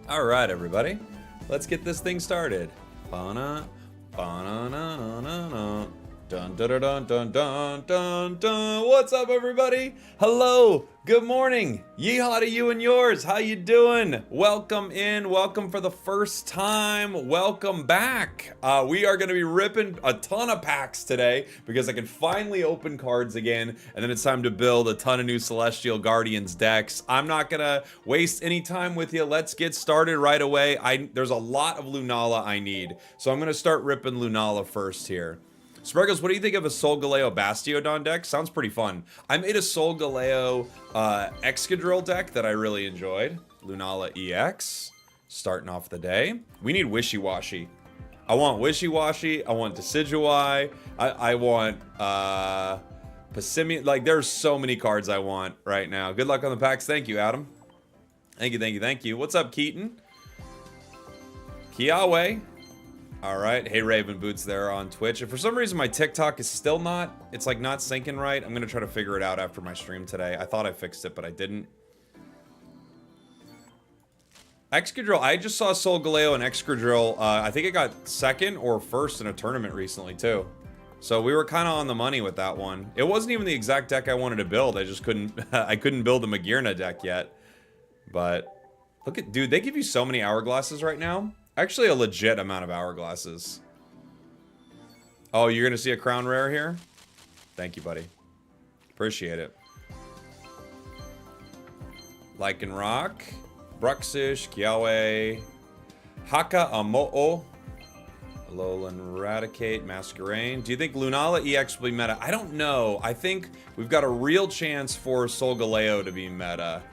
All right, everybody, let's get this thing started. Ba-na, ba-na-na-na-na-na. Dun dun dun dun dun dun dun. What's up, everybody? Hello. Good morning. Yeehaw to you and yours. How you doing? Welcome in. Welcome for the first time. Welcome back. We are going to be ripping a ton of packs today because I can finally open cards again, and then it's time to build a ton of new Celestial Guardians decks. I'm not going to waste any time with you. Let's get started right away. There's a lot of Lunala I need, so I'm going to start ripping Lunala first here. Spragels, what do you think of a Solgaleo Bastiodon deck? Sounds pretty fun. I made a Solgaleo Excadrill deck that I really enjoyed. Lunala EX, starting off the day. We need Wishywashy. I want Wishywashy. I want Decidueye. I want Passimian. Like, there's so many cards I want right now. Good luck on the packs. Thank you, Adam. Thank you, thank you, thank you. What's up, Keaton? Kiawe. All right, hey Raven Boots there on Twitch. If for some reason my TikTok is still not, it's like not syncing right, I'm gonna try to figure it out after my stream today. I thought I fixed it, but I didn't. Excadrill, I just saw Solgaleo and Excadrill. I think it got second or first in a tournament recently too. So we were kind of on the money with that one. It wasn't even the exact deck I wanted to build. I just couldn't, I couldn't build a Magearna deck yet. But look at, dude, they give you so many hourglasses right now. Actually, a legit amount of hourglasses. Oh, you're gonna see a crown rare here? Thank you, buddy. Appreciate it. Lycanroc, Bruxish, Kiawe, Haka Amo'o, Alolan Eradicate, Masquerain. Do you think Lunala EX will be meta? I don't know. I think we've got a real chance for Solgaleo to be meta.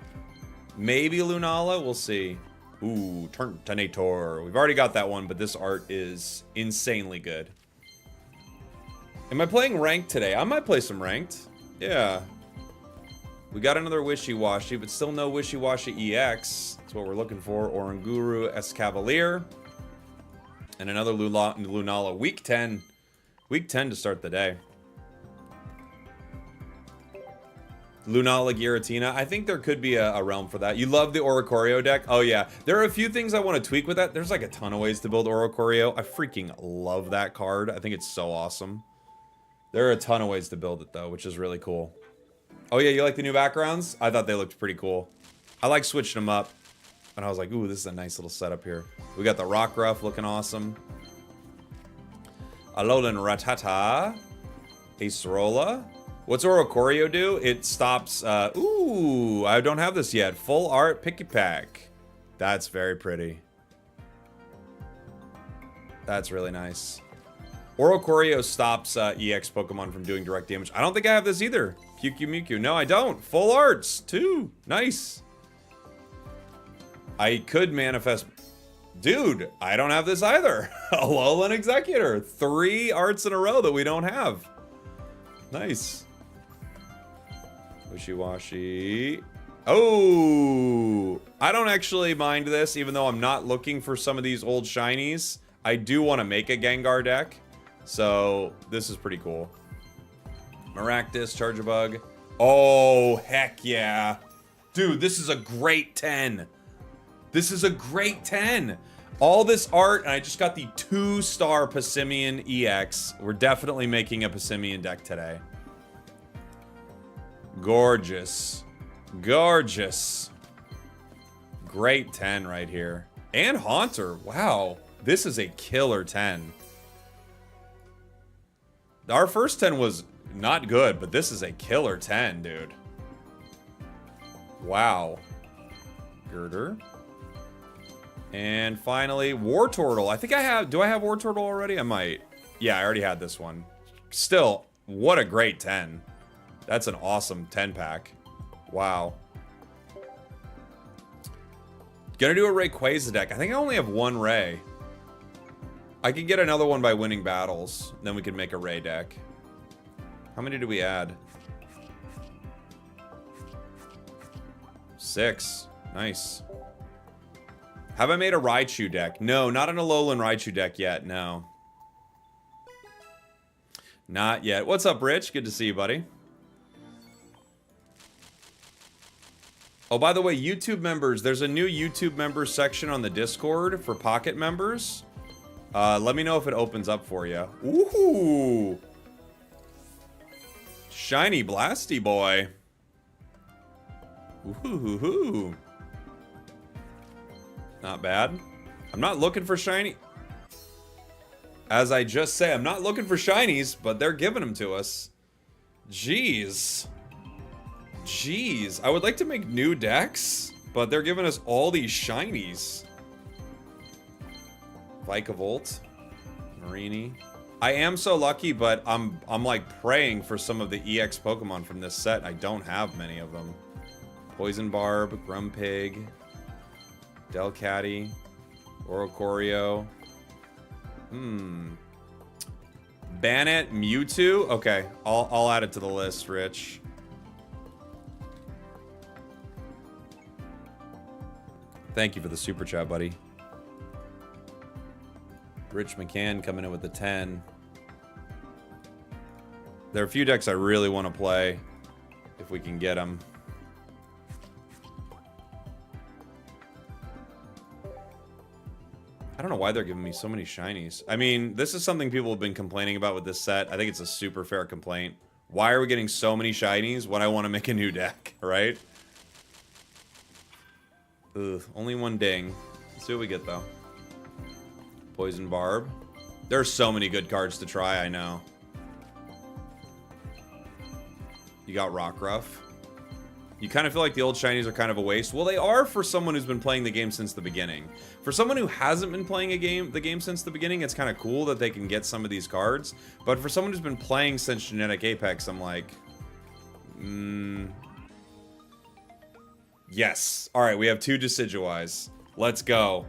Maybe Lunala, we'll see. Ooh, Turtonator. We've already got that one, but this art is insanely good. Am I playing ranked today? I might play some ranked. Yeah. We got another Wishywashy, but still no Wishywashy EX. That's what we're looking for. Oranguru Escavalier. And another Lunala. Week 10. Week 10 to start the day. Lunala Giratina. I think there could be a realm for that. You love the Oracorio deck? Oh yeah. There are a few things I want to tweak with that. There's like a ton of ways to build Oracorio. I freaking love that card. I think it's so awesome. There are a ton of ways to build it though, which is really cool. Oh yeah, you like the new backgrounds? I thought they looked pretty cool. I like switching them up. And I was like, ooh, this is a nice little setup here. We got the Rockruff looking awesome. Alolan Rattata. Acerola. What's Oracorio do? It stops, ooh, I don't have this yet. Full art picky pack. That's very pretty. That's really nice. Oracorio stops EX Pokemon from doing direct damage. I don't think I have this either. Mewtwo. No, I don't. Full arts, too. Nice. I could manifest. Dude, I don't have this either. Alolan Executor. 3 arts in a row that we don't have. Nice. Wishywashy. Oh, I don't actually mind this, even though I'm not looking for some of these old shinies. I do want to make a Gengar deck, so this is pretty cool. Maractus, Charjabug. Oh, heck yeah. Dude, this is a great 10. This is a great 10. All this art, and I just got the 2-star Passimian EX. We're definitely making a Passimian deck today. Gorgeous. Gorgeous. Great 10 right here. And Haunter. Wow. This is a killer 10. Our first 10 was not good, but this is a killer 10, dude. Wow. Girder. And finally, Wartortle. I think I have... Do I have Wartortle already? I might. Yeah, I already had this one. Still, what a great 10. That's an awesome 10-pack. Wow. Gonna do a Rayquaza deck. I think I only have one Ray. I could get another one by winning battles. Then we could make a Ray deck. How many do we add? 6. Nice. Have I made a Raichu deck? No, not an Alolan Raichu deck yet. No. Not yet. What's up, Rich? Good to see you, buddy. Oh, by the way, YouTube members, there's a new YouTube members section on the Discord for Pocket members. Let me know if it opens up for you. Ooh. Shiny Blasty Boy. Ooh. Not bad. I'm not looking for shiny. As I just say, I'm not looking for shinies, but they're giving them to us. Jeez. I would like to make new decks, but they're giving us all these shinies. Vikavolt, Marini. I am so lucky, but I'm like praying for some of the EX Pokemon from this set. I don't have many of them. Poison Barb, Grumpig, Delcatty, Oracorio. Banette, Mewtwo. Okay, I'll add it to the list, Rich. Thank you for the super chat, buddy. Rich McCann coming in with the 10. There are a few decks I really want to play, if we can get them. I don't know why they're giving me so many shinies. I mean, this is something people have been complaining about with this set. I think it's a super fair complaint. Why are we getting so many shinies when I want to make a new deck, right? Ugh, only one ding. Let's see what we get, though. Poison Barb. There's so many good cards to try, I know. You got Rockruff. You kind of feel like the old shinies are kind of a waste. Well, they are for someone who's been playing the game since the beginning. For someone who hasn't been playing the game since the beginning, it's kind of cool that they can get some of these cards. But for someone who's been playing since Genetic Apex, I'm like... Yes. Alright, we have 2 Decidueyes. Let's go.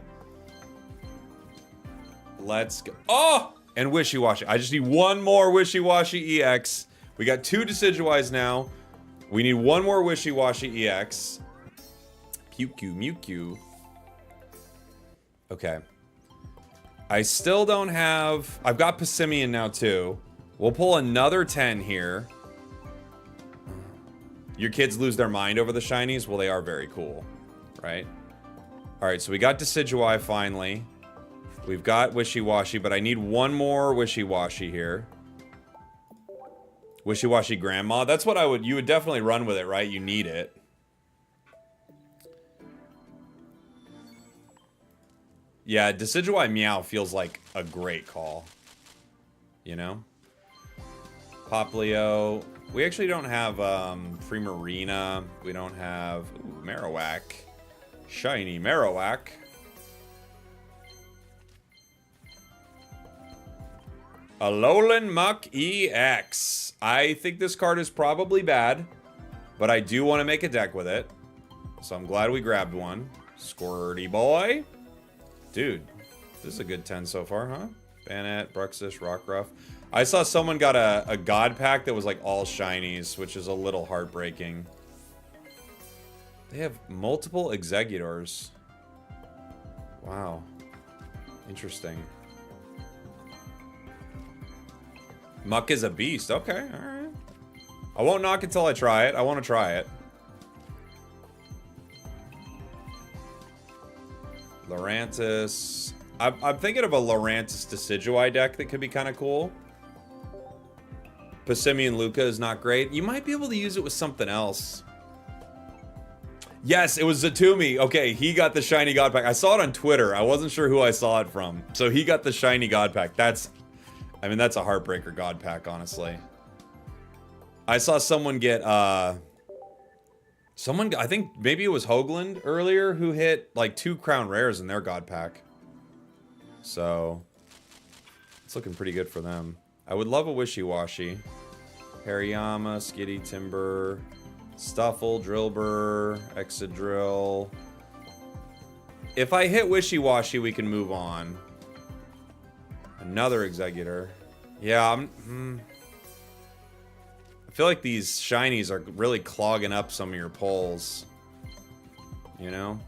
Let's go. Oh! And Wishywashy. I just need one more Wishywashy EX. We got 2 Decidueyes now. We need one more Wishywashy EX. Mewtwo. Okay. I still don't have... I've got Passimian now, too. We'll pull another 10 here. Your kids lose their mind over the shinies? Well, they are very cool, right? Alright, so we got Decidueye finally. We've got Wishywashy, but I need one more Wishywashy here. Wishywashy Grandma. That's what you would definitely run with it, right? You need it. Yeah, Decidueye Meow feels like a great call. You know? Poplio. We actually don't have Primarina. We don't have Marowak. Shiny Marowak. Alolan Muck EX. I think this card is probably bad, but I do want to make a deck with it. So I'm glad we grabbed one. Squirty boy. Dude, this is a good 10 so far, huh? Banette, Bruxish, Rockruff. I saw someone got a God Pack that was like all shinies, which is a little heartbreaking. They have multiple Exegutors. Wow. Interesting. Muck is a beast. Okay, alright. I won't knock it till I try it. I want to try it. Lurantis. I'm thinking of a Lurantis Decidueye deck that could be kind of cool. Passimian Luca is not great. You might be able to use it with something else. Yes, it was Zatumi. Okay, he got the shiny God Pack. I saw it on Twitter. I wasn't sure who I saw it from. So he got the shiny God Pack. I mean, that's a heartbreaker God Pack, honestly. I saw someone get, I think maybe it was Hoagland earlier who hit like 2 Crown Rares in their God Pack. So, it's looking pretty good for them. I would love a Wishywashy. Hariyama, Skitty, Timber, Stuffle, Drillbur, Excadrill. If I hit Wishywashy, we can move on. Another Executor. Yeah, I feel like these shinies are really clogging up some of your pulls. You know?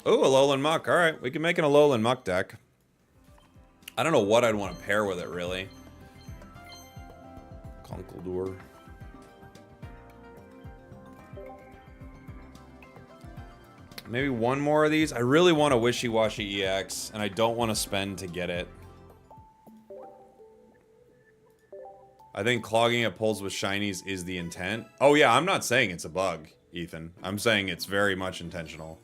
Oh, Alolan Muck. Alright, we can make an Alolan Muck deck. I don't know what I'd want to pair with it, really. Conkeldurr. Maybe one more of these. I really want a Wishywashy EX, and I don't want to spend to get it. I think clogging at pulls with shinies is the intent. Oh yeah, I'm not saying it's a bug, Ethan. I'm saying it's very much intentional.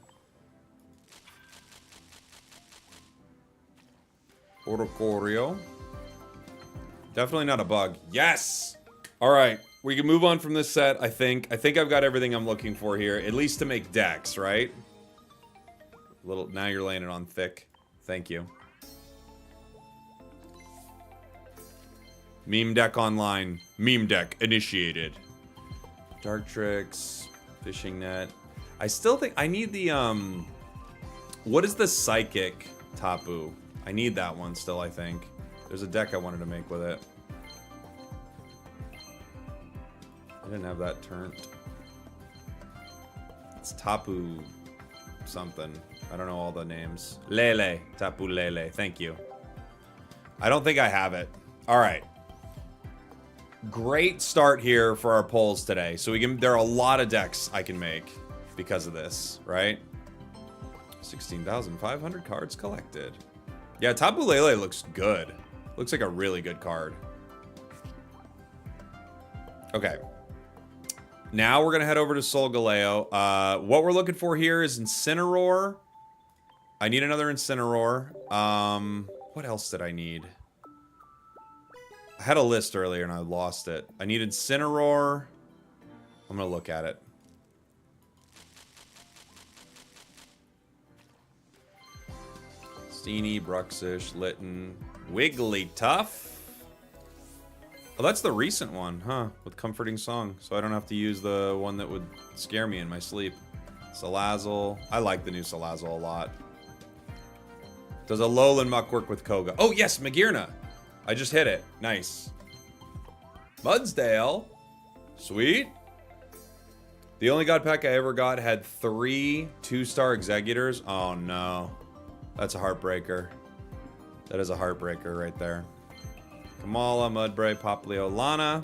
Oracorio. Definitely not a bug. Yes! Alright, we can move on from this set, I think. I think I've got everything I'm looking for here, at least to make decks, right? Now you're laying it on thick. Thank you. Meme deck online. Meme deck initiated. Dark Tricks. Fishing Net. I still think I need the what is the Psychic Tapu? I need that one still, I think. There's a deck I wanted to make with it. I didn't have that turned. It's Tapu something. I don't know all the names. Lele. Tapu Lele. Thank you. I don't think I have it. Alright. Great start here for our polls today. So we can, there are a lot of decks I can make because of this, right? 16,500 cards collected. Yeah, Tapu Lele looks good. Looks like a really good card. Okay. Now we're going to head over to Solgaleo. What we're looking for here is Incineroar. I need another Incineroar. What else did I need? I had a list earlier and I lost it. I need Incineroar. I'm going to look at it. Steenie, Bruxish, Litten, Wigglytuff. Oh, that's the recent one, huh? With Comforting Song. So I don't have to use the one that would scare me in my sleep. Salazzle. I like the new Salazzle a lot. Does a Alolan Muck work with Koga? Oh, yes, Magearna. I just hit it. Nice. Mudsdale. Sweet. The only God pack I ever got had 3 2-star Exegutors. Oh, no. That's a heartbreaker. That is a heartbreaker right there. Kamala, Mudbray, Poplio, Lana.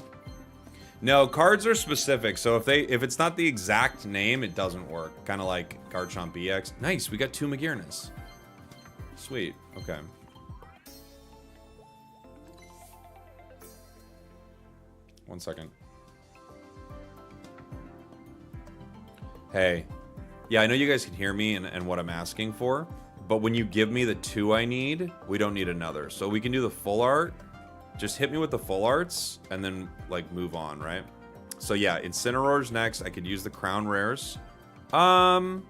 No, cards are specific. So if it's not the exact name, it doesn't work. Kind of like Garchomp EX. Nice, we got 2 Magearnas. Sweet. Okay. One second. Hey. Yeah, I know you guys can hear me and what I'm asking for. But when you give me the 2 I need, we don't need another. So we can do the full art. Just hit me with the full arts and then, like, move on, right? So yeah, Incineroar's next. I could use the Crown Rares. Yeah,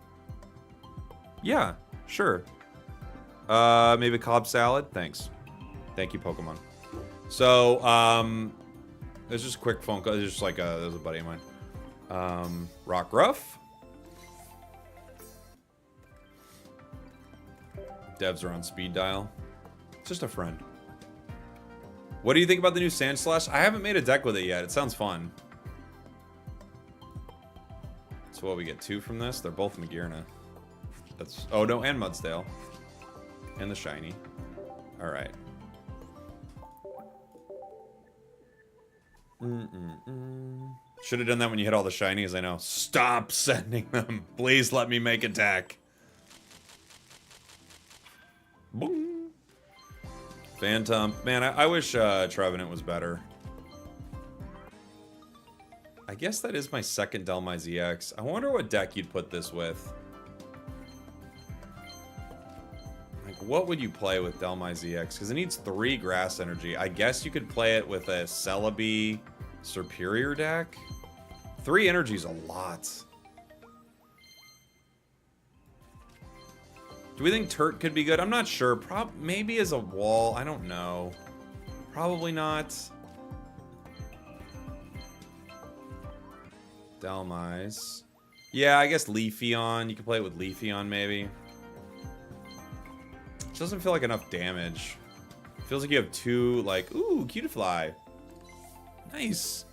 sure. Maybe Cobb Salad. Thanks. Thank you, Pokemon. So, it's just a quick phone call. It's just like there's a buddy of mine. Rockruff. Devs are on speed dial. Just a friend. What do you think about the new Sandslash? I haven't made a deck with it yet. It sounds fun. So what, we get 2 from this? They're both Magearna. That's, oh no, and Mudsdale. And the shiny. Alright. Should have done that when you hit all the shinies, I know. Stop sending them. Please let me make a deck. Boom. Phantom. Man, I wish Trevenant was better. I guess that is my second Dhelmise EX. I wonder what deck you'd put this with. Like, what would you play with Dhelmise EX? Because it needs 3 grass energy. I guess you could play it with a Celebi Superior deck. 3 energy is a lot. Do we think Turt could be good? I'm not sure. Maybe as a wall. I don't know. Probably not. Dhelmise. Yeah, I guess Leafeon. You can play it with Leafeon, maybe. It doesn't feel like enough damage. It feels like you have 2, like, ooh, Cutiefly. Nice.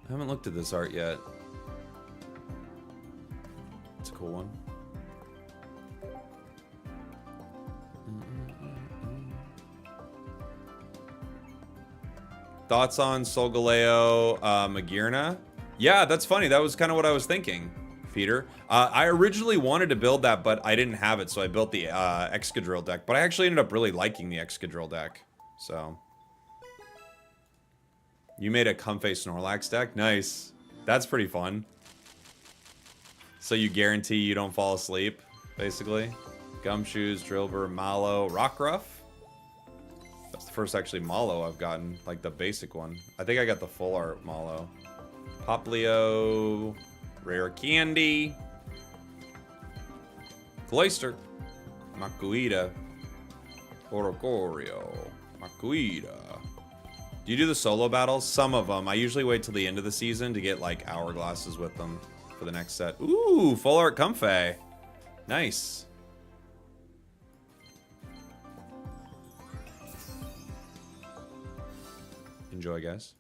I haven't looked at this art yet. It's a cool one. Thoughts on Solgaleo, Magearna? Yeah, that's funny. That was kind of what I was thinking, Peter. I originally wanted to build that, but I didn't have it, so I built the Excadrill deck. But I actually ended up really liking the Excadrill deck. So, you made a Comfey Snorlax deck? Nice. That's pretty fun. So you guarantee you don't fall asleep, basically. Gumshoes, Drillbur, Mallow, Rockruff. That's the first actually Mallow I've gotten, like the basic one. I think I got the full art Mallow. Poplio, Rare Candy, Cloyster, Makuita, Oracorio, Makuita. Do you do the solo battles? Some of them. I usually wait till the end of the season to get like hourglasses with them for the next set. Ooh, full art Comfey. Nice. Enjoy, guys.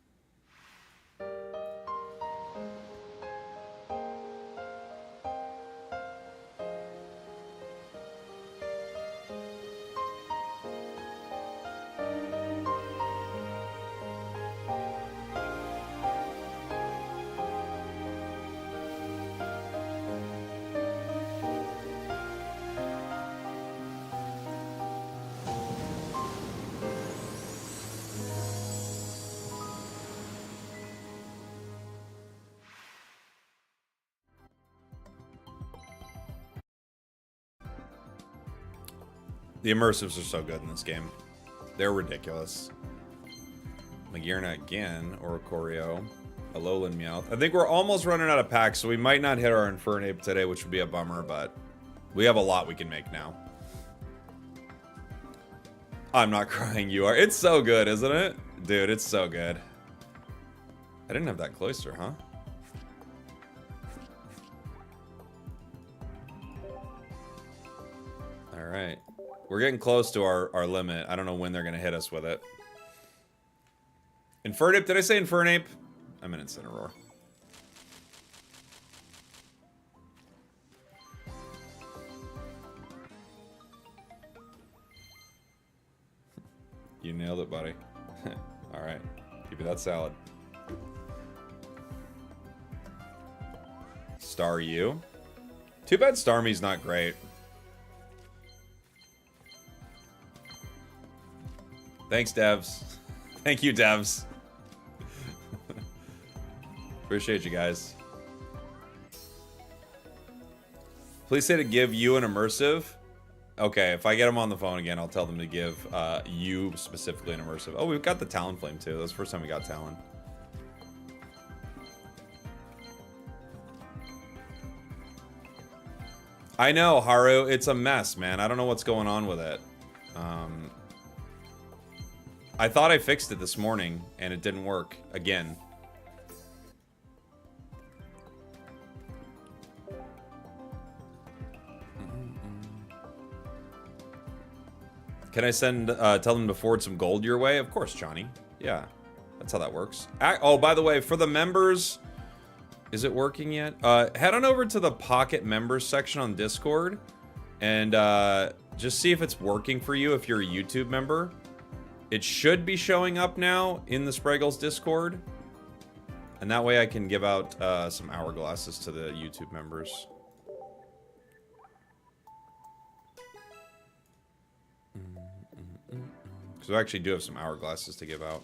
The immersives are so good in this game. They're ridiculous. Magearna again, Oracorio, Alolan Meowth. I think we're almost running out of packs, so we might not hit our Infernape today, which would be a bummer, but we have a lot we can make now. I'm not crying, you are. It's so good, isn't it? Dude, it's so good. I didn't have that Cloyster, huh? All right. We're getting close to our limit. I don't know when they're going to hit us with it. Infernape? Did I say Infernape? I'm in Incineroar. You nailed it, buddy. Alright. Give me that salad. Staryu. Too bad Starmie's not great. Thanks, devs. Thank you, devs. Appreciate you guys. Please say to give you an immersive. Okay, if I get them on the phone again, I'll tell them to give you specifically an immersive. Oh, we've got the Talonflame too. That's the first time we got Talon. I know, Haru. It's a mess, man. I don't know what's going on with it. I thought I fixed it this morning, and it didn't work again. Can I send, tell them to forward some gold your way? Of course, Johnny. Yeah, that's how that works. Oh, by the way, for the members, is it working yet? Head on over to the Pocket Members section on Discord, and just see if it's working for you if you're a YouTube member. It should be showing up now in the Spragels Discord. And that way I can give out some hourglasses to the YouTube members. Because we actually do have some hourglasses to give out.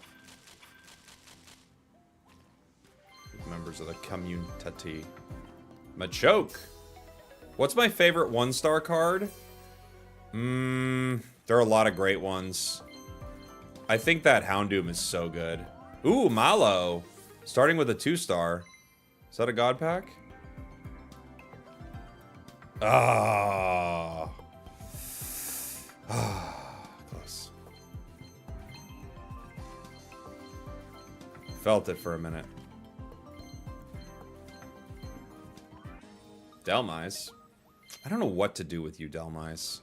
Members of the community. Machoke. What's my favorite 1-star card? There are a lot of great ones. I think that Houndoom is so good. Ooh, Mallow. Starting with a 2-star. Is that a God Pack? Ah. Close. Felt it for a minute. Delmise. I don't know what to do with you, Delmise.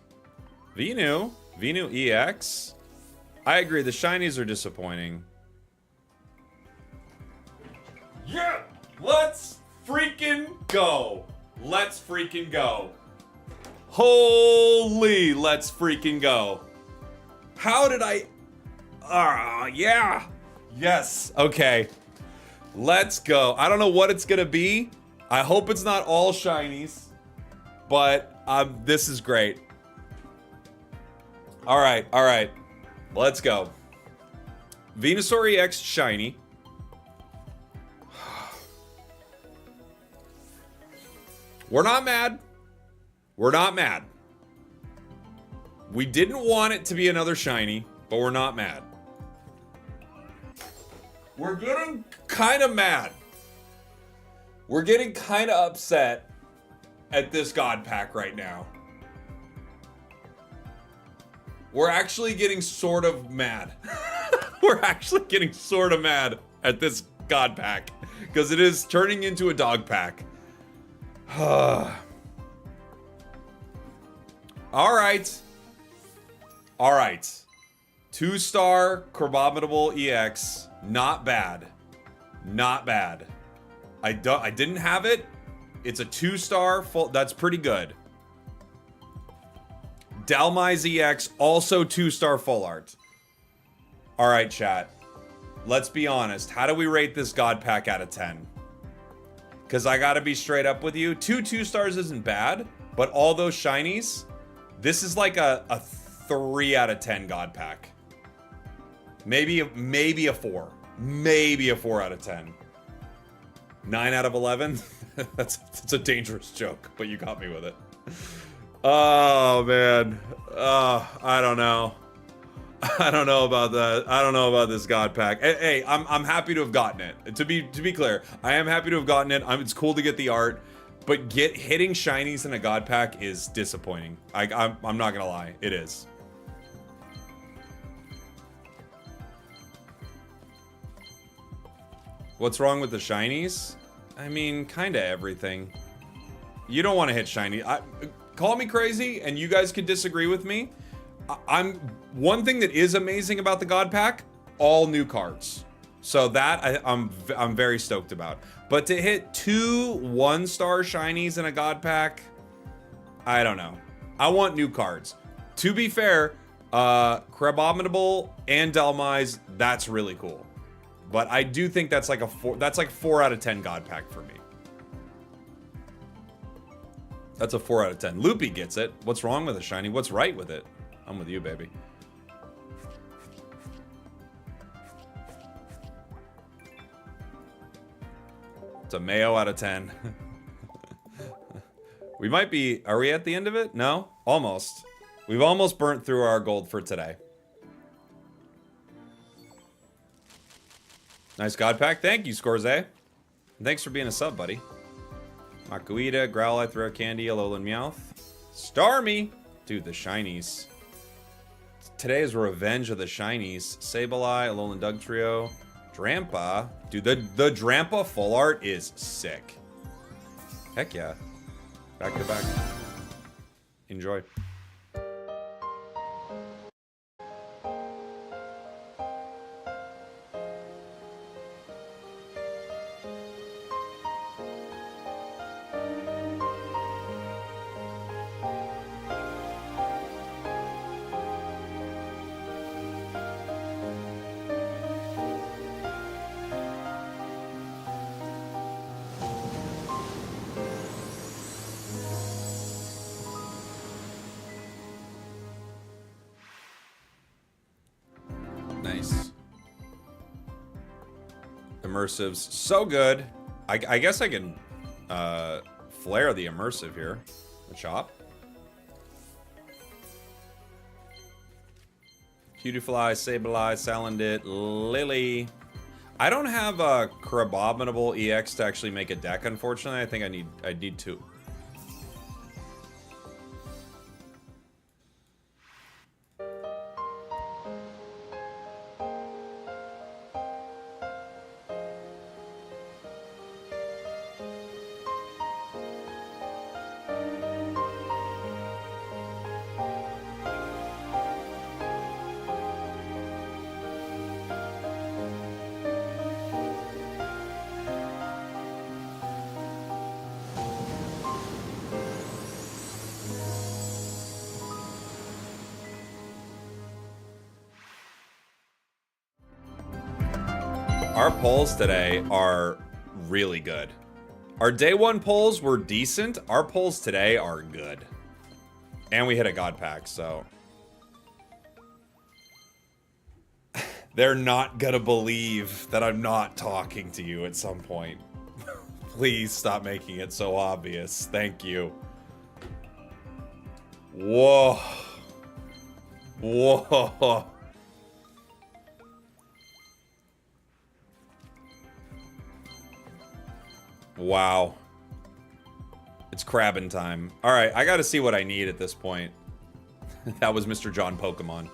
Venu. Venu EX. I agree, the shinies are disappointing. Yeah! Let's freaking go! Let's freaking go. Holy, let's freaking go. How did I... yeah! Yes. Okay. Let's go. I don't know what it's gonna be. I hope it's not all shinies, but this is great. All right. All right. Let's go. Venusaur EX shiny. We're not mad. We're not mad. We didn't want it to be another shiny, but we're not mad. We're getting kind of mad. We're getting kind of upset at this God Pack right now. We're actually getting sort of mad. We're actually getting sort of mad at this God Pack because it is turning into a dog pack. All right. All right. 2-star Crabominable EX. Not bad. Not bad. I didn't have it. It's a 2-star full. That's pretty good. Dalmai's EX, also 2-star full art. All right, chat. Let's be honest. How do we rate this God Pack out of 10? Because I got to be straight up with you. 2 stars isn't bad, but all those shinies, this is like a 3 out of 10 God Pack. Maybe a 4. Maybe a 4 out of 10. 9 out of 11? That's a dangerous joke, but you got me with it. Oh, man. I don't know. I don't know about that. I don't know about this God Pack. Hey, I'm happy to have gotten it. To be clear, I am happy to have gotten it. It's cool to get the art, but hitting shinies in a God Pack is disappointing. I'm not gonna lie, it is. What's wrong with the shinies? I mean, kind of everything. You don't want to hit shiny. Call me crazy, and you guys can disagree with me. One thing that is amazing about the God Pack, all new cards. So that I'm very stoked about. But to hit 2 1-star shinies in a God Pack, I don't know. I want new cards. To be fair, Crabominable and Dalmai's, that's really cool. But I do think that's like a 4. That's like 4 out of 10 God Pack for me. That's a 4 out of 10. Loopy gets it. What's wrong with a shiny? What's right with it? I'm with you, baby. It's a Mayo out of 10. We might be... Are we at the end of it? No? Almost. We've almost burnt through our gold for today. Nice God Pack. Thank you, Scorze. Thanks for being a sub, buddy. Makuita, Growlithe, Rare Candy, Alolan Meowth. Starmie! Dude, the shinies. Today is revenge of the shinies. Sableye, Alolan Dugtrio, Drampa. Dude, the Drampa full art is sick. Heck yeah. Back to back. Enjoy. Nice. Immersives, so good. I guess I can flare the immersive here. The chop. Cutiefly, Sableye, Salandit, Lily. I don't have a Crabominable EX to actually make a deck, unfortunately. I think I need 2. Our polls today are really good. Our day one polls were decent. Our polls today are good. And we hit a god pack, so. They're not gonna believe that I'm not talking to you at some point. Please stop making it so obvious. Thank you. Whoa. Whoa. Wow. It's crabbing time. Alright, I gotta see what I need at this point. That was Mr. John Pokemon.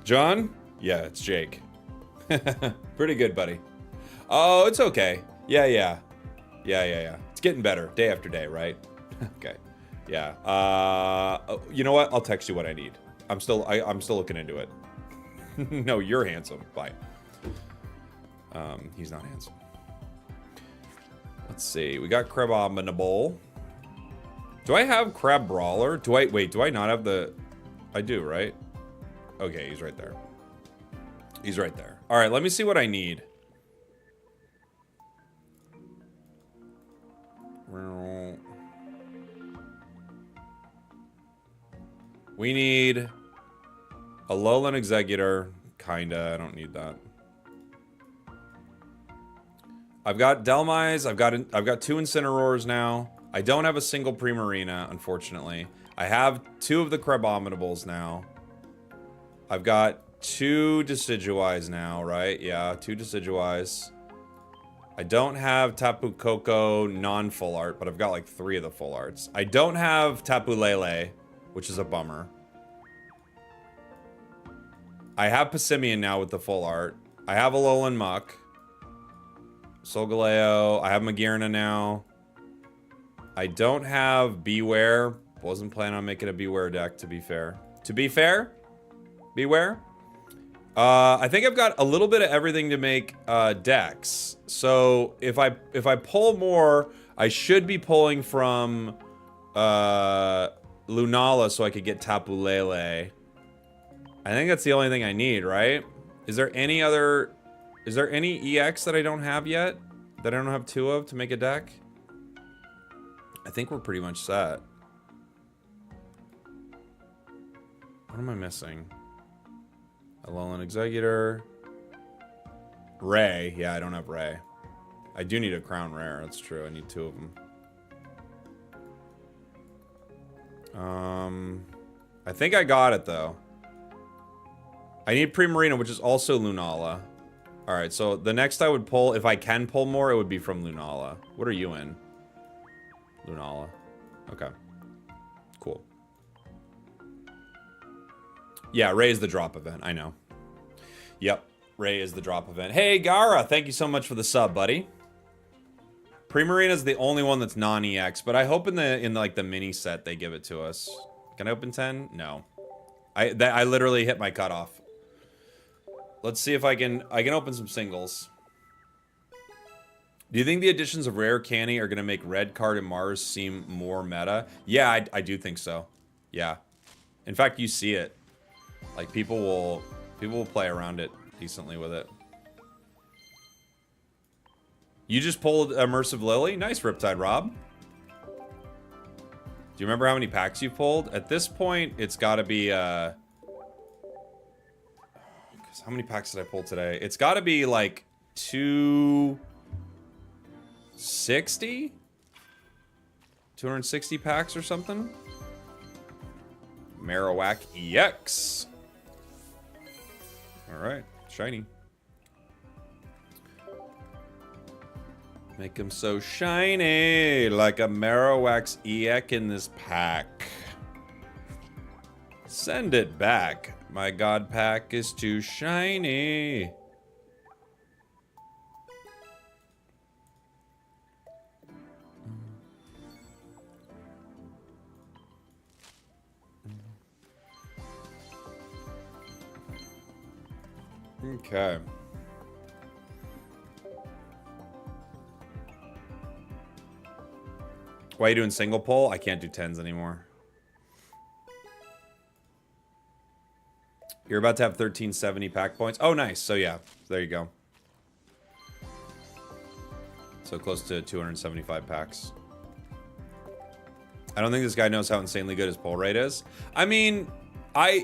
John? Yeah, it's Jake. Pretty good, buddy. Oh, it's okay. Yeah. It's getting better day after day, right? Okay. Yeah. You know what? I'll text you what I need. I'm still looking into it. No, you're handsome. Bye. He's not handsome. Let's see. We got Crabominable. Do I have Crab Brawler? Wait, do I not have the... I do, right? Okay, he's right there. He's right there. All right, let me see what I need. We need a Alolan Executor. Kinda, I don't need that. I've got Delmise, I've got 2 Incineroars now. I don't have a single Primarina, unfortunately. I have 2 of the Crabominables now. I've got 2 Decidueyes now, right? Yeah, 2 Decidueyes. I don't have Tapu Koko non-full art, but I've got like 3 of the full arts. I don't have Tapu Lele, which is a bummer. I have Passimian now with the full art. I have Alolan Muck. Solgaleo. I have Magearna now. I don't have Beware. Wasn't planning on making a Beware deck, to be fair. Beware. I think I've got a little bit of everything to make decks. So if I pull more, I should be pulling from Lunala so I could get Tapu Lele. I think that's the only thing I need, right? Is there any EX that I don't have yet? That I don't have 2 of to make a deck? I think we're pretty much set. What am I missing? Alolan Executor. Ray. Yeah, I don't have Ray. I do need a Crown Rare. That's true. I need 2 of them. I think I got it, though. I need Primarina, which is also Lunala. Alright, so the next I would pull, if I can pull more, it would be from Lunala. What are you in? Lunala. Okay. Cool. Yeah, Ray is the drop event. I know. Yep. Ray is the drop event. Hey, Gara, thank you so much for the sub, buddy. Primarina is the only one that's non-EX, but I hope in like the mini set they give it to us. Can I open 10? No. I literally hit my cutoff. Let's see if I can open some singles. Do you think the additions of Rare Candy are going to make Red Card and Mars seem more meta? Yeah, I do think so. Yeah. In fact, you see it. Like, people will play around it decently with it. You just pulled Immersive Lily? Nice, Riptide Rob. Do you remember how many packs you pulled? At this point, it's got to be, how many packs did I pull today? It's got to be, like, 260? 260 packs or something? Marowak EX. Alright, shiny. Make him so shiny, like a Marowak's EX in this pack. Send it back. My god pack is too shiny. Okay. Why are you doing single pull? I can't do 10s anymore. You're about to have 1370 pack points. Oh, nice. So, yeah. There you go. So close to 275 packs. I don't think this guy knows how insanely good his pull rate is. I mean,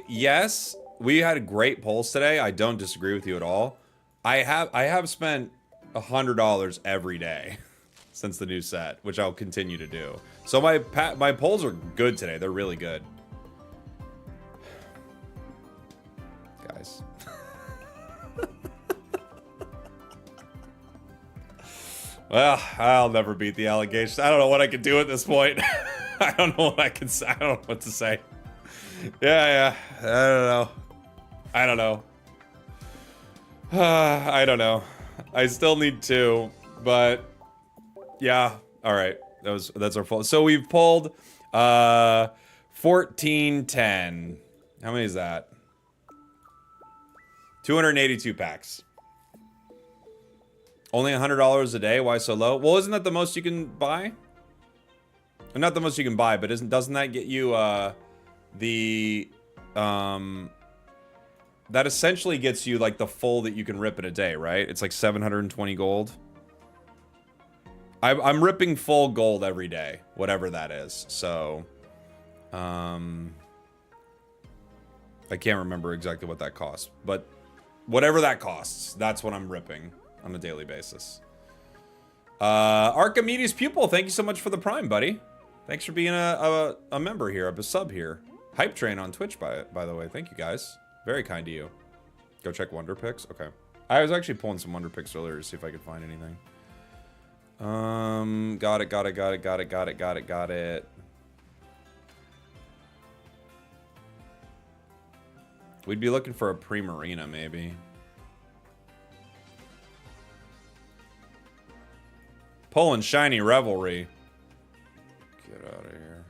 yes, we had great pulls today. I don't disagree with you at all. I have spent $100 every day since the new set, which I'll continue to do. So my pulls are good today. They're really good. Guys. Well, I'll never beat the allegations. I don't know what I can do at this point. I don't know what I can say. I don't know what to say. Yeah. I don't know. I don't know. I still need 2, but yeah. All right. That's our full. So we've pulled 1410. How many is that? 282 packs. Only $100 a day. Why so low? Well, isn't that the most you can buy? Not the most you can buy, but doesn't that get you that essentially gets you like the full that you can rip in a day, right? It's like 720 gold. I'm ripping full gold every day, whatever that is. So I can't remember exactly what that costs, but whatever that costs, that's what I'm ripping on a daily basis. Archimedes Pupil, thank you so much for the Prime, buddy. Thanks for being a member here, a sub here. Hype Train on Twitch, by the way. Thank you, guys. Very kind to you. Go check Wonder Picks. Okay. I was actually pulling some Wonder Picks earlier to see if I could find anything. Got it. We'd be looking for a Primarina, maybe. Pulling Shiny Revelry. Get out of here.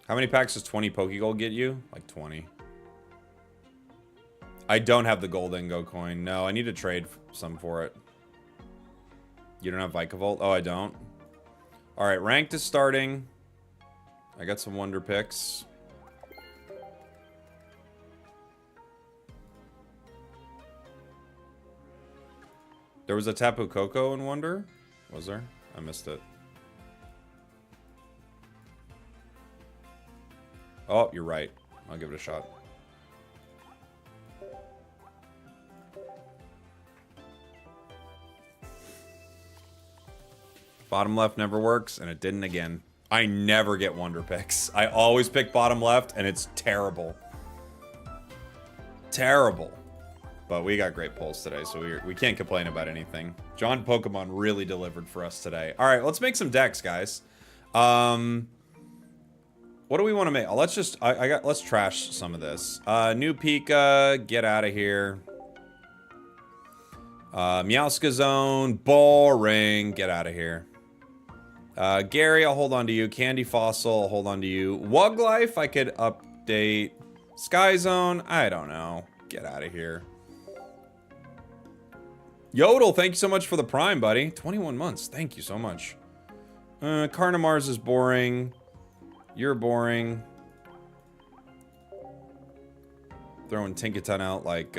How many packs does 20 Pokegold get you? Like 20. I don't have the Gold Ingo coin. No, I need to trade some for it. You don't have Vikavolt? Oh, I don't. Alright, ranked is starting. I got some Wonder Picks. There was a Tapu Koko in Wonder? Was there? I missed it. Oh, you're right. I'll give it a shot. Bottom left never works, and it didn't again. I never get Wonder Picks. I always pick bottom left, and it's terrible. Terrible. But we got great pulls today, so we can't complain about anything. John Pokemon really delivered for us today. All right, let's make some decks, guys. What do we want to make? Let's trash some of this. New Pika, get out of here. Meowska Zone, boring, get out of here. Gary, I'll hold on to you. Candy Fossil, I'll hold on to you. Wuglife, I could update. Sky Zone, I don't know. Get out of here. Yodel, thank you so much for the Prime, buddy. 21 months, thank you so much. Carnimars is boring. You're boring. Throwing Tinkaton out like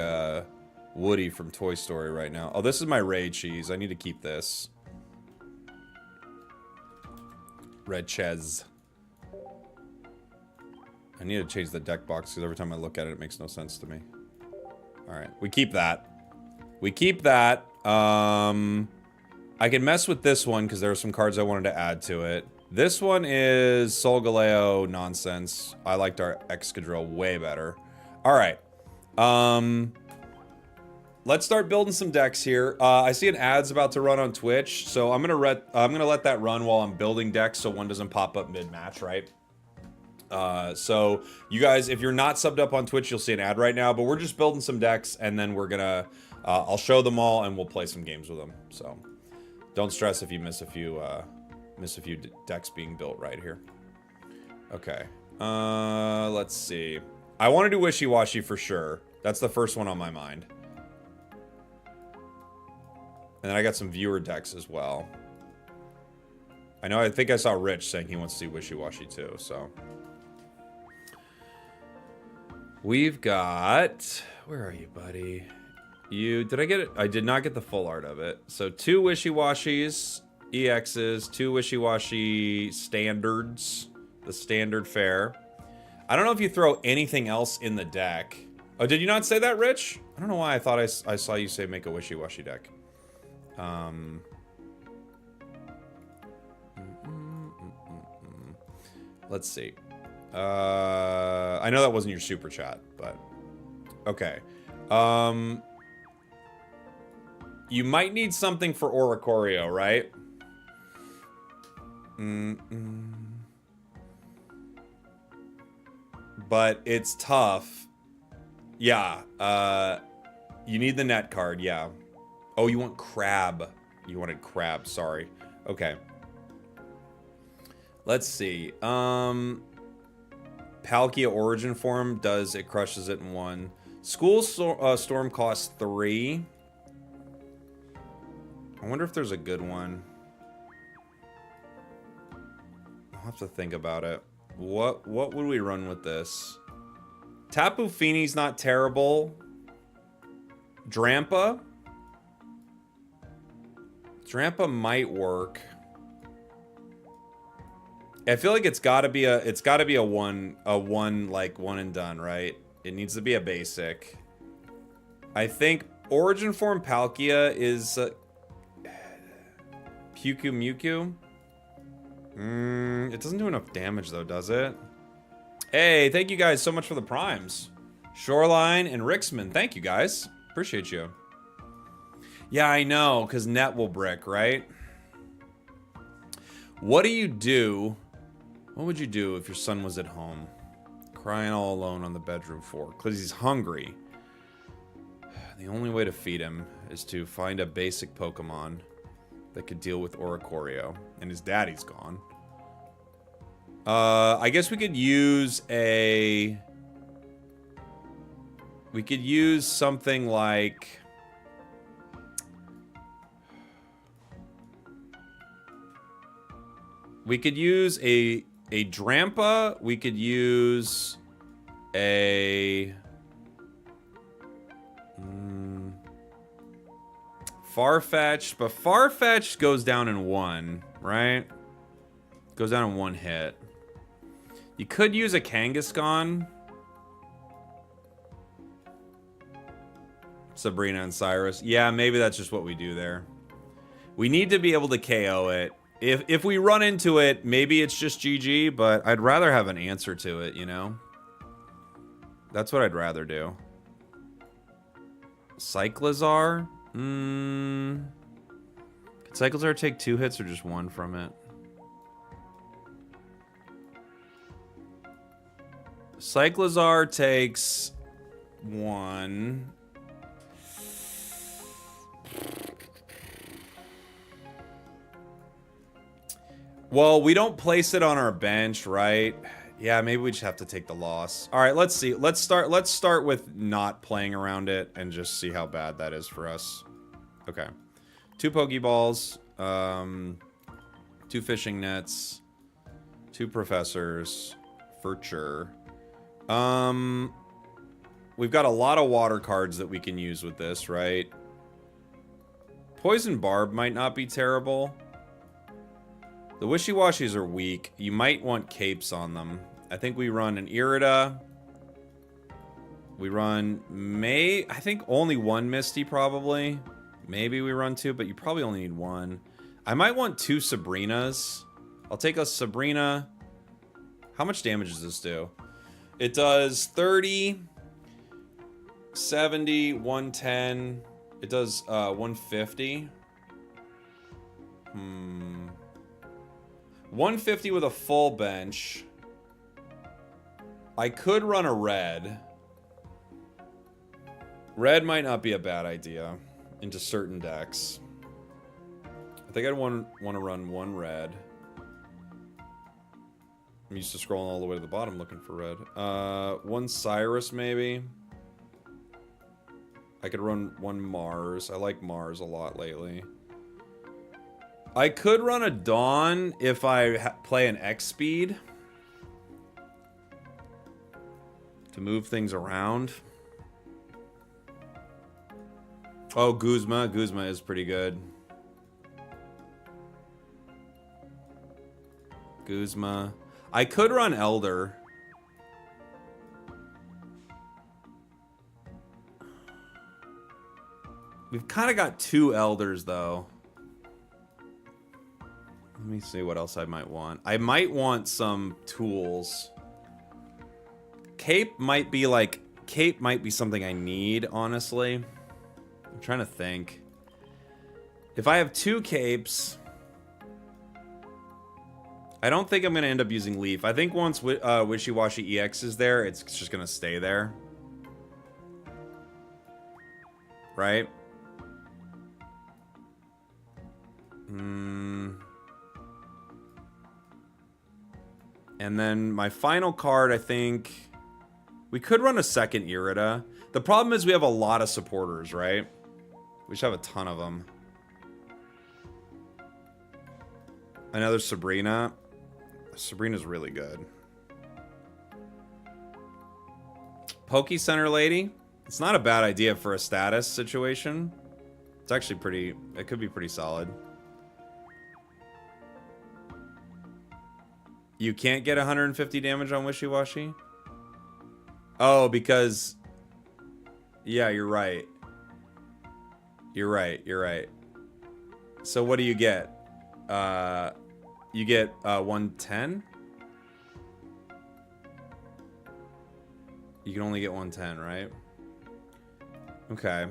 Woody from Toy Story right now. Oh, this is my Ray Cheese. I need to keep this. Red Chez. I need to change the deck box because every time I look at it, it makes no sense to me. Alright, we keep that. We keep that. I can mess with this one because there are some cards I wanted to add to it. This one is Solgaleo nonsense. I liked our Excadrill way better. Alright. Let's start building some decks here. I see an ad's about to run on Twitch, so I'm gonna let that run while I'm building decks so one doesn't pop up mid-match, right? So you guys, if you're not subbed up on Twitch, you'll see an ad right now, but we're just building some decks, and then we're gonna I'll show them all and we'll play some games with them. So don't stress if you miss a few decks being built right here. Okay. Let's see. I want to do Wishywashy for sure. That's the first one on my mind. And then I got some viewer decks as well. I think I saw Rich saying he wants to see Wishywashy too, so. We've got... Where are you, buddy? Did I get it? I did not get the full art of it. So 2 Wishywashis, EXs, 2 Wishywashi standards, the standard fare. I don't know if you throw anything else in the deck. Oh, did you not say that, Rich? I don't know why I thought I saw you say make a Wishywashy deck. Let's see. I know that wasn't your super chat, but okay. You might need something for Oracorio, right? But it's tough. Yeah. You need the net card, yeah. Oh, you want Crab. You wanted Crab, sorry. Okay. Let's see. Palkia Origin Form does, it crushes it in 1. School Storm costs 3. I wonder if there's a good one. I'll have to think about it. What would we run with this? Tapu Fini's not terrible. Drampa? Drampa might work. I feel like it's gotta be a one and done, right? It needs to be a basic. I think Origin Form Palkia is Puku Mewtwo. It doesn't do enough damage though, does it? Hey, thank you guys so much for the primes. Shoreline and Rixman, thank you guys. Appreciate you. Yeah, I know, because net will brick, right? What do you do? What would you do if your son was at home? Crying all alone on the bedroom floor because he's hungry. The only way to feed him is to find a basic Pokemon that could deal with Oracorio. And his daddy's gone. I guess we could use a... We could use something like... We could use a Drampa. We could use a... Farfetch'd, but Farfetch'd goes down in 1, right? Goes down in 1 hit. You could use a Kangaskhan. Sabrina and Cyrus. Yeah, maybe that's just what we do there. We need to be able to KO it. If we run into it, maybe it's just GG, but I'd rather have an answer to it, you know? That's what I'd rather do. Cyclizar? Could Cyclizar take 2 hits or just 1 from it? Cyclizar takes 1. Well, we don't place it on our bench, right? Yeah, maybe we just have to take the loss. All right, let's see. Let's start with not playing around it and just see how bad that is for us. Okay. 2 Pokeballs, 2 fishing nets, 2 professors, for sure. We've got a lot of water cards that we can use with this, right? Poison Barb might not be terrible. The Wishywashis are weak. You might want capes on them. I think we run an Irida. We run I think only 1 Misty probably. Maybe we run 2, but you probably only need 1. I might want 2 Sabrinas. I'll take a Sabrina. How much damage does this do? It does 30, 70, 110. It does 150. 150 with a full bench. I could run a red. Red might not be a bad idea into certain decks. I think I'd want to run 1 red. I'm used to scrolling all the way to the bottom looking for red. 1 Cyrus maybe. I could run 1 Mars. I like Mars a lot lately. I could run a Dawn if I play an X speed. to move things around. Oh, Guzma. Guzma is pretty good. Guzma. I could run Elder. We've kind of got 2 Elders, though. Let me see what else I might want. I might want some tools. Cape might be something I need, honestly. I'm trying to think. If I have 2 capes, I don't think I'm going to end up using Leaf. I think once Wishywashy EX is there, it's just going to stay there. Right? And then my final card, I think... We could run a second Irida. The problem is we have a lot of supporters, right? We should have a ton of them. Another Sabrina. Sabrina's really good. Poke Center Lady. It's not a bad idea for a status situation. It's actually pretty... It could be pretty solid. You can't get 150 damage on Wishywashy? Oh, because... Yeah, you're right. You're right, you're right. So what do you get? You get 110? You can only get 110, right? Okay.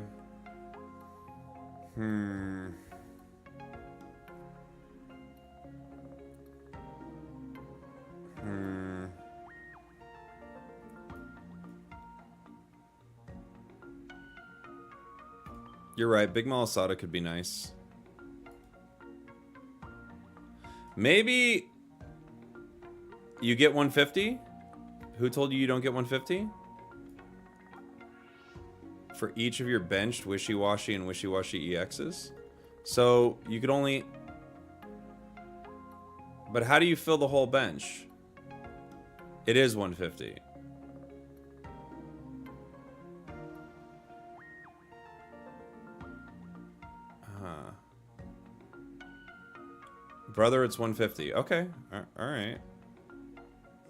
You're right, Big Malasada could be nice. Maybe you get 150? Who told you don't get 150? For each of your benched Wishywashy and Wishywashy EXs? So you could only... But how do you fill the whole bench? It is 150. Brother, it's 150. Okay. All right.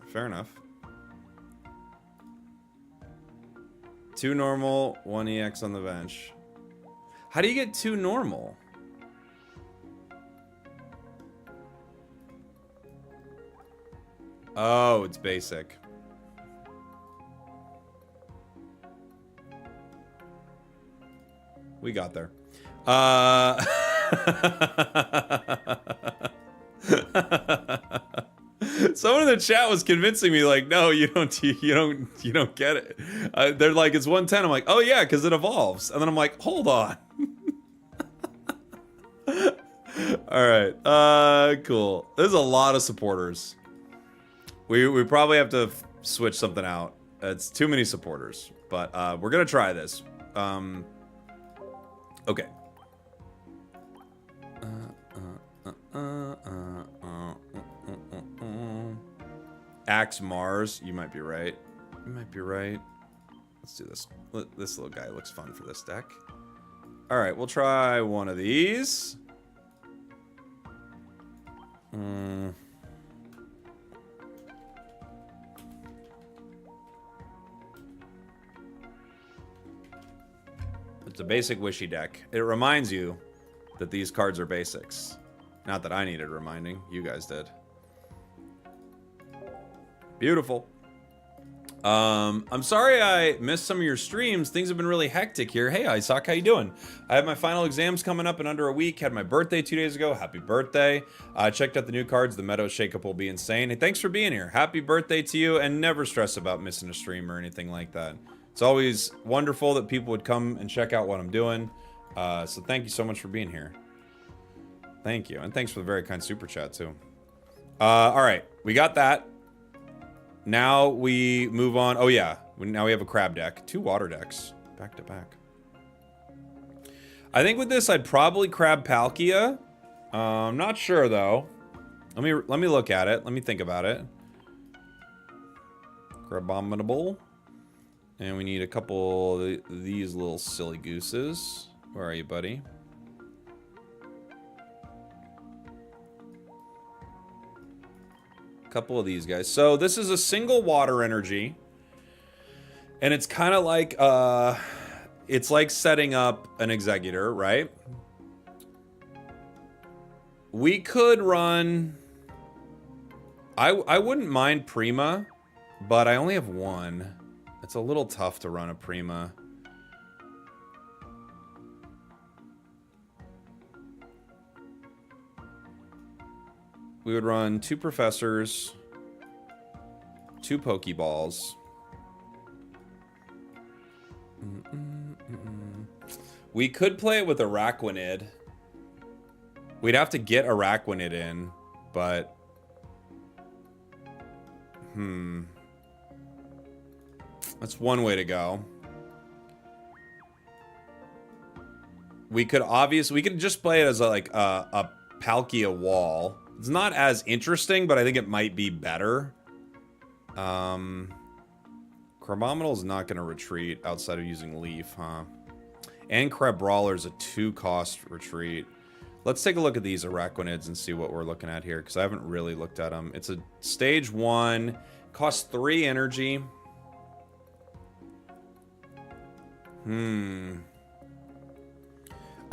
Fair enough. 2 normal, 1 EX on the bench. How do you get 2 normal? Oh, it's basic. We got there. Someone in the chat was convincing me, like, no, you don't get it. They're like, it's 110. I'm like, oh yeah, because it evolves. And then I'm like, hold on. All right, cool. There's a lot of supporters. We probably have to switch something out. It's too many supporters, but we're gonna try this. Okay. Axe Mars, you might be right. You might be right. Let's do this. This little guy looks fun for this deck. All right, we'll try one of these. It's a basic Wishy deck. It reminds you that these cards are basics. Not that I needed reminding. You guys did. Beautiful. I'm sorry I missed some of your streams. Things have been really hectic here. Hey, Isaac, how you doing? I have my final exams coming up in under a week. Had my birthday 2 days ago. Happy birthday. I checked out the new cards. The Meadow Shakeup will be insane. Hey, thanks for being here. Happy birthday to you, and never stress about missing a stream or anything like that. It's always wonderful that people would come and check out what I'm doing. So thank you so much for being here. Thank you. And thanks for the very kind super chat, too. All right. We got that. Now we move on. Oh, yeah. Now we have a crab deck. 2 water decks. Back to back. I think with this, I'd probably crab Palkia. I'm not sure, though. Let me look at it. Let me think about it. Crabominable. And we need a couple of these little silly gooses. Where are you, buddy? A couple of these guys. So this is a single water energy. And it's kind of like, it's like setting up an Executor, right? We could run... I wouldn't mind Prima, but I only have one. It's a little tough to run a Prima. We would run 2 Professors, 2 Pokeballs. We could play it with Araquanid. We'd have to get Araquanid in, but... That's one way to go. We could just play it as a Palkia wall. It's not as interesting, but I think it might be better. Crabominable is not going to retreat outside of using Leaf, huh? And Crabrawler is a 2-cost retreat. Let's take a look at these Araquanids and see what we're looking at here, because I haven't really looked at them. It's a stage 1, costs 3 energy. I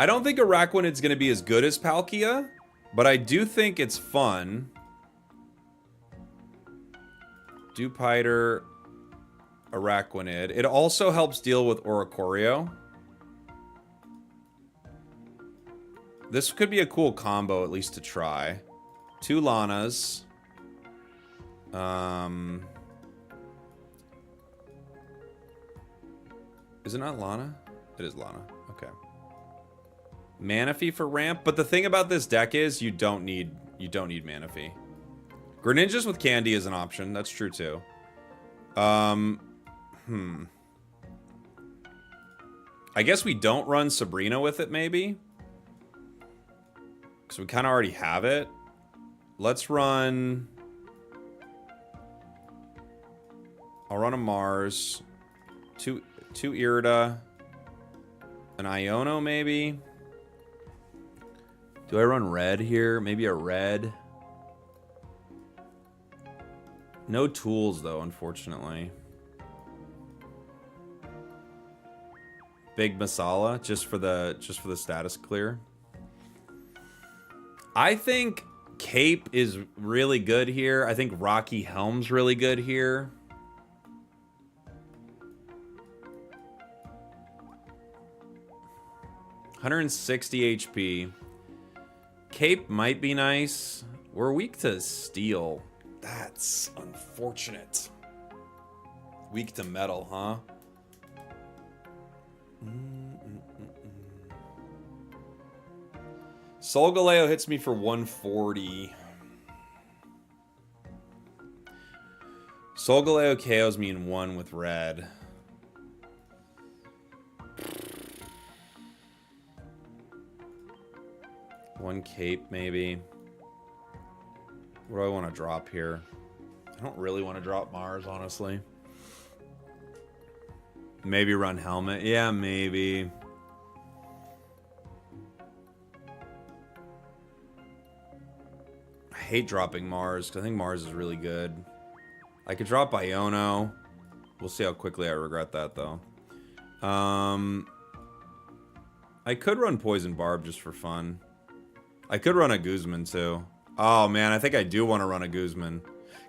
don't think Araquanid's going to be as good as Palkia, but I do think it's fun. Dewpider, Araquanid. It also helps deal with Oracorio. This could be a cool combo, at least to try. 2 Lanas. Is it not Lana? It is Lana. Okay. Manaphy for ramp, but the thing about this deck is you don't need Manaphy. Greninjas with Candy is an option. That's true too. I guess we don't run Sabrina with it, maybe. Because we kind of already have it. Let's run... I'll run a Mars. Two Irida. An Iono, maybe. Do I run red here? Maybe a red. No tools, though, unfortunately. Big Masala, just for the status clear. I think Cape is really good here. I think Rocky Helm's really good here. $160 HP. Cape might be nice. We're weak to Steel. That's unfortunate. Weak to Metal, huh? Solgaleo hits me for 140. Solgaleo KOs me in 1 with red. One Cape, maybe. What do I want to drop here? I don't really want to drop Mars, honestly. Maybe run Helmet. Yeah, maybe. I hate dropping Mars, because I think Mars is really good. I could drop Iono. We'll see how quickly I regret that, though. I could run Poison Barb just for fun. I could run a Guzman, too. Oh, man, I think I do want to run a Guzman.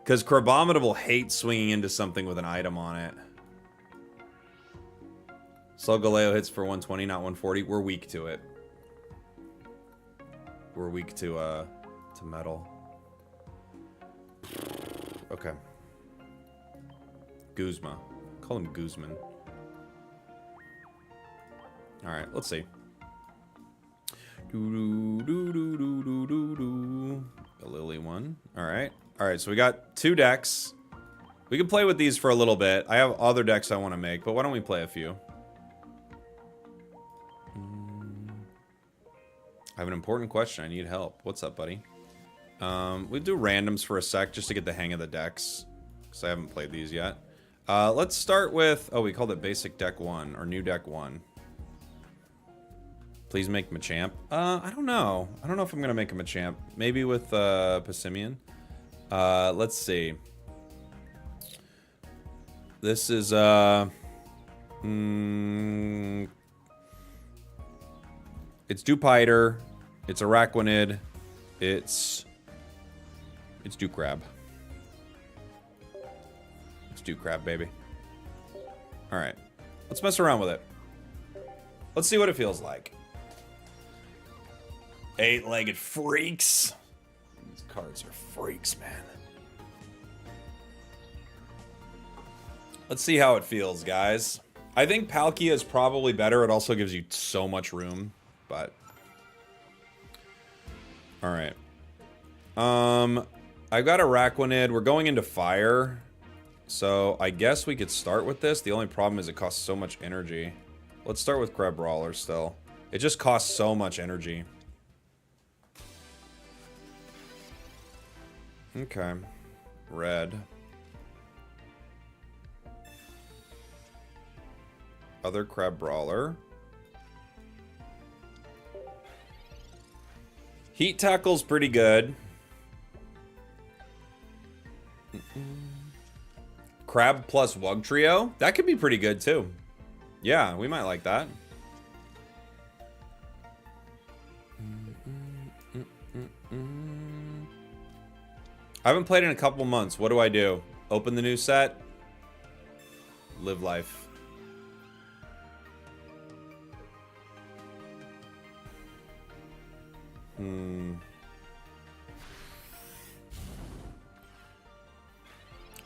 Because Crabominable hates swinging into something with an item on it. Solgaleo hits for 120, not 140. We're weak to it. We're weak to metal. Okay. Guzma. Call him Guzman. Alright, let's see. A Lily one. Alright. Alright, so we got 2 decks. We can play with these for a little bit. I have other decks I want to make, but why don't we play a few? I have an important question. I need help. What's up, buddy? We'll do randoms for a sec just to get the hang of the decks, because I haven't played these yet. Let's start with... Oh, we called it basic deck 1, or new deck 1. Please make Machamp. I don't know. I don't know if I'm going to make him a champ. Maybe with Passimian. Let's see. This is... it's Dewpider. It's Araquanid. It's Dewcrab. It's Dewcrab, baby. Alright. Let's mess around with it. Let's see what it feels like. 8-legged freaks. These cards are freaks, man. Let's see how it feels, guys. I think Palkia is probably better. It also gives you so much room, but... Alright. I've got Araquanid. We're going into fire. So, I guess we could start with this. The only problem is it costs so much energy. Let's start with Crabrawler still. It just costs so much energy. Okay. Red. Other Crabrawler. Heat Tackle's pretty good. Crab plus Wugtrio? That could be pretty good too. Yeah, we might like that. I haven't played in a couple months. What do I do? Open the new set? Live life.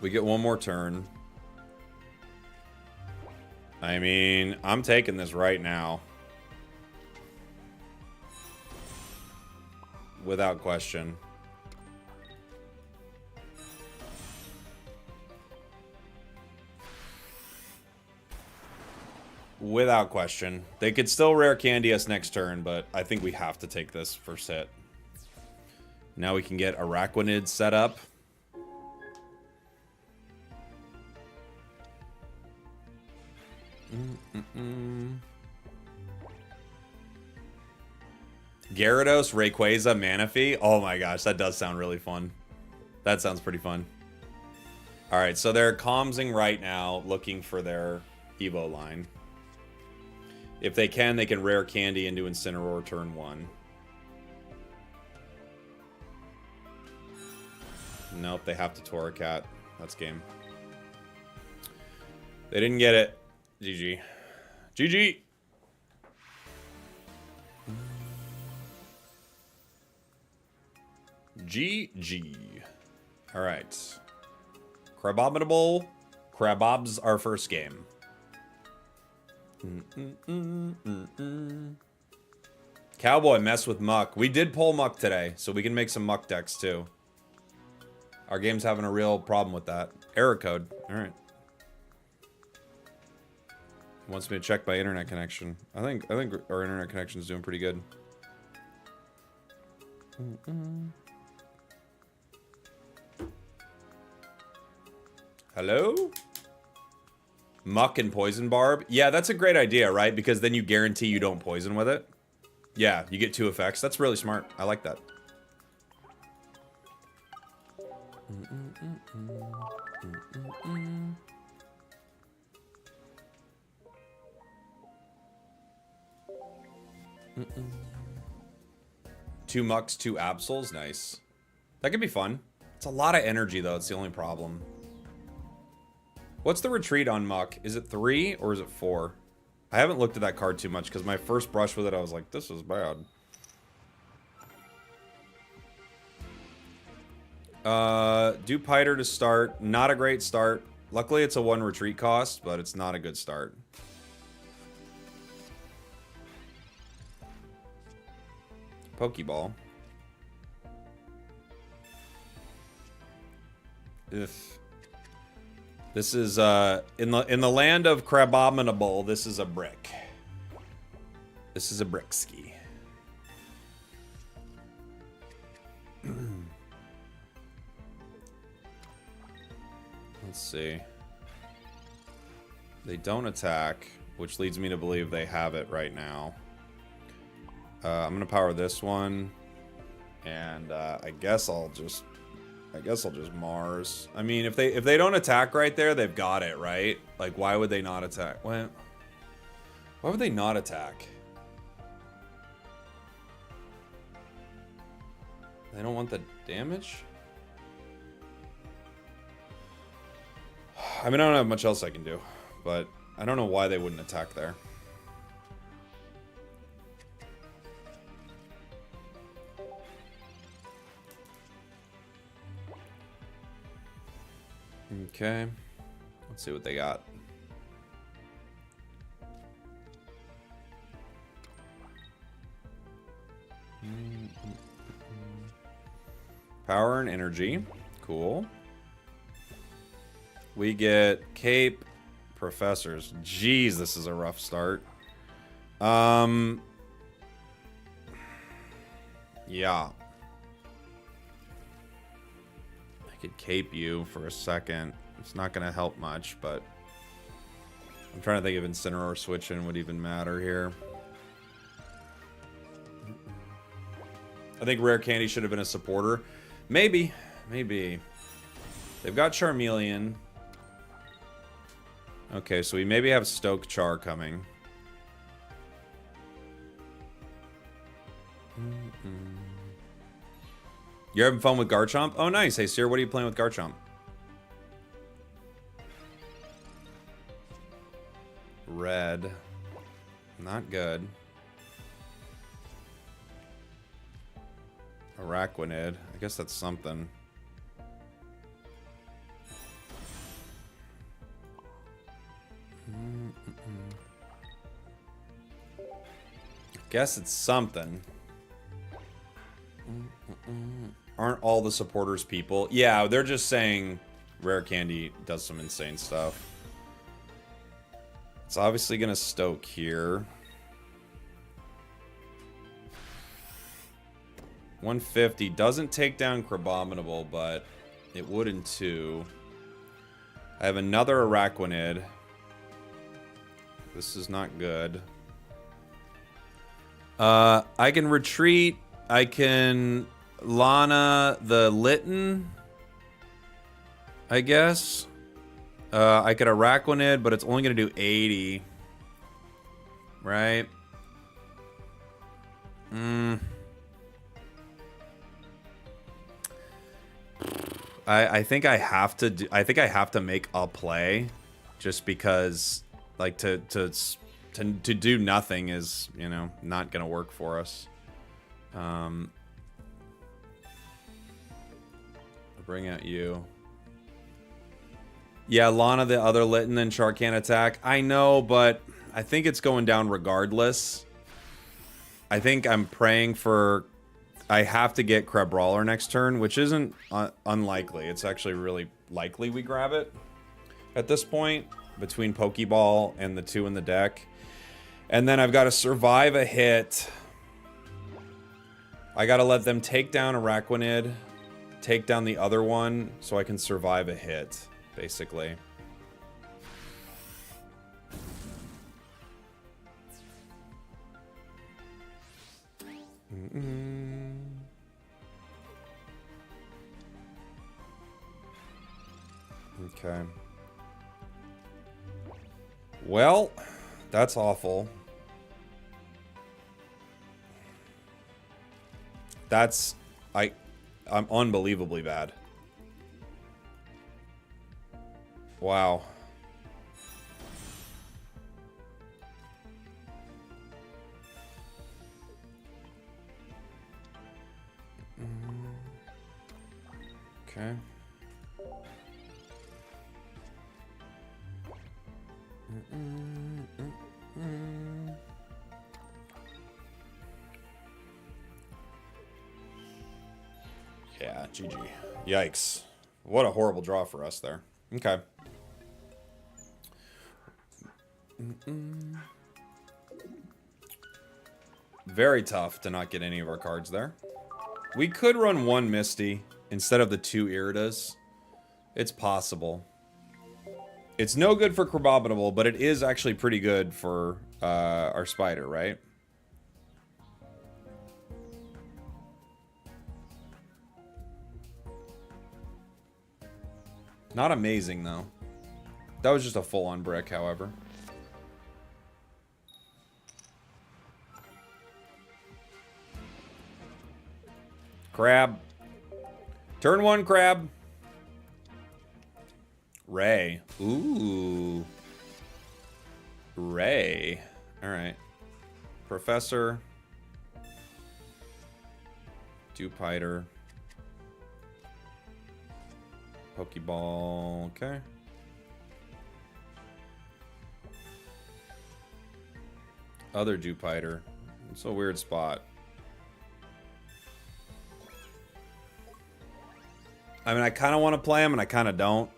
We get one more turn. I mean, I'm taking this right now. Without question. Without question. They could still rare candy us next turn, but I think we have to take this first hit. Now we can get Araquanid set up. Gyarados, Rayquaza, Manaphy. Oh my gosh, that does sound really fun. That sounds pretty fun. Alright, so they're comsing right now, looking for their Evo line. If they can rare candy into Incineroar turn 1. Nope, they have to Torracat. That's game. They didn't get it. GG. GG! GG. Alright. Crabominable. Crabob's our first game. Cowboy, mess with Muck. We did pull Muck today, so we can make some Muck decks too. Our game's having a real problem with that. Error code. Alright. Wants me to check my internet connection. I think our internet connection is doing pretty good. Hello? Muck and Poison Barb? Yeah, that's a great idea, right? Because then you guarantee you don't poison with it. Yeah, you get 2 effects. That's really smart. I like that. Two Mucks, 2 Absols. Nice. That could be fun. It's a lot of energy, though. It's the only problem. What's the retreat on Muck? Is it 3 or is it 4? I haven't looked at that card too much because my first brush with it, I was like, this is bad. Dewpider to start. Not a great start. Luckily, it's a 1 retreat cost, but it's not a good start. Pokeball. If this is in the land of Crabominable, this is a brick. This is a brickski. Let's see. They don't attack, which leads me to believe they have it right now. I'm gonna power this one, and I guess I'll just Mars. I mean, if they don't attack right there, they've got it, right? Like, why would they not attack? Why would they not attack? They don't want the damage? I mean, I don't have much else I can do, but I don't know why they wouldn't attack there. Okay, let's see what they got. Power and energy, cool. We get Cape, Professors. Jeez, this is a rough start. Yeah. I could Cape you for a second. It's not going to help much, but I'm trying to think if Incineroar switching would even matter here. I think Rare Candy should have been a supporter. Maybe. Maybe. They've got Charmeleon. Okay, so we maybe have Stoke Char coming. You're having fun with Garchomp? Oh, nice. Hey, Sir, what are you playing with Garchomp? Red. Not good. Araquanid. I guess that's something. Guess it's something. Aren't all the supporters people? Yeah, they're just saying Rare Candy does some insane stuff. It's obviously gonna Stoke here. 150 doesn't take down Crabominable, but it would in 2. I have another Araquanid. This is not good. I can retreat. I can Lana the Litten, I guess. I could Araquanid, but it's only going to do 80. Right? I think I have to do, I think I have to make a play just because like to do nothing is, you know, not going to work for us. I'll bring out you. Yeah, Lana the other Litten and Char can't attack. I know, but I think it's going down regardless. I think I'm praying for... I have to get Crabrawler next turn, which isn't unlikely. It's actually really likely we grab it at this point, between Pokeball and the 2 in the deck. And then I've got to survive a hit. I got to let them take down Araquanid, take down the other one, so I can survive a hit, basically. Okay. Well, that's awful. That's... I'm unbelievably bad. Wow. Okay. Yeah, GG. Yikes. What a horrible draw for us there. Okay. Very tough to not get any of our cards there. We could run 1 Misty instead of the 2 Iridas. It's possible. It's no good for Crabominable, but it is actually pretty good for our spider, right? Not amazing, though. That was just a full-on brick, however. Crab. Turn 1, Crab. Ray. Ooh. Ray. Alright. Professor. Dewpider. Pokeball. Okay. Other Dewpider. It's a weird spot. I mean, I kind of want to play him and I kind of don't,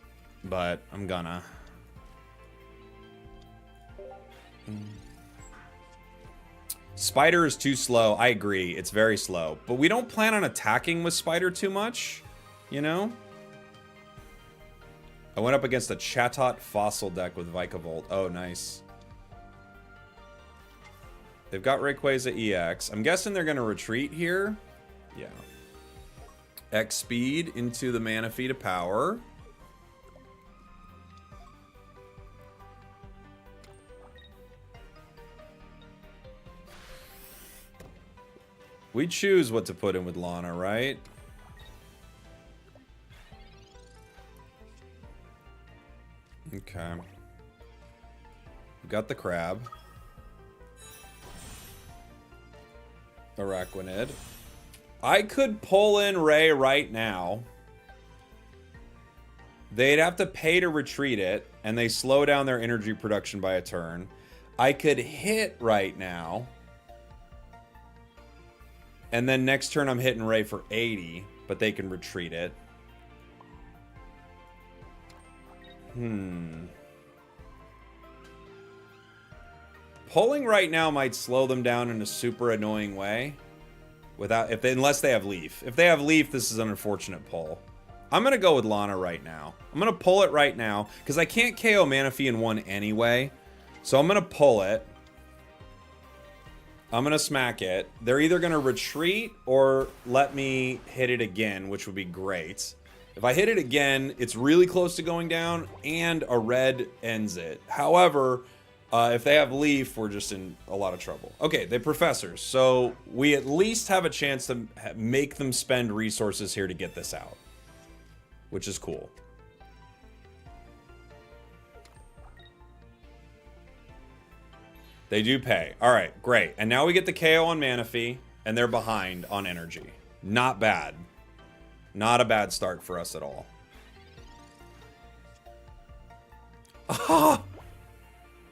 but I'm gonna. Spider is too slow. I agree. It's very slow. But we don't plan on attacking with Spider too much, you know? I went up against a Chatot Fossil deck with Vikavolt. Oh, nice. They've got Rayquaza EX. I'm guessing they're going to retreat here. Yeah. X speed into the Manaphy to power. We choose what to put in with Lana, right? Okay. We got the crab. Araquanid. I could pull in Ray right now. They'd have to pay to retreat it, and they slow down their energy production by a turn. I could hit right now. And then next turn I'm hitting Ray for 80, but they can retreat it. Pulling right now might slow them down in a super annoying way. Unless they have Leaf. If they have Leaf, this is an unfortunate pull. I'm going to go with Lana right now. I'm going to pull it right now, because I can't KO Manaphy in one anyway. So I'm going to pull it. I'm going to smack it. They're either going to retreat or let me hit it again, which would be great. If I hit it again, it's really close to going down, and a red ends it. However, if they have Leaf, we're just in a lot of trouble. Okay, they're Professors, so we at least have a chance to make them spend resources here to get this out, which is cool. They do pay. All right, great. And now we get the KO on Manaphy, and they're behind on energy. Not bad. Not a bad start for us at all. Ah!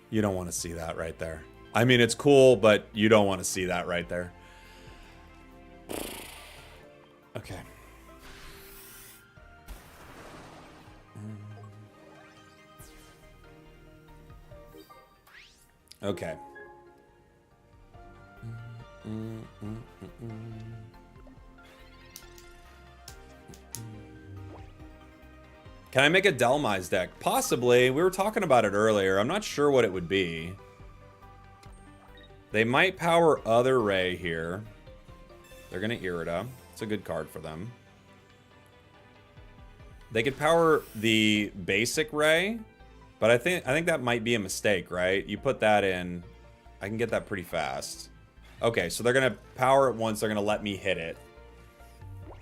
You don't want to see that right there. I mean, it's cool, but you don't want to see that right there. Okay. Okay. Can I make a Delmise deck? Possibly. We were talking about it earlier. I'm not sure what it would be. They might power other Ray here. They're going to Irida. It's a good card for them. They could power the basic Ray, but I think that might be a mistake, right? You put that in, I can get that pretty fast. Okay, so they're going to power it once. They're going to let me hit it.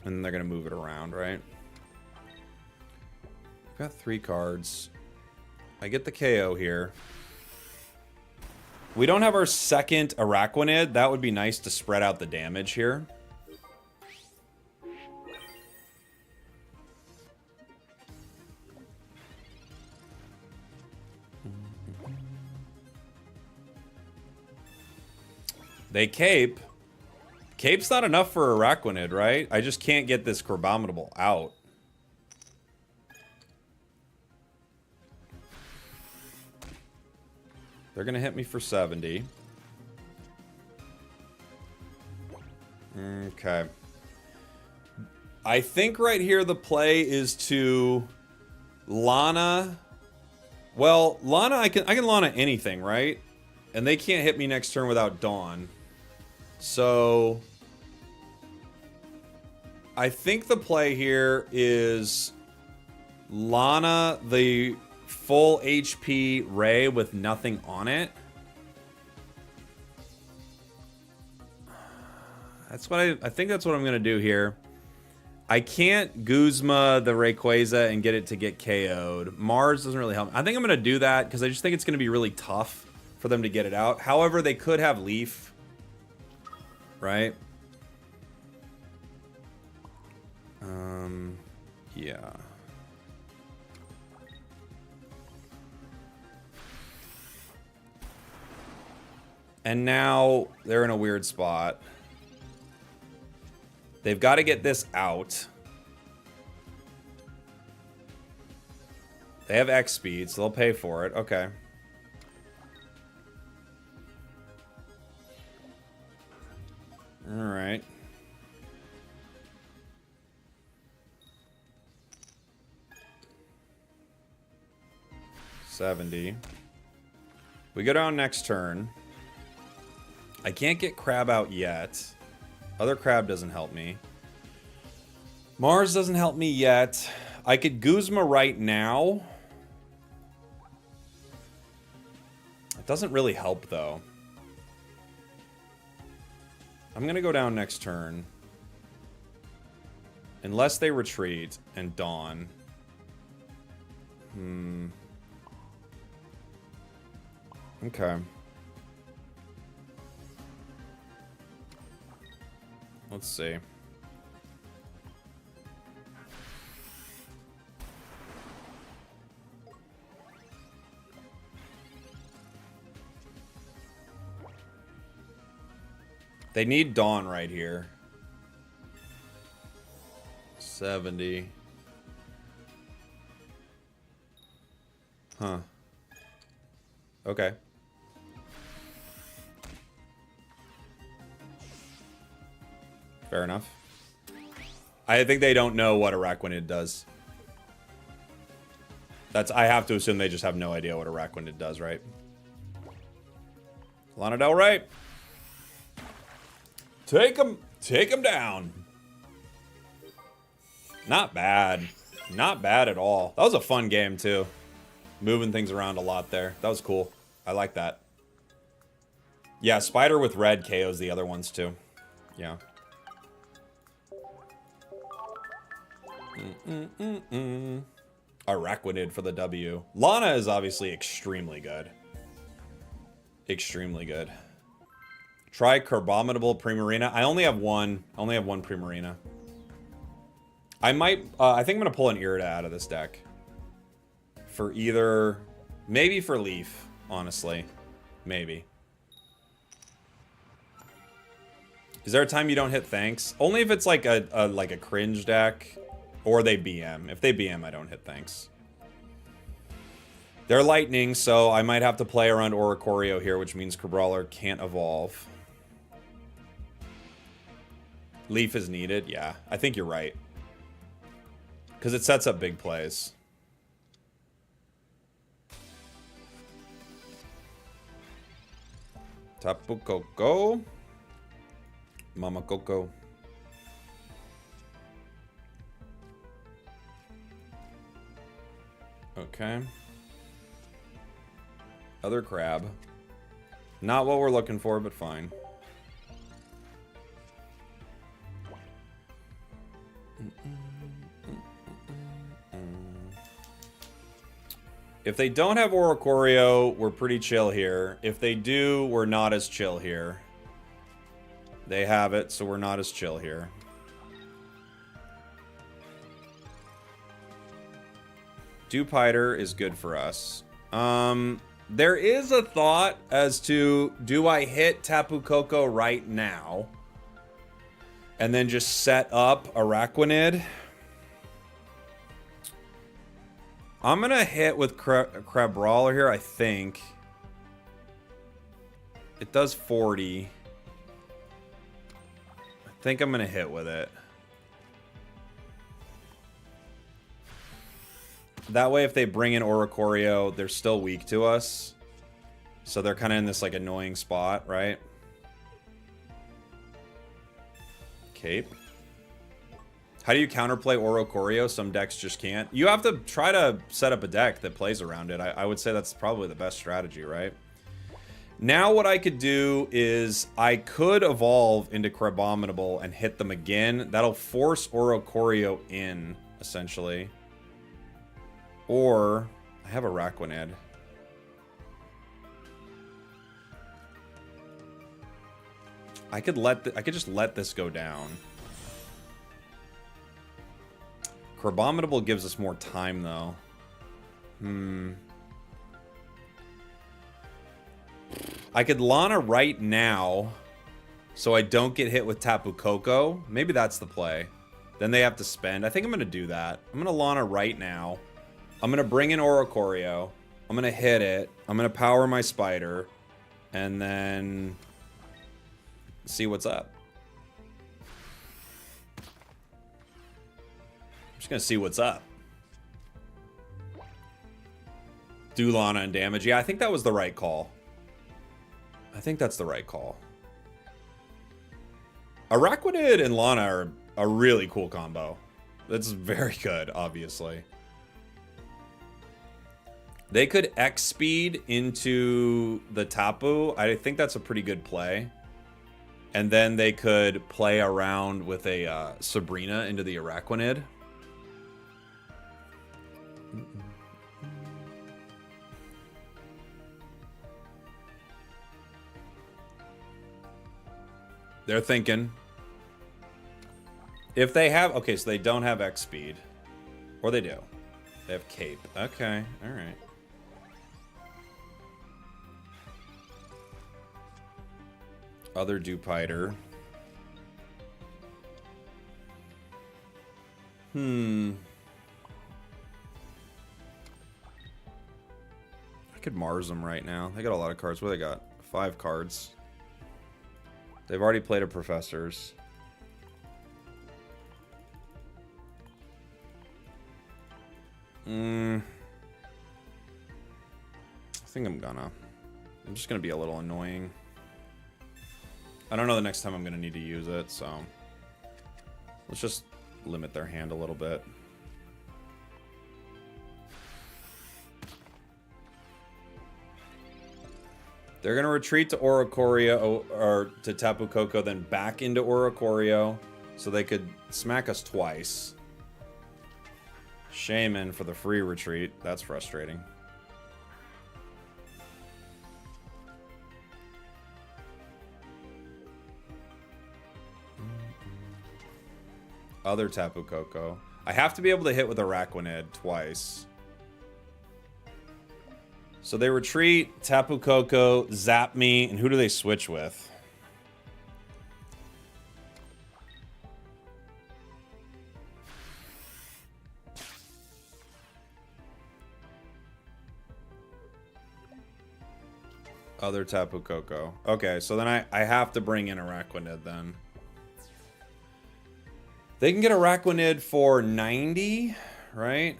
And then they're going to move it around, right? Got 3 cards. I get the KO here. We don't have our second Araquanid. That would be nice to spread out the damage here. They cape. Cape's not enough for Araquanid, right? I just can't get this Crabominable out. They're going to hit me for 70. Okay. I think right here the play is to Lana Well, Lana, I can Lana anything, right? And they can't hit me next turn without Dawn. So I think the play here is Lana the full HP Ray with nothing on it. That's what I think that's what I'm gonna do here. I can't Guzma the Rayquaza and get it to get KO'd. Mars doesn't really help. I think I'm gonna do that because I just think it's gonna be really tough for them to get it out. However, they could have Leaf, right? Yeah. And now they're in a weird spot. They've got to get this out. They have X speed, so they'll pay for it. Okay. All right. $70. We go down next turn. I can't get Crab out yet. Other Crab doesn't help me. Mars doesn't help me yet. I could Guzma right now. It doesn't really help, though. I'm going to go down next turn. Unless they retreat and Dawn. Okay. Let's see. They need Dawn right here. 70. Huh. Okay. Fair enough. I think they don't know what Araquanid does. I have to assume they just have no idea what Araquanid does, right? Lana Del Rey. Take him down. Not bad. Not bad at all. That was a fun game, too. Moving things around a lot there. That was cool. I like that. Yeah, Spider with red KOs the other ones, too. Yeah. Araquanid for the W. Lana is obviously extremely good. Extremely good. Try Crabominable Primarina. I only have one. I only have one Primarina. I might... I think I'm going to pull an Irida out of this deck. For either... Maybe for Leaf, honestly. Maybe. Is there a time you don't hit Thanks? Only if it's like a cringe deck. Or they BM. If they BM, I don't hit Thanks. They're Lightning, so I might have to play around Oracorio here, which means Crabrawler can't evolve. Leaf is needed? Yeah, I think you're right. Because it sets up big plays. Tapu Koko. Mama Coco. Okay. Other Crab. Not what we're looking for, but fine. If they don't have Oracorio, we're pretty chill here. If they do, we're not as chill here. They have it, so we're not as chill here. Dewpider is good for us. There is a thought as to, do I hit Tapu Koko right now? And then just set up Araquanid? I'm going to hit with Crabrawler here, I think. It does 40. I think I'm going to hit with it. That way, if they bring in Oracorio, they're still weak to us. So they're kind of in this, like, annoying spot, right? Cape. How do you counterplay Oracorio? Some decks just can't. You have to try to set up a deck that plays around it. I would say that's probably the best strategy, right? Now what I could do is I could evolve into Crabominable and hit them again. That'll force Oracorio in, essentially. Or I have a Araquanid. I could just let this go down. Crabominable gives us more time, though. I could Lana right now, so I don't get hit with Tapu Koko. Maybe that's the play. Then they have to spend. I think I'm going to do that. I'm going to Lana right now. I'm going to bring in Oracorio. I'm going to hit it. I'm going to power my spider. And then see what's up. Just gonna see what's up. Do Lana and damage. Yeah, I think that was the right call. I think that's the right call. Araquanid and Lana are a really cool combo. That's very good, obviously. They could X speed into the Tapu. I think that's a pretty good play. And then they could play around with a Sabrina into the Araquanid. They're thinking. If they have... Okay, so they don't have X speed. Or they do. They have Cape. Okay, alright. Other Dupiter. I could Mars them right now. They got a lot of cards. What do they got? 5 cards. They've already played a Professors. I think I'm just gonna be a little annoying. I don't know the next time I'm gonna need to use it, so let's just limit their hand a little bit. They're gonna retreat to Oracorio or to Tapu Koko, then back into Oracorio, so they could smack us twice. Shaman for the free retreat. That's frustrating. Other Tapu Koko. I have to be able to hit with Araquanid twice. So they retreat, Tapu Koko, zap me, and who do they switch with? Other Tapu Koko. Okay, so then I have to bring in Araquanid then. They can get Araquanid for 90, right?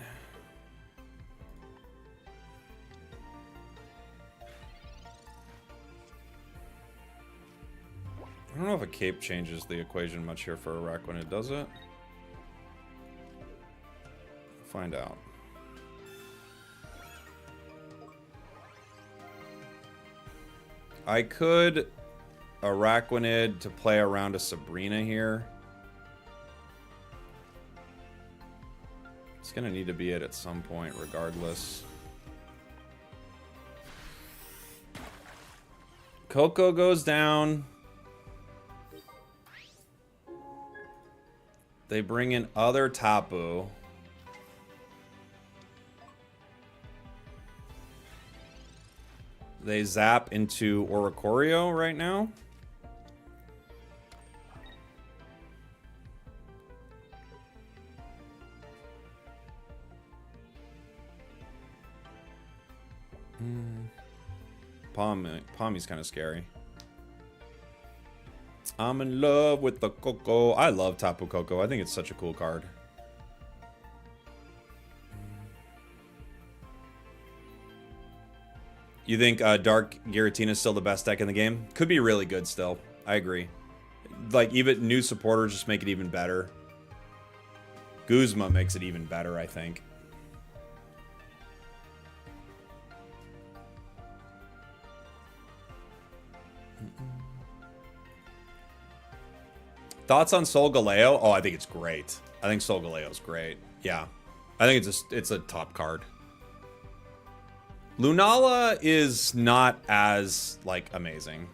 I don't know if a cape changes the equation much here for Araquanid, does it? Find out. I could Araquanid to play around a Sabrina here. It's gonna need to be it at some point, regardless. Coco goes down. They bring in other Tapu. They zap into Oracorio right now. Palmy's kind of scary. I'm in love with the Coco. I love Tapu Koko. I think it's such a cool card. You think Dark Giratina is still the best deck in the game? Could be really good still. I agree. Like, even new supporters just make it even better. Guzma makes it even better, I think. Thoughts on Solgaleo? Oh, I think it's great. I think Solgaleo's great. Yeah. I think it's a top card. Lunala is not as, like, amazing.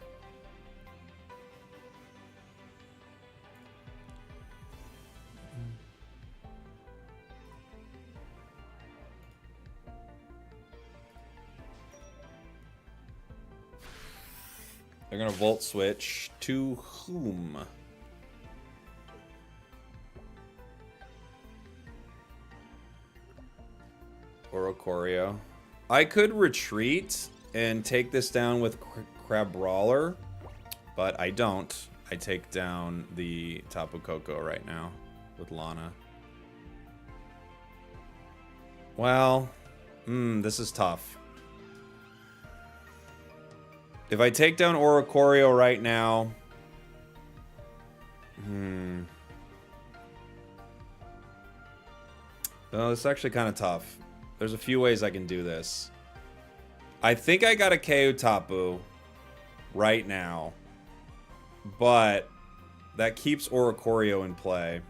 They're gonna Volt Switch to whom? Oracorio. I could retreat and take this down with Crabrawler, but I don't. I take down the Tapu Koko right now with Lana. Well, this is tough. If I take down Oracorio right now... Oh, this is actually kind of tough. There's a few ways I can do this. I think I got a KO Tapu right now. But that keeps Oracorio in play.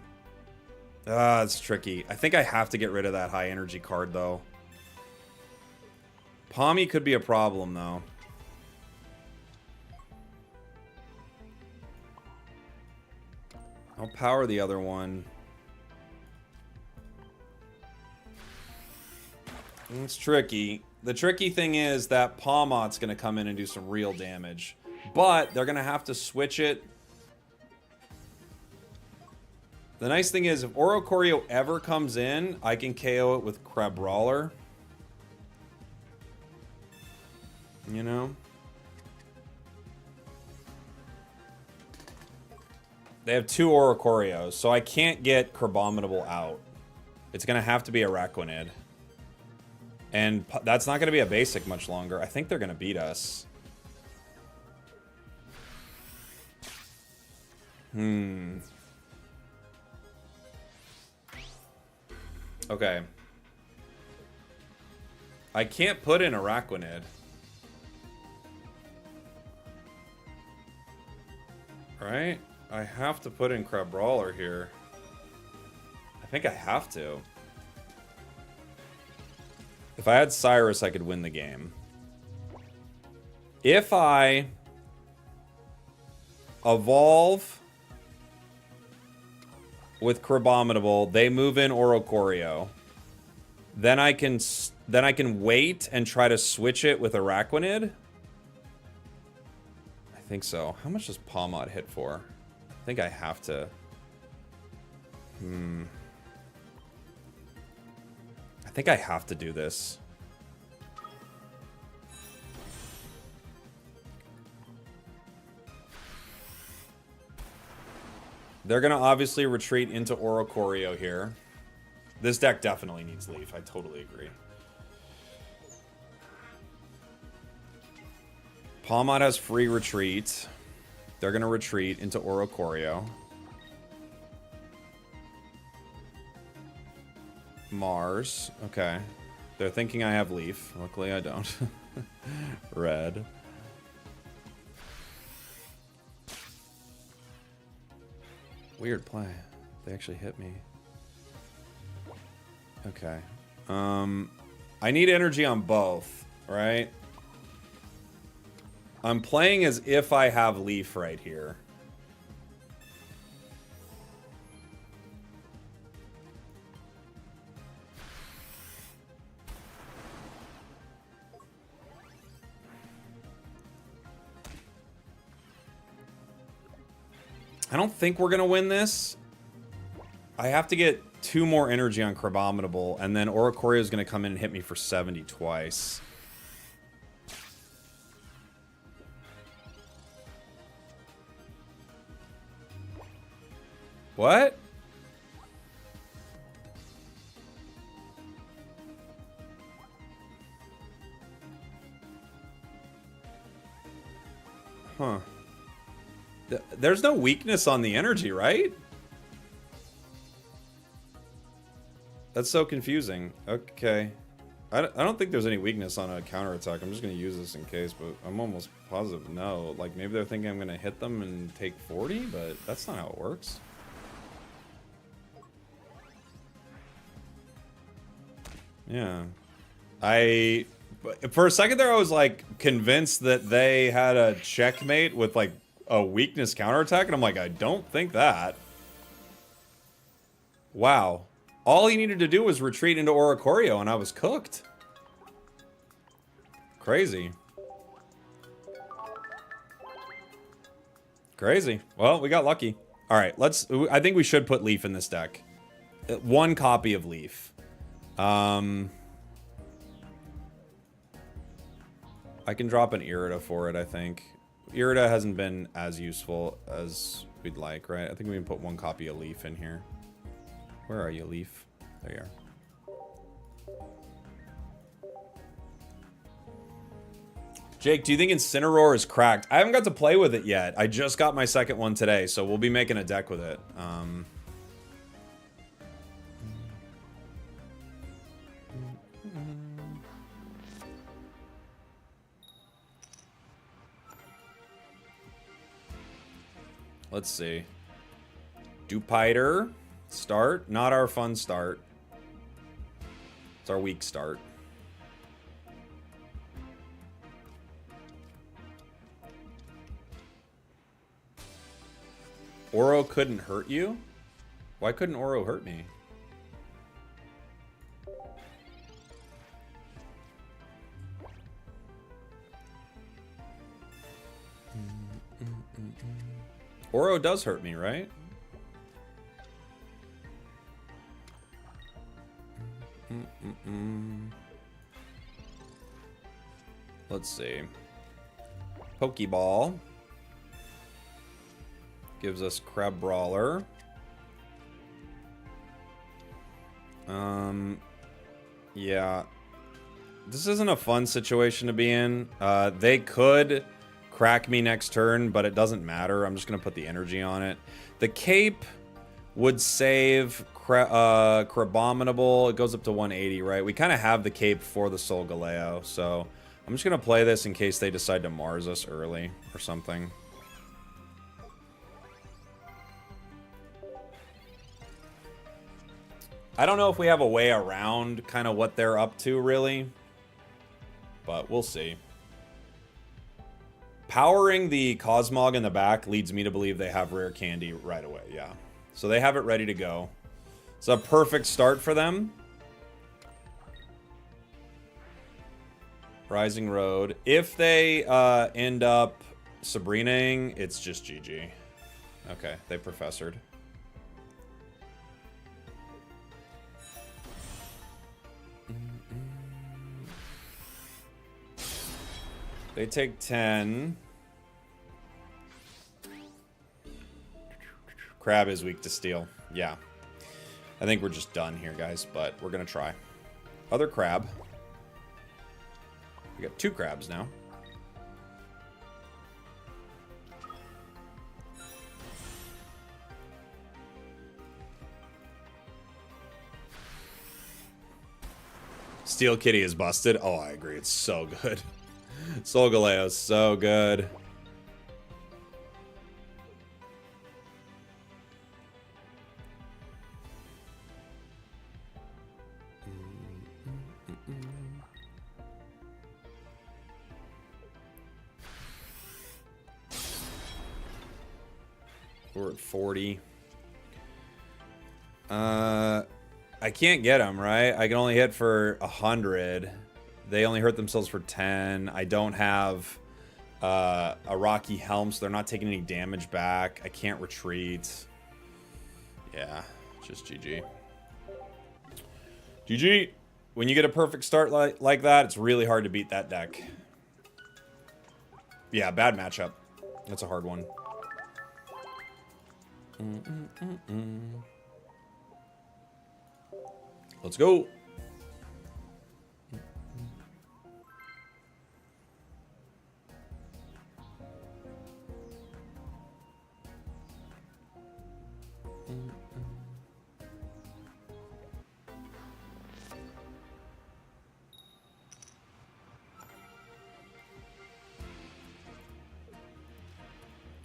It's tricky. I think I have to get rid of that high energy card, though. Palmy could be a problem, though. I'll power the other one. It's tricky. The tricky thing is that Pawmot's going to come in and do some real damage. But they're going to have to switch it. The nice thing is, if Oracorio ever comes in, I can KO it with Crabrawler. You know? They have 2 Oracorios, so I can't get Crabominable out. It's going to have to be Araquanid. And that's not going to be a basic much longer. I think they're going to beat us. Okay. I can't put in Araquanid. Right? I have to put in Crabrawler here. I think I have to. If I had Cyrus, I could win the game. If I evolve with Crabominable, they move in Oracorio. Then I can wait and try to switch it with Araquanid. I think so. How much does Pawmot hit for? I think I have to. I think I have to do this. They're going to obviously retreat into Oracorio here. This deck definitely needs Leaf. I totally agree. Pawmot has free retreat. They're going to retreat into Oracorio. Mars. Okay. They're thinking I have Leaf. Luckily, I don't. Red. Weird play. They actually hit me. Okay. I need energy on both, right? I'm playing as if I have Leaf right here. I don't think we're going to win this. I have to get 2 more energy on Crabominable, and then Oracorio is going to come in and hit me for 70 twice. What? Huh. There's no weakness on the energy, right? That's so confusing. Okay. I don't think there's any weakness on a counterattack. I'm just going to use this in case, but I'm almost positive no. Like, maybe they're thinking I'm going to hit them and take 40, but that's not how it works. Yeah. For a second there, I was, like, convinced that they had a checkmate with, like, a weakness counterattack, and I'm like, I don't think that. Wow. All he needed to do was retreat into Oracorio, and I was cooked. Crazy. Crazy. Well, we got lucky. All right, I think we should put Leaf in this deck. One copy of Leaf. I can drop an Irida for it, I think. Irida hasn't been as useful as we'd like, right? I think we can put one copy of Leaf in here. Where are you, Leaf? There you are. Jake, do you think Incineroar is cracked? I haven't got to play with it yet. I just got my second one today, so we'll be making a deck with it. Let's see. Dupiter. Start. Not our fun start. It's our weak start. Oro couldn't hurt you? Why couldn't Oro hurt me? Oro does hurt me, right? Let's see. Pokeball. Gives us Crab Brawler. Yeah. This isn't a fun situation to be in. They could crack me next turn, but it doesn't matter. I'm just going to put the energy on it. The Cape would save Crabominable. It goes up to 180, right? We kind of have the Cape for the Solgaleo, so I'm just going to play this in case they decide to Mars us early or something. I don't know if we have a way around kind of what they're up to, really. But we'll see. Powering the Cosmog in the back leads me to believe they have Rare Candy right away, yeah. So they have it ready to go. It's a perfect start for them. Rising Road. If they end up Sabrinaing, it's just GG. Okay, they professored. They take 10. Crab is weak to steel. Yeah. I think we're just done here, guys, but we're going to try. Other crab. We got 2 crabs now. Steel Kitty is busted. Oh, I agree. It's so good. Solgaleo is so good. We're at 40. I can't get them, right? I can only hit for 100. They only hurt themselves for 10. I don't have a Rocky Helm, so they're not taking any damage back. I can't retreat. Yeah, just GG. GG. When you get a perfect start like that, it's really hard to beat that deck. Yeah, bad matchup. That's a hard one. Let's go.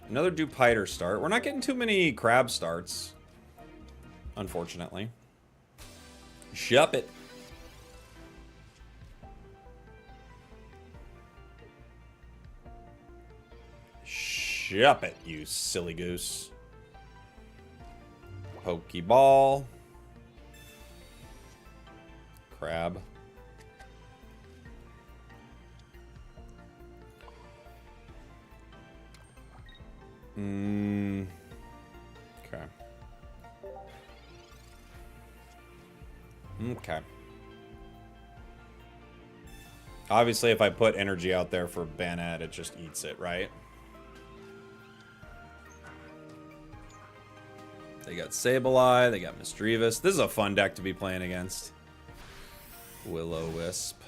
Another Dupiter start. We're not getting too many crab starts, unfortunately. Shup it. Shup it, you silly goose. Pokeball. Crab. Okay. Okay. Obviously, if I put energy out there for Banette, it just eats it, right? They got Sableye, they got Misdreavus. This is a fun deck to be playing against. Will-O-Wisp.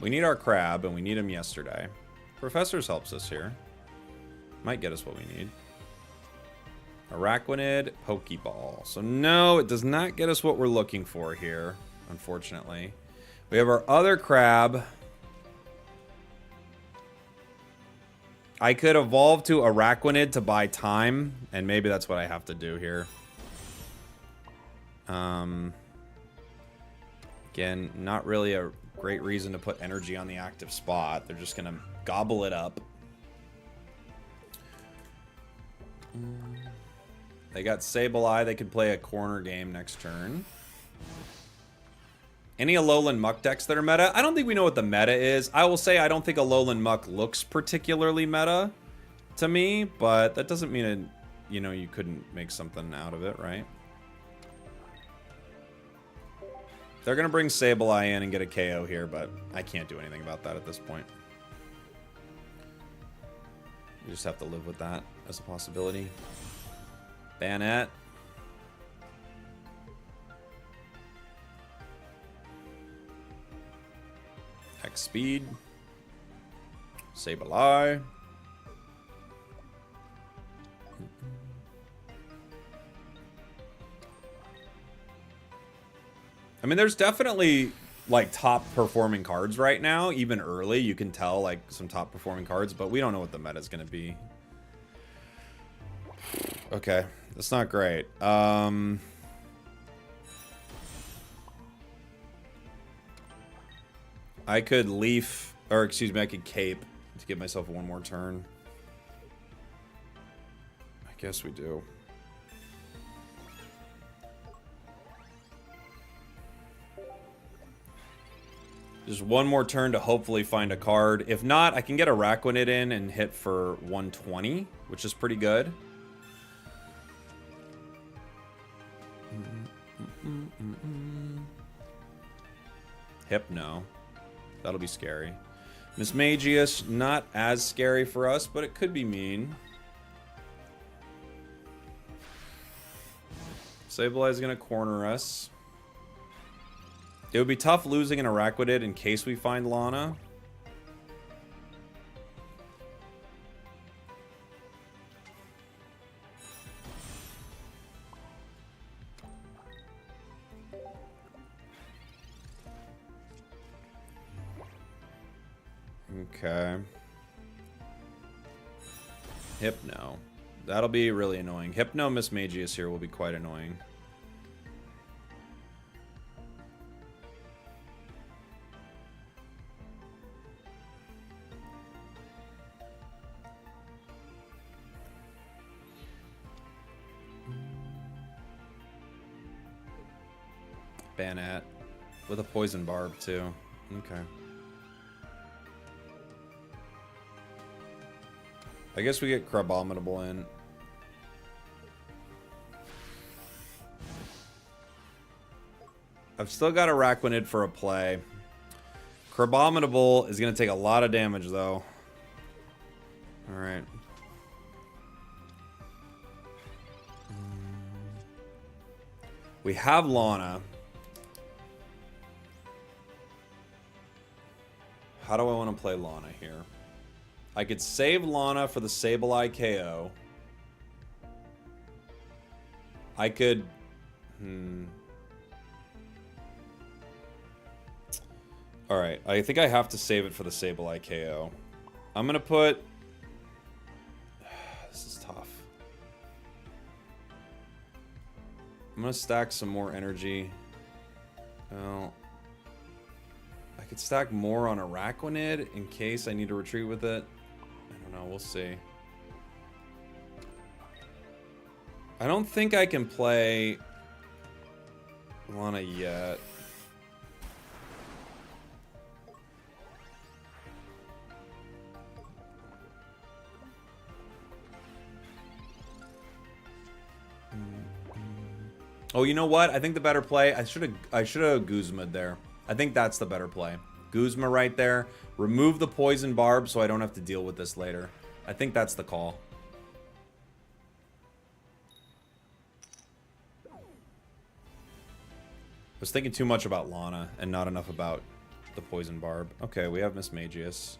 We need our crab, and we need him yesterday. Professors helps us here. Might get us what we need. Araquanid, Pokeball. So no, it does not get us what we're looking for here, unfortunately. We have our other crab. I could evolve to Araquanid to buy time, and maybe that's what I have to do here. Again, not really a great reason to put energy on the active spot. They're just going to gobble it up. They got Sableye. They could play a corner game next turn. Any Alolan Muck decks that are meta? I don't think we know what the meta is. I will say I don't think Alolan Muck looks particularly meta to me, but that doesn't mean it, you know, you couldn't make something out of it, right? They're going to bring Sableye in and get a KO here, but I can't do anything about that at this point. You just have to live with that as a possibility. Banette. X speed. Sableye. I mean, there's definitely like top performing cards right now. Even early, you can tell like some top performing cards, but we don't know what the meta is going to be. Okay, that's not great. I could leaf, or excuse me, I could cape to give myself one more turn. I guess we do. Just one more turn to hopefully find a card. If not, I can get Araquanid in and hit for 120, which is pretty good. Hypno. That'll be scary. Mismagius, not as scary for us, but it could be mean. Sableye is going to corner us. It would be tough losing an Araquanid in case we find Lana. Okay. Hypno. That'll be really annoying. Hypno Mismagius here will be quite annoying. Banette. With a poison barb, too. Okay. I guess we get Crabominable in. I've still got Araquanid for a play. Crabominable is going to take a lot of damage, though. Alright. We have Lana. How do I want to play Lana here? I could save Lana for the Sableye KO. I could... Alright, I think I have to save it for the Sableye KO. I'm going to put This is tough. I'm gonna stack some more energy. Well, I could stack more on Araquanid in case I need to retreat with it. I don't know, we'll see. I don't think I can play Lana yet. Oh, you know what? I think the better play, I should have Guzma'd there. I think that's the better play. Guzma right there. Remove the poison barb so I don't have to deal with this later. I think that's the call. I was thinking too much about Lana and not enough about the poison barb. Okay, we have Miss Magius.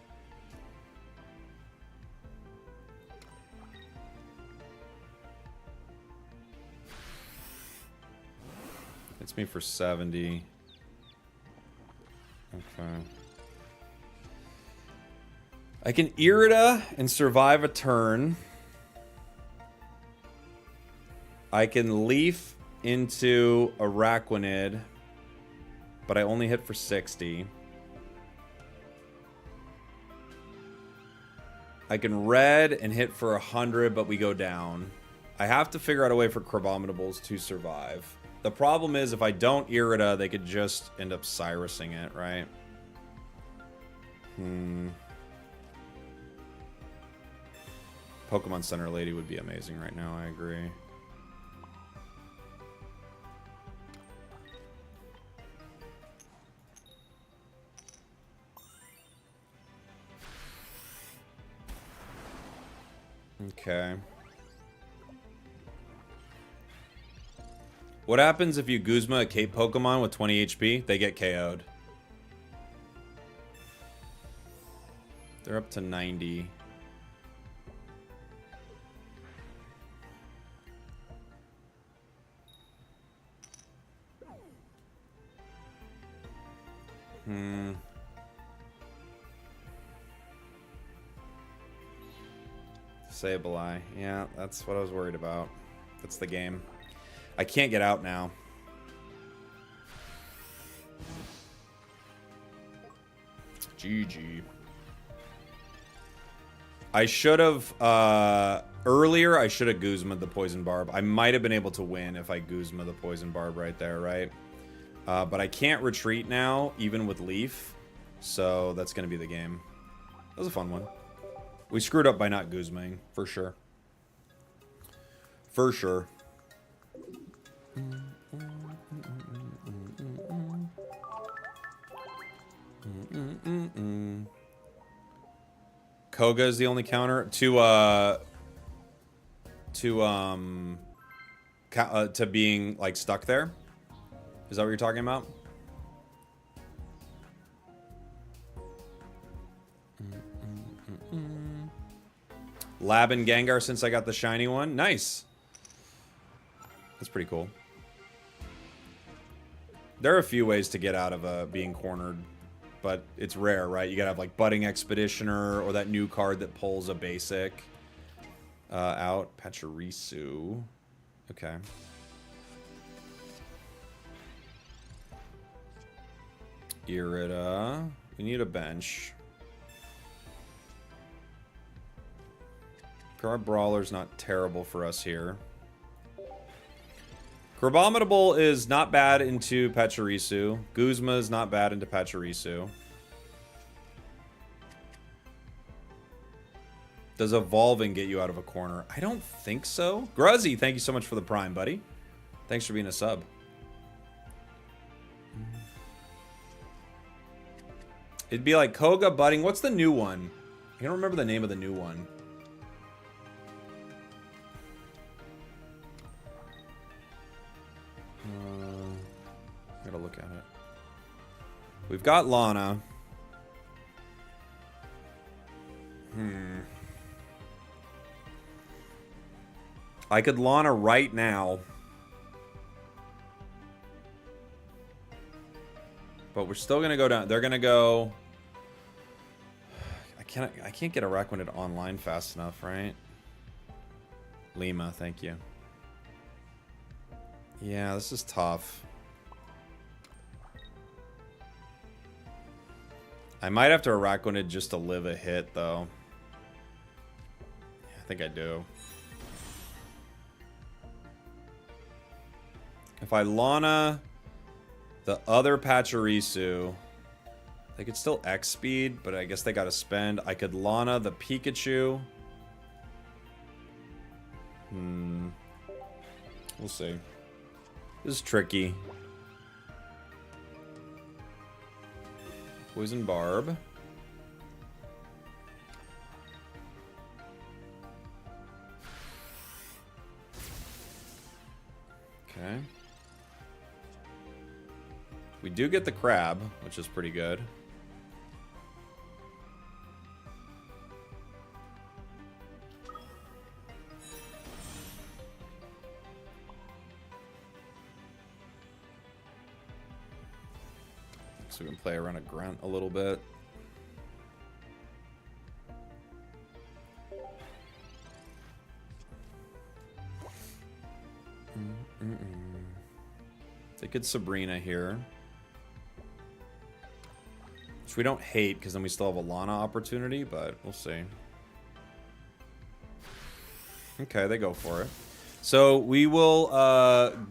Hits me for 70. Okay. I can Irida and survive a turn. I can Leaf into Araquanid, but I only hit for 60. I can Red and hit for 100, but we go down. I have to figure out a way for Crabominables to survive. The problem is, if I don't Irida, they could just end up Cyrusing it, right? Pokemon Center Lady would be amazing right now, I agree. Okay. What happens if you Guzma a Cape Pokemon with 20 HP? They get KO'd. They're up to 90. Sableye. Yeah, that's what I was worried about. That's the game. I can't get out now. GG. I should have, earlier, I should have Guzma'd the Poison Barb. I might have been able to win if I Guzma the Poison Barb right there, right? But I can't retreat now, even with Leaf. So that's going to be the game. That was a fun one. We screwed up by not Guzmaing, for sure. For sure. Koga is the only counter to being like stuck there. Is that what you're talking about? Lab and Gengar since I got the shiny one. Nice. That's pretty cool. There are a few ways to get out of being cornered, but it's rare, right? You gotta have like Budding Expeditioner or that new card that pulls a basic out. Pachirisu. Okay. Irida. We need a bench. Guard Brawler's not terrible for us here. Crabominable is not bad into Pachirisu. Guzma is not bad into Pachirisu. Does evolving get you out of a corner? I don't think so. Gruzzy, thank you so much for the prime, buddy. Thanks for being a sub. It'd be like Koga, Budding. What's the new one? I don't remember the name of the new one. Gotta look at it. We've got Lana. I could Lana right now. But we're still gonna go down. They're gonna go. I can't get Araquanid online fast enough, right? Lima, thank you. Yeah, this is tough. I might have to Araquanid just to live a hit, though. Yeah, I think I do. If I Lana the other Pachirisu, they could still X-Speed, but I guess they gotta spend. I could Lana the Pikachu. We'll see. This is tricky. Poison Barb. Okay. We do get the crab, which is pretty good. So we can play around a grunt a little bit. They could Sabrina here. Which we don't hate, because then we still have a Lana opportunity, but we'll see. Okay, they go for it. So we will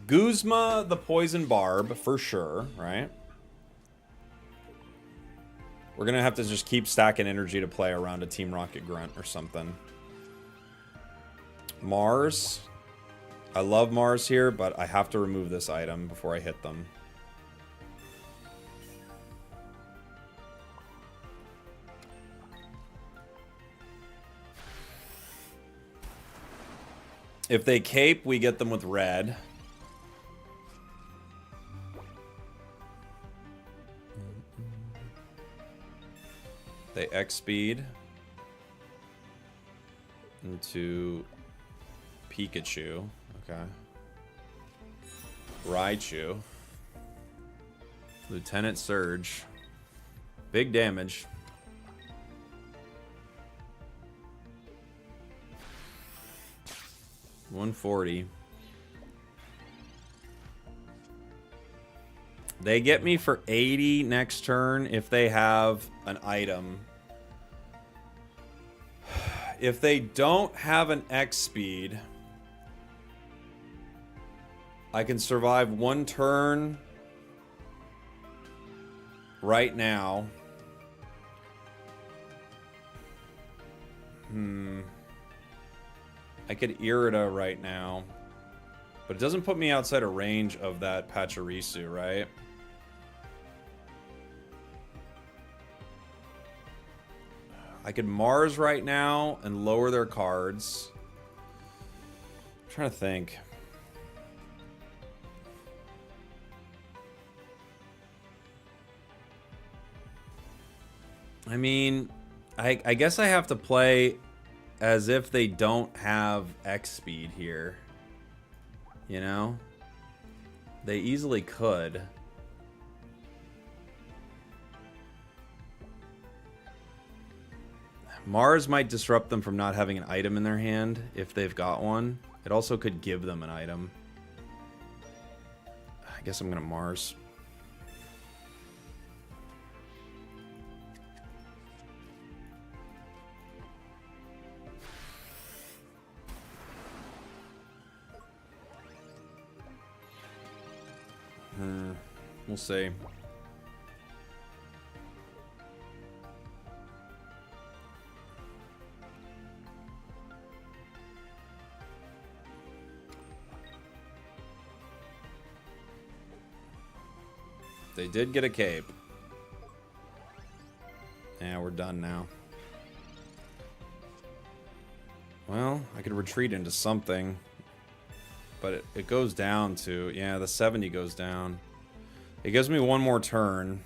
Guzma the Poison Barb for sure, right? We're going to have to just keep stacking energy to play around a Team Rocket Grunt or something. Mars. I love Mars here, but I have to remove this item before I hit them. If they cape, we get them with red. They X-Speed into Pikachu. Okay. Raichu. Lieutenant Surge. Big damage. $140. They get me for 80 next turn if they have an item. If they don't have an X speed, I can survive one turn right now. I could Irida right now, but it doesn't put me outside of range of that Pachirisu, right? I could Mars right now and lower their cards. I'm trying to think. I mean, I guess I have to play as if they don't have X speed here. You know? They easily could. Mars might disrupt them from not having an item in their hand if they've got one. It also could give them an item. I guess I'm gonna Mars. We'll see. They did get a cape. Yeah, we're done now. Well, I could retreat into something. But it goes down to... Yeah, the 70 goes down. It gives me one more turn.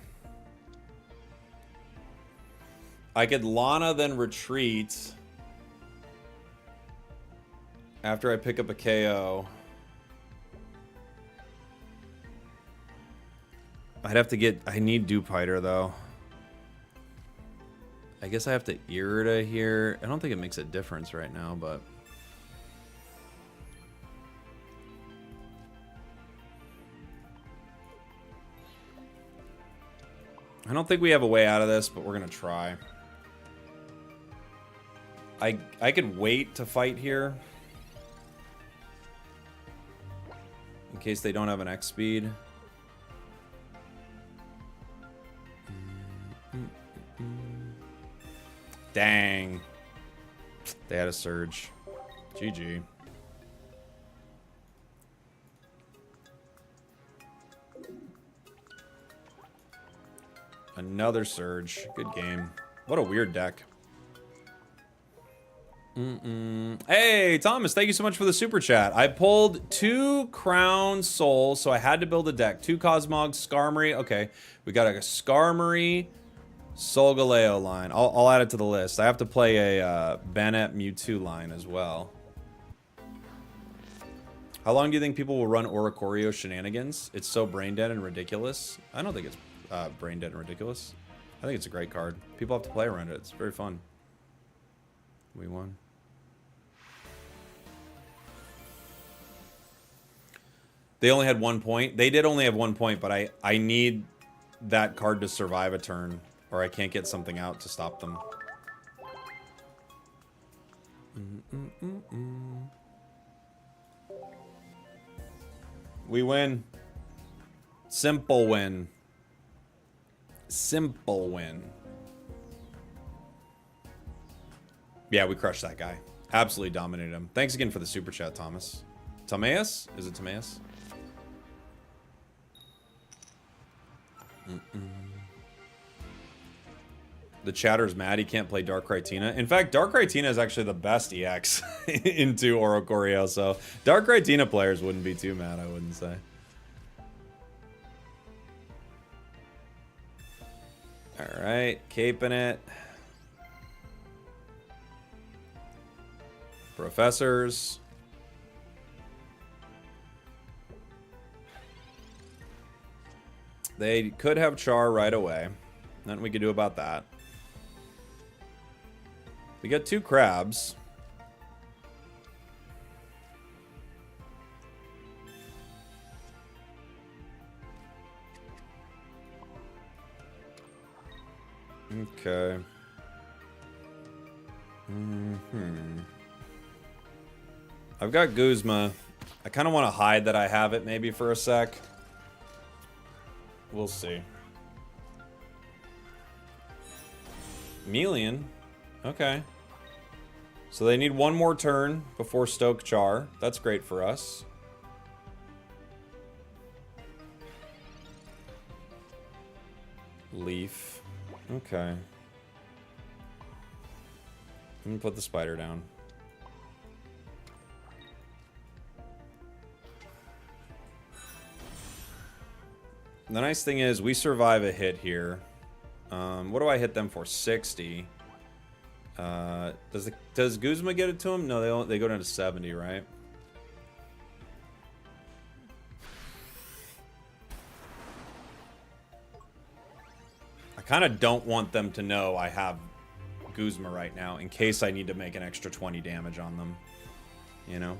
I could Lana then retreat. After I pick up a KO. I'd have to get... I need Dewpider, though. I guess I have to Irida here. I don't think it makes a difference right now, but... I don't think we have a way out of this, but we're gonna try. I could wait to fight here. In case they don't have an X speed. Dang. They had a surge. GG. Another surge. Good game. What a weird deck. Hey, Thomas, thank you so much for the super chat. I pulled 2 Crown Souls, so I had to build a deck. 2 Cosmogs, Skarmory. Okay, we got a Skarmory, Solgaleo line. I'll add it to the list. I have to play a Banette Mewtwo line as well. How long do you think people will run Oracorio shenanigans? It's so brain dead and ridiculous. I don't think it's brain dead and ridiculous. I think it's a great card. People have to play around it. It's very fun. We won. They only had 1 point. They did only have 1 point, but I need that card to survive a turn, or I can't get something out to stop them. We win. Simple win. Simple win. Yeah, we crushed that guy. Absolutely dominated him. Thanks again for the super chat, Thomas. Timaeus? Is it Timaeus? The chatter's mad he can't play Dark Rayquaza. In fact, Dark Rayquaza is actually the best EX into Oracorio, so Dark Rayquaza players wouldn't be too mad, I wouldn't say. Alright, caping it. Professors. They could have Char right away. Nothing we could do about that. We got 2 crabs. Okay. I've got Guzma. I kind of want to hide that I have it maybe for a sec. We'll see. Melian. Okay. So they need 1 more turn before Stoke Char. That's great for us. Leaf. Okay. Let me put the spider down. The nice thing is we survive a hit here. What do I hit them for? 60. Does Guzma get it to him? No, they go down to 70, right? I kind of don't want them to know I have Guzma right now in case I need to make an extra 20 damage on them. You know?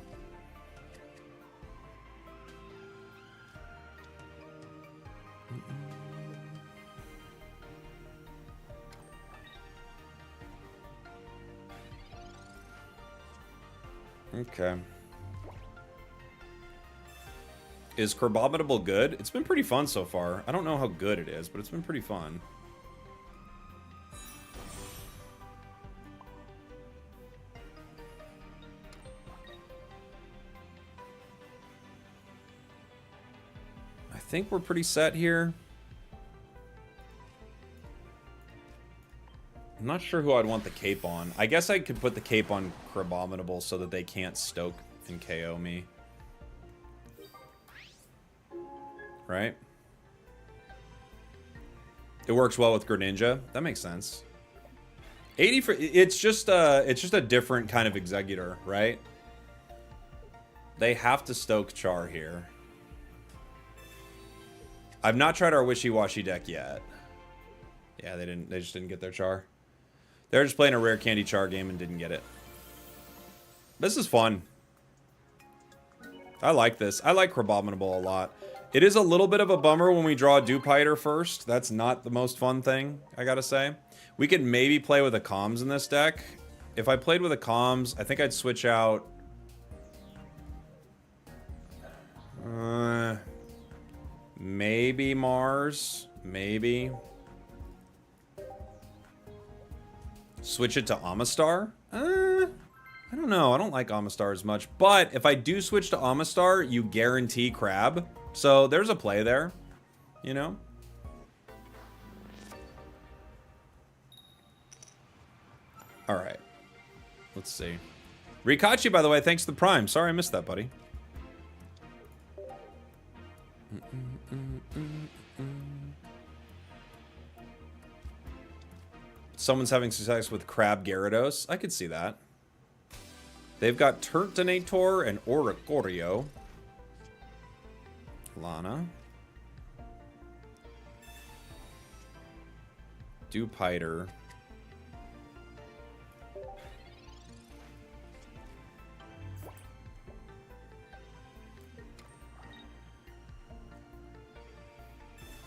Okay. Is Crabominable good? It's been pretty fun so far. I don't know how good it is, but it's been pretty fun. I think we're pretty set here. I'm not sure who I'd want the cape on. I guess I could put the cape on Crabominable so that they can't stoke and KO me. Right? It works well with Greninja. That makes sense. 80 for it's just a different kind of Executor, right? They have to stoke Char here. I've not tried our Wishywashy deck yet. Yeah, they just didn't get their Char. They're just playing a rare candy Char game and didn't get it. This is fun. I like this. I like Crabominable a lot. It is a little bit of a bummer when we draw a Dewpider first. That's not the most fun thing, I gotta say. We could maybe play with a Comms in this deck. If I played with a Comms, I think I'd switch out... maybe Mars. Maybe. Switch it to Amistar? I don't know. I don't like Amistar as much. But if I do switch to Amistar, you guarantee Crab. So there's a play there. You know? Alright. Let's see. Rikachi, by the way, thanks to the Prime. Sorry I missed that, buddy. Someone's having success with Crab Gyarados. I could see that. They've got Turtonator and Oracorio. Lana. Dewpider.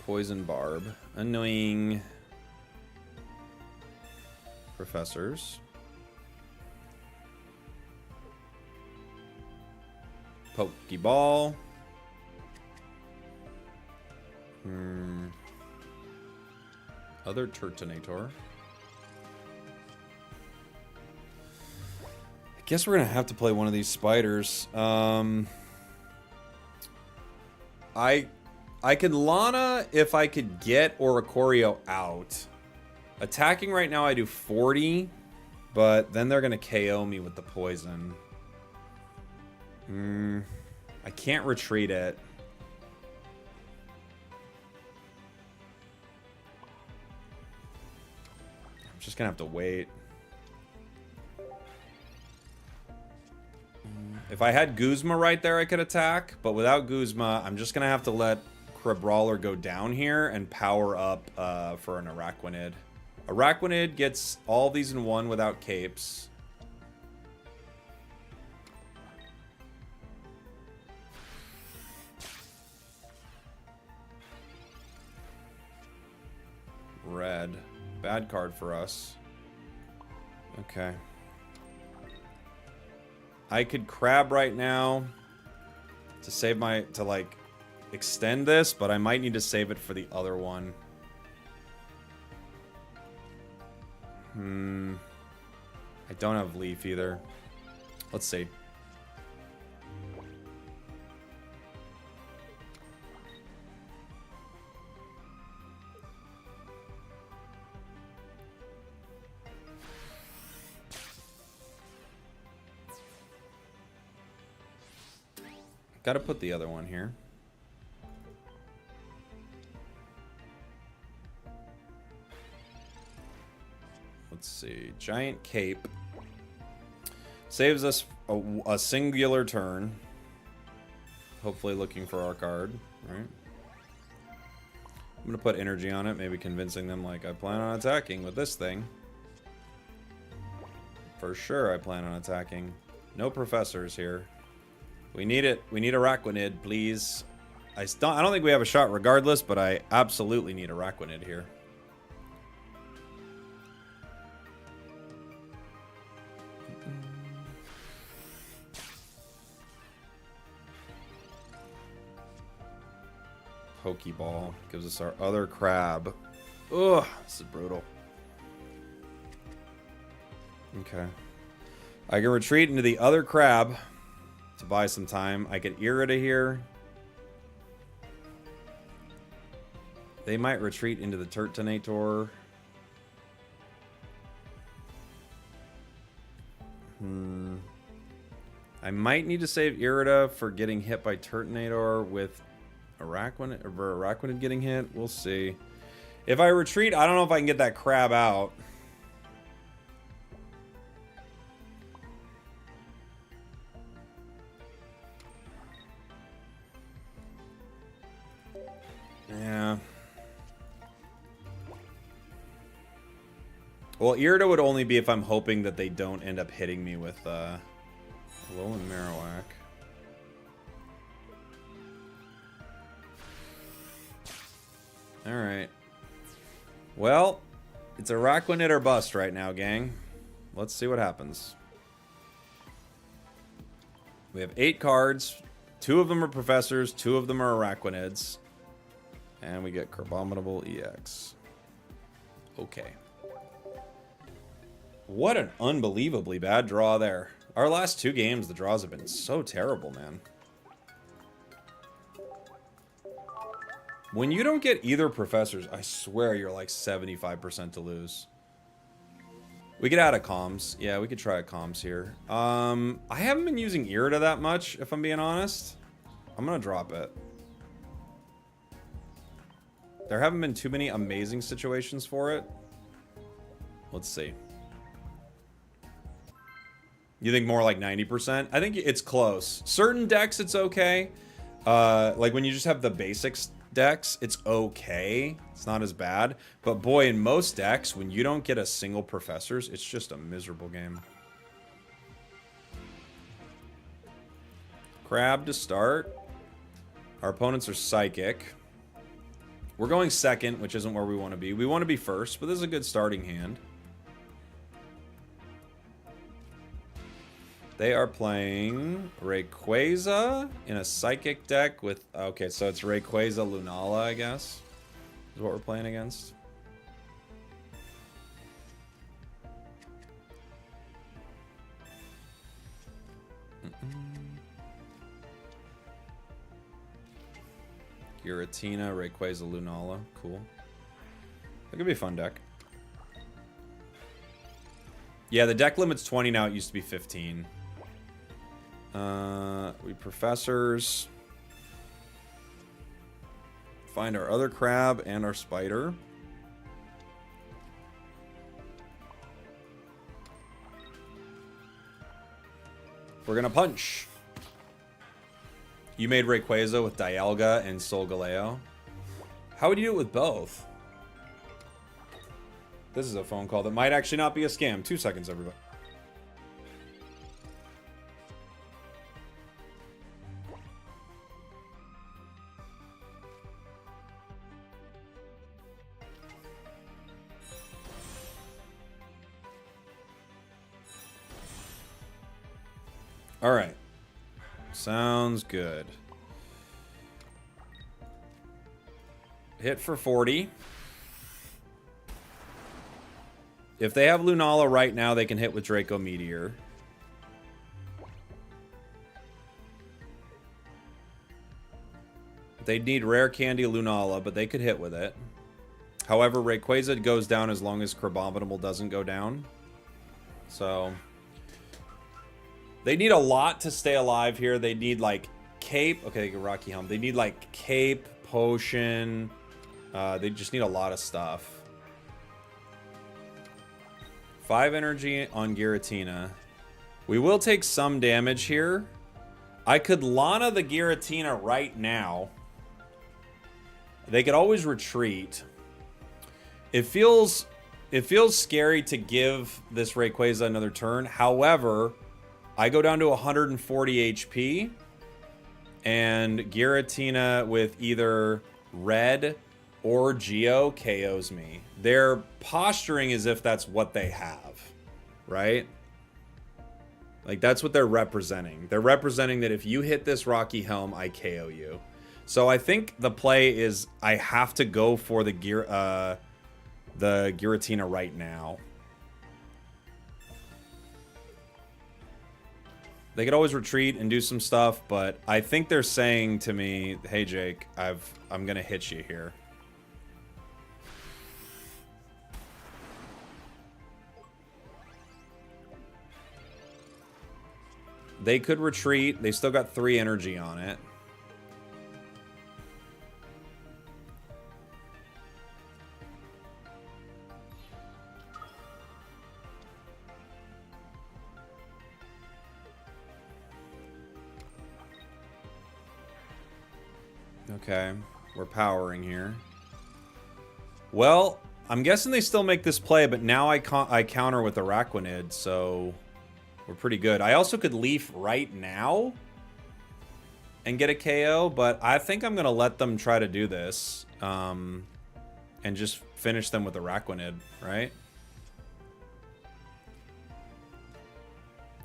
Poison Barb. Annoying professors. Pokeball. Other Turtonator. I guess we're gonna have to play one of these spiders. I could Lana if I could get Oracorio out. Attacking right now I do 40, but then they're gonna KO me with the poison. I can't retreat it. I'm just gonna have to wait. If I had Guzma right there, I could attack, but without Guzma, I'm just gonna have to let Crabrawler go down here and power up for an Araquanid. Araquanid gets all these in one without capes. Red. Bad card for us. Okay. I could Crab right now to save my... to, like, extend this, but I might need to save it for the other one. I don't have Leaf either. Let's see. Gotta put the other one here. Let's see. Giant Cape. Saves us a singular turn. Hopefully looking for our card, right? I'm gonna put energy on it, maybe convincing them like I plan on attacking with this thing. For sure I plan on attacking. No professors here. We need it. We need Araquanid, please. I don't think we have a shot regardless, but I absolutely need Araquanid here. Pokeball gives us our other crab. Ugh, this is brutal. Okay. I can retreat into the other crab to buy some time. I get Irida here. They might retreat into the Turtonator. I might need to save Irida for getting hit by Turtonator with Araquanid, or Araquanid getting hit. We'll see. If I retreat, I don't know if I can get that crab out. Yeah. Well, Irida would only be if I'm hoping that they don't end up hitting me with Alolan Marowak. Alright. Well, it's Araquanid or bust right now, gang. Let's see what happens. We have 8 cards. 2 of them are Professors. 2 of them are Araquanids. And we get Crabominable EX. Okay. What an unbelievably bad draw there. Our last 2 games, the draws have been so terrible, man. When you don't get either Professors, I swear you're like 75% to lose. We could add a comms. Yeah, we could try a comms here. I haven't been using Irida that much, if I'm being honest. I'm gonna drop it. There haven't been too many amazing situations for it. Let's see. You think more like 90%? I think it's close. Certain decks, it's okay. Like when you just have the basics decks, it's okay. It's not as bad. But boy, in most decks, when you don't get a single Professors, it's just a miserable game. Crab to start. Our opponents are Psychic. We're going second, which isn't where we want to be. We want to be first, but this is a good starting hand. They are playing Rayquaza in a Psychic deck with... Okay, so it's Rayquaza Lunala, I guess, is what we're playing against. Giratina, Rayquaza Lunala. Cool. That could be a fun deck. Yeah, the deck limit's 20 now. It used to be 15. We Professors. Find our other crab and our spider. We're gonna punch. You made Rayquaza with Dialga and Solgaleo. How would you do it with both? This is a phone call that might actually not be a scam. 2 seconds, everybody. All right. Sounds good. Hit for 40. If they have Lunala right now, they can hit with Draco Meteor. They'd need Rare Candy Lunala, but they could hit with it. However, Rayquaza goes down as long as Crabominable doesn't go down. So... they need a lot to stay alive here. They need, like, Cape. Okay, Rocky Helm. They need, like, Cape, Potion. They just need a lot of stuff. 5 energy on Giratina. We will take some damage here. I could Lana the Giratina right now. They could always retreat. It feels scary to give this Rayquaza another turn. However, I go down to 140 HP, and Giratina with either red or Geo KOs me. They're posturing as if that's what they have, right? Like, that's what they're representing. They're representing that if you hit this Rocky Helm, I KO you. So I think the play is I have to go for the Giratina right now. They could always retreat and do some stuff, but I think they're saying to me, "Hey Jake, I'm gonna hit you here." They could retreat. They still got 3 energy on it. Okay, we're powering here. Well, I'm guessing they still make this play, but now I counter with Araquanid, so we're pretty good. I also could Leaf right now and get a KO, but I think I'm going to let them try to do this. and just finish them with Araquanid, right?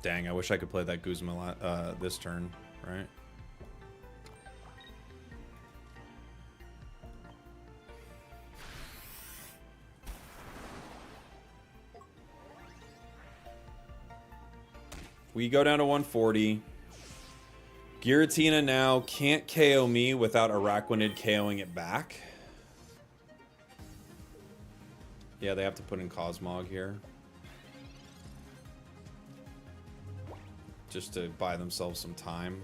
Dang, I wish I could play that Guzma this turn, right? We go down to 140. Giratina now can't KO me without Araquanid KOing it back. Yeah, they have to put in Cosmog here. Just to buy themselves some time.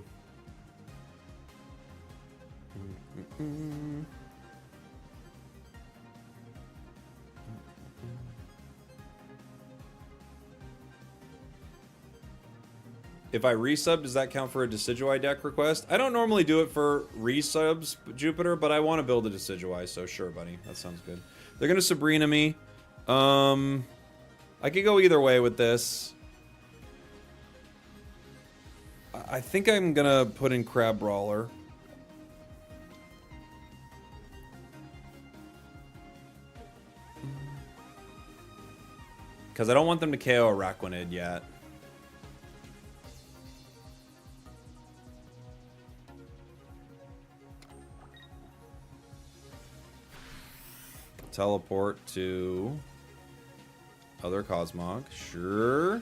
If I resub, does that count for a Decidueye deck request? I don't normally do it for resubs, Jupiter, but I want to build a Decidueye, so sure, buddy. That sounds good. They're going to Sabrina me. I could go either way with this. I think I'm going to put in Crab Brawler. Because I don't want them to KO Araquanid yet. Teleport to other Cosmog. Sure.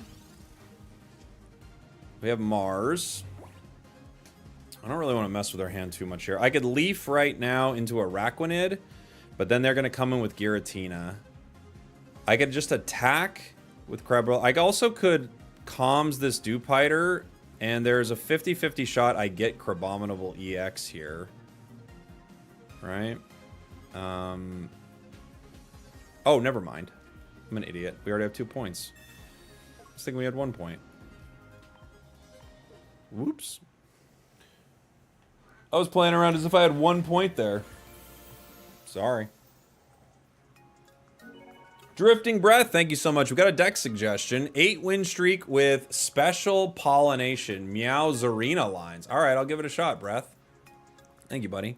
We have Mars. I don't really want to mess with our hand too much here. I could Leaf right now into Araquanid, but then they're going to come in with Giratina. I could just attack with Crabble. I also could Calms this Dewpider, and there's a 50-50 shot I get Crabominable EX here. Right? Oh, never mind. I'm an idiot. We already have 2 points. I was thinking we had 1 point. Whoops. I was playing around as if I had 1 point there. Sorry. Drifting Breath, thank you so much. We got a deck suggestion. 8-win streak with Special Pollination. Meow Zarina lines. All right, I'll give it a shot, Breath. Thank you, buddy.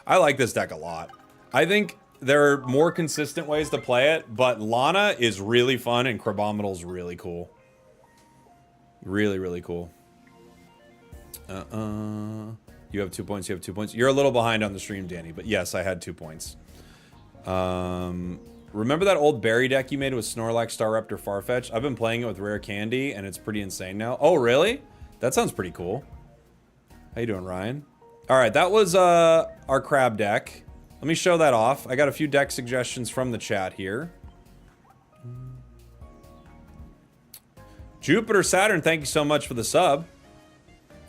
I like this deck a lot. I think there are more consistent ways to play it, but Lana is really fun and Crabominable is really cool. Really, really cool. You have 2 points, you have 2 points. You're a little behind on the stream, Danny, but yes, I had 2 points. Remember that old berry deck you made with Snorlax, Staraptor, Farfetch? I've been playing it with Rare Candy, and it's pretty insane now. Oh, really? That sounds pretty cool. How you doing, Ryan? All right, that was our crab deck. Let me show that off. I got a few deck suggestions from the chat here. Jupiter Saturn, thank you so much for the sub.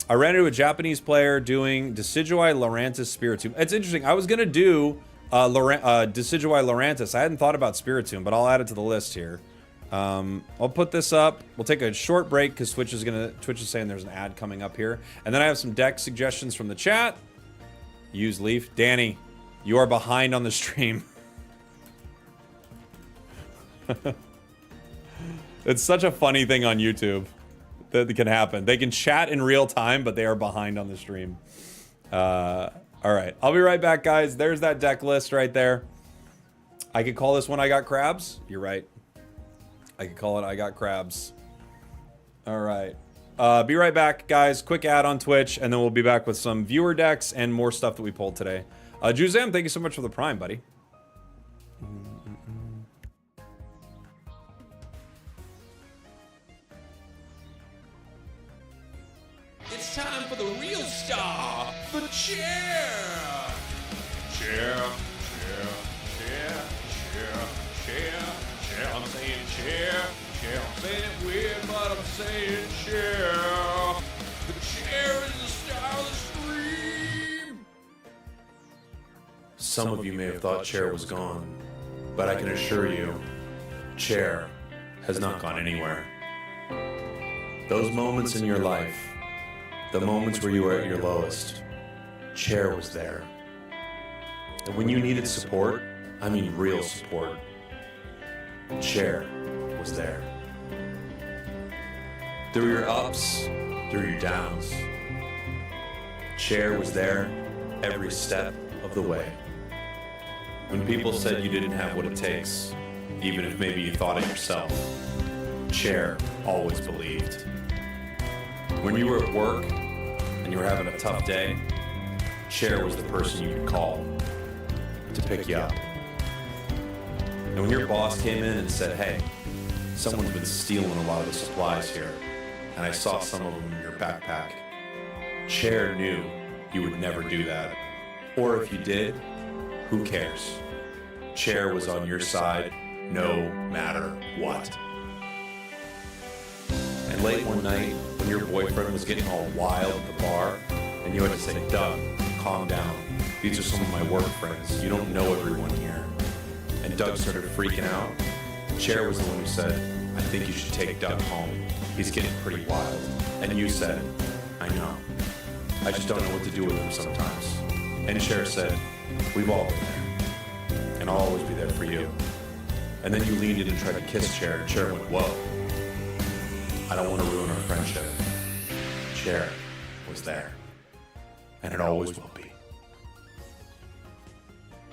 I ran into a Japanese player doing Decidueye, Lurantis, Spiritomb. It's interesting. I was going to do Decidueye, Lurantis. I hadn't thought about Spiritomb, but I'll add it to the list here. I'll put this up. We'll take a short break because Twitch is saying there's an ad coming up here. And then I have some deck suggestions from the chat. Use Leaf. Danny, you are behind on the stream. It's such a funny thing on YouTube that can happen. They can chat in real time, but they are behind on the stream. All right, I'll be right back, guys. There's that deck list right there. I could call this one I Got Crabs. You're right. I could call it I Got Crabs. All right. Be right back, guys. Quick ad on Twitch, and then we'll be back with some viewer decks and more stuff that we pulled today. Juzam, thank you so much for the Prime, buddy. It's time for the real star, the chair. Chair. I'm saying chair. I'm saying it weird, but I'm saying chair. The chair is the star of the stream. Some of you may have thought Chair was gone, but I can assure you, Chair has not gone anywhere. Those moments in your life, the moments where you were at your lowest, Chair was there. And when you needed support, I mean real support, Chair was there. Through your ups, through your downs, Chair was there every step of the way. When people said you didn't have what it takes, even if maybe you thought it yourself, Chair always believed. When you were at work and you were having a tough day, Chair was the person you could call to pick you up. And when your boss came in and said, hey, someone's been stealing a lot of the supplies here, and I saw some of them in your backpack, Chair knew you would never do that. Or if you did, who cares? Chair was on your side no matter what. And late one night, when your boyfriend was getting all wild at the bar, and you had to say, Doug, calm down. These are some of my work friends. You don't know everyone here. And Doug started freaking out. Chair was the one who said, I think you should take Doug home. He's getting pretty wild. And you said, I know. I just don't know what to do with him sometimes. And Chair said, we've all been there. And I'll always be there for you. And then you leaned in and tried to kiss Chair, and Chair went, whoa. I don't want to ruin our friendship. Chair was there. And it always will be.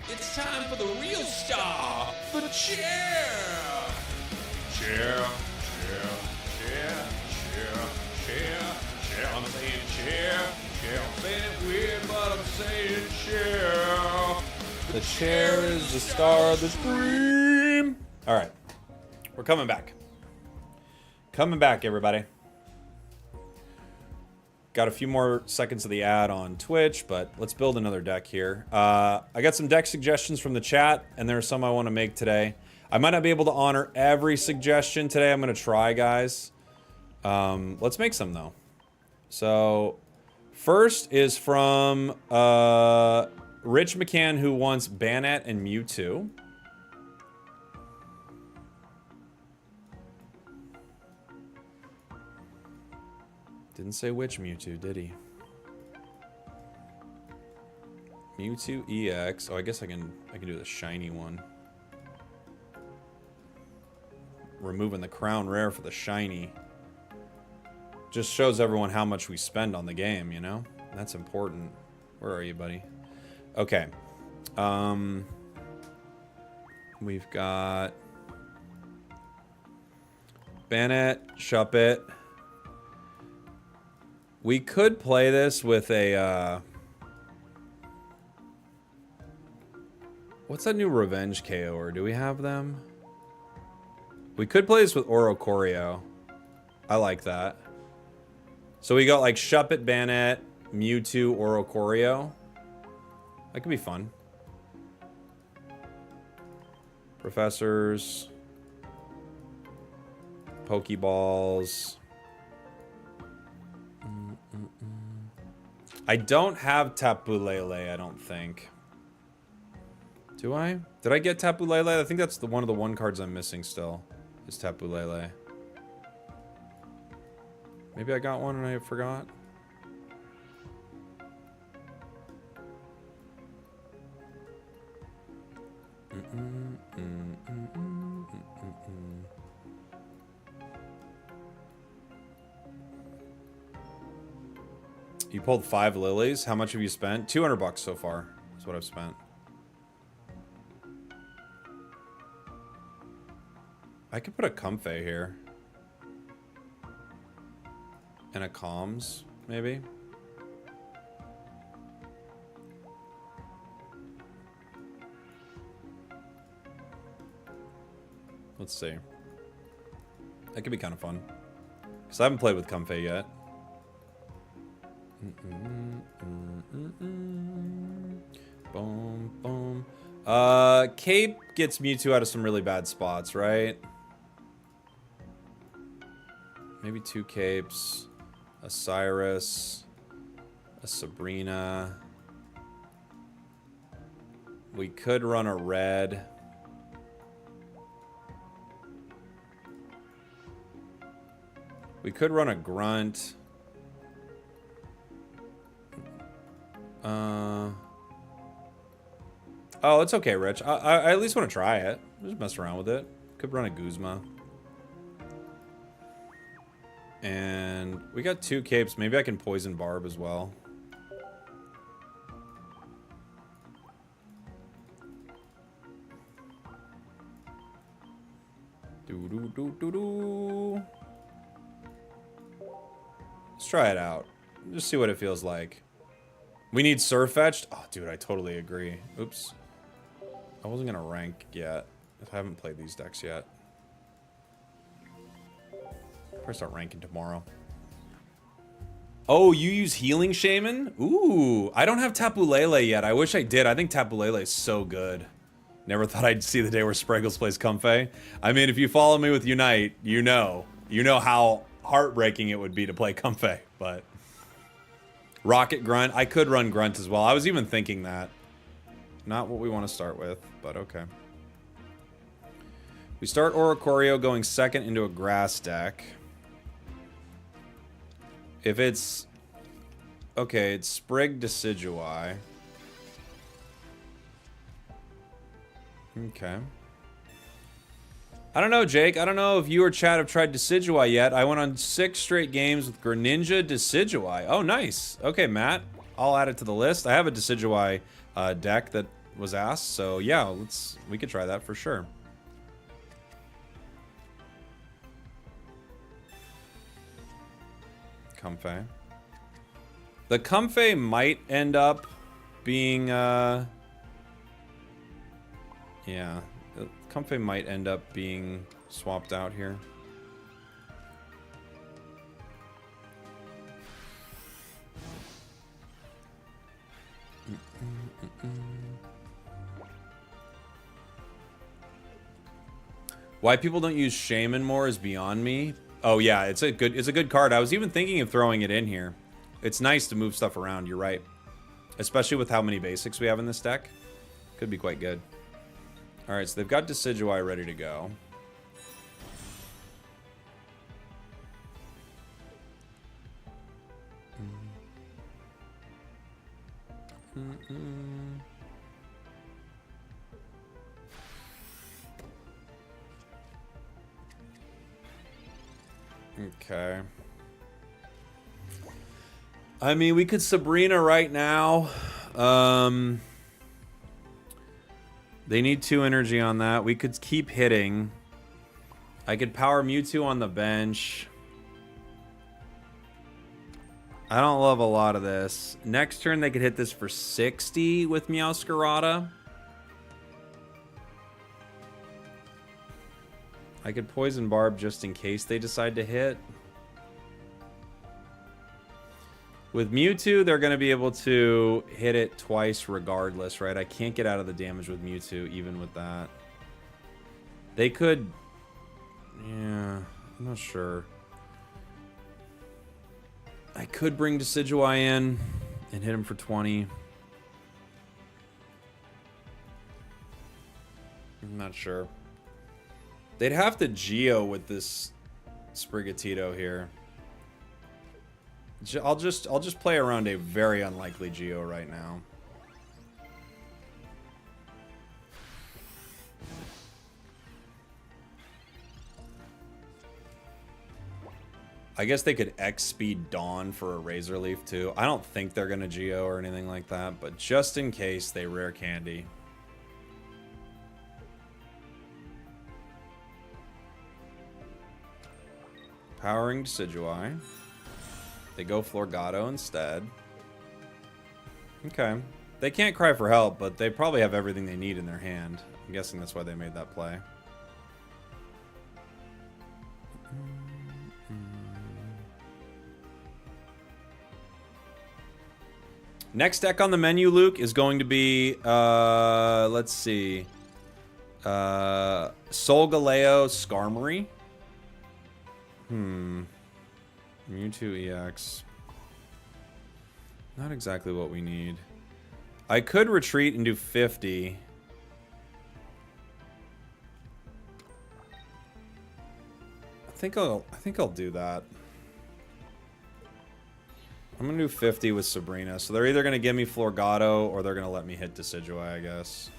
It's time for the real star, the chair. Chair, chair, chair, chair, chair, chair. I'm saying chair, chair. I'm saying it weird, but I'm saying chair. The chair is the star of the stream. All right, we're coming back. Coming back, everybody. Got a few more seconds of the ad on Twitch, but let's build another deck here. I got some deck suggestions from the chat, and there are some I want to make today. I might not be able to honor every suggestion today. I'm going to try, guys. Let's make some, though. So, first is from Rich McCann, who wants Banette and Mewtwo. Didn't say which Mewtwo, did he? Mewtwo EX. Oh, I guess I can do the shiny one. Removing the crown rare for the shiny. Just shows everyone how much we spend on the game, you know? That's important. Where are you, buddy? Okay. We've got Banette, Shuppet. We could play this with a, what's that new Revenge KO, or do we have them? We could play this with Oracorio. I like that. So we got like Shuppet, Banette, Mewtwo, Oracorio. That could be fun. Professors. Pokeballs. I don't have Tapu Lele, I don't think. Do I? Did I get Tapu Lele? I think that's one of the cards I'm missing still. Is Tapu Lele. Maybe I got one and I forgot. You pulled 5 lilies. How much have you spent? 200 bucks so far is what I've spent. I could put a Comfey here. And a Comms, maybe. Let's see. That could be kind of fun. Because I haven't played with Comfey yet. Boom, boom. Cape gets Mewtwo out of some really bad spots, right? Maybe 2 Capes. A Cyrus. A Sabrina. We could run a red. We could run a Grunt. Oh, it's okay, Rich. I at least want to try it. Just mess around with it. Could run a Guzma. And we got 2 Capes. Maybe I can Poison Barb as well. Let's try it out. Just see what it feels like. We need Surfetched. Oh, dude, I totally agree. Oops. I wasn't gonna rank yet. I haven't played these decks yet. Probably start ranking tomorrow. Oh, you use Healing Shaman? Ooh, I don't have Tapu Lele yet. I wish I did. I think Tapu Lele is so good. Never thought I'd see the day where Spragels plays Comfey. I mean, if you follow me with Unite, you know how heartbreaking it would be to play Comfey, but... Rocket Grunt. I could run Grunt as well. I was even thinking that. Not what we want to start with, but okay. We start Oracorio going second into a grass deck. If it's... Okay, it's Sprig Decidueye. Okay. I don't know, Jake. I don't know if you or Chad have tried Decidueye yet. I went on 6 straight games with Greninja Decidueye. Oh, nice. Okay, Matt. I'll add it to the list. I have a Decidueye deck that was asked, so yeah, we could try that for sure. Comfey. The Comfey might end up being, yeah. The Comfey might end up being swapped out here. Why people don't use Shaman more is beyond me. Oh yeah, it's a good card. I was even thinking of throwing it in here. It's nice to move stuff around, you're right. Especially with how many basics we have in this deck. Could be quite good. Alright, so they've got Decidueye ready to go. Okay. I mean, we could Sabrina right now. They need 2 energy on that. We could keep hitting. I could power Mewtwo on the bench. I don't love a lot of this. Next turn, they could hit this for 60 with Meowscarada. I could Poison Barb just in case they decide to hit. With Mewtwo, they're going to be able to hit it twice regardless, right? I can't get out of the damage with Mewtwo, even with that. They could... Yeah, I'm not sure. I could bring Decidueye in and hit him for 20. I'm not sure. They'd have to Geo with this Sprigatito here. I'll just play around a very unlikely Geo right now. I guess they could X-Speed Dawn for a Razor Leaf too. I don't think they're gonna Geo or anything like that, but just in case they rare candy. Powering Decidueye. They go Florgato instead. Okay. They can't cry for help, but they probably have everything they need in their hand. I'm guessing that's why they made that play. Next deck on the menu, Luke, is going to be, let's see. Solgaleo Skarmory. Mewtwo EX. Not exactly what we need. I could retreat and do 50. I think I'll do that. I'm gonna do 50 with Sabrina. So they're either gonna give me Florgato or they're gonna let me hit Decidueye, I guess.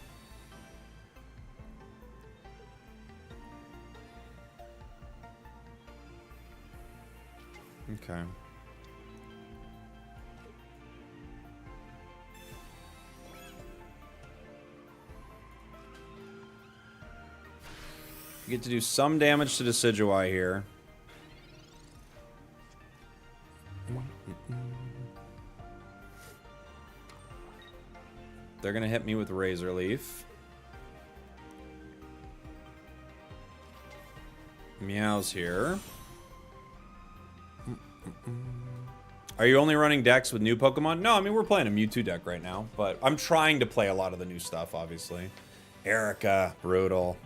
Okay. You get to do some damage to Decidueye here. They're gonna hit me with Razor Leaf. Meow's here. Are you only running decks with new Pokemon? No, I mean, we're playing a Mewtwo deck right now, but I'm trying to play a lot of the new stuff, obviously. Erica, brutal.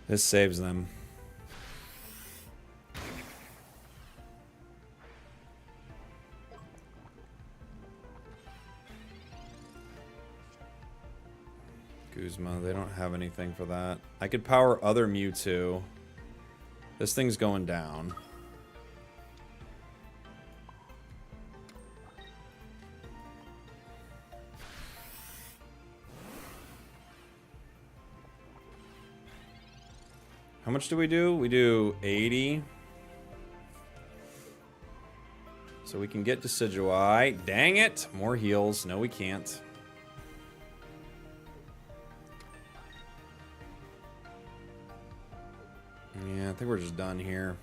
This saves them. Guzma, they don't have anything for that. I could power other Mewtwo. This thing's going down. How much do? We do 80. So we can get Decidueye. Dang it! More heals. No, we can't. Yeah, I think we're just done here.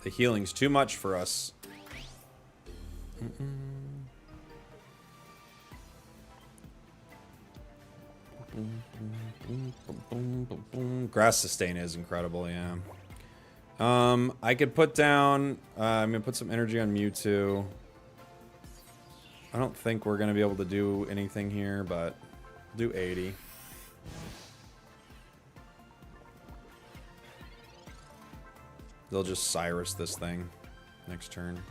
The healing's too much for us. Grass sustain is incredible, yeah. I could put down, I'm gonna put some energy on Mewtwo. I don't think we're gonna be able to do anything here, but do 80. They'll just Cyrus this thing next turn.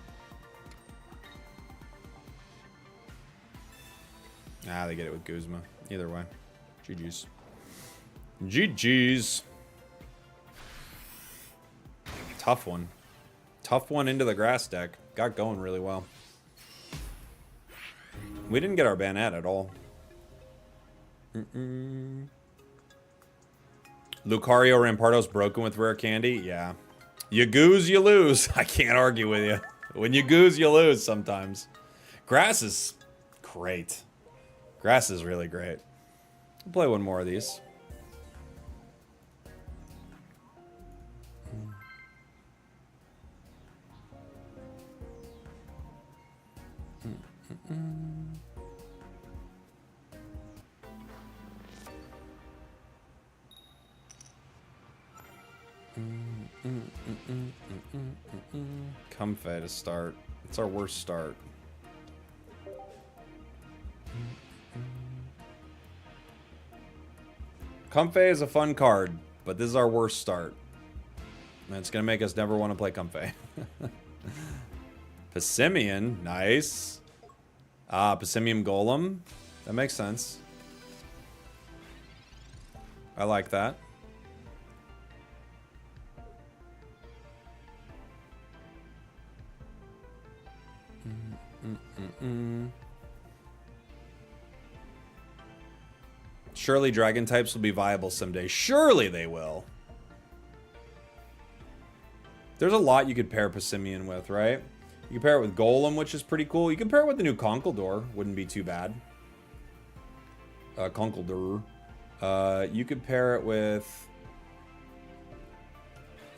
Ah, they get it with Guzma. Either way. GG's. GG's. Tough one. Tough one into the grass deck. Got going really well. We didn't get our Banette at all. Lucario Rampardo's broken with rare candy? Yeah. You goose, you lose. I can't argue with you. When you goose, you lose sometimes. Grass is great. Grass is really great. We'll play one more of these. Comfey to start. It's our worst start. Comfey is a fun card, but this is our worst start. And it's going to make us never want to play Comfey. Passimian, nice. Passimian Golem. That makes sense. I like that. Surely dragon types will be viable someday. Surely they will. There's a lot you could pair Passimian with, right? You can pair it with Golem, which is pretty cool. You can pair it with the new Conkeldurr. Wouldn't be too bad. Conkeldurr. You could pair it with...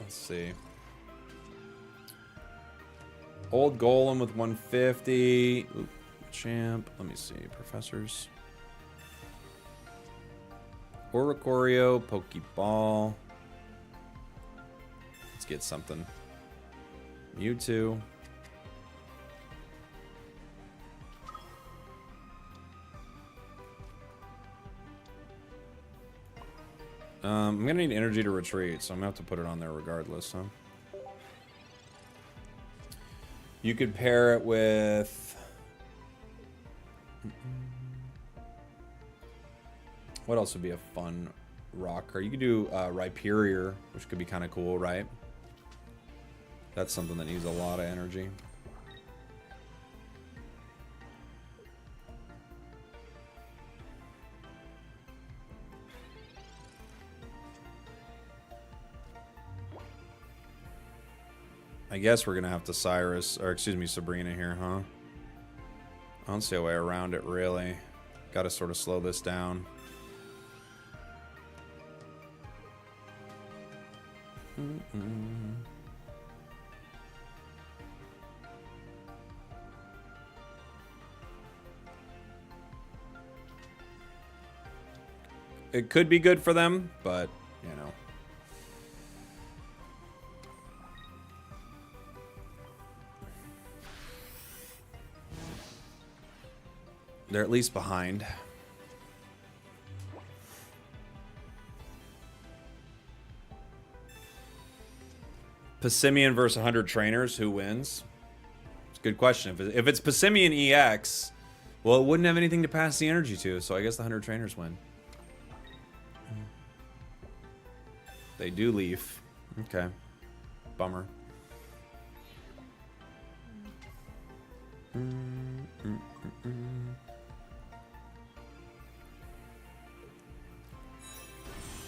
Let's see. Old Golem with 150. Oop, champ. Let me see. Professors. Oracorio, Pokeball. Let's get something. Mewtwo. I'm gonna need energy to retreat, so I'm gonna have to put it on there regardless, huh? You could pair it with... What else would be a fun rocker? You could do Rhyperior, which could be kind of cool, right? That's something that needs a lot of energy. I guess we're gonna have to Cyrus, or excuse me, Sabrina here, huh? I don't see a way around it, really. Gotta sort of slow this down. It could be good for them, but, you know. They're at least behind. Passimian versus 100 trainers, who wins? It's a good question. If it's Passimian EX, well, it wouldn't have anything to pass the energy to, so I guess the 100 trainers win. They do leave. Okay. Bummer.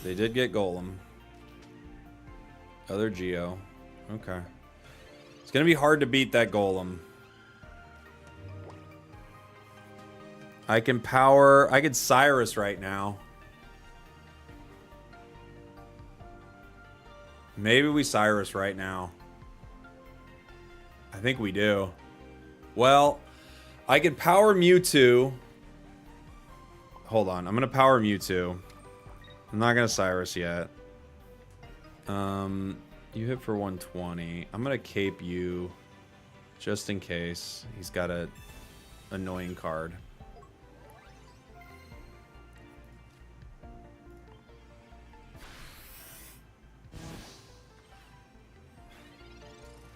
They did get Golem. Other Geo. Okay. It's gonna be hard to beat that Golem. I can power... I could Cyrus right now. Maybe we Cyrus right now. I think we do. Well, I could power Mewtwo. Hold on. I'm going to power Mewtwo. I'm not going to Cyrus yet. You hit for 120. I'm going to cape you just in case. He's got a annoying card.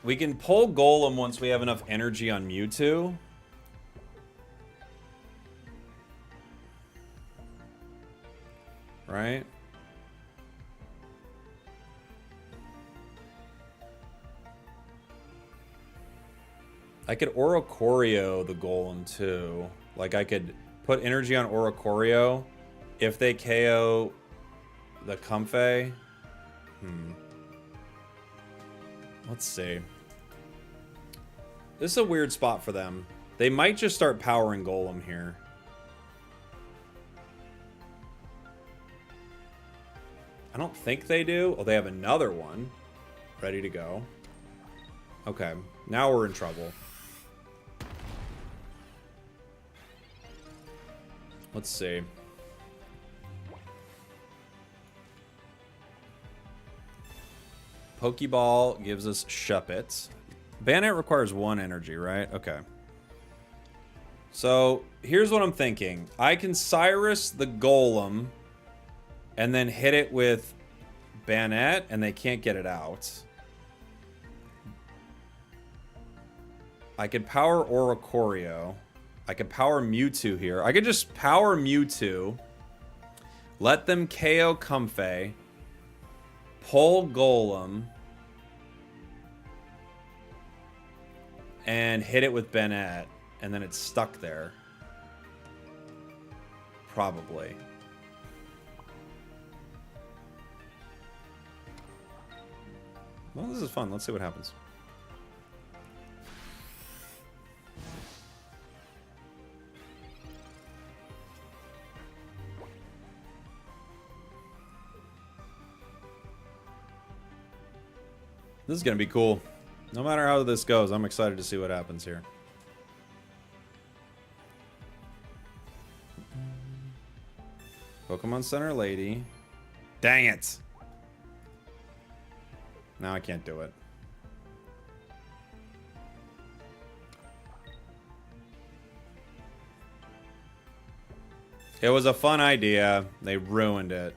We can pull Golem once we have enough energy on Mewtwo. Right? I could Oracorio the Golem too. Like I could put energy on Oracorio if they KO the Comfey. Let's see. This is a weird spot for them. They might just start powering Golem here. I don't think they do. Oh, they have another one ready to go. Okay, now we're in trouble. Let's see. Pokeball gives us Shuppet. Banette requires 1 energy, right? Okay. So, here's what I'm thinking. I can Cyrus the Golem and then hit it with Banette, and they can't get it out. I could power Oracorio. I could power Mewtwo here. I could just power Mewtwo, let them KO Comfey, pull Golem, and hit it with Banette, and then it's stuck there. Probably. Well, this is fun. Let's see what happens. This is going to be cool. No matter how this goes, I'm excited to see what happens here. Pokemon Center Lady. Dang it! Now I can't do it. It was a fun idea. They ruined it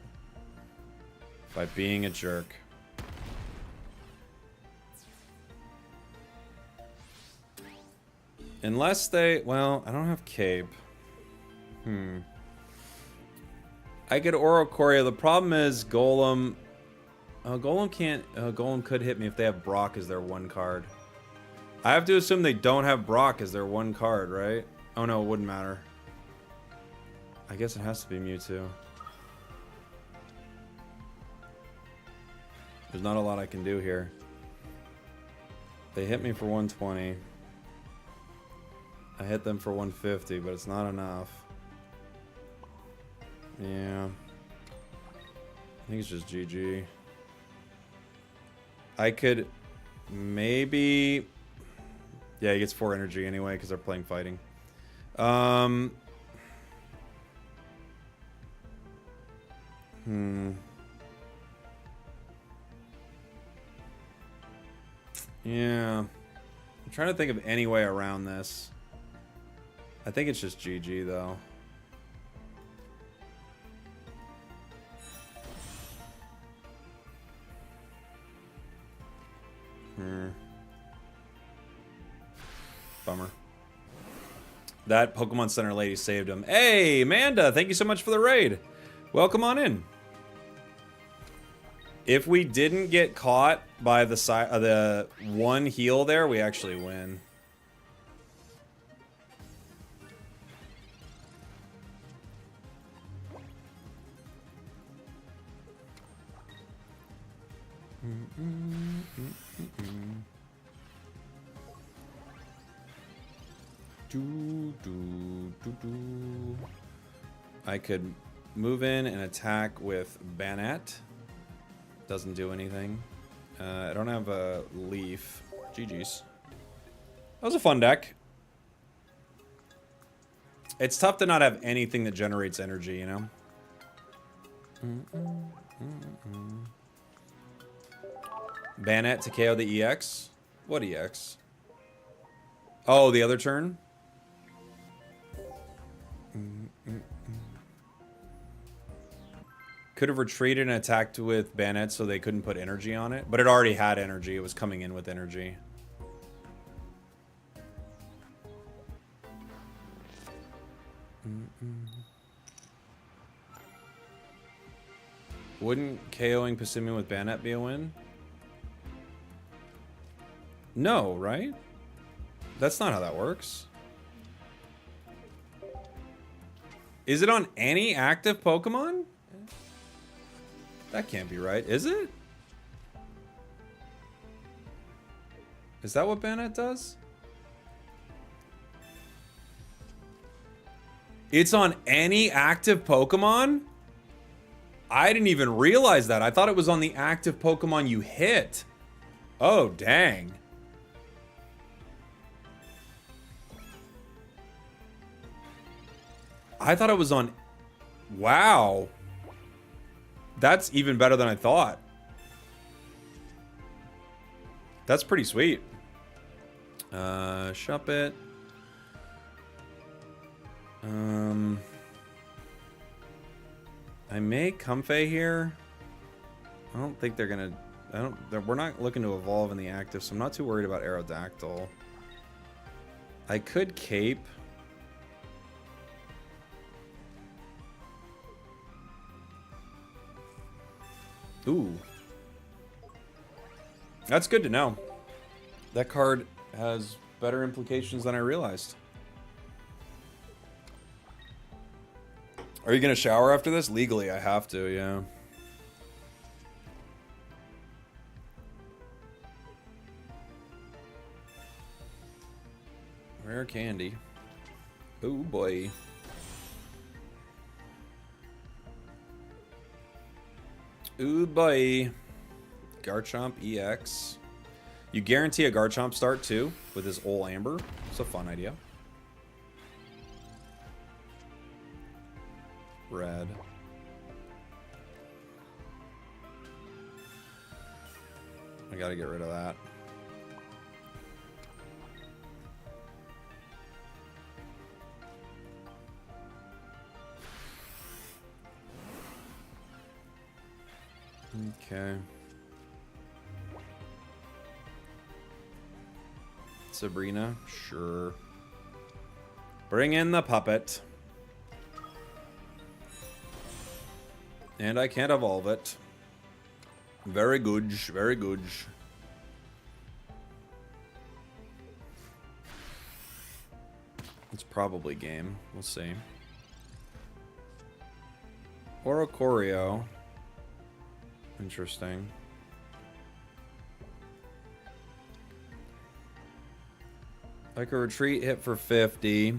by being a jerk. Unless they... Well, I don't have Cape. I could Oracorio. The problem is Golem... Golem can't... Golem could hit me if they have Brock as their 1 card. I have to assume they don't have Brock as their 1 card, right? Oh no, it wouldn't matter. I guess it has to be Mewtwo. There's not a lot I can do here. They hit me for 120. I hit them for 150, but it's not enough. Yeah. I think it's just GG. I could maybe... Yeah, he gets 4 energy anyway because they're playing fighting. Yeah. I'm trying to think of any way around this. I think it's just GG though. Bummer. That Pokemon Center lady saved him. Hey, Amanda, thank you so much for the raid. Welcome on in. If we didn't get caught by the one heal there, we actually win. I could move in and attack with Banette. Doesn't do anything. I don't have a leaf. GG's. That was a fun deck. It's tough to not have anything that generates energy, you know? Banette to KO the EX? What EX? Oh, the other turn? Could have retreated and attacked with Banette so they couldn't put energy on it. But it already had energy. It was coming in with energy. Wouldn't KOing Passimian with Banette be a win? No, right? That's not how that works. Is it on any active Pokemon? That can't be right, is it? Is that what Banette does? It's on any active Pokemon? I didn't even realize that. I thought it was on the active Pokemon you hit. Oh, dang. I thought it was on... Wow. That's even better than I thought. That's pretty sweet. Shuppet. I may Comfey here. I don't think they're gonna... we're not looking to evolve in the active, so I'm not too worried about Aerodactyl. I could Cape. Ooh. That's good to know. That card has better implications than I realized. Are you gonna shower after this? Legally, I have to, yeah. Rare candy. Oh boy. Ooh boy. Garchomp EX. You guarantee a Garchomp start too with his Ol Amber. It's a fun idea. Red. I gotta get rid of that. Okay. Sabrina, sure. Bring in the puppet. And I can't evolve it. Very good, very good. It's probably game. We'll see. Oracorio. Interesting. Like a retreat hit for 50.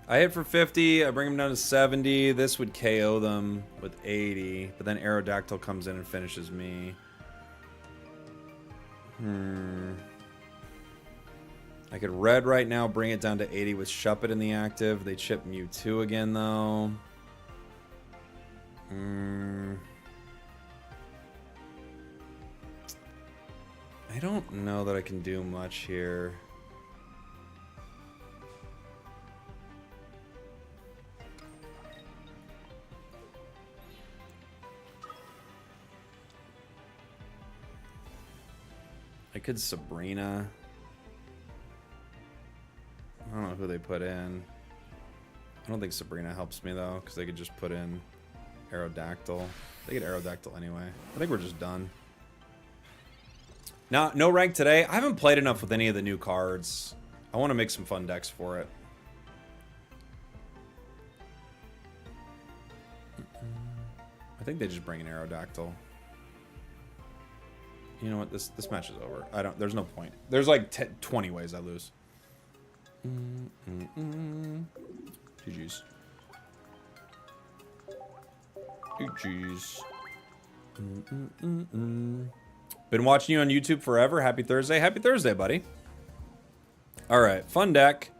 I hit for 50. I bring them down to 70. This would KO them with 80. But then Aerodactyl comes in and finishes me. I could red right now, bring it down to 80 with Shuppet in the active. They chip Mewtwo again, though. I don't know that I can do much here. I could Sabrina. I don't know who they put in. I don't think Sabrina helps me, though, because they could just put in Aerodactyl. They get Aerodactyl anyway. I think we're just done. Now, no rank today. I haven't played enough with any of the new cards. I want to make some fun decks for it. I think they just bring an Aerodactyl. You know what? This match is over. There's no point. There's like 20 ways I lose. GG's. GG's. Been watching you on YouTube forever. Happy Thursday. Happy Thursday, buddy. Alright, fun deck.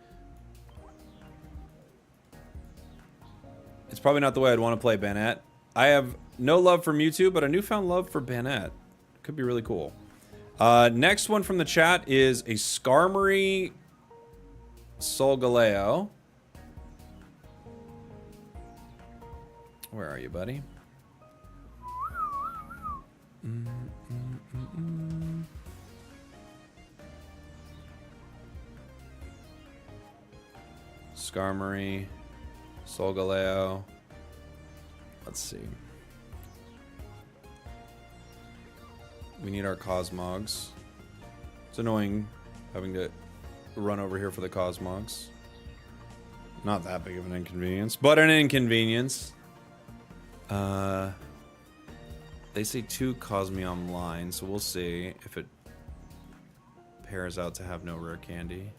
It's probably not the way I'd want to play Banette. I have no love for Mewtwo, but a newfound love for Banette. Could be really cool. Next one from the chat is a Skarmory Solgaleo. Where are you, buddy? Skarmory Solgaleo. Let's see. We need our Cosmogs. It's annoying having to run over here for the Cosmogs. Not that big of an inconvenience, but an inconvenience. They say 2 Cosmium line, so we'll see if it pairs out to have no rare candy.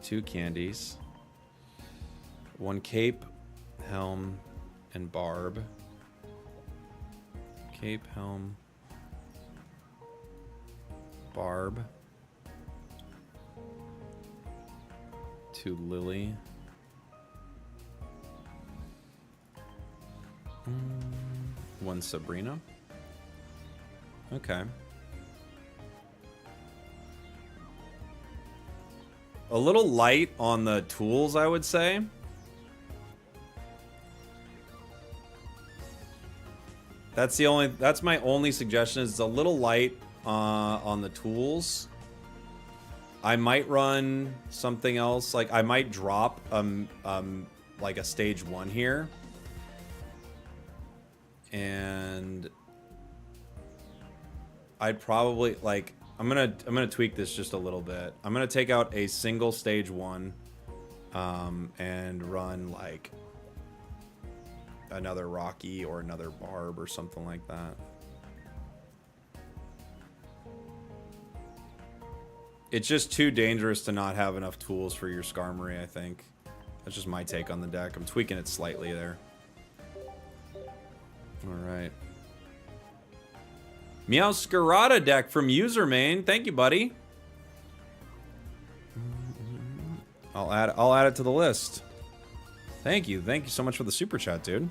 2 candies. 1 Cape, Helm, and Barb. Cape, Helm, Barb. 2 Lily. 1 Sabrina. Okay. A little light on the tools, I would say. That's my only suggestion, is it's a little light on the tools. I might run something else, like I might drop like a stage 1 here. And I'd probably like I'm gonna tweak this just a little bit. I'm gonna take out a single stage 1 and run like another Rocky or another Barb or something like that. It's just too dangerous to not have enough tools for your Skarmory, I think. That's just my take on the deck. I'm tweaking it slightly there. Alright. Meowscarada deck from Usermain. Thank you, buddy. I'll add it to the list. Thank you. Thank you so much for the super chat, dude.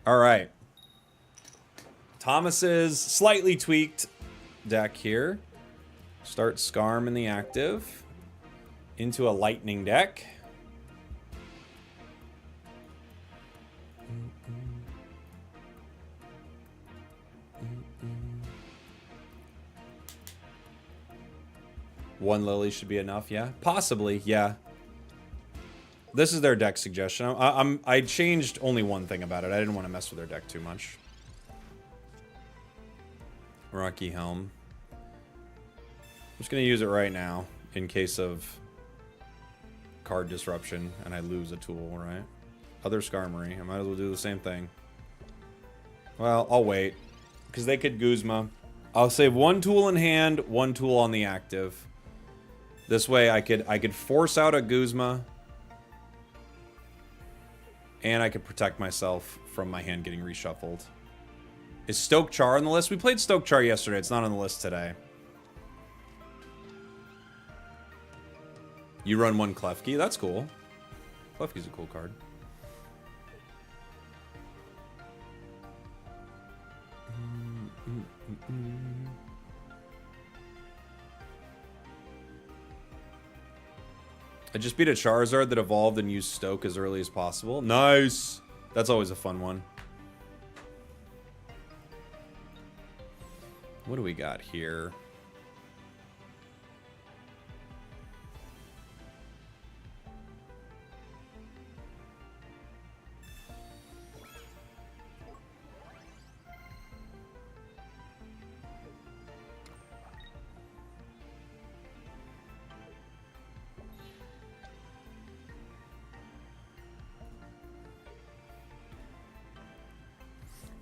Alright. Thomas's slightly tweaked deck here. Start Skarm in the active. Into a lightning deck. One Lily should be enough, yeah? Possibly, yeah. This is their deck suggestion. I changed only one thing about it. I didn't want to mess with their deck too much. Rocky Helm. I'm just going to use it right now in case of card disruption and I lose a tool, right? Other Skarmory. I might as well do the same thing. Well, I'll wait. Because they could Guzma. I'll save one tool in hand, one tool on the active. This way I could force out a Guzma. And I could protect myself from my hand getting reshuffled. Is Stoke Char on the list? We played Stoke Char yesterday. It's not on the list today. You run one Klefki. That's cool. Klefki's a cool card. I just beat a Charizard that evolved and used Stoke as early as possible. Nice! That's always a fun one. What do we got here?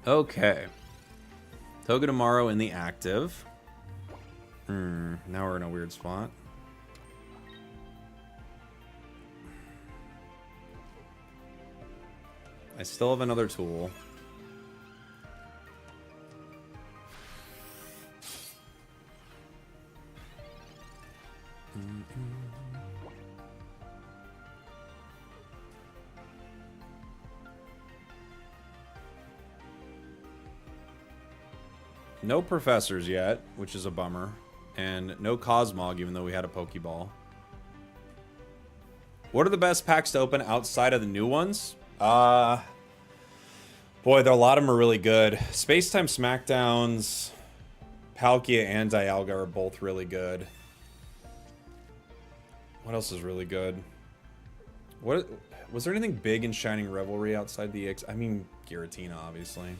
Okay. Togedemaru in the active. Now we're in a weird spot. I still have another tool. No professors yet, which is a bummer. And no Cosmog, even though we had a Pokeball. What are the best packs to open outside of the new ones? Boy, a lot of them are really good. Spacetime Smackdowns, Palkia and Dialga are both really good. What else is really good? What was there anything big in Shining Revelry outside the I mean, Giratina, obviously.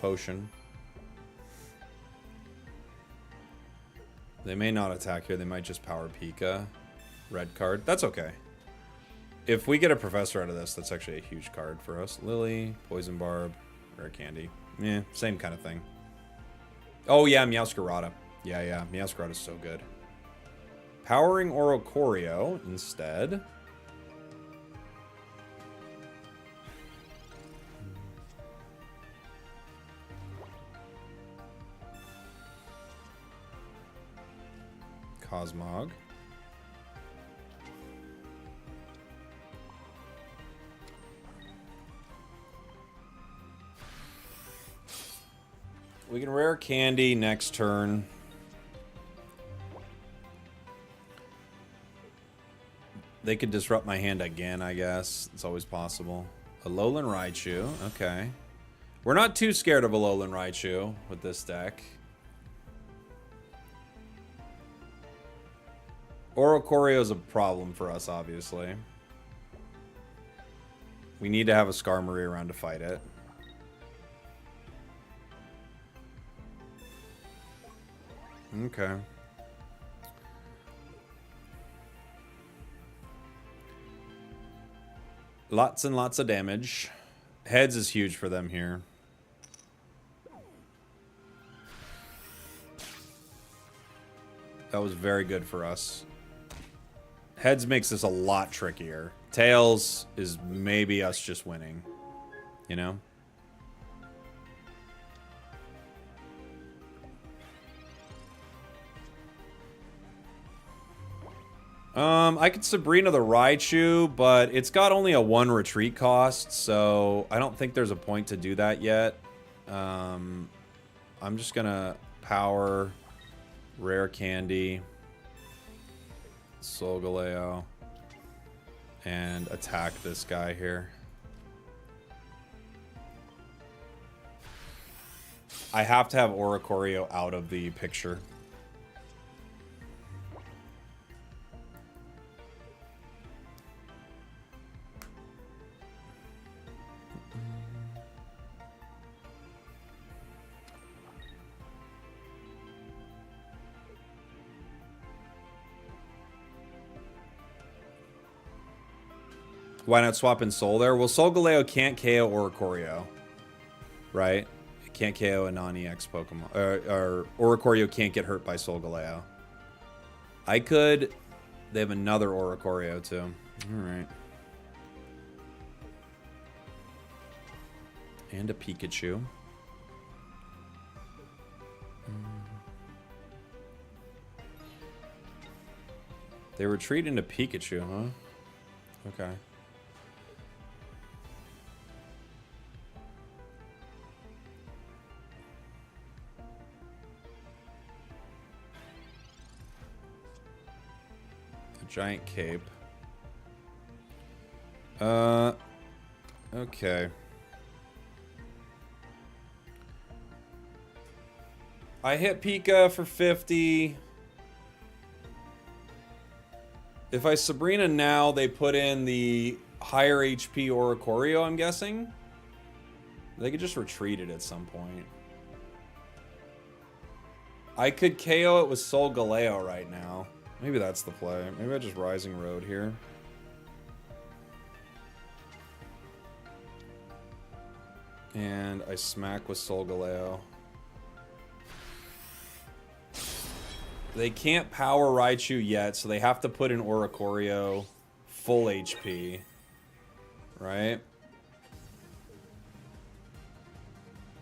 Potion. They may not attack here. They might just power Pika. Red card. That's okay. If we get a Professor out of this, that's actually a huge card for us. Lily, Poison Barb, Rare Candy. Yeah, same kind of thing. Oh, yeah, Meowscarada. Yeah, Meowscarada's so good. Powering Oracorio instead. Cosmog. We can rare candy next turn. They could disrupt my hand again, I guess. It's always possible. A Alolan Raichu. Okay. We're not too scared of a Alolan Raichu with this deck. Oracorio is a problem for us, obviously. We need to have a Skarmory around to fight it. Okay. Lots and lots of damage. Heads is huge for them here. That was very good for us. Heads makes this a lot trickier. Tails is maybe us just winning. You know? I could Sabrina the Raichu, but it's got only a 1 retreat cost, so I don't think there's a point to do that yet. I'm just gonna power Rare Candy, Solgaleo, and attack this guy here. I have to have Oracorio out of the picture. Why not swap in Soul there? Well, Solgaleo can't KO Oracorio, right? It can't KO a non-EX Pokemon. Or Oracorio can't get hurt by Solgaleo. I could... They have another Oracorio, too. Alright. And a Pikachu. They retreat into Pikachu, huh? Okay. A giant cape. Okay. I hit Pika for 50. If I Sabrina now, they put in the higher HP Oracorio, I'm guessing. They could just retreat it at some point. I could KO it with Solgaleo right now. Maybe that's the play. Maybe I just Rising Road here. And I smack with Solgaleo. They can't power Raichu yet, so they have to put in Oracorio full HP. Right?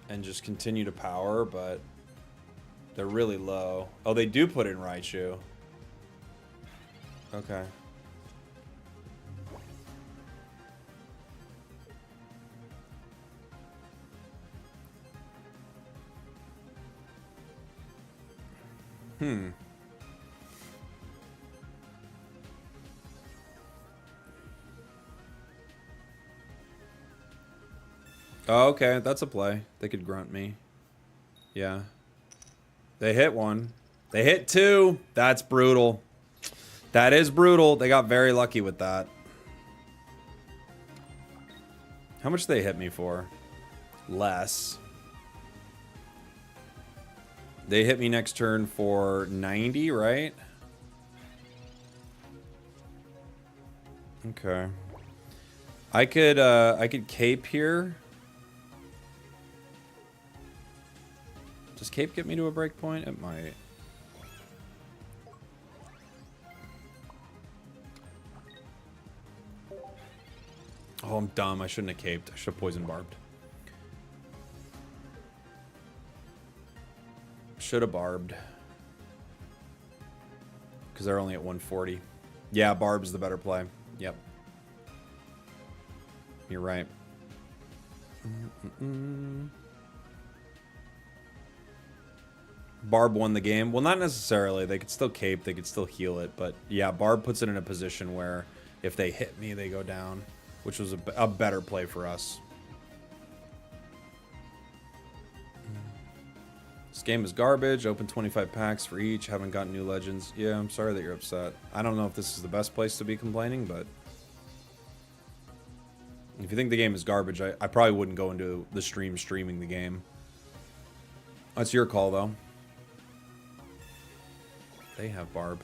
And just continue to power, but they're really low. Oh, they do put in Raichu. Okay. Oh, okay, that's a play. They could grunt me. Yeah. They hit one. They hit two. That's brutal. That is brutal. They got very lucky with that. How much did they hit me for? Less. They hit me next turn for 90, right? Okay. I could cape here. Does cape get me to a break point? It might. Oh, I'm dumb. I shouldn't have caped. I should have poison barbed. Should have barbed. Because they're only at 140. Yeah, barb's the better play. Yep. You're right. Barb won the game. Well, not necessarily. They could still cape. They could still heal it. But yeah, Barb puts it in a position where if they hit me, they go down. Which was a better play for us. This game is garbage. Open 25 packs for each. Haven't gotten new legends. Yeah, I'm sorry that you're upset. I don't know if this is the best place to be complaining, but... If you think the game is garbage, I probably wouldn't go into the streaming the game. That's your call, though. They have Barb.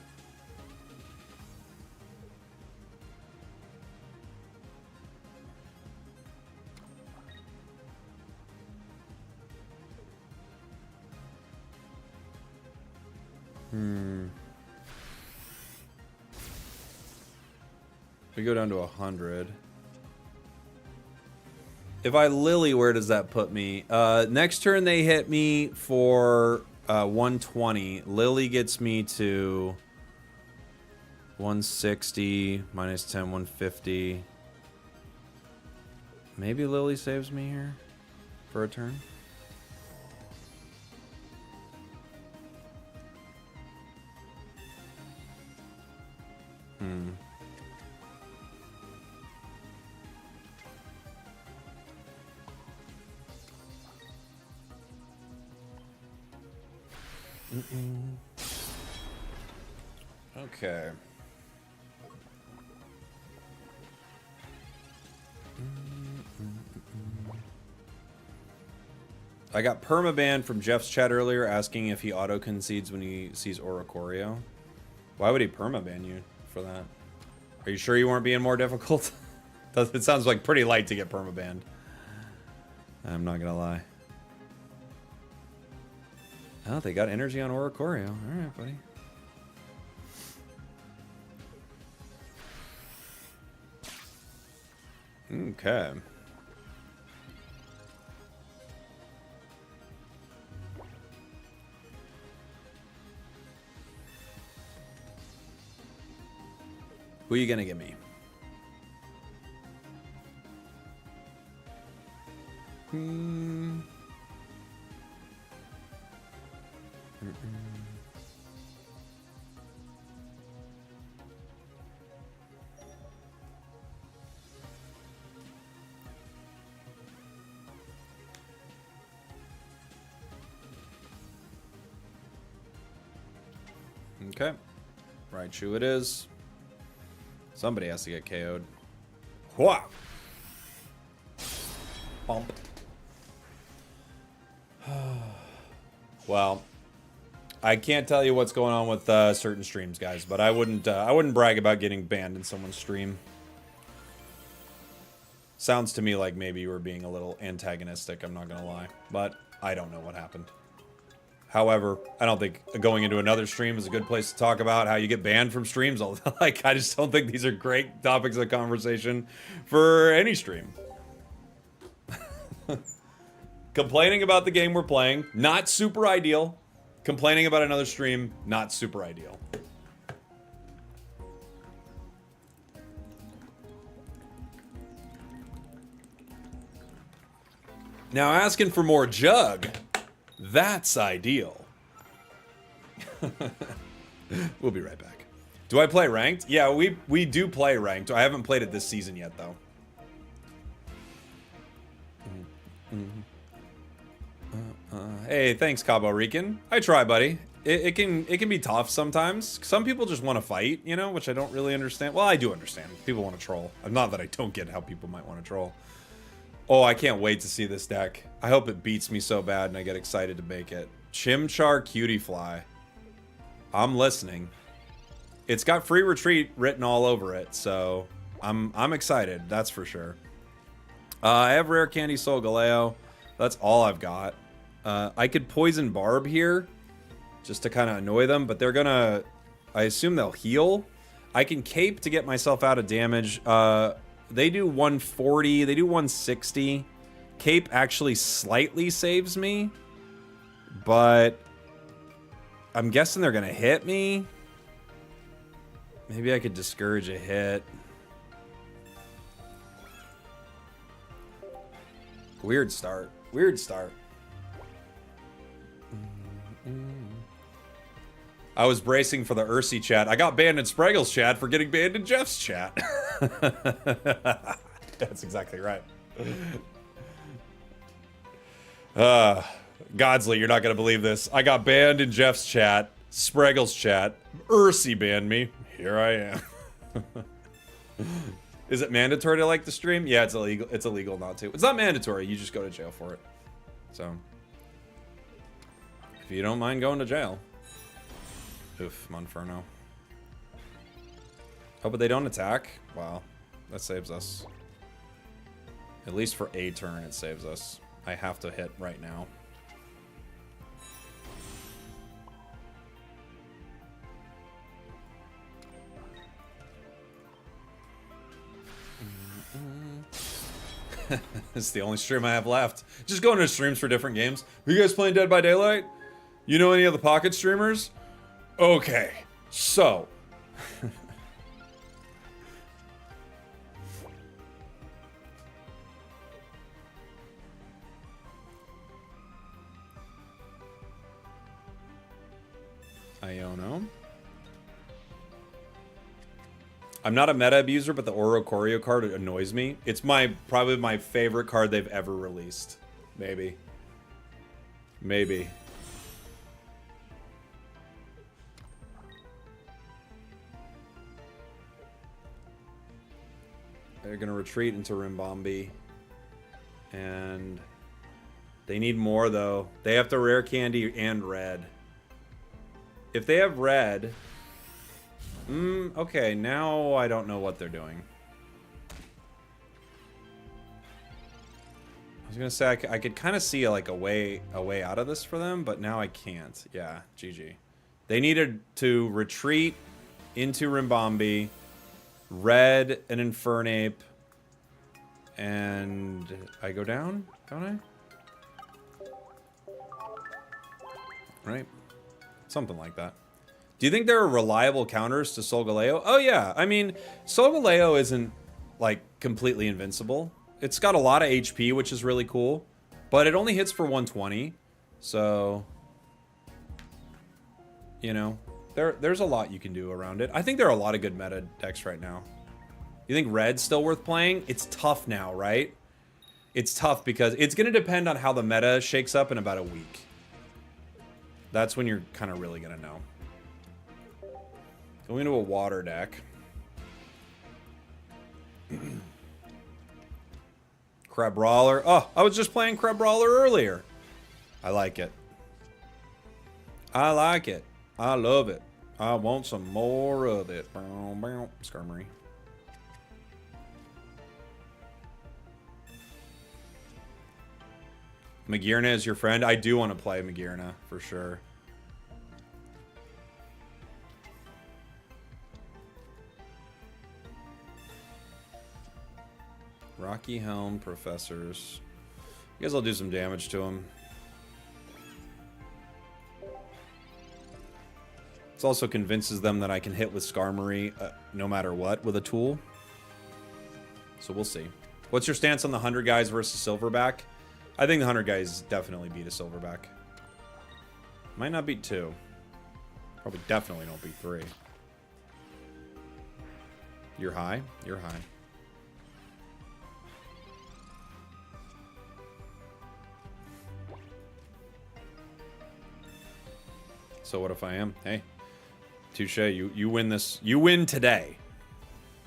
We go down to 100. If I Lily, where does that put me? Next turn they hit me for 120. Lily gets me to 160, minus 10, 150. Maybe Lily saves me here for a turn. Okay. I got permaban from Jeff's chat earlier asking if he auto concedes when he sees Oracorio. Why would he permaban you for that? Are you sure you weren't being more difficult? It sounds like pretty light to get permabanned. I'm not gonna lie. Oh, they got energy on Oracorio. Alright, buddy. Okay. Who are you gonna give me? Okay. Raichu it is. Somebody has to get KO'd. Whoa! Bump. Well, I can't tell you what's going on with certain streams, guys, but I wouldn't brag about getting banned in someone's stream. Sounds to me like maybe you were being a little antagonistic, I'm not gonna lie, but I don't know what happened. However, I don't think going into another stream is a good place to talk about how you get banned from streams. Like, I just don't think these are great topics of conversation for any stream. Complaining about the game we're playing, not super ideal. Complaining about another stream, not super ideal. Now, asking for more jug, that's ideal. We'll be right back. Do I play ranked? Yeah, we do play ranked. I haven't played it this season yet, though. Hey, thanks, Cabo Rican. I try, buddy. It can be tough sometimes. Some people just want to fight, you know, which I don't really understand. Well, I do understand. People want to troll. Not that I don't get how people might want to troll. Oh, I can't wait to see this deck. I hope it beats me so bad and I get excited to make it. Chimchar Cutiefly. I'm listening. It's got free retreat written all over it, so I'm excited, that's for sure. I have Rare Candy Solgaleo. That's all I've got. I could Poison Barb here just to kind of annoy them, but they're gonna... I assume they'll heal. I can Cape to get myself out of damage. They do 140, they do 160. Cape actually slightly saves me, but I'm guessing they're gonna hit me. Maybe I could discourage a hit. Weird start. Weird start. I was bracing for the Ursi chat. I got banned in Spragels chat for getting banned in Jeff's chat. That's exactly right. Godsley, you're not going to believe this. I got banned in Jeff's chat, Spragels chat. Ursi banned me. Here I am. Is it mandatory to like the stream? Yeah, it's illegal. It's illegal not to. It's not mandatory. You just go to jail for it. So, if you don't mind going to jail. Oof, Monferno. Oh, but they don't attack? Wow. That saves us. At least for a turn, it saves us. I have to hit right now. This is the only stream I have left. Just going to streams for different games. Are you guys playing Dead by Daylight? You know any of the Pocket streamers? Okay, so. Iono. I'm not a meta abuser, but the Oracorio card annoys me. It's probably my favorite card they've ever released. Maybe. Maybe. They're going to retreat into Rimbombi. And they need more, though. They have to Rare Candy and Red. If they have Red... okay, now I don't know what they're doing. was gonna say I could kind of see like a way out of this for them, but now I can't. Yeah, GG. They needed to retreat into Rimbombi, red an Infernape, and I go down, don't I? Right? Something like that. Do you think there are reliable counters to Solgaleo? Oh yeah, I mean, Solgaleo isn't like completely invincible. It's got a lot of HP, which is really cool, but it only hits for 120, so you know, there's a lot you can do around it. I think there are a lot of good meta decks right now. You think red's still worth playing? It's tough now, right? It's tough because it's going to depend on how the meta shakes up in about a week. That's when you're kind of really going to know. Going into a water deck. Crabrawler. Oh, I was just playing Crabrawler earlier. I like it. I like it. I love it. I want some more of it. Skarmory. Magearna is your friend? I do want to play Magearna, for sure. Rocky Helm, Professors. I guess I'll do some damage to him. This also convinces them that I can hit with Skarmory no matter what with a tool. So we'll see. What's your stance on the 100 guys versus Silverback? I think the 100 guys definitely beat a Silverback. Might not beat 2. Probably definitely don't beat 3. You're high? You're high. So what if I am? Hey, touche. You win this. You win today.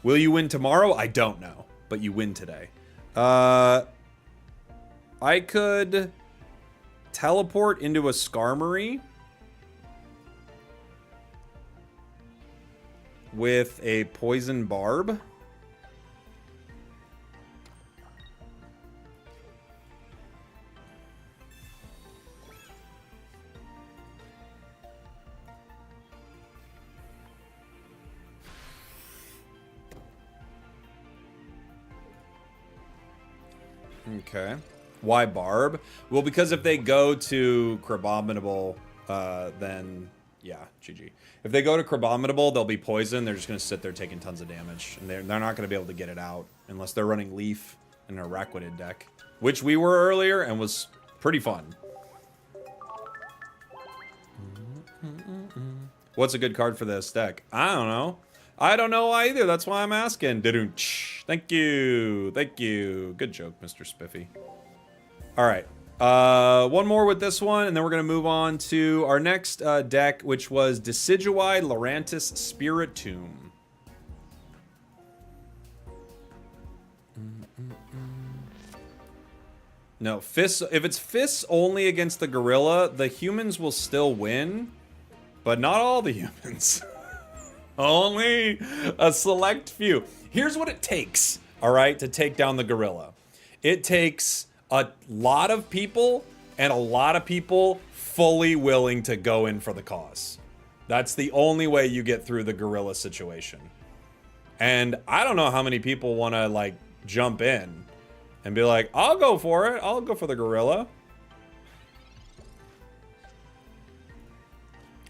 Will you win tomorrow? I don't know, but you win today. I could teleport into a Skarmory with a Poison Barb. Okay. Why Barb? Well, because if they go to Crabominable, then yeah, GG. If they go to Crabominable, they'll be poisoned. They're just going to sit there taking tons of damage. And they're not going to be able to get it out unless they're running Leaf in an Araquanid deck, which we were earlier and was pretty fun. What's a good card for this deck? I don't know. I don't know either. That's why I'm asking. Thank you. Thank you. Good joke, Mr. Spiffy. All right. One more with this one, and then we're going to move on to our next deck, which was Decidueye Lurantis Spiritomb. No, fists. If it's fists only against the gorilla, the humans will still win, but not all the humans. Only a select few. Here's what it takes, all right, to take down the gorilla. It takes a lot of people and a lot of people fully willing to go in for the cause. That's the only way you get through the gorilla situation. And I don't know how many people want to like jump in and be like, I'll go for it. I'll go for the gorilla.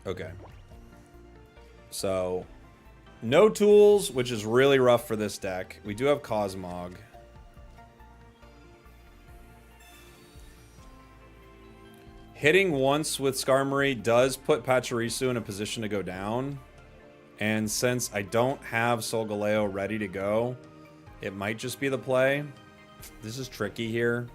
Okay. So no tools, which is really rough for this deck. We do have Cosmog. Hitting once with Skarmory does put Pachirisu in a position to go down. And since I don't have Solgaleo ready to go, it might just be the play. This is tricky here.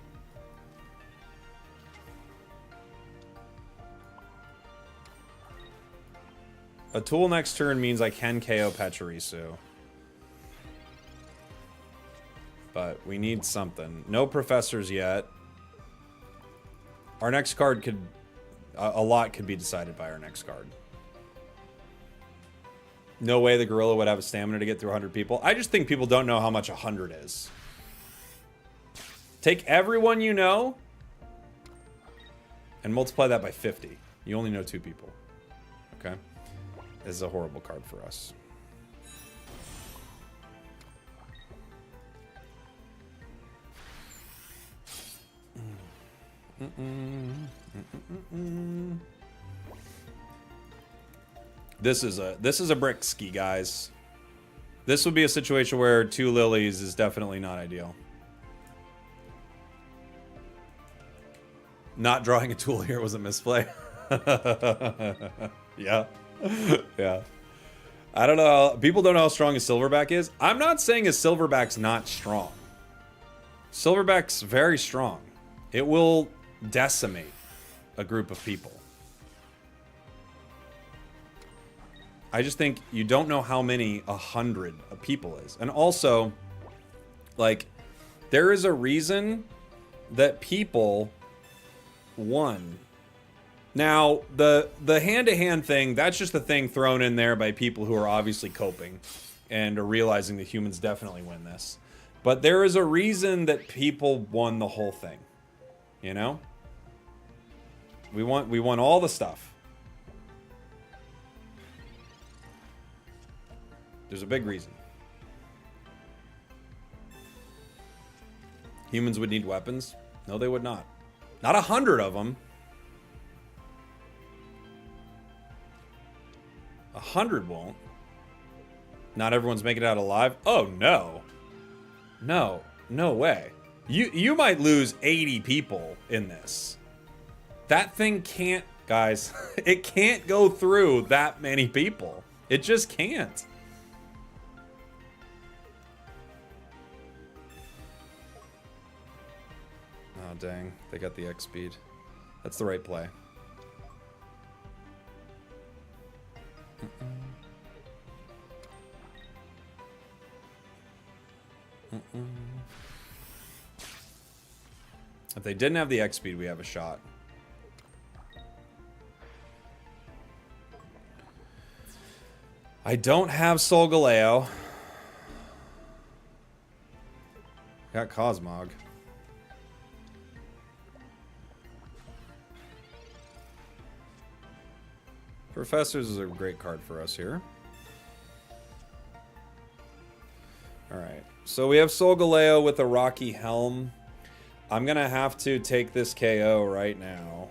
A tool next turn means I can KO Pachirisu. But we need something. No professors yet. Our next card could... a lot could be decided by our next card. No way the gorilla would have a stamina to get through 100 people. I just think people don't know how much 100 is. Take everyone you know and multiply that by 50. You only know 2 people. Okay? This is a horrible card for us. This is a brick ski, guys. This would be a situation where 2 lilies is definitely not ideal. Not drawing a tool here was a misplay. Yeah. Yeah. I don't know. People don't know how strong a silverback is. I'm not saying a silverback's not strong. Silverback's very strong. It will decimate a group of people. I just think you don't know how many 100 people is. And also, like, there is a reason that people won. Now, the hand-to-hand thing, that's just a thing thrown in there by people who are obviously coping and are realizing that humans definitely win this. But there is a reason that people won the whole thing. You know? We won all the stuff. There's a big reason. Humans would need weapons? No, they would not. Not 100 of them. 100 won't. Not everyone's making it out alive. Oh, no. No. No way. You might lose 80 people in this. That thing can't, guys. It can't go through that many people. It just can't. Oh, dang. They got the X speed. That's the right play. If they didn't have the X speed, we have a shot. I don't have Solgaleo. Got Cosmog. Professors is a great card for us here. Alright, so we have Solgaleo with a Rocky Helm. I'm gonna have to take this KO right now.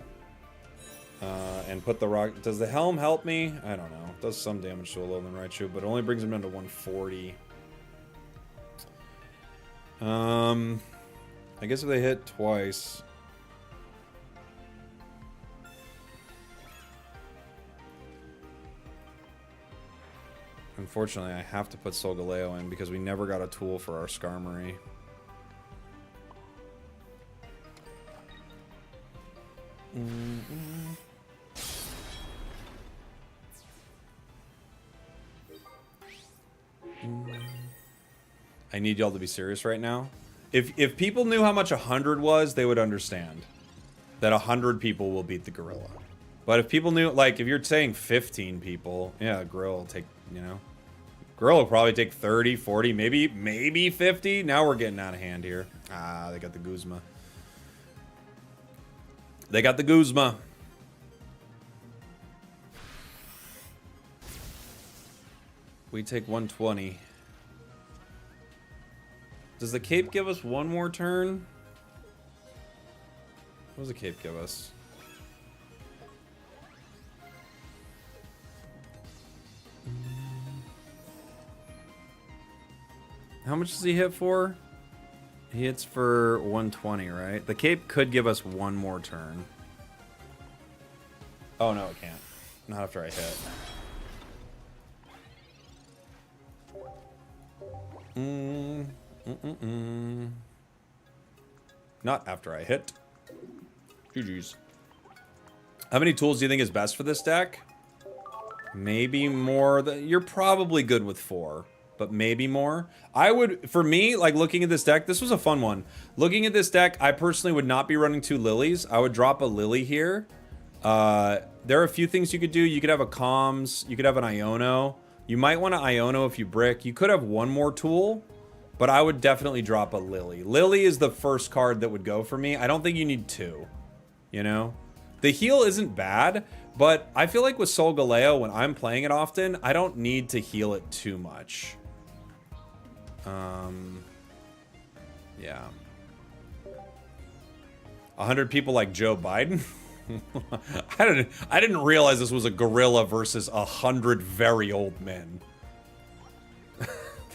And put the rock... Does the Helm help me? I don't know. It does some damage to a Alolan Raichu, but it only brings him down to 140. I guess if they hit twice... Unfortunately, I have to put Solgaleo in because we never got a tool for our Skarmory. I need y'all to be serious right now. If people knew how much 100 was, they would understand that 100 people will beat the gorilla. But if people knew, like, if you're saying 15 people, yeah, gorilla will take, you know. Gorilla will probably take 30, 40, maybe 50. Now we're getting out of hand here. Ah, they got the Guzma. They got the Guzma. We take 120. Does the cape give us one more turn? What does the cape give us? How much does he hit for? He hits for 120, right? The cape could give us one more turn. Oh, no, it can't. Not after I hit. Not after I hit. GG's. How many tools do you think is best for this deck? Maybe more. You're probably good with 4. But maybe more. I would, for me, like looking at this deck, this was a fun one. Looking at this deck, I personally would not be running 2 lilies. I would drop a lily here. There are a few things you could do. You could have a comms. You could have an Iono. You might want to Iono if you brick. You could have one more tool. But I would definitely drop a Lily. Lily is the first card that would go for me. I don't think you need two, you know? The heal isn't bad, but I feel like with Solgaleo, when I'm playing it often, I don't need to heal it too much. Yeah. 100 people like Joe Biden? I didn't realize this was a gorilla versus 100 very old men.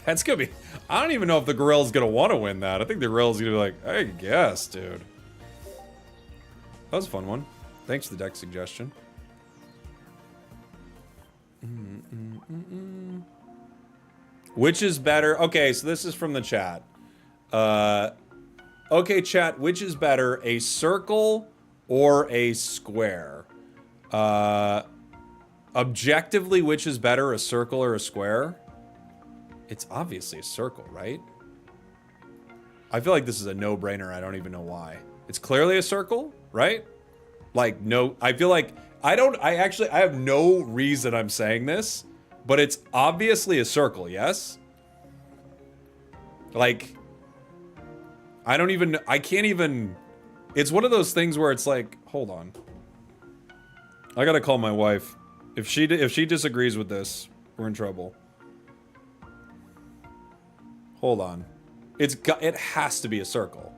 That's gonna be... I don't even know if the gorilla's gonna want to win that. I think the gorilla's gonna be like, I guess, dude. That was a fun one. Thanks for the deck suggestion. Which is better? Okay, so this is from the chat. Okay, chat, which is better, a circle or a square? Objectively, which is better, a circle or a square? It's obviously a circle, right? I feel like this is a no-brainer. I don't even know why. It's clearly a circle, right? Like, no, I feel like, I have no reason I'm saying this, but it's obviously a circle, yes? Like, I can't even, it's one of those things where it's like, hold on. I gotta call my wife. If she disagrees with this, we're in trouble. Hold on. It has to be a circle.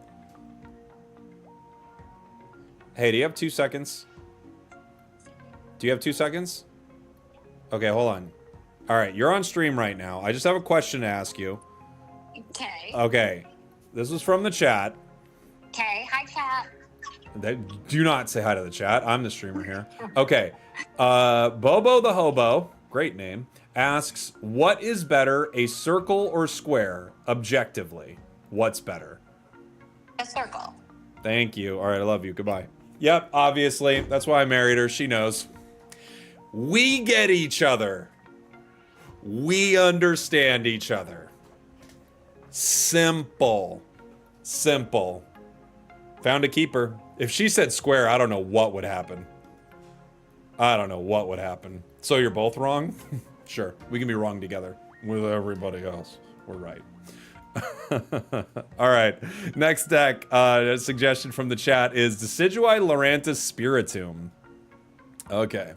Hey, do you have 2 seconds? Do you have 2 seconds? Okay, hold on. All right, you're on stream right now. I just have a question to ask you. Okay. Okay. This was from the chat. Okay. Hi, chat. Do not say hi to the chat. I'm the streamer here. Okay. Bobo the Hobo, great name, asks, what is better, a circle or square, objectively? What's better? A circle. Thank you. All right, I love you. Goodbye. Yep, obviously. That's why I married her. She knows. We get each other. We understand each other. Simple. Simple. Found a keeper. If she said square, I don't know what would happen. I don't know what would happen. So you're both wrong? Sure. We can be wrong together. With everybody else. We're right. All right. Next deck, a suggestion from the chat is Decidueye Lurantis Spiritomb. Okay.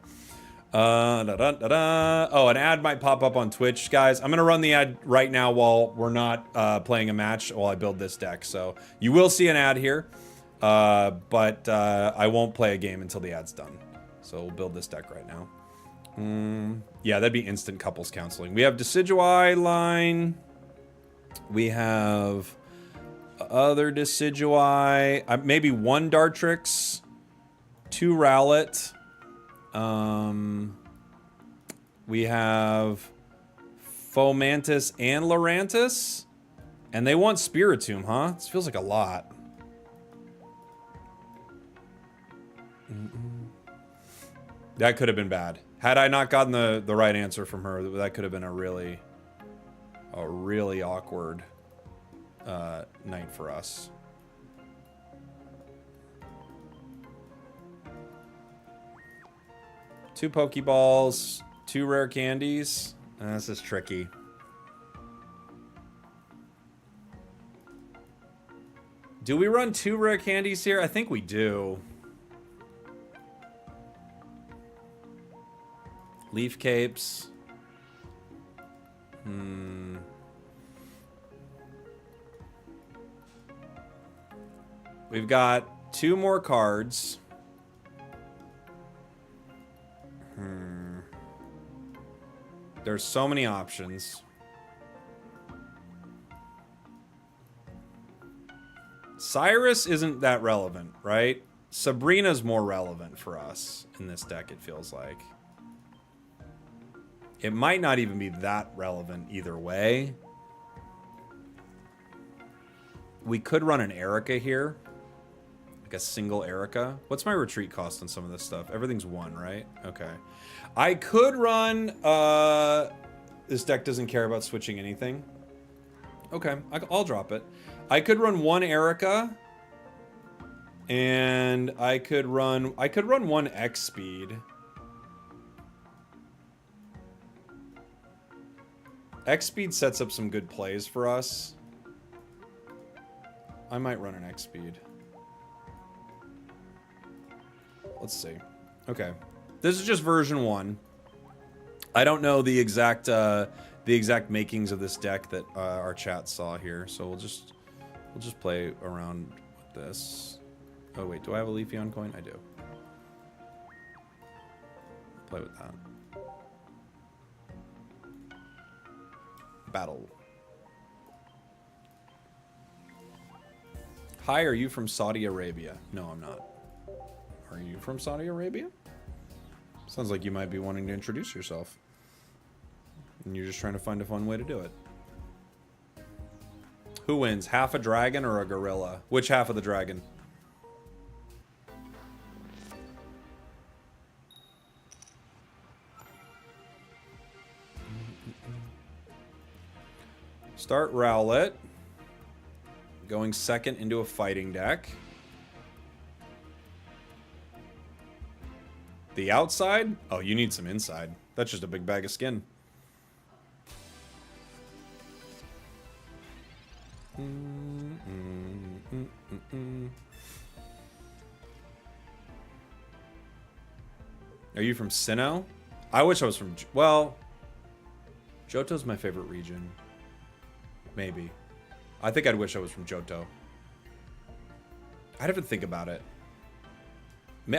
Oh, an ad might pop up on Twitch, guys. I'm gonna run the ad right now while we're not playing a match while I build this deck. So you will see an ad here, but I won't play a game until the ad's done. So we'll build this deck right now. Yeah, that'd be instant couples counseling. We have Decidueye line. We have other Decidueye. Maybe one Dartrix, 2 Rowlet. We have Fomantis and Lurantis. And they want Spiritomb, huh? This feels like a lot. That could have been bad. Had I not gotten the right answer from her, that could have been a really awkward night for us. Two Pokeballs, 2 rare candies. This is tricky. Do we run 2 rare candies here? I think we do. Leaf Capes. We've got 2 more cards. There's so many options. Cyrus isn't that relevant, right? Sabrina's more relevant for us in this deck, it feels like. It might not even be that relevant either way. We could run an Erica here. Like a single Erica. What's my retreat cost on some of this stuff? Everything's 1, right? Okay. I could run... this deck doesn't care about switching anything. Okay, I'll drop it. I could run 1 Erica. And I could run 1 X speed. X speed sets up some good plays for us. I might run an X speed. Let's see. Okay. This is just version 1. I don't know the exact makings of this deck that our chat saw here, so we'll just play around with this. Oh wait, do I have a Leafeon coin? I do. Play with that. Battle. Hi, are you from Saudi Arabia? No, I'm not. Are you from Saudi Arabia? Sounds like you might be wanting to introduce yourself. And you're just trying to find a fun way to do it. Who wins? Half a dragon or a gorilla? Which half of the dragon? Start Rowlet. Going second into a fighting deck. The outside? Oh, you need some inside. That's just a big bag of skin. Are you from Sinnoh? I wish I was from... Well, Johto's my favorite region. Maybe. I think I'd wish I was from Johto. I'd have to think about it.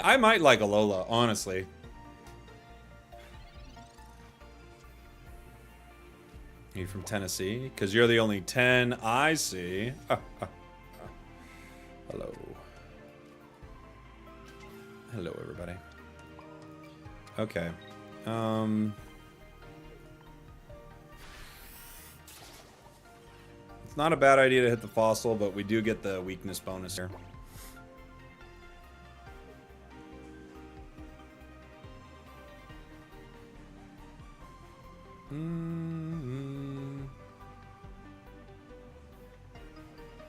I might like Alola, honestly. Are you from Tennessee? Because you're the only 10 I see. Hello. Hello, everybody. Okay. It's not a bad idea to hit the fossil, but we do get the weakness bonus here.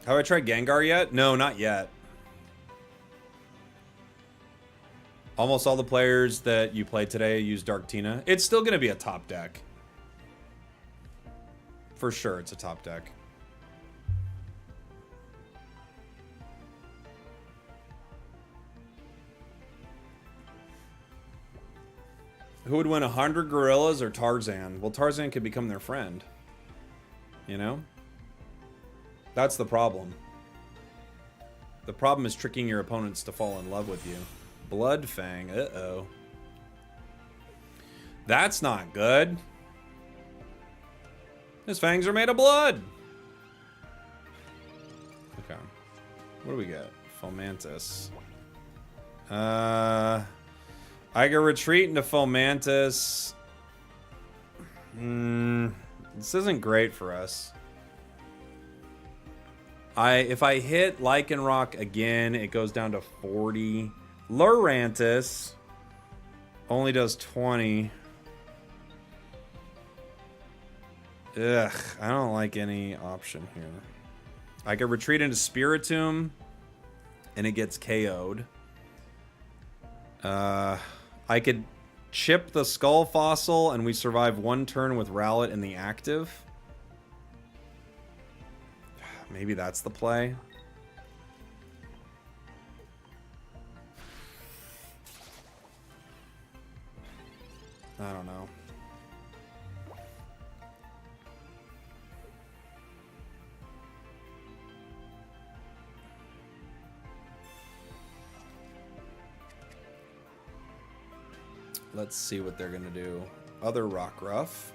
Have I tried Gengar yet? No, not yet. Almost all the players that you played today use Darktina. It's still going to be a top deck. For sure, it's a top deck. Who would win, 100 gorillas or Tarzan? Well, Tarzan could become their friend. You know? That's the problem. The problem is tricking your opponents to fall in love with you. Bloodfang. Uh-oh. That's not good. His fangs are made of blood. Okay. What do we get? Fomantis. I can retreat into Fomantis. This isn't great for us. If I hit Lycanroc again, it goes down to 40. Lurantis only does 20. Ugh, I don't like any option here. I could retreat into Spiritomb, and it gets KO'd. I could chip the Skull Fossil, and we survive one turn with Rowlet in the active. Maybe that's the play. I don't know. Let's see what they're gonna do. Other Rockruff.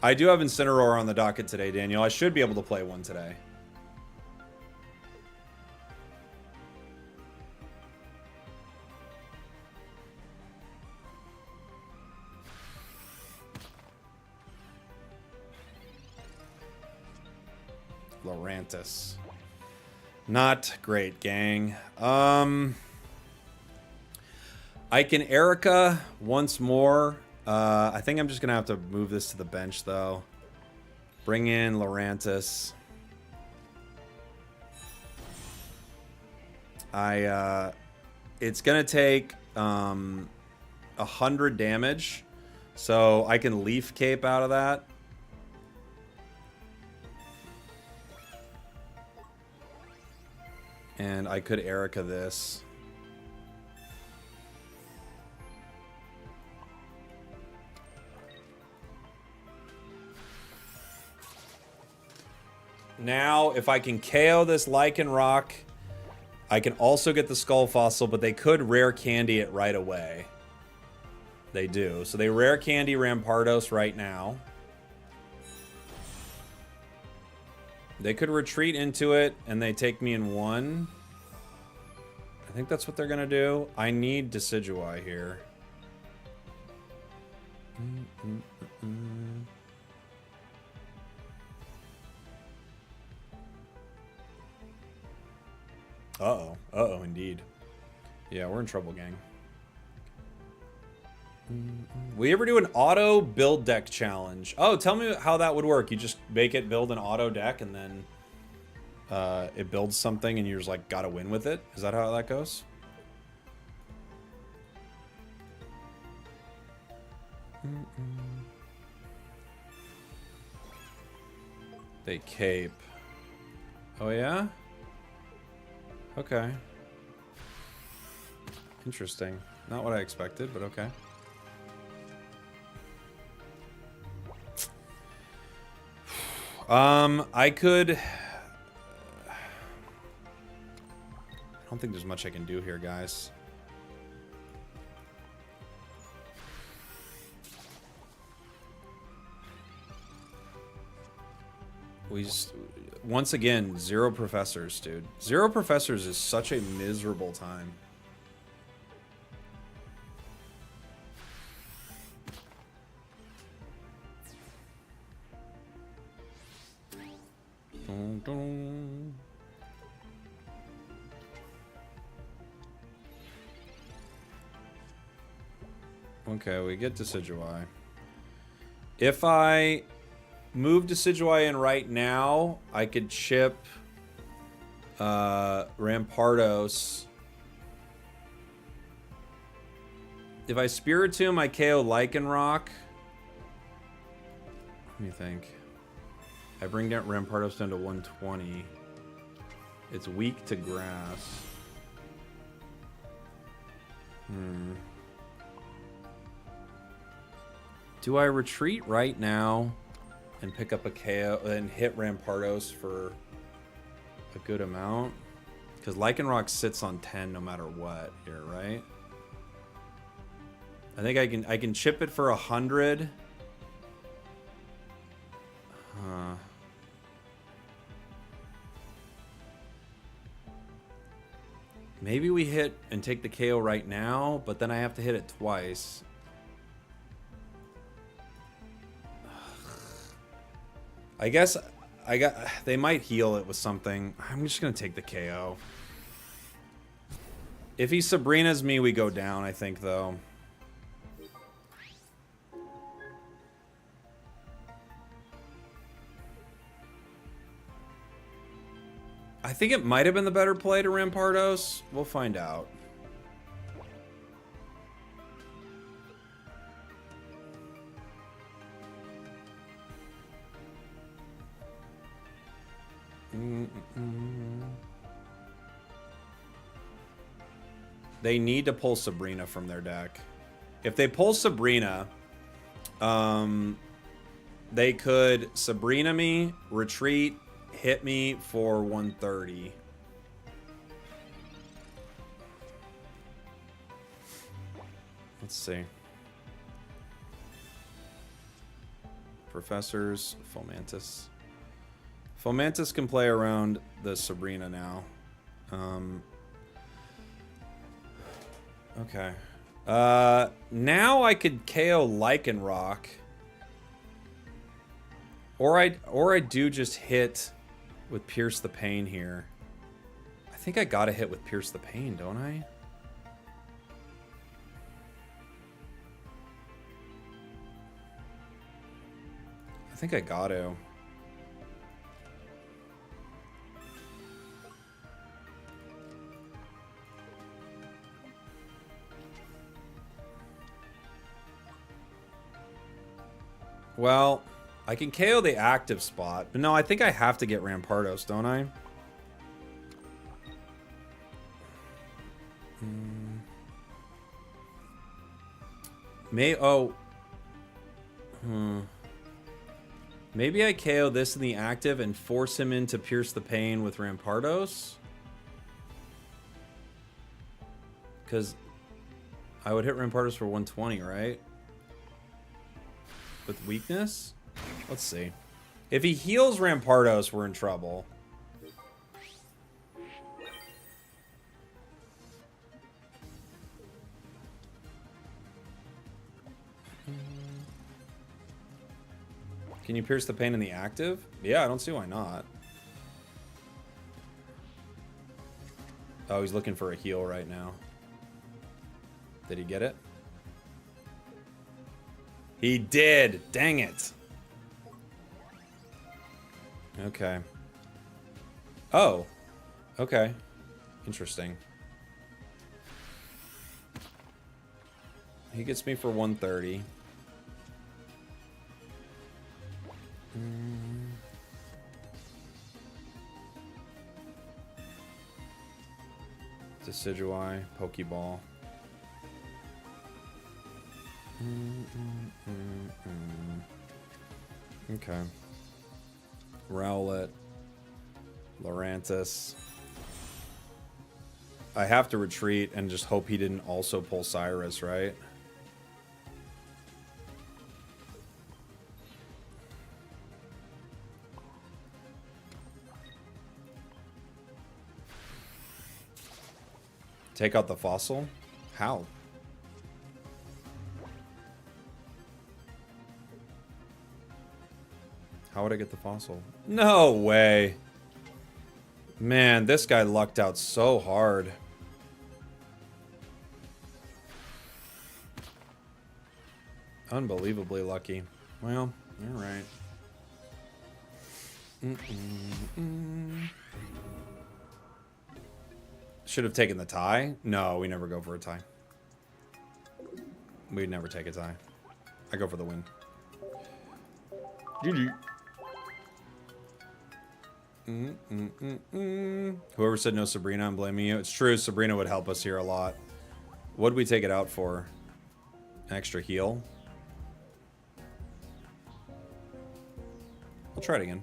I do have Incineroar on the docket today, Daniel. I should be able to play one today. Lurantis. Not great, gang. I can Erica once more. I think I'm just going to have to move this to the bench, though. Bring in Lurantis. It's going to take 100 damage. So I can Leaf Cape out of that. And I could Erica this. Now, if I can KO this Lycanroc, I can also get the Skull Fossil, but they could Rare Candy it right away. They do. So they Rare Candy Rampardos right now. They could retreat into it, and they take me in one. I think that's what they're going to do. I need Decidueye here. Uh-oh. Uh-oh, indeed. Yeah, we're in trouble, gang. Will you ever do an auto build deck challenge? Oh, tell me how that would work. You just make it build an auto deck, and then it builds something, and you're just like, gotta win with it? Is that how that goes? They cape. Oh, yeah? Okay. Interesting. Not what I expected, but okay. I could... I don't think there's much I can do here, guys. We just... Once again, 0 professors, dude. 0 professors is such a miserable time. Dun, dun. Okay, we get Decidueye. If I move Decidueye in right now, I could chip Rampardos. If I Spiritomb, I KO Lycanroc. Let me think. I bring down Rampardos down to 120. It's weak to grass. Do I retreat right now and pick up a KO and hit Rampardos for a good amount? Because Lycanroc sits on 10 no matter what here, right? I think I can chip it for 100. Maybe we hit and take the KO right now, but then I have to hit it twice. I guess they might heal it with something. I'm just gonna take the KO. If he Sabrina's me, we go down, I think, though. I think it might have been the better play to Rampardos. We'll find out. They need to pull Sabrina from their deck. If they pull Sabrina, they could Sabrina me, retreat, hit me for 130. Let's see. Professors, Fomantis. Fomantis can play around the Sabrina now. Okay. Now I could KO Lycanroc. Or I do just hit with Pierce the Pain here. I think I gotta hit with Pierce the Pain, don't I? I think I got to. Well, I can KO the active spot, but no, I think I have to get Rampardos, don't I? Maybe I KO this in the active and force him into Pierce the Pain with Rampardos. Because I would hit Rampardos for 120, right? With weakness? Let's see. If he heals Rampardos, we're in trouble. Can you Pierce the Pain in the active? Yeah, I don't see why not. Oh, he's looking for a heal right now. Did he get it? He did! Dang it! Okay. Oh. Okay. Interesting. He gets me for 130. Decidueye, Pokeball. Okay. Rowlet. Lurantis. I have to retreat and just hope he didn't also pull Cyrus, right? Take out the fossil? How? How would I get the fossil? No way. Man, this guy lucked out so hard. Unbelievably lucky. Well, alright. Should have taken the tie. No, we never go for a tie. We'd never take a tie. I go for the win. GG. Whoever said no Sabrina, I'm blaming you. It's true, Sabrina would help us here a lot. What'd we take it out for? An extra heal? We'll try it again.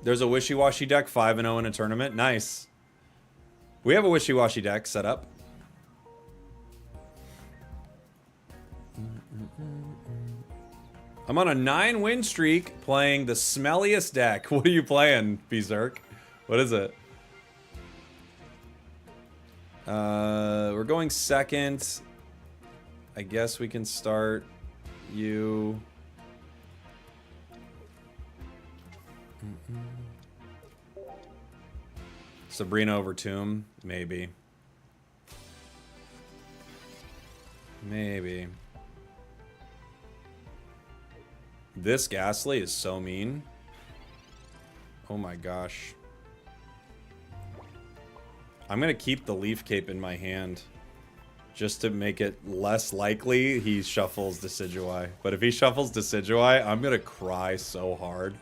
There's a Wishywashy deck, 5-0 in a tournament. Nice. We have a Wishywashy deck set up. I'm on a 9-win streak playing the smelliest deck. What are you playing, Berserk? What is it? We're going second. I guess we can start you. Sabrina over Tomb? Maybe. Maybe. This Ghastly is so mean. Oh my gosh. I'm gonna keep the Leaf Cape in my hand. Just to make it less likely he shuffles Decidueye. But if he shuffles Decidueye, I'm gonna cry so hard.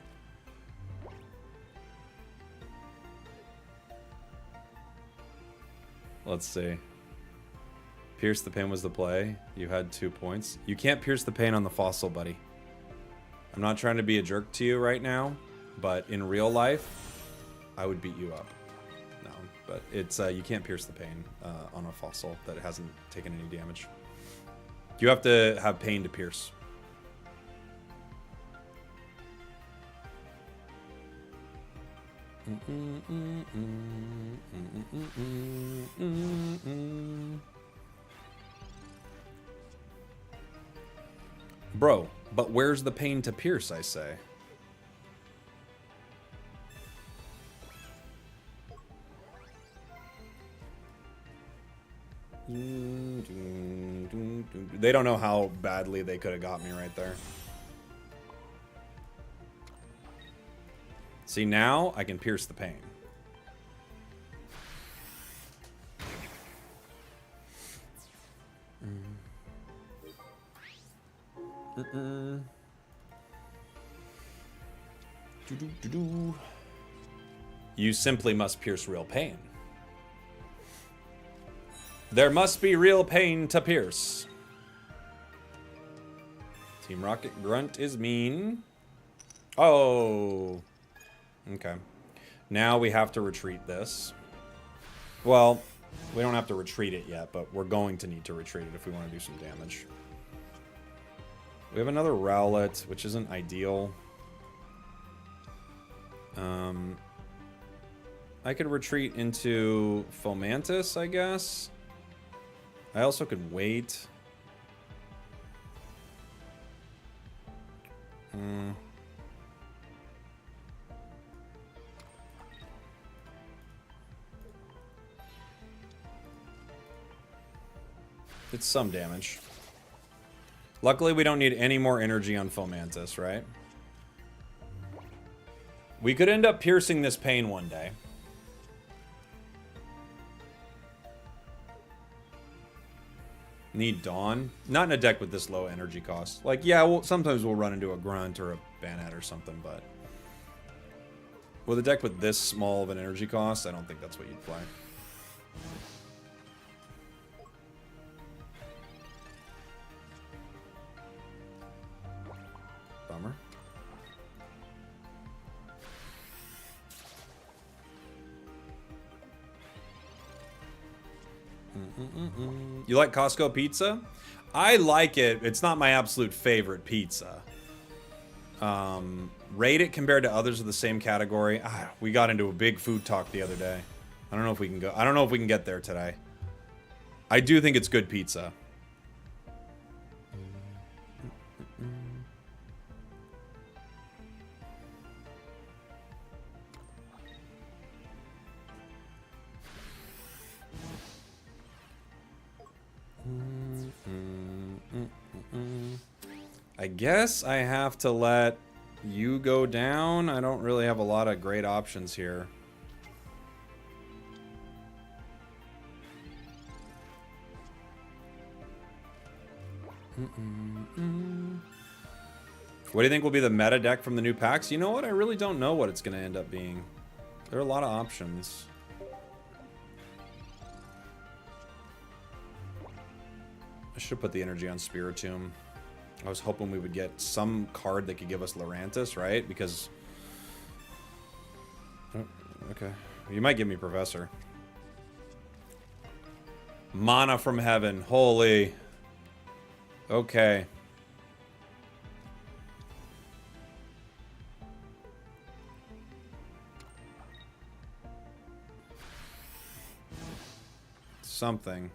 Let's see. Pierce the Pain was the play. You had 2 points. You can't Pierce the Pain on the fossil, buddy. I'm not trying to be a jerk to you right now, but in real life, I would beat you up. No, but it's you can't Pierce the Pain on a fossil that hasn't taken any damage. You have to have pain to pierce. Bro, but where's the pain to pierce, I say? They don't know how badly they could have got me right there. See, now I can pierce the pain. You simply must pierce real pain. There must be real pain to pierce. Team Rocket Grunt is mean. Oh. Okay. Now we have to retreat this. Well, we don't have to retreat it yet, but we're going to need to retreat it if we want to do some damage. We have another Rowlet, which isn't ideal. I could retreat into Fomantis, I guess. I also could wait. It's some damage. Luckily, we don't need any more energy on Fomantis, right? We could end up piercing this pain one day. Need Dawn? Not in a deck with this low energy cost. Like, yeah, sometimes we'll run into a Grunt or a Banette or something, but... with a deck with this small of an energy cost, I don't think that's what you'd play. Bummer. You like Costco pizza? I like it. It's not my absolute favorite pizza. Rate it compared to others of the same category. We got into a big food talk the other day. I don't know if we can go. I don't know if we can get there today. I do think it's good pizza. I guess I have to let you go down. I don't really have a lot of great options here. What do you think will be the meta deck from the new packs? You know what? I really don't know what it's going to end up being. There are a lot of options. I should have put the energy on Spiritomb. I was hoping we would get some card that could give us Lurantis, right? Because... oh, okay. You might give me Professor. Mana from Heaven. Holy. Okay. Something.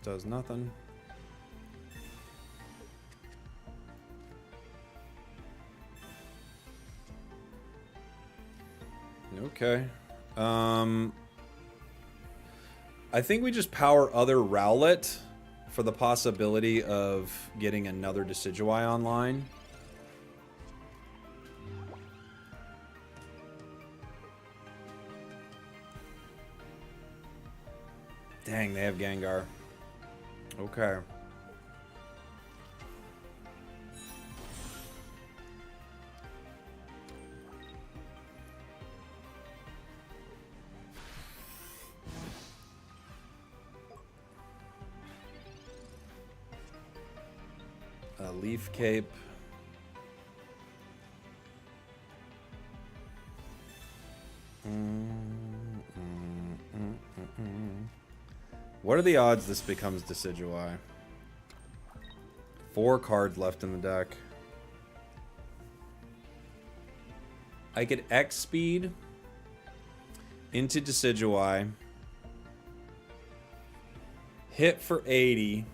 Does nothing. Okay. I think we just power other Rowlet for the possibility of getting another Decidueye online. Dang, they have Gengar. Okay. A Leaf Cape. What are the odds this becomes Decidueye? 4 cards left in the deck. I could X speed into Decidueye, hit for 80.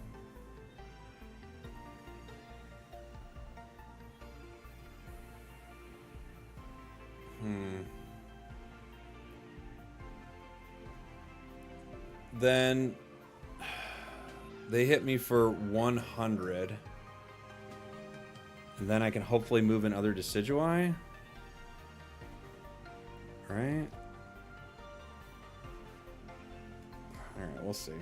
Then they hit me for 100. And then I can hopefully move in other Decidueye. Right? Alright, we'll see.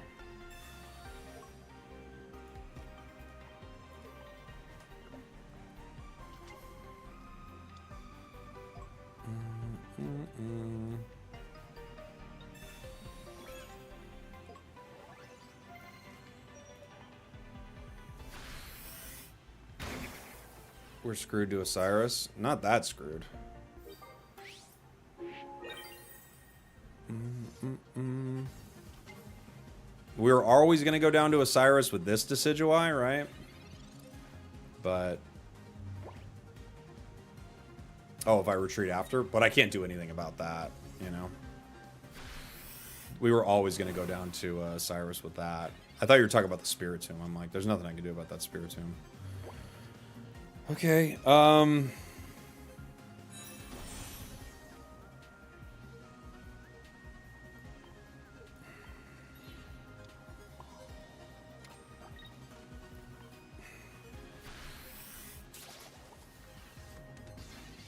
We're screwed to Osiris. Not that screwed. We're always going to go down to Osiris with this Decidueye, right? But... oh, if I retreat after? But I can't do anything about that, you know? We were always going to go down to Osiris with that. I thought you were talking about the Spiritomb. I'm like, there's nothing I can do about that Spiritomb. Okay,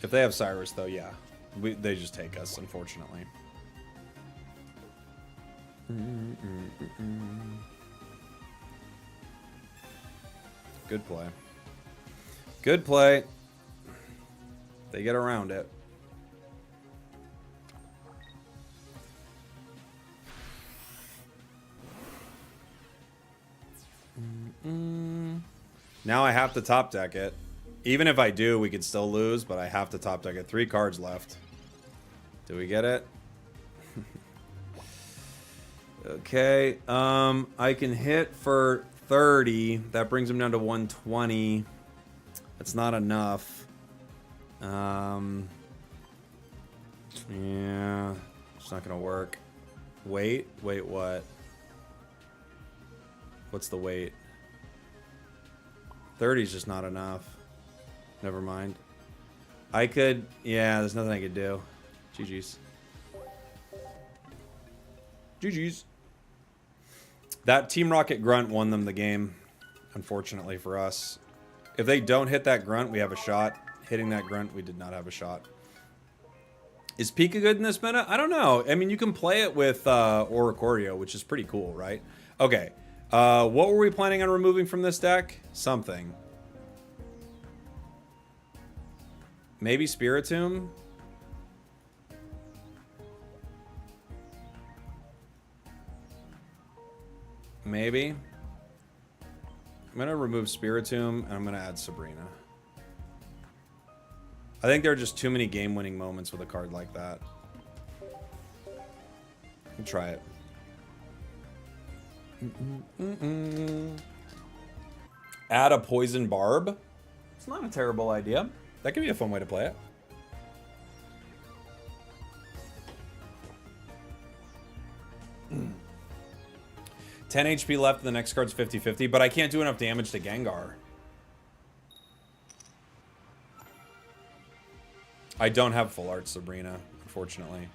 if they have Cyrus, though, yeah. They just take us, unfortunately. Good play. Good play. They get around it. Now I have to top deck it. Even if I do, we could still lose, but I have to top deck it. 3 cards left. Do we get it? Okay. I can hit for 30. That brings him down to 120. That's not enough. Yeah. It's not gonna work. Wait. Wait, what? What's the wait? 30 is just not enough. Never mind. I could... yeah, there's nothing I could do. GG's. GG's. That Team Rocket Grunt won them the game, unfortunately for us. If they don't hit that Grunt, we have a shot. Hitting that Grunt, we did not have a shot. Is Pika good in this meta? I don't know. I mean, you can play it with Oracorio, which is pretty cool, right? Okay. What were we planning on removing from this deck? Something. Maybe Spiritomb? Maybe. I'm going to remove Spiritomb, and I'm going to add Sabrina. I think there are just too many game-winning moments with a card like that. I'll try it. Add a Poison Barb? It's not a terrible idea. That could be a fun way to play it. $10 HP left, and the next card's 50-50, but I can't do enough damage to Gengar. I don't have full art Sabrina, unfortunately.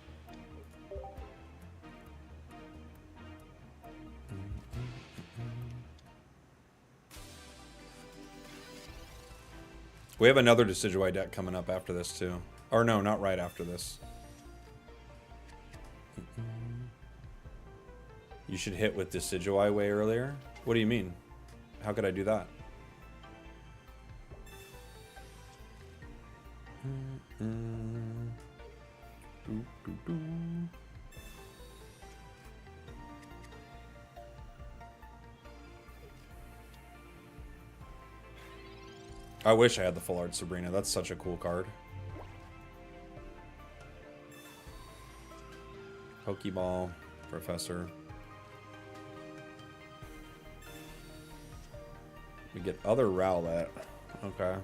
We have another Decidueye deck coming up after this, too. Or no, not right after this. You should hit with Decidueye way earlier? What do you mean? How could I do that? I wish I had the full art Sabrina. That's such a cool card. Pokeball, Professor. We get other Rowlet. Okay.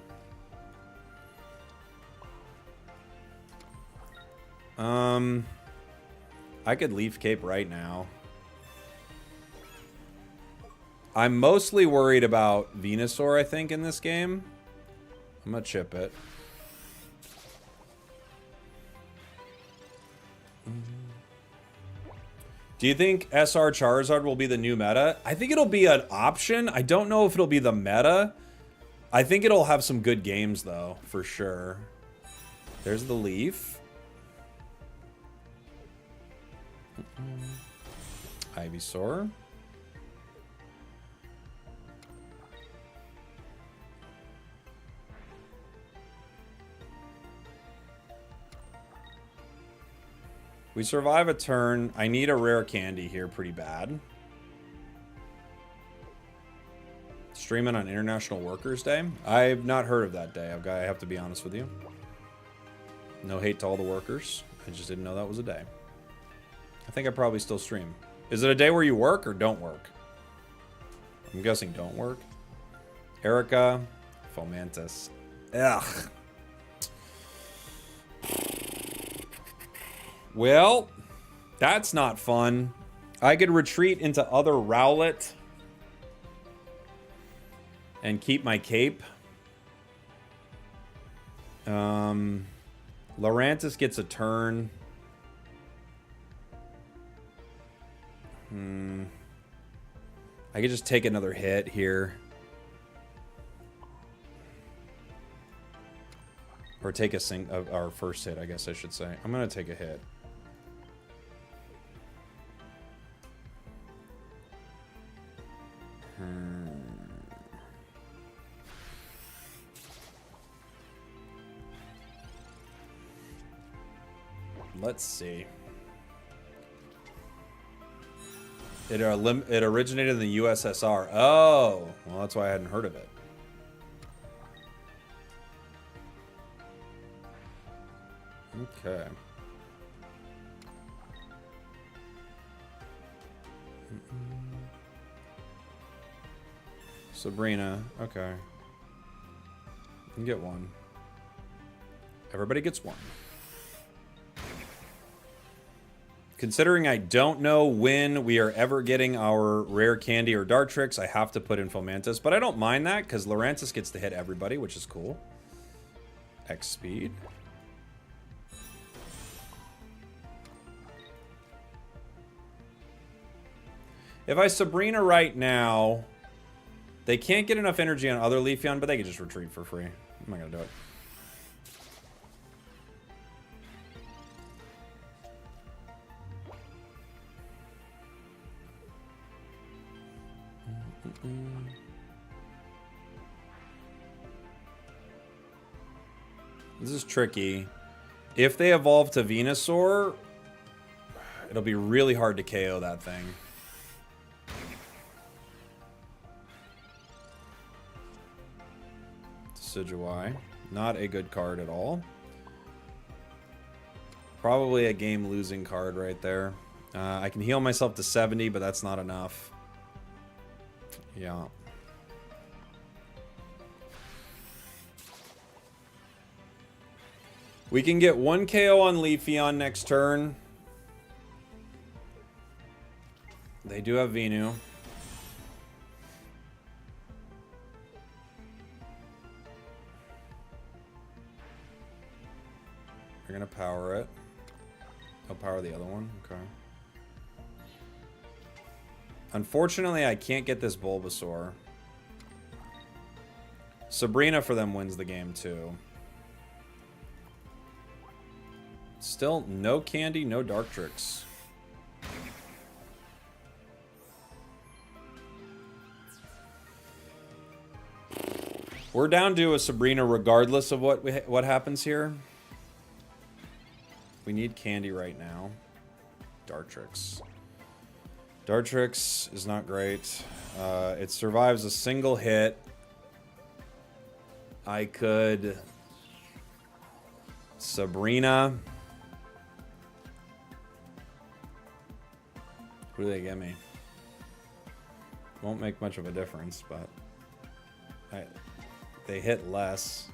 I could Leaf Cape right now. I'm mostly worried about Venusaur, I think, in this game. I'm gonna chip it. Do you think SR Charizard will be the new meta? I think it'll be an option. I don't know if it'll be the meta. I think it'll have some good games, though, for sure. There's the Leaf. Ivysaur. We survive a turn. I need a rare candy here pretty bad. Let's Streaming on International Workers' Day? I've not heard of that day. I have to be honest with you. No hate to all the workers. I just didn't know that was a day. I think I probably still stream. Is it a day where you work or don't work? I'm guessing don't work. Erica, Fomantis. Ugh. Well, that's not fun. I could retreat into other Rowlet and keep my cape. Lurantis gets a turn. I could just take another hit here. Or take a our first hit, I guess I should say. I'm going to take a hit. Let's see. It originated in the USSR. Oh, well, that's why I hadn't heard of it. Okay. Sabrina. Okay. You can get one. Everybody gets one. Considering I don't know when we are ever getting our rare candy or Dartrix, I have to put in Fomantis. But I don't mind that because Lurantis gets to hit everybody, which is cool. X speed. If I Sabrina right now, they can't get enough energy on other Leafeon, but they can just retreat for free. I'm not going to do it. This is tricky. If they evolve to Venusaur, it'll be really hard to KO that thing. Decidueye. Not a good card at all. Probably a game-losing card right there. I can heal myself to 70, but that's not enough. Yeah. We can get one KO on Leafeon next turn. They do have Venu. You're gonna power it. I'll power the other one. Okay. Unfortunately, I can't get this Bulbasaur. Sabrina for them wins the game too. Still no candy, no Dartrix. We're down to a Sabrina regardless of what happens here. We need candy right now. Dartrix. Dartrix is not great. It survives a single hit. I could... Sabrina. Who do they get me? Won't make much of a difference, but... they hit less.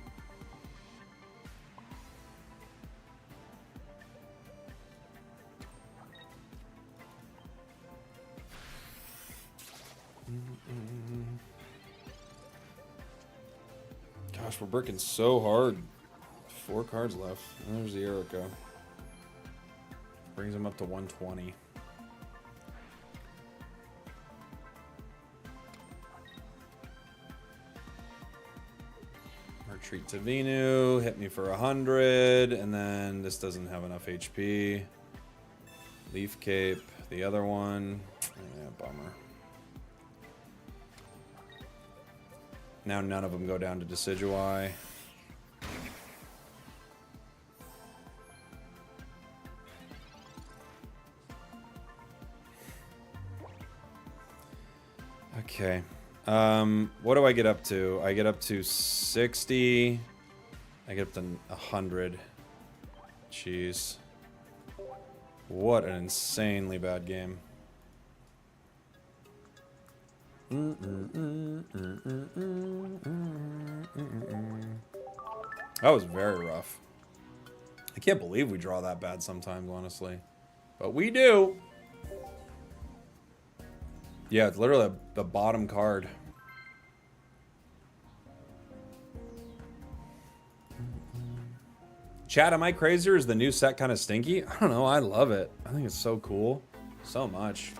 Gosh, we're bricking so hard. 4 cards left. And there's the Erica. Brings him up to 120. Retreat to Venu. Hit me for 100. And then this doesn't have enough HP. Leaf Cape. The other one. Yeah, bummer. Now none of them go down to Decidueye. Okay. What do I get up to? I get up to 60. I get up to 100. Jeez. What an insanely bad game. That was very rough. I can't believe we draw that bad sometimes, honestly. But we do. Yeah, it's literally the bottom card. Chat, am I crazy or is the new set kind of stinky? I don't know. I love it. I think it's so cool. So much.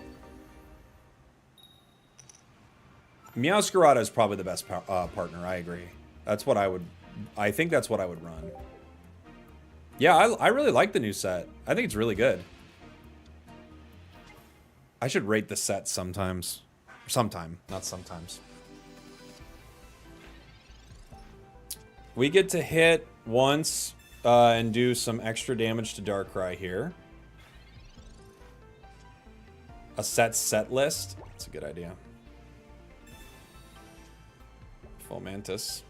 Meowscarada is probably the best partner. I agree. That's what I would... I think that's what I would run. Yeah, I really like the new set. I think it's really good. I should rate the set sometimes. Sometime, not sometimes. We get to hit once and do some extra damage to Darkrai here. A set list. That's a good idea. Full Mantis.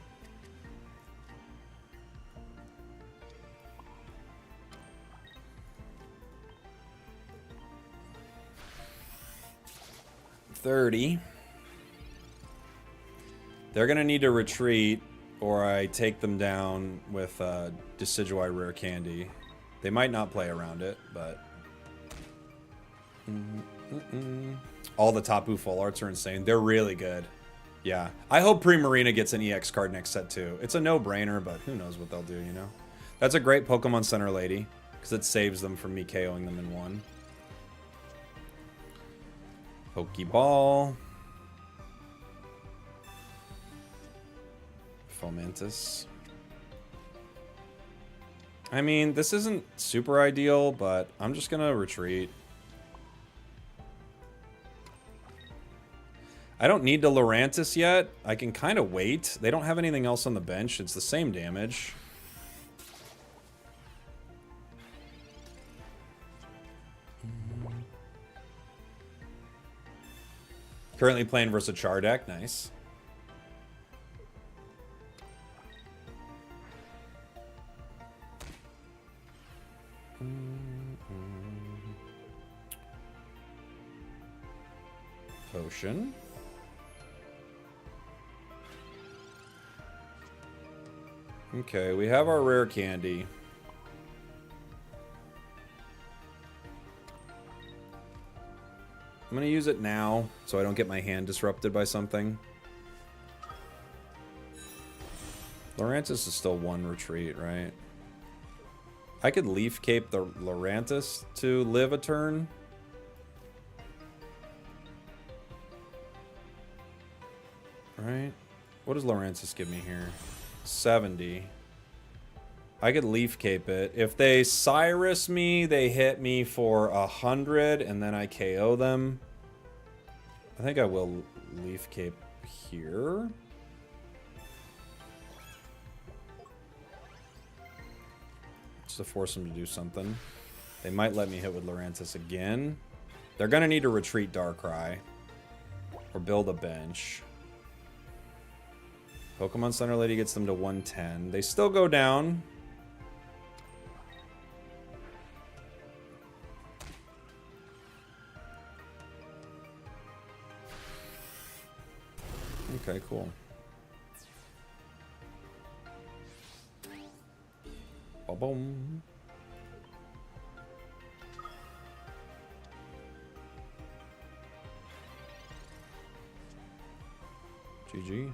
$30. They're gonna need to retreat, or I take them down with Decidueye Rare Candy. They might not play around it, but all the Tapu full arts are insane. They're really good. Yeah, I hope Primarina gets an EX card next set too. It's a no-brainer, but who knows what they'll do, you know? That's a great Pokemon Center lady, because it saves them from me KOing them in one. Pokeball. Fomantis. I mean, this isn't super ideal, but I'm just gonna retreat. I don't need to Lurantis yet. I can kind of wait. They don't have anything else on the bench. It's the same damage. Currently playing versus a Char deck. Nice. Potion. Okay, we have our rare candy. I'm gonna use it now so I don't get my hand disrupted by something. Lurantis is still one retreat, right? I could Leaf Cape the Lurantis to live a turn. Right? What does Lurantis give me here? 70. I could Leaf Cape it. If they Cyrus me, they hit me for 100, and then I KO them. I think I will Leaf Cape here. Just to force them to do something. They might let me hit with Lurantis again. They're going to need to retreat Darkrai. Or build a bench. Pokemon Center Lady gets them to 110. They still go down. Okay, cool. Ba-boom. GG.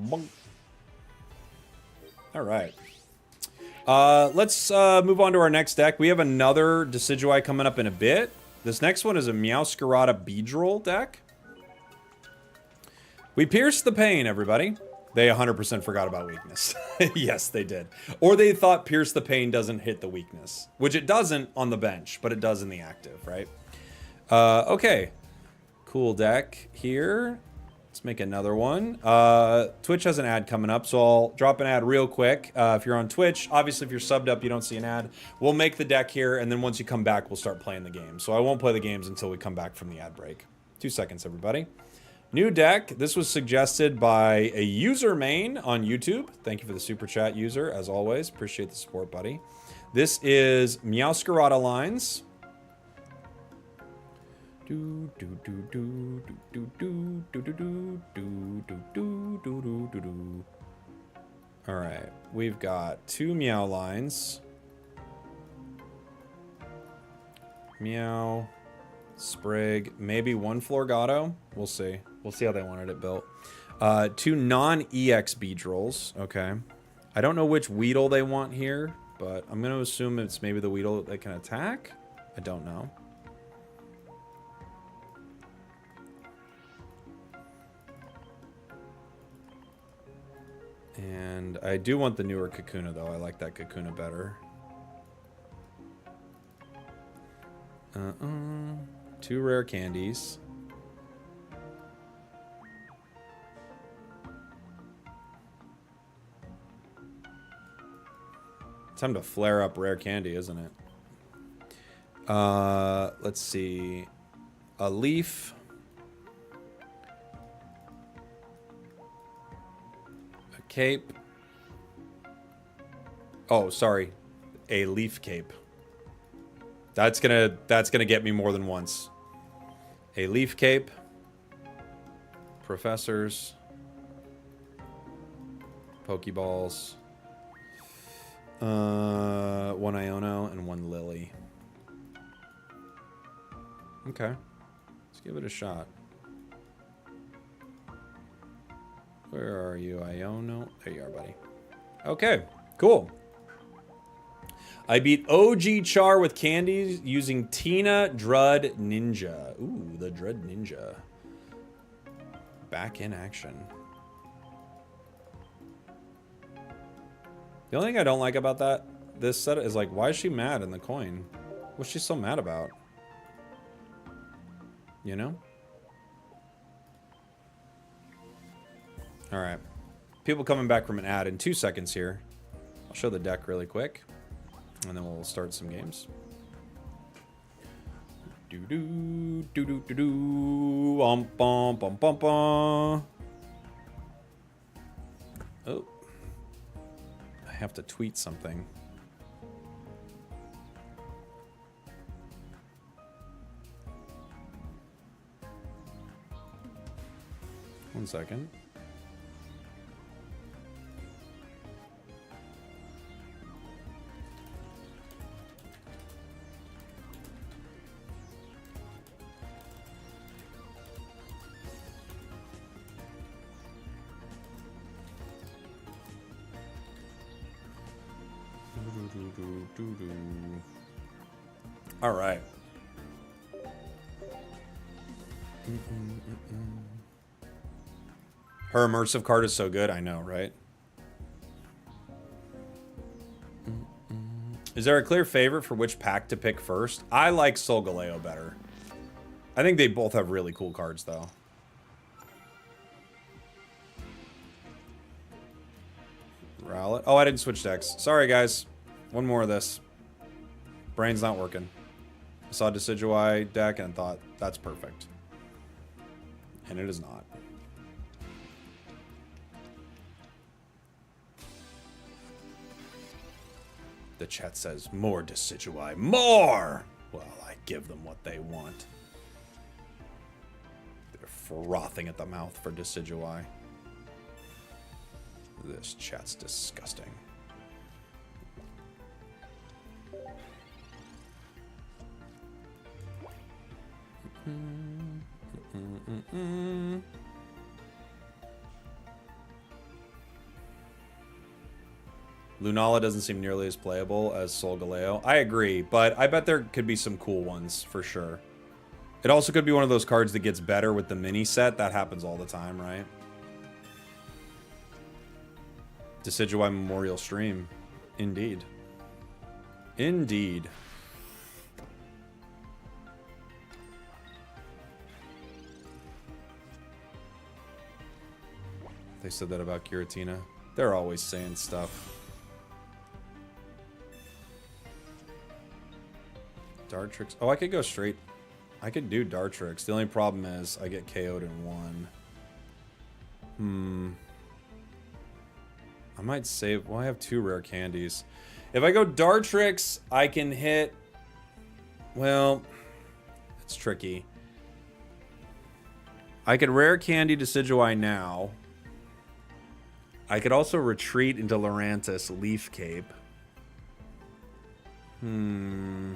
Bonk. All right. Let's move on to our next deck. We have another Decidueye coming up in a bit. This next one is a Meowscarada Beedrill deck. We pierced the pain, everybody. They 100% forgot about weakness. Yes, they did. Or they thought Pierce the Pain doesn't hit the weakness. Which it doesn't on the bench, but it does in the active, right? Okay. Cool deck here. Let's make another one. Twitch has an ad coming up, so I'll drop an ad real quick. If you're on Twitch, obviously if you're subbed up, you don't see an ad. We'll make the deck here, and then once you come back, we'll start playing the game. So I won't play the games until we come back from the ad break. 2 seconds, everybody. New deck. This was suggested by a user main on YouTube. Thank you for the super chat, user, as always. Appreciate the support, buddy. This is Meowscarada lines. All right, we've got 2 Meow lines. Meow, Sprig, maybe 1 Florgato. We'll see. We'll see how they wanted it built. 2 non-EX Beedrills. Okay. I don't know which Weedle they want here, but I'm going to assume it's maybe the Weedle that can attack. I don't know. And I do want the newer Kakuna, though. I like that Kakuna better. 2 rare candies. Time to flare up rare candy, isn't it? Let's see. A leaf. A cape. Oh, sorry. A leaf cape. That's gonna get me more than once. A leaf cape. Professors. Pokeballs. 1 Iono and 1 Lily. Okay. Let's give it a shot. Where are you, Iono? There you are, buddy. Okay, cool. I beat OG Char with candies using Tina Drud Ninja. Ooh, the Drud Ninja. Back in action. The only thing I don't like about this set is like, why is she mad in the coin? What's she so mad about? You know? Alright. People coming back from an ad in 2 seconds here. I'll show the deck really quick. And then we'll start some games. Do-do, do-do-do-do. Bum, bum, bum, bum. Oh. I have to tweet something. One second. All right. Her immersive card is so good, I know, right? Is there a clear favorite for which pack to pick first? I like Solgaleo better. I think they both have really cool cards, though. Rowlet. Oh, I didn't switch decks. Sorry, guys. One more of this. Brain's not working. I saw Decidueye deck and thought, that's perfect. And it is not. The chat says, more Decidueye. More! Well, I give them what they want. They're frothing at the mouth for Decidueye. This chat's disgusting. Lunala doesn't seem nearly as playable as Solgaleo. I agree, but I bet there could be some cool ones for sure. It also could be one of those cards that gets better with the mini set. That happens all the time, right? Decidueye Memorial Stream. Indeed. Indeed. They said that about Giratina. They're always saying stuff. Dartrix. Oh, I could go straight. I could do Dartrix. The only problem is I get KO'd in one. I might save. Well, I have 2 rare candies. If I go Dartrix, I can hit. Well, it's tricky. I could rare candy Decidueye now. I could also retreat into Lurantis Leaf Cape. There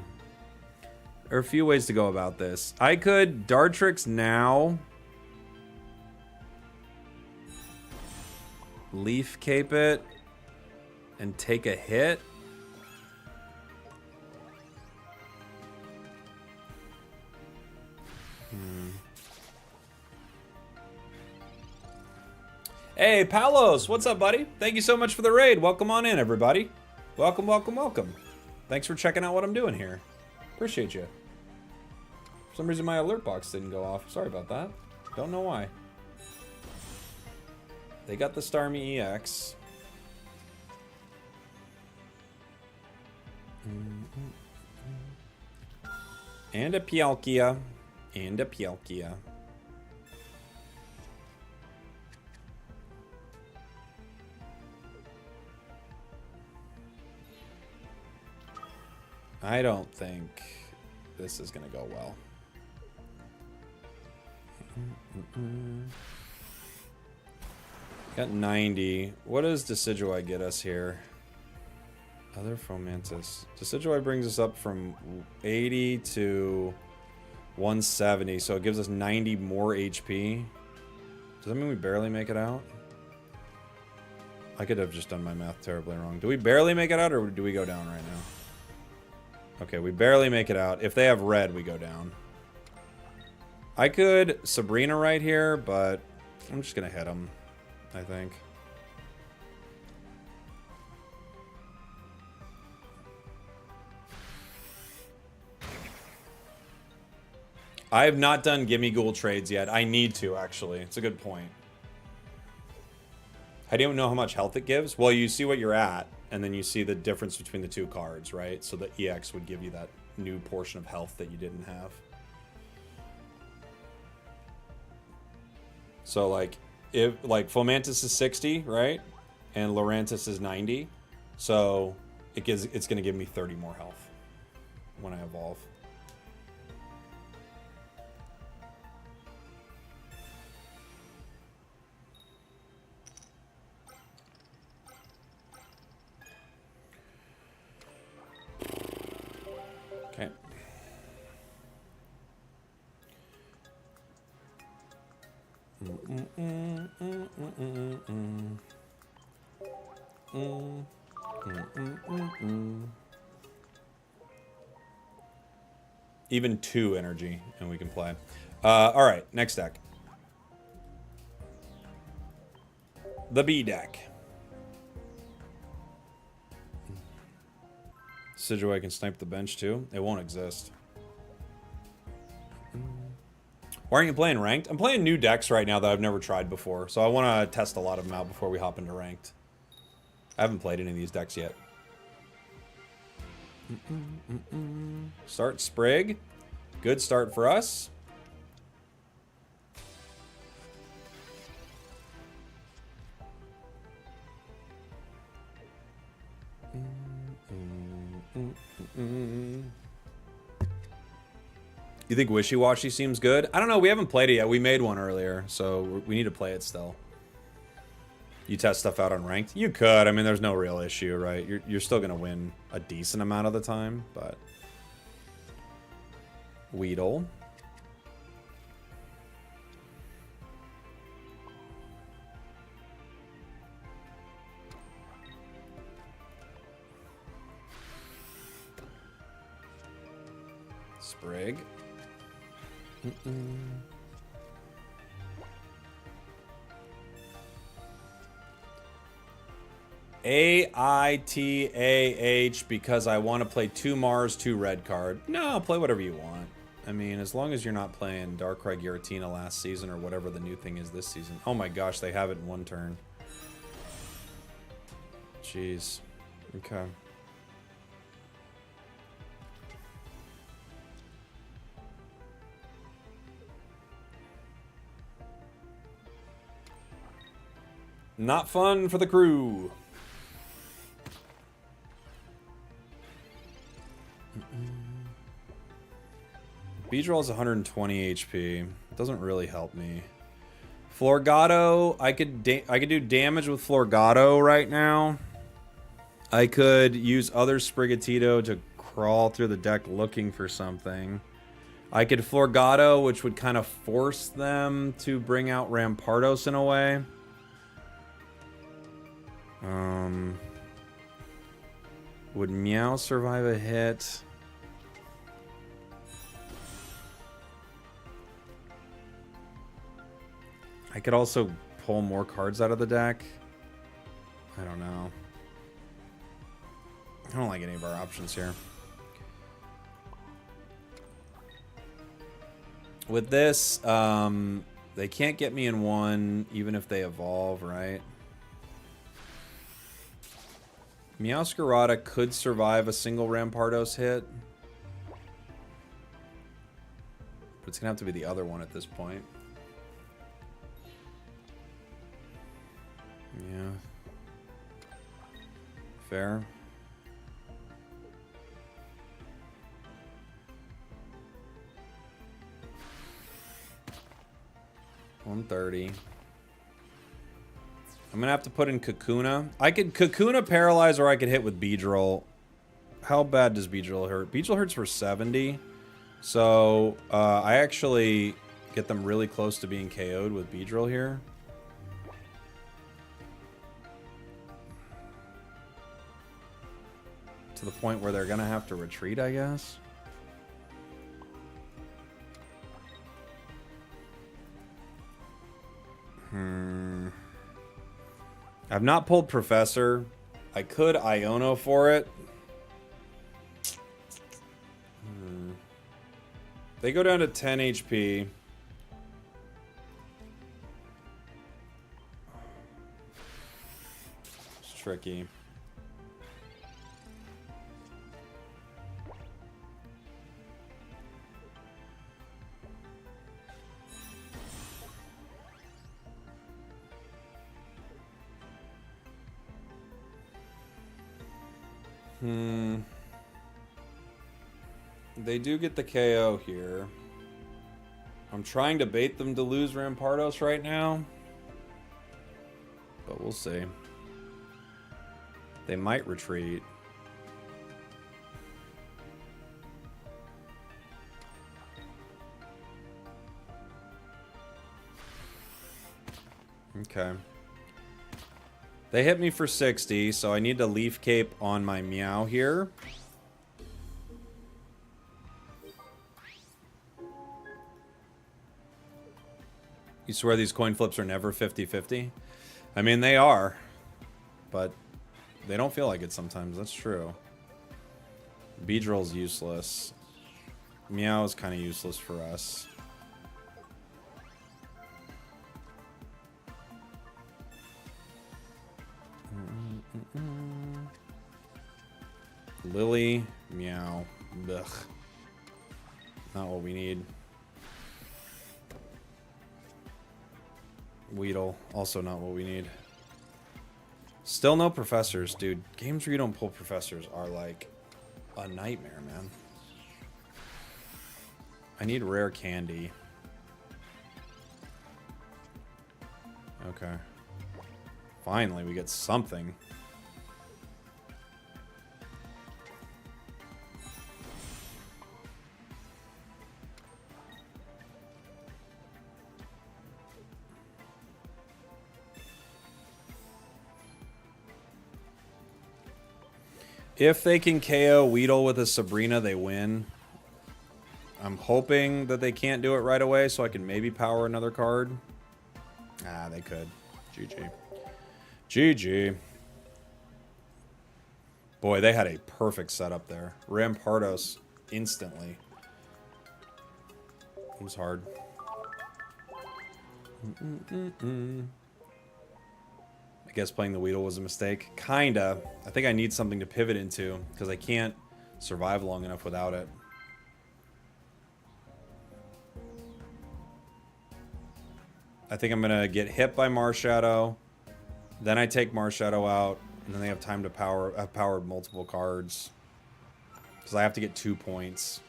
are a few ways to go about this. I could Dartrix now. Leaf Cape it. And take a hit. Hey, Palos, what's up, buddy? Thank you so much for the raid. Welcome on in, everybody. Welcome, welcome, welcome. Thanks for checking out what I'm doing here. Appreciate you. For some reason, my alert box didn't go off. Sorry about that. Don't know why. They got the Starmie EX. And a Pialkia. And a Pialkia. I don't think this is gonna go well. Got 90. What does Decidueye get us here? Other Fomantis. Decidueye brings us up from 80 to 170, so it gives us 90 more HP. Does that mean we barely make it out? I could have just done my math terribly wrong. Do we barely make it out, or do we go down right now? Okay, we barely make it out. If they have red, we go down. I could Sabrina right here, but I'm just going to hit him, I think. I have not done Gimme Ghoul trades yet. I need to, actually. It's a good point. How do you know how much health it gives? Well, you see what you're at, and then you see the difference between the 2 cards, right? So the EX would give you that new portion of health that you didn't have. So, like, if like Fomantis is 60, right? And Lurantis is 90. So it's going to give me 30 more health when I evolve. Okay. Even 2 energy, and we can play. All right, next deck. The B deck. Decidueye can snipe the bench too. It won't exist. Why aren't you playing ranked? I'm playing new decks right now that I've never tried before, so I want to test a lot of them out before we hop into ranked. I haven't played any of these decks yet. Start Sprig. Good start for us. You think Wishywashy seems good? I don't know. We haven't played it yet. We made one earlier, so we need to play it still. You test stuff out on ranked? You could. I mean, there's no real issue, right? You're still going to win a decent amount of the time, but... Weedle. Sprig. AITAH because I want to play 2 Mars, 2 red card. No, play whatever you want. I mean, as long as you're not playing Darkrai Giratina last season or whatever the new thing is this season. Oh my gosh, they have it in one turn. Jeez. Okay. Not fun for the crew. Beedrill has 120 HP. Doesn't really help me. Florgato, I could do damage with Florgato right now. I could use other Sprigatito to crawl through the deck looking for something. I could Florgato, which would kind of force them to bring out Rampardos in a way. Would Meow survive a hit? I could also pull more cards out of the deck. I don't know. I don't like any of our options here. With this, they can't get me in one, even if they evolve, right? Meowscarada could survive a single Rampardos hit. But it's going to have to be the other one at this point. Yeah. Fair. $130. I'm gonna have to put in Kakuna. I could Kakuna paralyze, or I could hit with Beedrill. How bad does Beedrill hurt? Beedrill hurts for 70. So I actually get them really close to being KO'd with Beedrill here. To the point where they're gonna have to retreat, I guess. I've not pulled Professor. I could Iono for it. They go down to 10 HP. It's tricky. They do get the KO here. I'm trying to bait them to lose Rampardos right now. But we'll see. They might retreat. Okay. They hit me for 60, so I need to Leaf Cape on my Meow here. You swear these coin flips are never 50-50? I mean, they are. But they don't feel like it sometimes. That's true. Beedrill's useless. Meow is kind of useless for us. Lily, Meow. Ugh. Not what we need. Weedle, also not what we need. Still no professors, dude. Games where you don't pull professors are like a nightmare, man. I need rare candy. Okay. Finally, we get something. If they can KO Weedle with a Sabrina, they win. I'm hoping that they can't do it right away so I can maybe power another card. Ah, they could. GG. GG. Boy, they had a perfect setup there. Rampardos instantly. It was hard. I guess playing the Weedle was a mistake. Kinda. I think I need something to pivot into, because I can't survive long enough without it. I think I'm gonna get hit by Marshadow. Then I take Marshadow out, and then they have time to power. I've powered multiple cards. Because I have to get 2 points.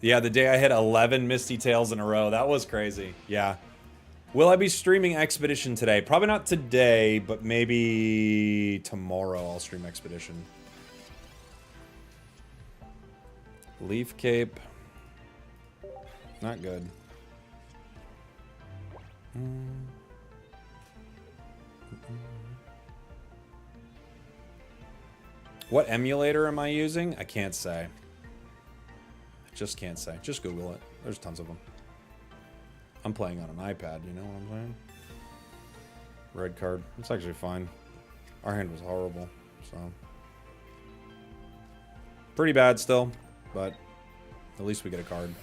Yeah, the day I hit 11 Misty Tails in a row. That was crazy. Yeah. Will I be streaming Expedition today? Probably not today, but maybe tomorrow I'll stream Expedition. Leaf Cape. Not good. What emulator am I using? I can't say. I just can't say. Just Google it. There's tons of them. I'm playing on an iPad, you know what I'm saying? Red card. It's actually fine. Our hand was horrible, so. Pretty bad still, but at least we get a card.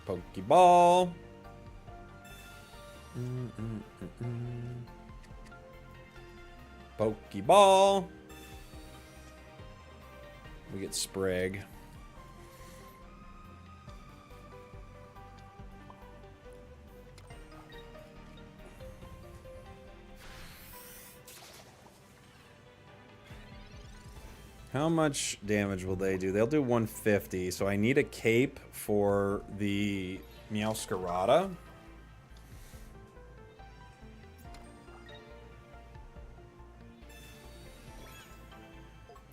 Pokeball. Pokeball. We get Sprig. How much damage will they do? They'll do 150, so I need a cape for the Meowscarada.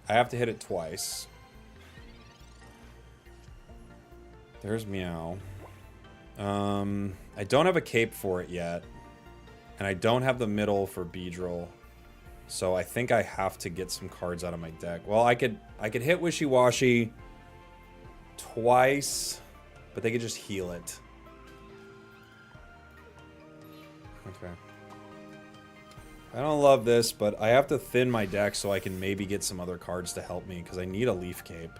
I have to hit it twice. There's Meow. I don't have a cape for it yet. And I don't have the middle for Beedrill. So I think I have to get some cards out of my deck. Well, I could hit Wishywashy twice, but they could just heal it. Okay. I don't love this, but I have to thin my deck so I can maybe get some other cards to help me, because I need a Leaf Cape.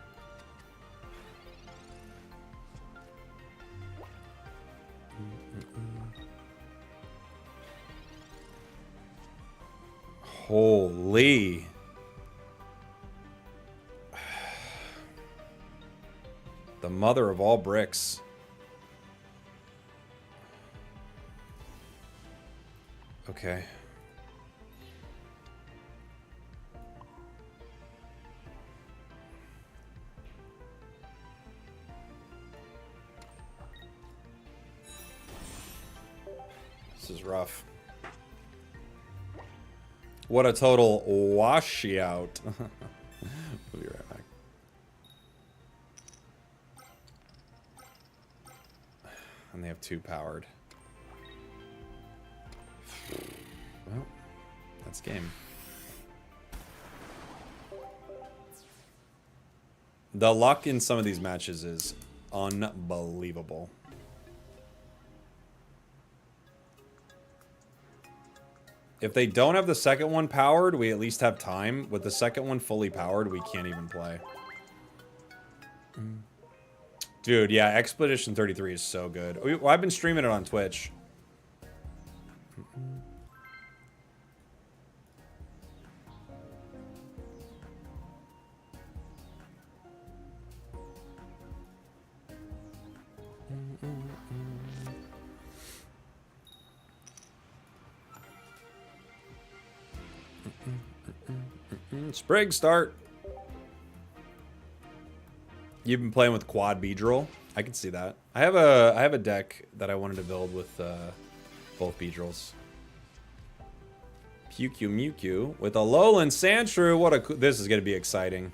Holy. The mother of all bricks. Okay. This is rough. What a total washout. We'll be right back. And they have 2 powered. Well, that's game. The luck in some of these matches is unbelievable. If they don't have the second one powered, we at least have time. With the second one fully powered, we can't even play. Dude, yeah, Expedition 33 is so good. I've been streaming it on Twitch. Sprig start. You've been playing with quad Beedrill. I can see that. I have a deck that I wanted to build with both Beedrills. Mewtwo with a Alolan Sandshrew. What a this is gonna be exciting.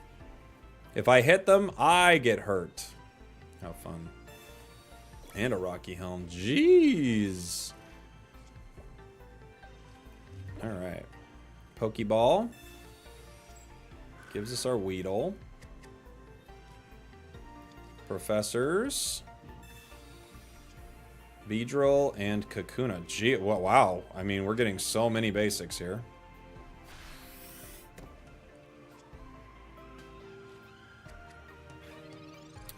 If I hit them, I get hurt. How fun. And a Rocky Helm. Jeez. All right. Pokeball. Gives us our Weedle. Professors. Beedrill and Kakuna. Gee, well, wow. I mean, we're getting so many basics here.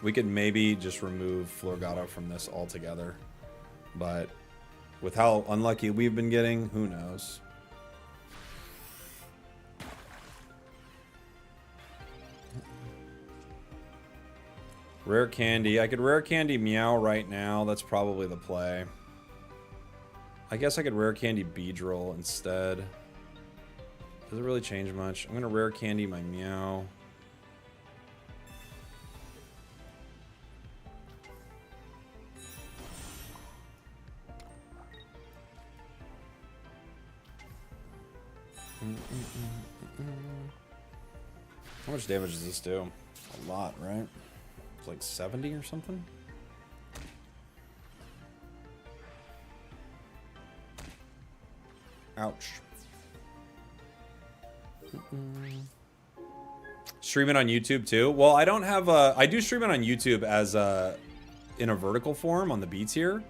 We could maybe just remove Florgato from this altogether. But with how unlucky we've been getting, who knows? Rare Candy. I could Rare Candy Meow right now. That's probably the play. I guess I could Rare Candy Beedrill instead. Does it really change much? I'm going to Rare Candy my Meow. How much damage does this do? A lot, right? It's like 70 or something? Ouch. Stream it on YouTube too? Well, I don't have a... I do stream it on YouTube as a... in a vertical form on the beats here.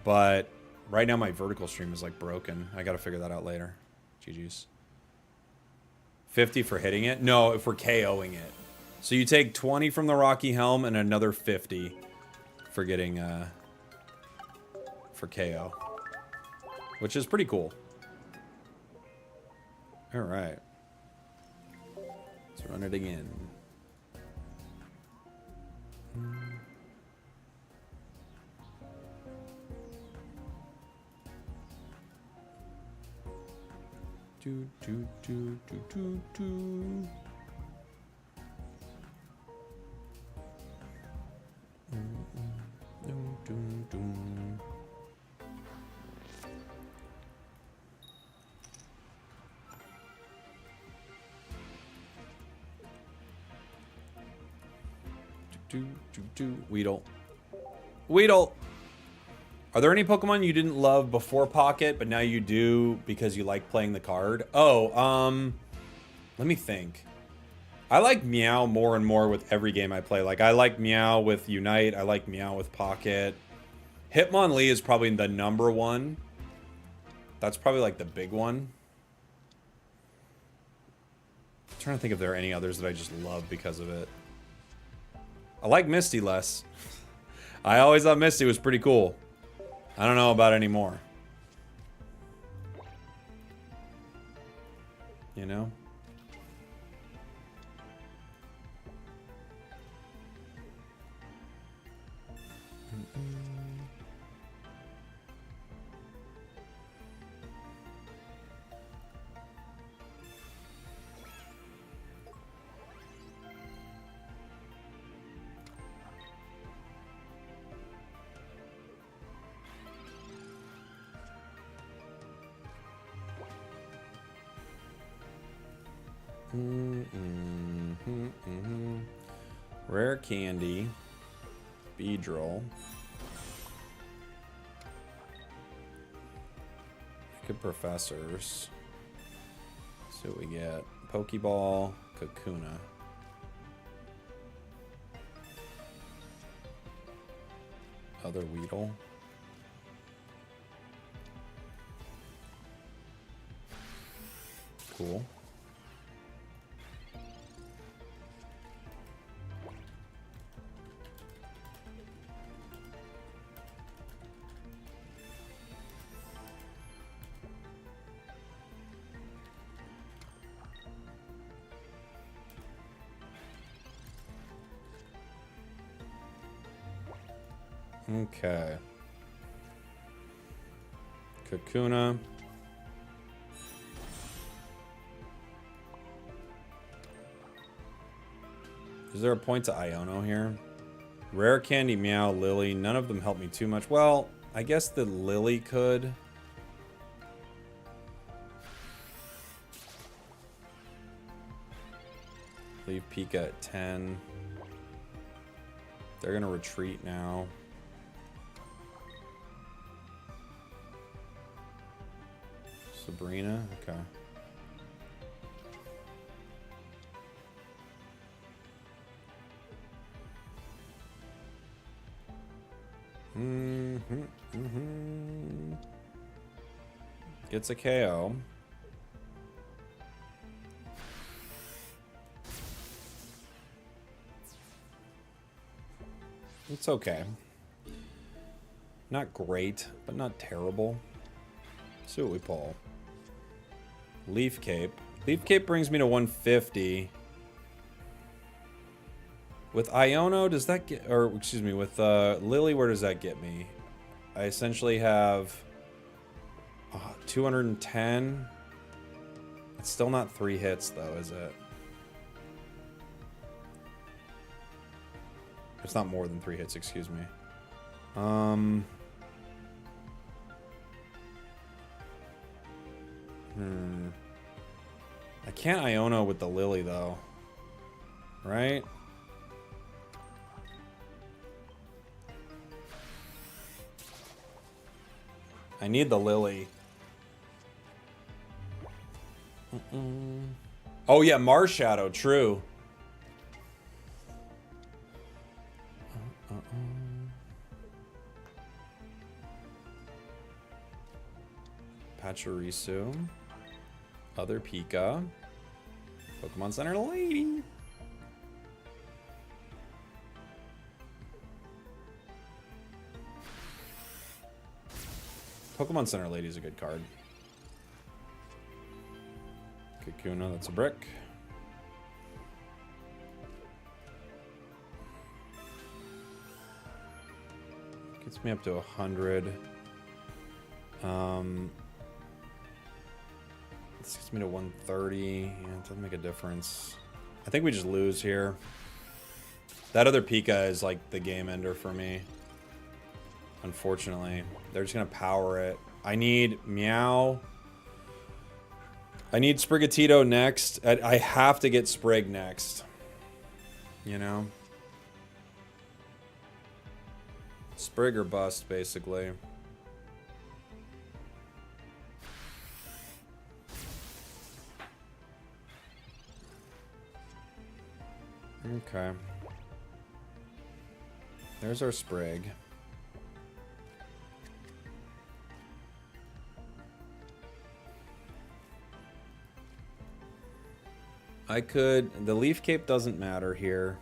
But right now my vertical stream is like broken. I gotta figure that out later. GG's. 50 for hitting it? No, if we're KOing it. So you take 20 from the Rocky Helm and another 50 for getting, for KO. Which is pretty cool. Alright. Let's run it again. Do, do, do, do, do, do. Dum, dum, dum. Do, do, do. Weedle. Weedle! Are there any Pokemon you didn't love before Pocket, but now you do because you like playing the card? Oh, let me think. I like Meow more and more with every game I play. Like, I like Meow with Unite. I like Meow with Pocket. Hitmonlee is probably the #1. That's probably, like, the big one. I'm trying to think if there are any others that I just love because of it. I like Misty less. I always thought Misty was pretty cool. I don't know about anymore. You know? Rare Candy, Beedrill. Good Professors. Let's see what we get. Pokeball, Kakuna. Other Weedle. Cool. Okay. Kakuna. Is there a point to Iono here? Rare Candy, Meow, Lily. None of them help me too much. Well, I guess the Lily could. Leave Pika at 10. They're gonna retreat now. Sabrina, okay. Gets a KO. It's okay. Not great, but not terrible. See what we pull. Leaf Cape. Leaf Cape brings me to 150. With Iono, does that get... Or, excuse me, with Lily, where does that get me? I essentially have 210. It's still not 3 hits, though, is it? It's not more than 3 hits, excuse me. I can't Iono with the Lily, though. Right? I need the Lily. Oh, yeah, Mars Shadow, true. Pachirisu. Other Pika. Pokemon Center Lady. Pokemon Center Lady is a good card. Kakuna, that's a brick. Gets me up to 100. This gets me to 130. Yeah, it doesn't make a difference. I think we just lose here. That other Pika is like the game ender for me. Unfortunately. They're just going to power it. I need Meow. I need Sprigatito next. I have to get Sprig next. You know? Sprig or bust, basically. Okay. There's our Sprig. I could... The Leaf Cape doesn't matter here.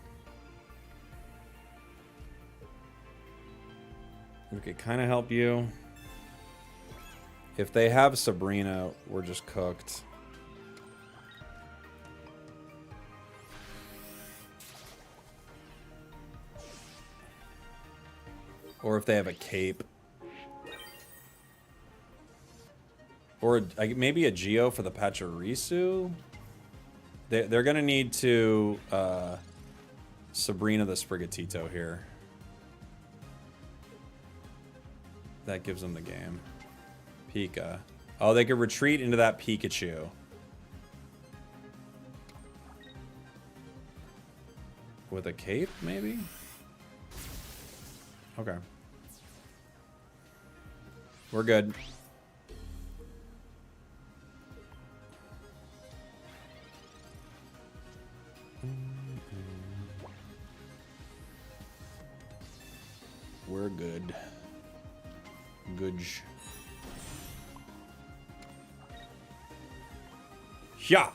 We could kind of help you. If they have Sabrina, we're just cooked. Or if they have a cape. Or maybe a Geo for the Pachirisu? They're going to need to Sabrina the Sprigatito here. That gives them the game. Pika. Oh, they could retreat into that Pikachu. With a cape, maybe? Okay. We're good. We're good. Good. Yeah.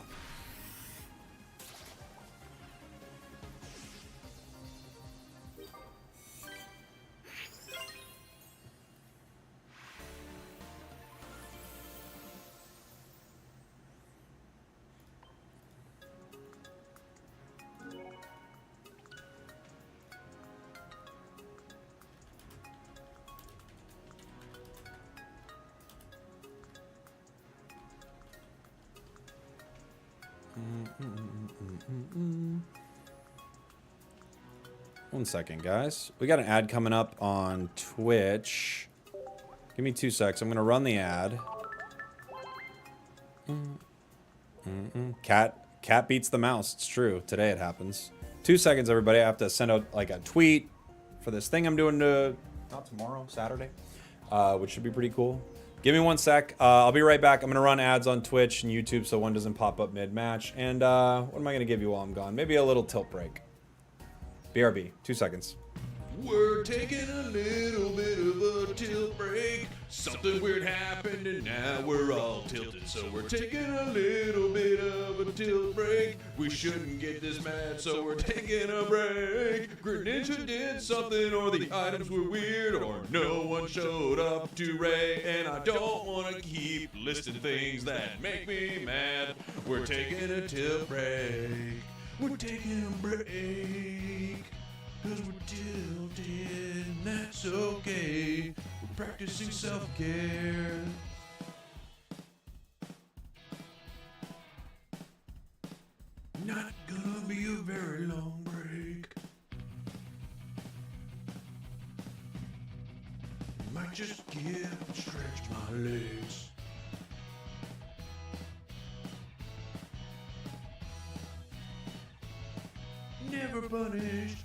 One second, guys. We got an ad coming up on Twitch. Give me 2 secs. I'm gonna run the ad. Cat beats the mouse. It's true. Today it happens. 2 seconds, everybody. I have to send out like a tweet for this thing I'm doing not tomorrow, Saturday, which should be pretty cool. Give me 1 sec. I'll be right back. I'm gonna run ads on Twitch and YouTube so one doesn't pop up mid-match. And what am I gonna give you while I'm gone? Maybe a little tilt break. BRB. 2 seconds. We're taking a little bit of a tilt break. Something weird happened and now we're all tilted. So we're taking a little bit of a tilt break. We shouldn't get this mad, so we're taking a break. Greninja did something, or the items were weird, or no one showed up to Ray. And I don't want to keep listing things that make me mad. We're taking a tilt break. We're taking a break. Cause we're tilted, and that's okay. We're practicing self-care. Not gonna be a very long break. Might just give and stretch my legs. Never punished.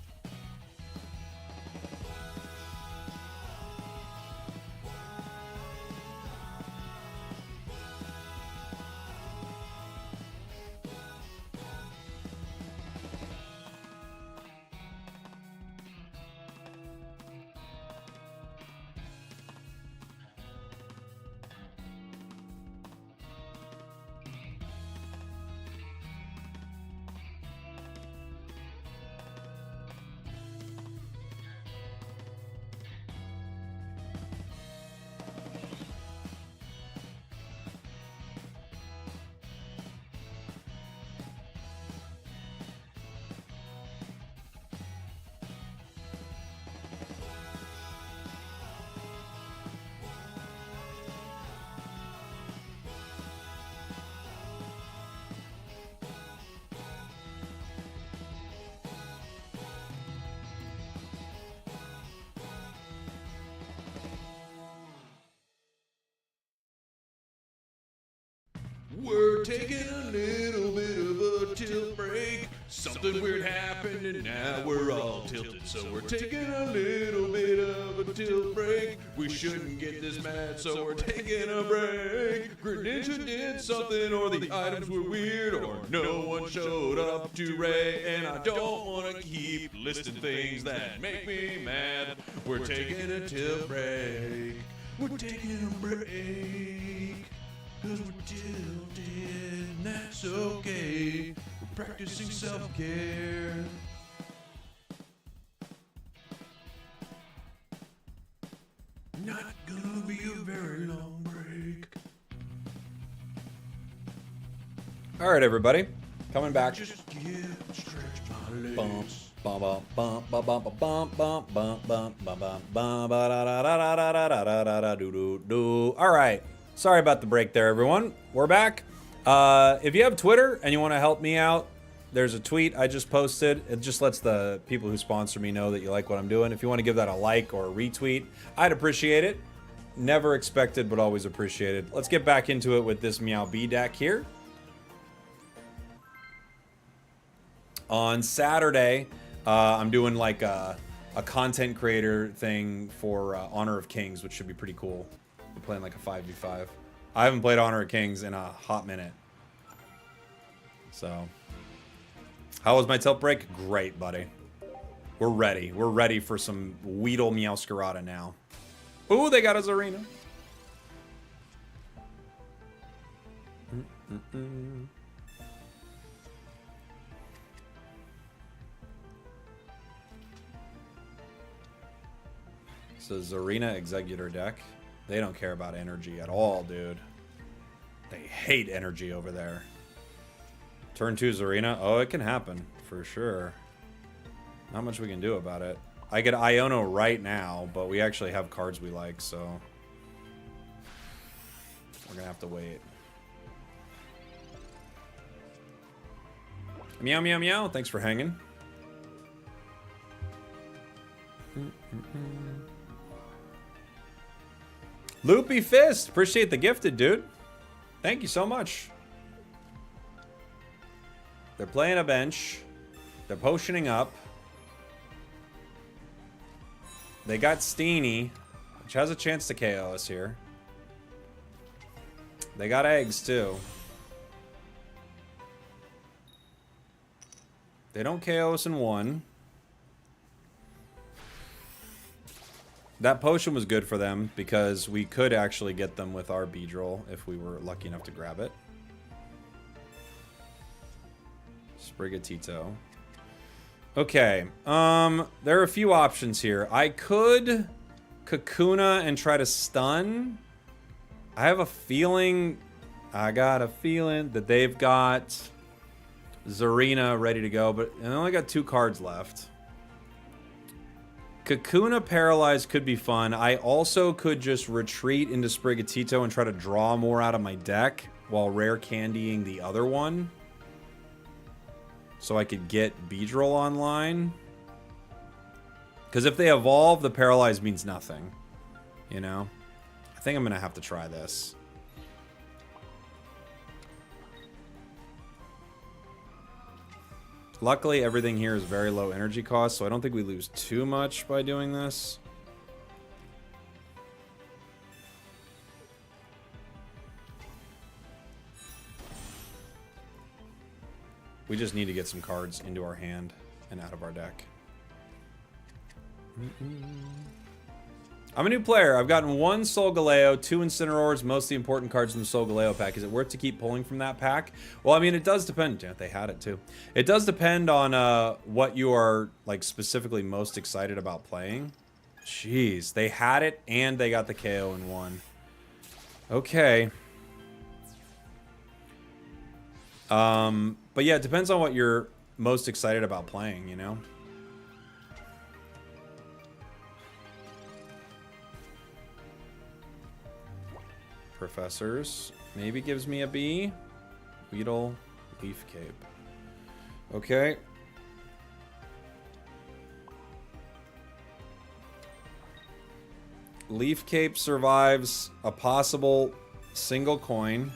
We're taking a little bit of a tilt break. Something weird happened and now we're all tilted. So we're taking a little bit of a tilt break. We shouldn't get this mad, so we're taking a break. Greninja did something, or the items were weird, or no one showed up to Ray. And I don't want to keep listing things that make me mad. We're taking a tilt break. We're taking a break. Cause we're tilted, and that's okay. We're practicing self-care. Not gonna be a very long break. All right, everybody, coming back. Just give and stretch my legs. Bum, bum, bum, bum, bum, bum, bum, bum, bum, bum, bum, bum, ba, da, da, da, da, da, da, da, da, da, do, do, do. All right. Sorry about the break there, everyone. We're back. If you have Twitter and you want to help me out, there's a tweet I just posted. It just lets the people who sponsor me know that you like what I'm doing. If you want to give that a like or a retweet, I'd appreciate it. Never expected, but always appreciated. Let's get back into it with this Meow B deck here. On Saturday, I'm doing like a content creator thing for Honor of Kings, which should be pretty cool. We're playing like a 5v5. I haven't played Honor of Kings in a hot minute. So, how was my tilt break? Great, buddy. We're ready. We're ready for some Weedle Meowscarada now. Ooh, they got a Zarina. So Zarina Executor deck. They don't care about energy at all, dude. They hate energy over there. Turn 2 Zarina. Oh, it can happen, for sure. Not much we can do about it. I get Iono right now, but we actually have cards we like, so... we're gonna have to wait. Meow, meow, meow. Thanks for hanging. Loopy Fist. Appreciate the gifted, dude. Thank you so much. They're playing a bench. They're potioning up. They got Steenie, which has a chance to KO us here. They got eggs, too. They don't KO us in one. That potion was good for them because we could actually get them with our Beedrill if we were lucky enough to grab it. Sprigatito. Okay, there are a few options here. I could Kakuna and try to stun. I have a feeling, I got a feeling that they've got Zarina ready to go, but I only got 2 cards left. Kakuna Paralyzed could be fun. I also could just retreat into Sprigatito and try to draw more out of my deck while rare candying the other one. So I could get Beedrill online. Because if they evolve, the Paralyzed means nothing. You know? I think I'm going to have to try this. Luckily, everything here is very low energy cost, so I don't think we lose too much by doing this. We just need to get some cards into our hand and out of our deck. I'm a new player. I've gotten 1 Solgaleo, 2 Incineroars, most of the important cards in the Solgaleo pack. Is it worth to keep pulling from that pack? Well, I mean, it does depend. Yeah, they had it too. It does depend on what you are like specifically most excited about playing. Jeez, they had it and they got the KO in one. Okay. But yeah, it depends on what you're most excited about playing, you know? Professors. Maybe gives me a B. Weedle. Leaf Cape. Okay. Leaf Cape survives a possible single coin.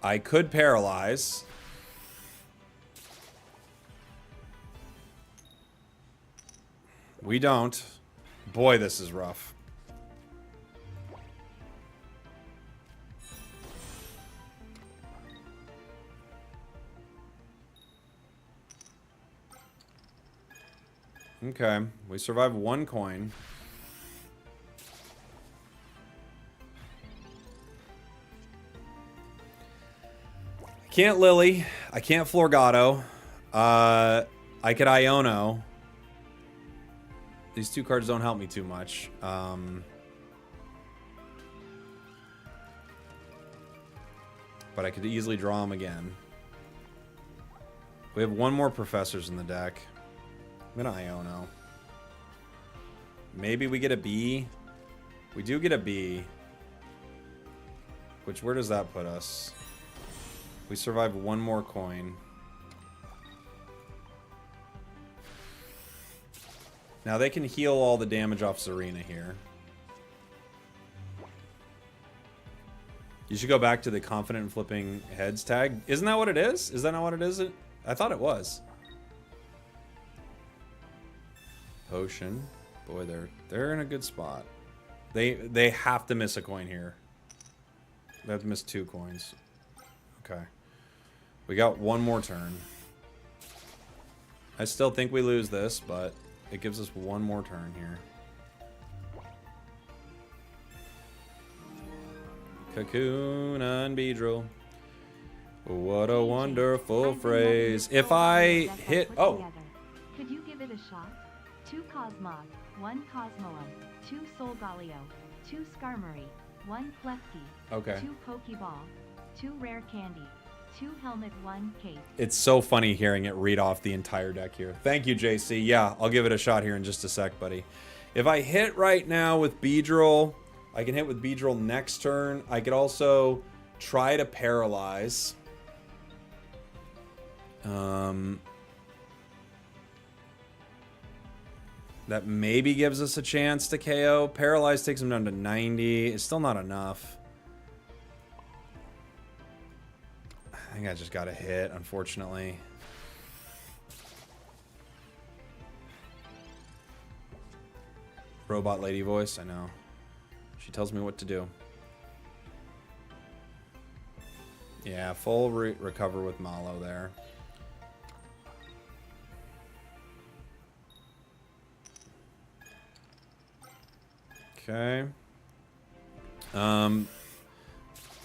I could paralyze. We don't. Boy, this is rough. Okay, we survived 1 coin. Can't Lily. I can't Florgato. I could Iono. These 2 cards don't help me too much. But I could easily draw them again. We have 1 more Professors in the deck. I'm gonna Iono. Maybe we get a B. We do get a B. Which, where does that put us? We survive 1 more coin. Now they can heal all the damage off Zarina here. You should go back to the confident flipping heads tag. Isn't that what it is? Is that not what it is? I thought it was. Potion. Boy, they're in a good spot. They have to miss a coin here. They have to miss 2 coins. Okay. We got 1 more turn. I still think we lose this, but it gives us 1 more turn here. Kakuna and Beedrill. What a wonderful phrase. If I hit... Oh! Could you give it a shot? 2 Cosmog, 1 Cosmoem, 2 Solgaleo, 2 Skarmory, 1 Klefki, Okay. 2 Pokeball, 2 Rare Candy, 2 Helmet, 1 Cape. It's so funny hearing it read off the entire deck here. Thank you, JC. Yeah, I'll give it a shot here in just a sec, buddy. If I hit right now with Beedrill, I can hit with Beedrill next turn. I could also try to paralyze. That maybe gives us a chance to KO. Paralyze takes him down to 90. It's still not enough. I think I just got a hit, unfortunately. Robot lady voice, I know. She tells me what to do. Yeah, full recover with Malo there. Okay.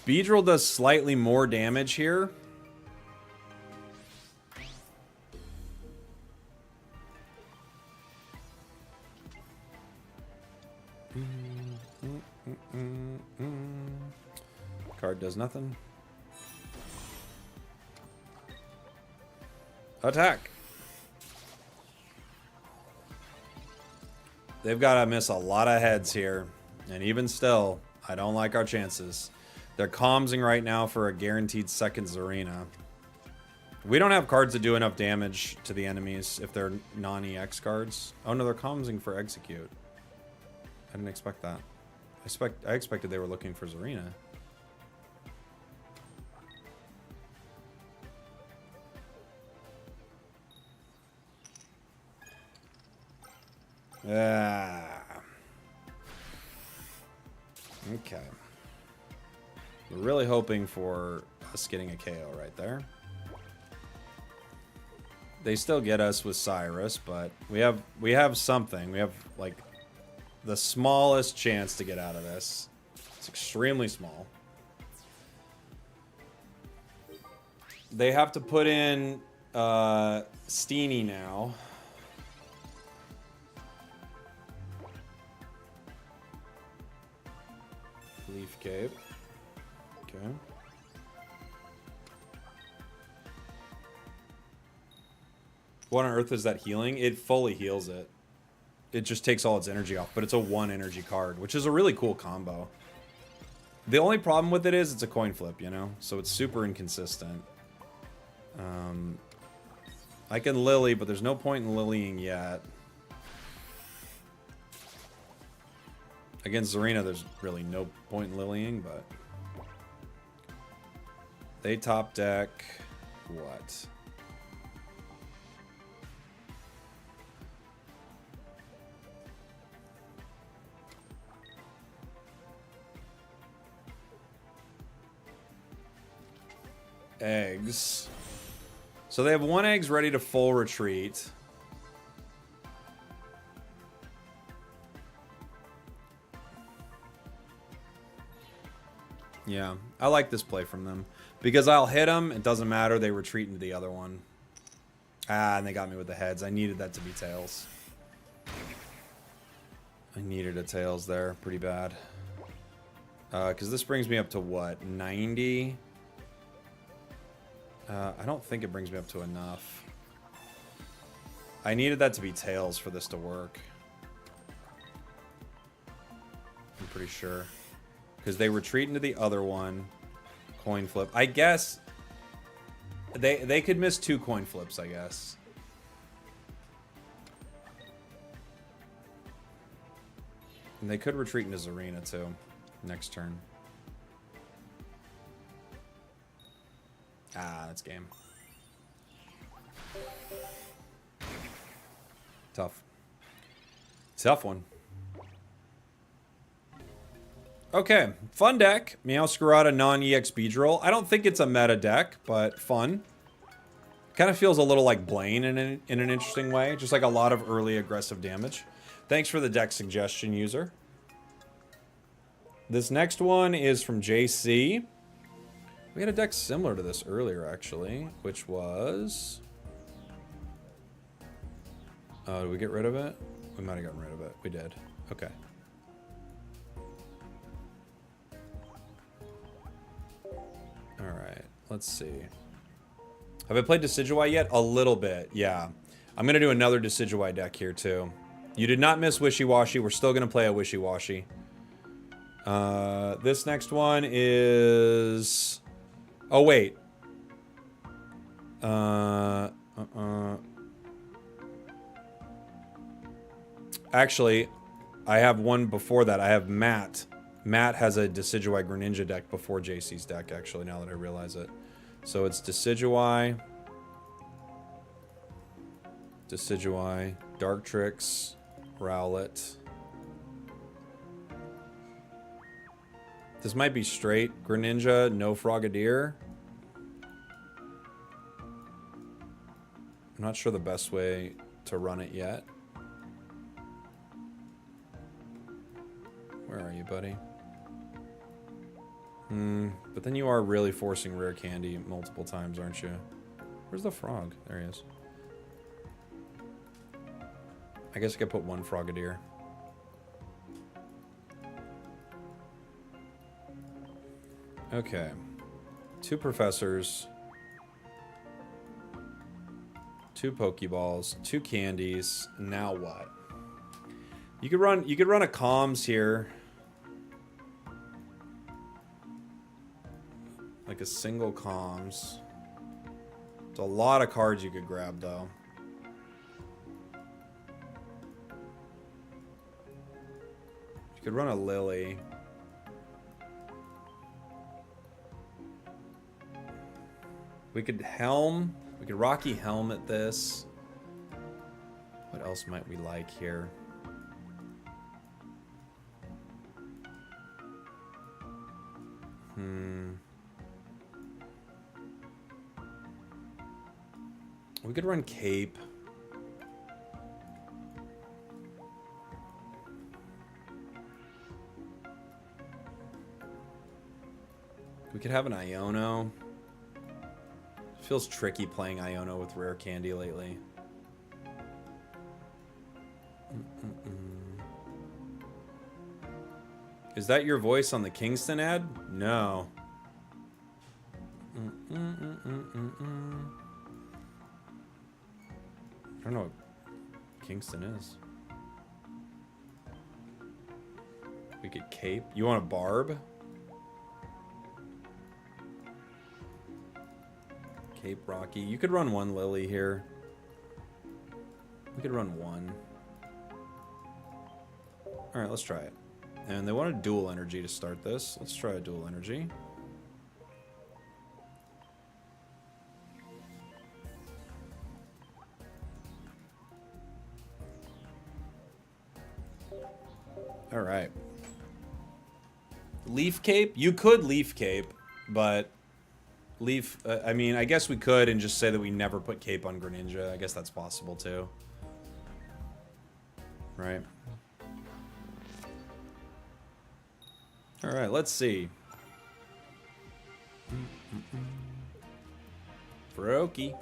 Beedrill does slightly more damage here. Card does nothing. Attack. They've got to miss a lot of heads here. And even still, I don't like our chances. They're comsing right now for a guaranteed second Zarina. We don't have cards that do enough damage to the enemies if they're non-EX cards. Oh no, they're comsing for execute. I didn't expect that. I expected they were looking for Zarina. Okay. We're really hoping for us getting a KO right there. They still get us with Cyrus, but we have something. We have like the smallest chance to get out of this. It's extremely small. They have to put in Steenie now. Leaf Cave. Okay. What on earth is that healing? It fully heals it. It just takes all its energy off, but it's a 1 energy card, which is a really cool combo. The only problem with it is it's a coin flip, you know? So it's super inconsistent. I can Lily, but there's no point in Lilying yet. Against Zarina, there's really no point in Lilying, but... They top deck... What? Eggs. So they have 1 eggs ready to full retreat. Yeah, I like this play from them. Because I'll hit them, it doesn't matter, they retreat into the other one. Ah, and they got me with the heads. I needed that to be tails. I needed a tails there, pretty bad. Because this brings me up to what, 90? I don't think it brings me up to enough. I needed that to be tails for this to work. I'm pretty sure. Because they retreat into the other one. Coin flip. I guess they could miss 2 coin flips, I guess. And they could retreat into Zarina too. Next turn. Ah, that's game. Tough. Tough one. Okay, fun deck. Meowscarada non-EX Beedrill. I don't think it's a meta deck, but fun. Kind of feels a little like Blaine in an interesting way. Just like a lot of early aggressive damage. Thanks for the deck suggestion, user. This next one is from JC. We had a deck similar to this earlier, actually, which was... did we get rid of it? We might have gotten rid of it. We did. Okay. Alright, let's see. Have I played Decidueye yet? A little bit, yeah. I'm going to do another Decidueye deck here, too. You did not miss Wishywashy. We're still going to play a Wishywashy. This next one is... Oh, wait. Actually, I have one before that. I have Matt. Matt has a Decidueye Greninja deck before JC's deck, actually, now that I realize it. So it's Decidueye, Dartrix, Rowlet. This might be straight Greninja, no Frogadier. I'm not sure the best way to run it yet. Where are you, buddy? But then you are really forcing rare candy multiple times, aren't you? Where's the frog? There he is. I guess I could put one Frogadier. Okay. 2 professors. 2 Pokeballs. 2 candies. Now what? You could run a comms here. Like a single comms. It's a lot of cards you could grab though. You could run a Lily. We could Helm. We could Rocky Helmet this. What else might we like here? We could run Cape. We could have an Iono. Feels tricky playing Iono with rare candy lately. Is that your voice on the Kingston ad? No. I don't know what Kingston is. We could Cape. You want a Barb? Cape Rocky. You could run one Lily here. We could run one. Alright, let's try it. And they wanted dual energy to start this. Let's try a dual energy. Alright. Leaf Cape? You could Leaf Cape, but... Leaf, I mean, I guess we could and just say that we never put Cape on Greninja. I guess that's possible too. Right. Alright, let's see. Froakie.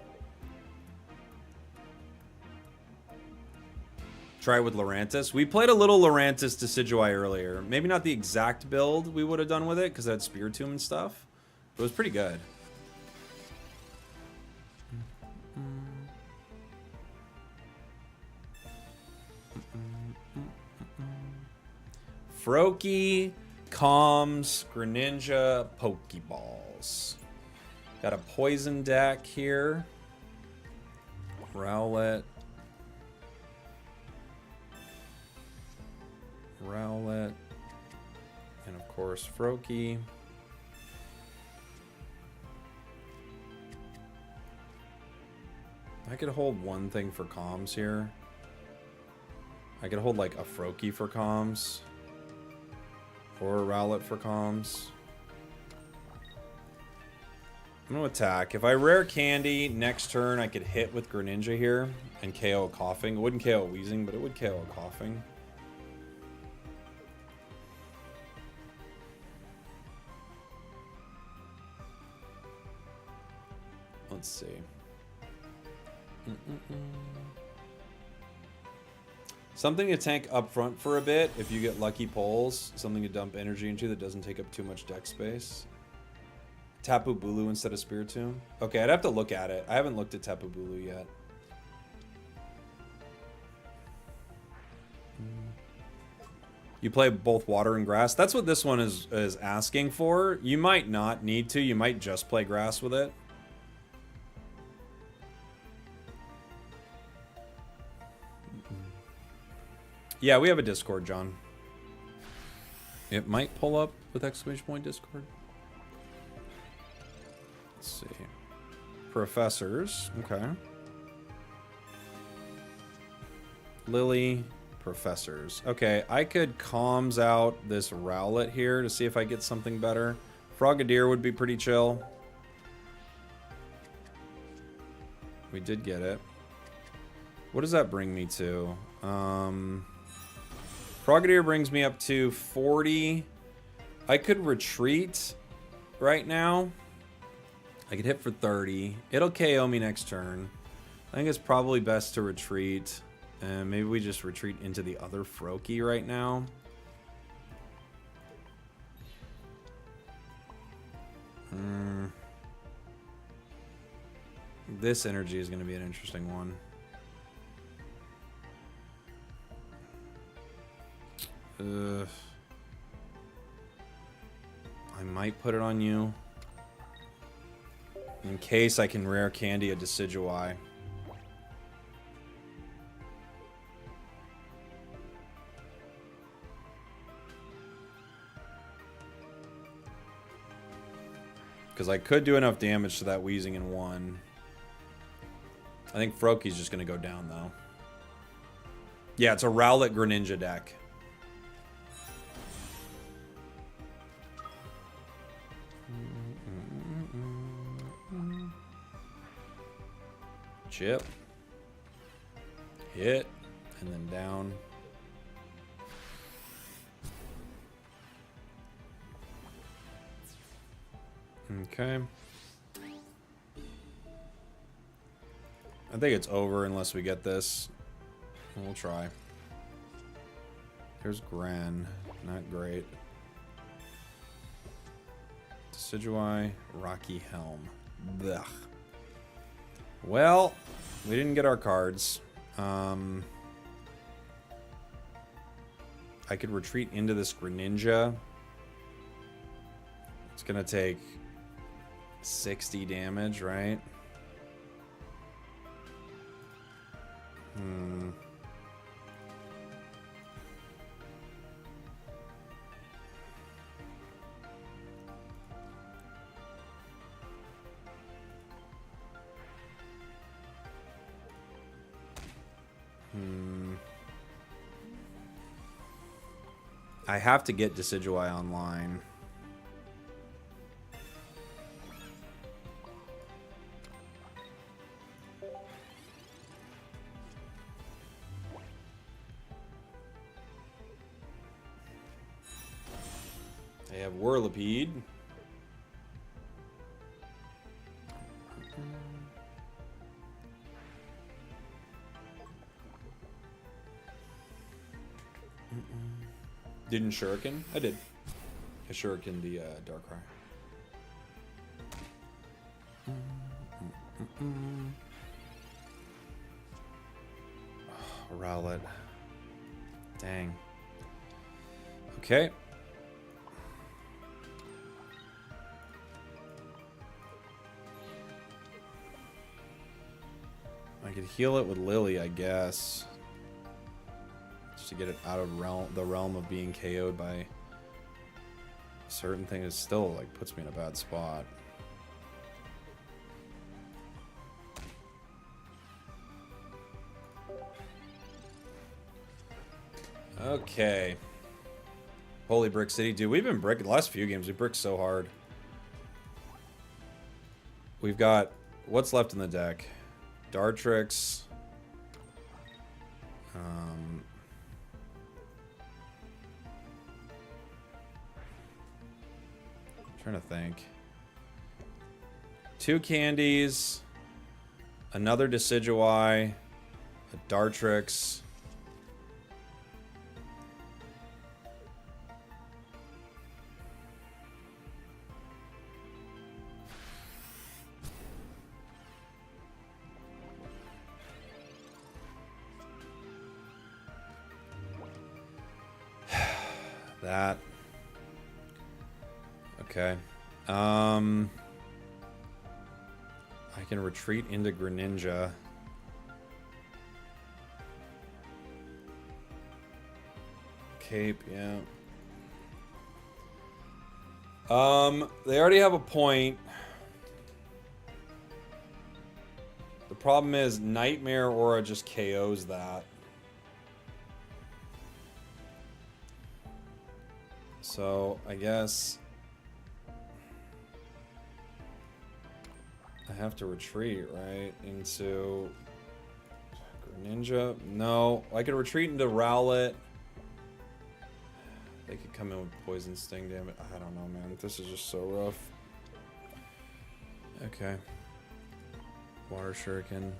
Try with Lurantis. We played a little Lurantis Decidueye earlier. Maybe not the exact build we would have done with it because it had Spiritomb and stuff. But it was pretty good. Froakie, Comms, Greninja, Pokeballs. Got a Poison deck here. Rowlet. Rowlet. And of course, Froakie. I could hold one thing for comms here. I could hold like a Froakie for comms. Or a Rowlet for comms. I'm gonna attack. If I rare candy, next turn I could hit with Greninja here and KO a Coughing. It wouldn't KO a Wheezing, but it would KO a Coughing. Let's see. Something to tank up front for a bit if you get lucky pulls. Something to dump energy into that doesn't take up too much deck space. Tapu Bulu instead of Spiritomb. Okay, I'd have to look at it. I haven't looked at Tapu Bulu yet. You play both water and grass. That's what this one is asking for. You might not need to. You might just play grass with it. Yeah, we have a Discord, John. It might pull up with exclamation point Discord. Let's see. Professors. Okay. Lily. Professors. Okay, I could comms out this Rowlet here to see if I get something better. Frogadier would be pretty chill. We did get it. What does that bring me to? Frogadier brings me up to 40. I could retreat right now. I could hit for 30. It'll KO me next turn. I think it's probably best to retreat. And maybe we just retreat into the other Froakie right now. This energy is going to be an interesting one. I might put it on you. In case I can rare candy a Decidueye. Because I could do enough damage to that Weezing in one. I think Froakie's just going to go down, though. Yeah, it's a Rowlet Greninja deck. Chip. Hit. And then down. Okay. I think it's over unless we get this. We'll try. Here's Gren. Not great. Decidueye, Rocky Helm. Blech. Well, we didn't get our cards. I could retreat into this Greninja. It's gonna take 60 damage, right? I have to get Decidueye online. I have Whirlipede. Didn't Shuriken? I did. I Shuriken the Darkrai. Oh, Rowlet. Dang. Okay. I could heal it with Lily, I guess. Just to get it out of the realm of being KO'd by a certain thing. It still like puts me in a bad spot. Okay. Holy Brick City. Dude, we've been bricking the last few games. We bricked so hard. We've got what's left in the deck? Dartrix. Trying to think. 2 candies, another Decidueye, a Dartrix. That. Okay. I can retreat into Greninja. Cape, yeah. They already have a point. The problem is Nightmare Aura just KOs that. So, I guess I have to retreat, right? Into Greninja? No, I could retreat into Rowlet. They could come in with poison sting damage. I don't know, man. This is just so rough. Okay. Water shuriken.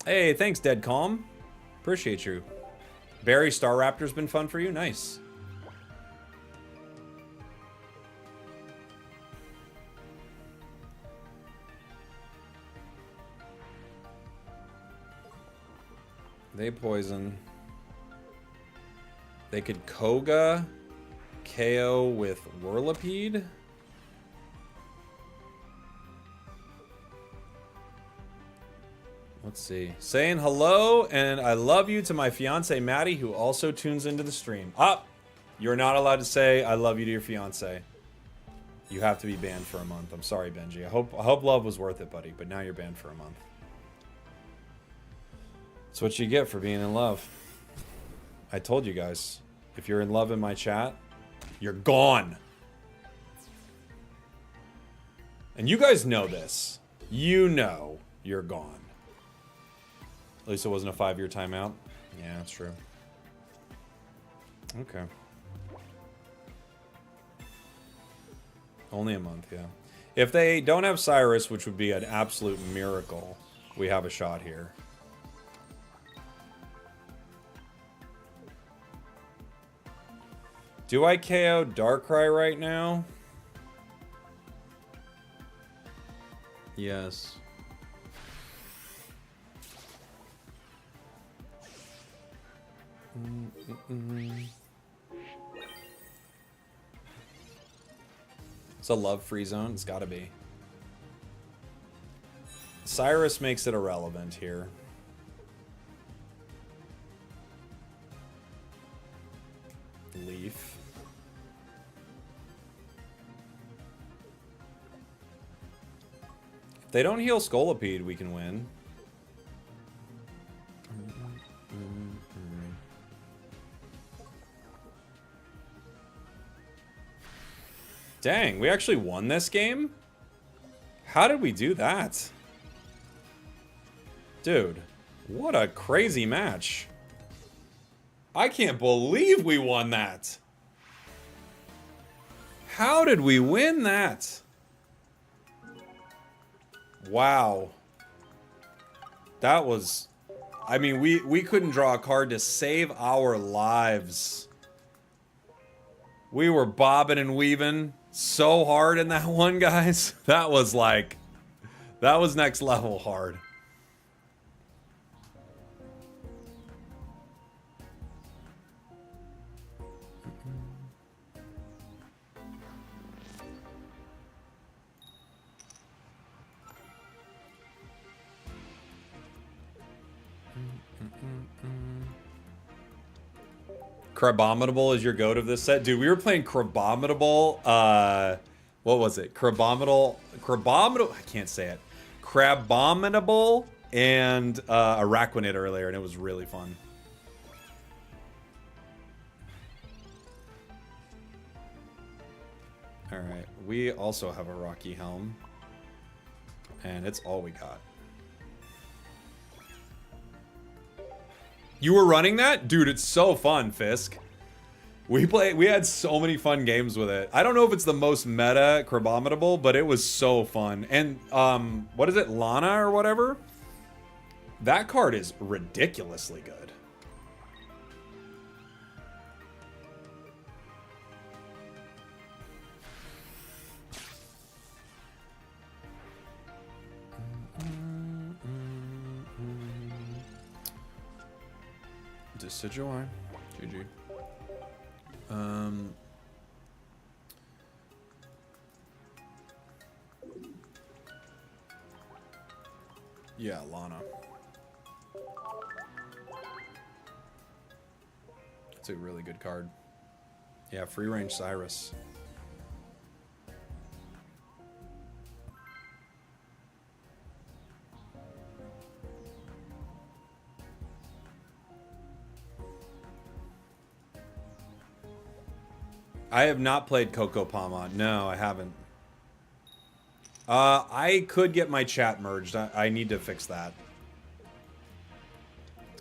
Hey, thanks, Dead Calm. Appreciate you. Barry Star Raptor's been fun for you? Nice. They poison. They could Koga KO with Whirlipede. Let's see. Saying hello and I love you to my fiance Maddie, who also tunes into the stream. You're not allowed to say I love you to your fiance. You have to be banned for a month. I'm sorry, Benji. I hope love was worth it, buddy. But now you're banned for a month. That's what you get for being in love. I told you guys, if you're in love in my chat, you're gone. And you guys know this. You know you're gone. At least it wasn't a 5-year timeout. Yeah, that's true. Okay. Only a month, yeah. If they don't have Cyrus, which would be an absolute miracle, we have a shot here. Do I KO Darkrai right now? Yes. It's a love-free zone. It's gotta be. Cyrus makes it irrelevant here. Leaf. If they don't heal Scolipede, we can win. Dang, we actually won this game? How did we do that? Dude, what a crazy match. I can't believe we won that. How did we win that? Wow. That was... I mean, we couldn't draw a card to save our lives. We were bobbing and weaving so hard in that one, guys. That was like... That was next level hard. Crabominable is your goat of this set. Dude, we were playing Crabominable. What was it? Crabominable. I can't say it. Crabominable and Araquanid earlier, and it was really fun. Alright, we also have a Rocky Helm. And it's all we got. You were running that? Dude, it's so fun, Fisk. We had so many fun games with it. I don't know if it's the most meta Crabominable, but it was so fun. And, what is it? Lana or whatever? That card is ridiculously good. Decidueye. GG. Yeah, Lana. It's a really good card. Yeah, free range Cyrus. I have not played Coco Pama. No, I haven't. I could get my chat merged. I need to fix that.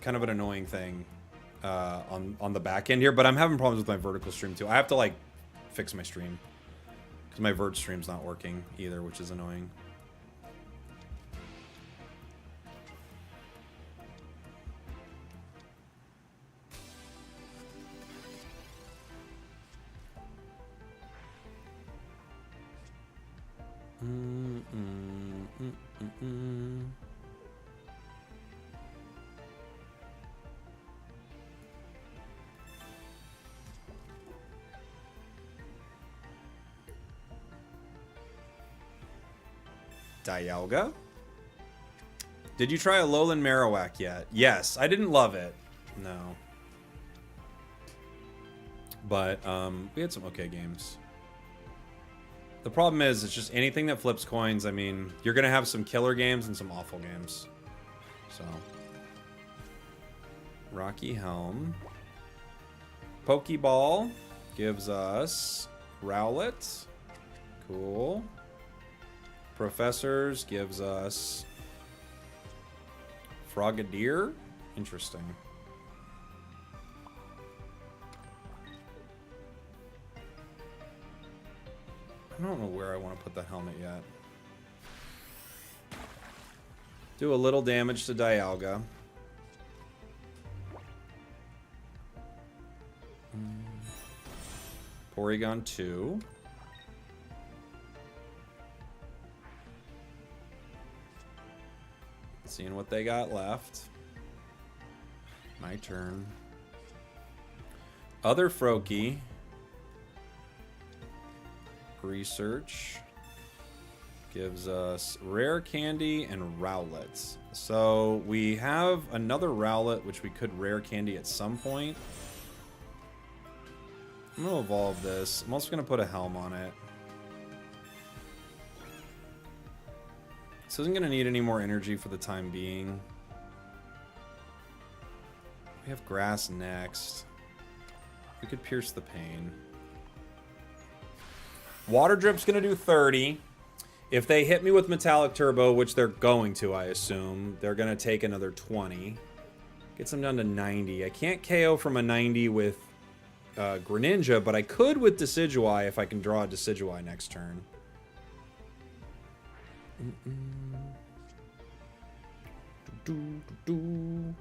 kind of an annoying thing on the back end here, but I'm having problems with my vertical stream too. I have to like fix my stream because my vert stream's not working either, which is annoying. Dialga? Did you try a Alolan Marowak yet? Yes, I didn't love it. No. But we had some okay games. The problem is, it's just anything that flips coins. I mean, you're going to have some killer games and some awful games. So. Rocky Helm. Pokeball gives us Rowlet. Cool. Professors gives us Frogadier. Interesting. I don't know where I want to put the helmet yet. Do a little damage to Dialga. Porygon 2. Seeing what they got left. My turn. Other Froakie. Research. Gives us Rare Candy and Rowlets. So we have another Rowlet, which we could Rare Candy at some point. I'm going to evolve this. I'm also going to put a Helm on it. This isn't going to need any more energy for the time being. We have Grass next. We could Pierce the Pain. Water Drip's going to do 30. If they hit me with Metallic Turbo, which they're going to, I assume, they're going to take another 20. Gets them down to 90. I can't KO from a 90 with Greninja, but I could with Decidueye if I can draw a Decidueye next turn. Do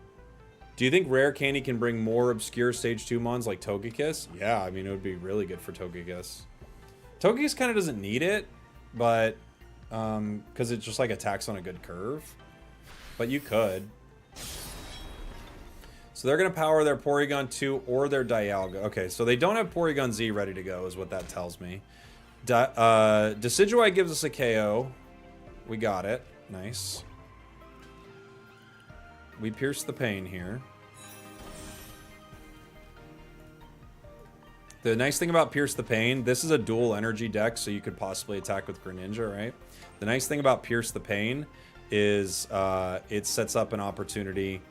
you think Rare Candy can bring more obscure Stage 2 mons like Togekiss? Yeah, I mean, it would be really good for Togekiss. Togekiss kind of doesn't need it, but because it just like attacks on a good curve. But you could. So they're going to power their Porygon 2 or their Dialga. Okay, so they don't have Porygon Z ready to go is what that tells me. Decidueye gives us a KO. We got it. Nice. We Pierce the Pain here. The nice thing about Pierce the Pain, this is a dual energy deck, so you could possibly attack with Greninja, right? The nice thing about Pierce the Pain is it sets up an opportunity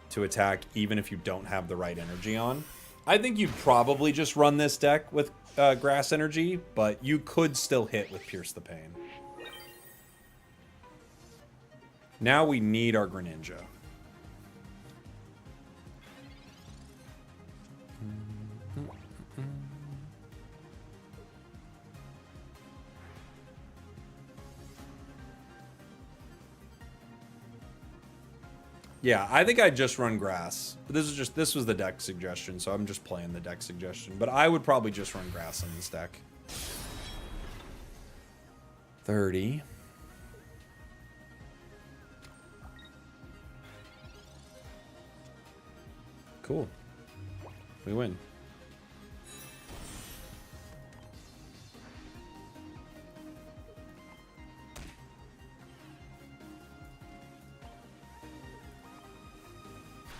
to attack even if you don't have the right energy on. I think you'd probably just run this deck with Grass Energy, but you could still hit with Pierce the Pain. Now we need our Greninja. Yeah, I think I'd just run Grass. But this was the deck suggestion, so I'm just playing the deck suggestion. But I would probably just run Grass in this deck. 30. Cool. We win.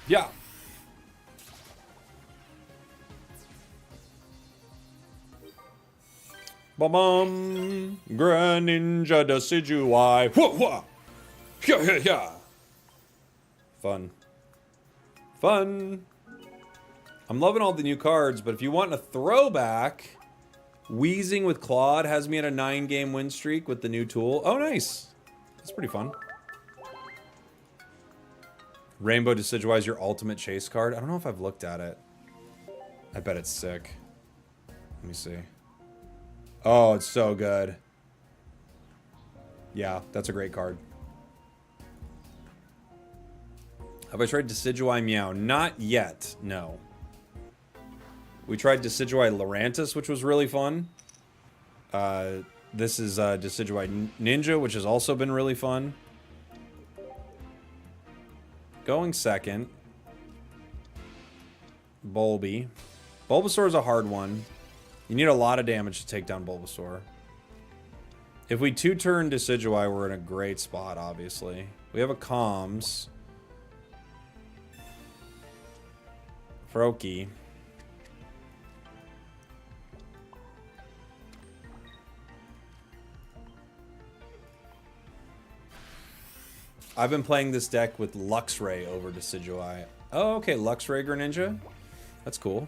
Yeah. Ba-bum. Greninja Decidueye. Whoa, whoa. Yeah, yeah, yeah. Fun. Fun. I'm loving all the new cards, but if you want a throwback, Wheezing with Claude has me at a 9-game win streak with the new tool. Oh, nice. That's pretty fun. Rainbow Decidueye is your ultimate chase card. I don't know if I've looked at it. I bet it's sick. Let me see. Oh, it's so good. Yeah, that's a great card. Have I tried Decidueye Meow? Not yet, no. We tried Decidueye Lurantis, which was really fun. This is Decidueye Ninja, which has also been really fun. Going second. Bulby. Bulbasaur is a hard one. You need a lot of damage to take down Bulbasaur. If we two-turn Decidueye, we're in a great spot, obviously. We have a Comms. Froakie. I've been playing this deck with Luxray over Decidueye. Oh, okay, Luxray Greninja. That's cool.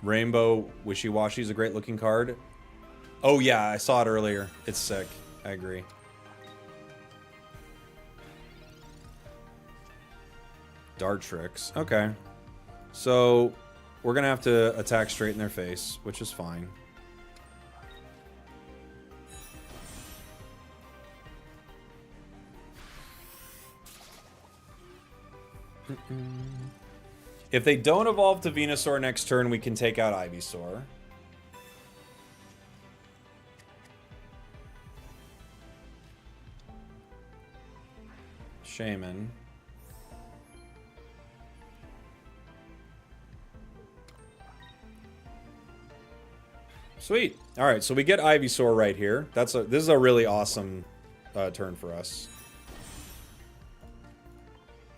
Rainbow Wishywashy is a great looking card. Oh yeah, I saw it earlier. It's sick. I agree. Dartrix. Okay. So, we're going to have to attack straight in their face, which is fine. If they don't evolve to Venusaur next turn, we can take out Ivysaur. Shaman. Sweet. All right, so we get Ivysaur right here. This is a really awesome turn for us.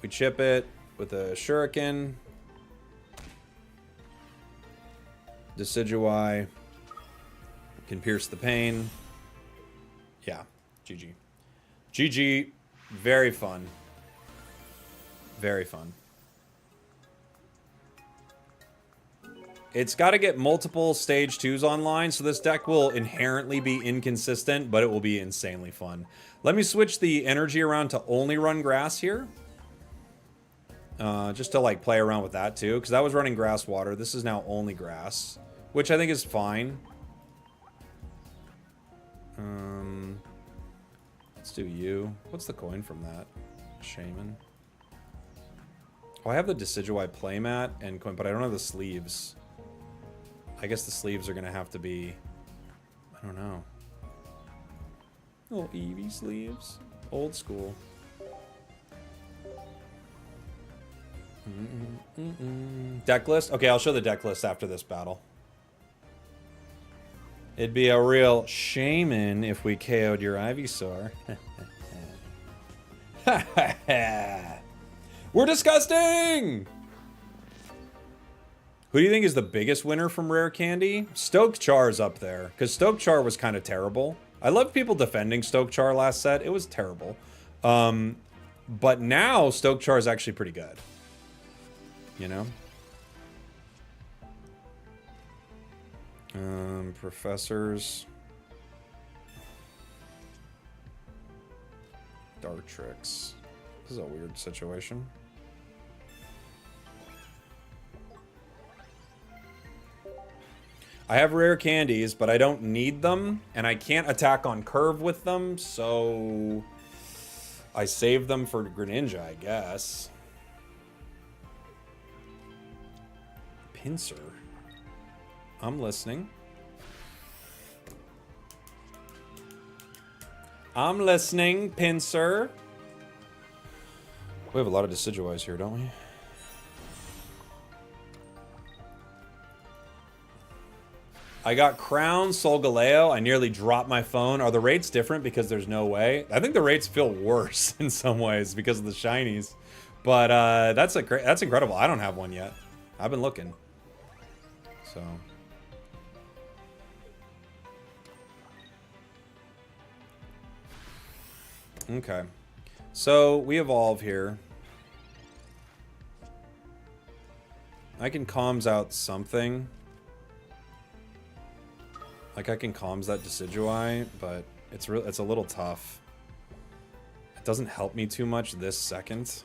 We chip it with a Shuriken. Decidueye can pierce the pain. Yeah, GG. GG, very fun. Very fun. It's got to get multiple stage 2s online, so this deck will inherently be inconsistent, but it will be insanely fun. Let me switch the energy around to only run grass here. Just to like play around with that too, because that was running grass water. This is now only grass, which I think is fine. Let's do you. What's the coin from that? Shaman. Oh, I have the Decidueye playmat and coin, but I don't have the sleeves. I guess the sleeves are gonna have to be, I don't know. Little Eevee sleeves. Old school. Deck list? Okay, I'll show the deck list after this battle. It'd be a real shaman if we KO'd your Ivysaur. We're disgusting! Who do you think is the biggest winner from Rare Candy? Stokechar's up there, because Stokechar was kind of terrible. I loved people defending Stokechar last set. It was terrible. But now Stokechar is actually pretty good. You know? Professors. Dartrix. This is a weird situation. I have rare candies, but I don't need them, and I can't attack on curve with them, so I save them for Greninja, I guess. Pinsir. I'm listening. I'm listening, Pinsir. We have a lot of Decidueyes here, don't we? I got Crown, Solgaleo. I nearly dropped my phone. Are the rates different because there's no way? I think the rates feel worse in some ways because of the shinies. But that's incredible. I don't have one yet. I've been looking. So. Okay. So we evolve here. I can comms out something. Like I can comms that Decidueye, but It's a little tough. It doesn't help me too much this second.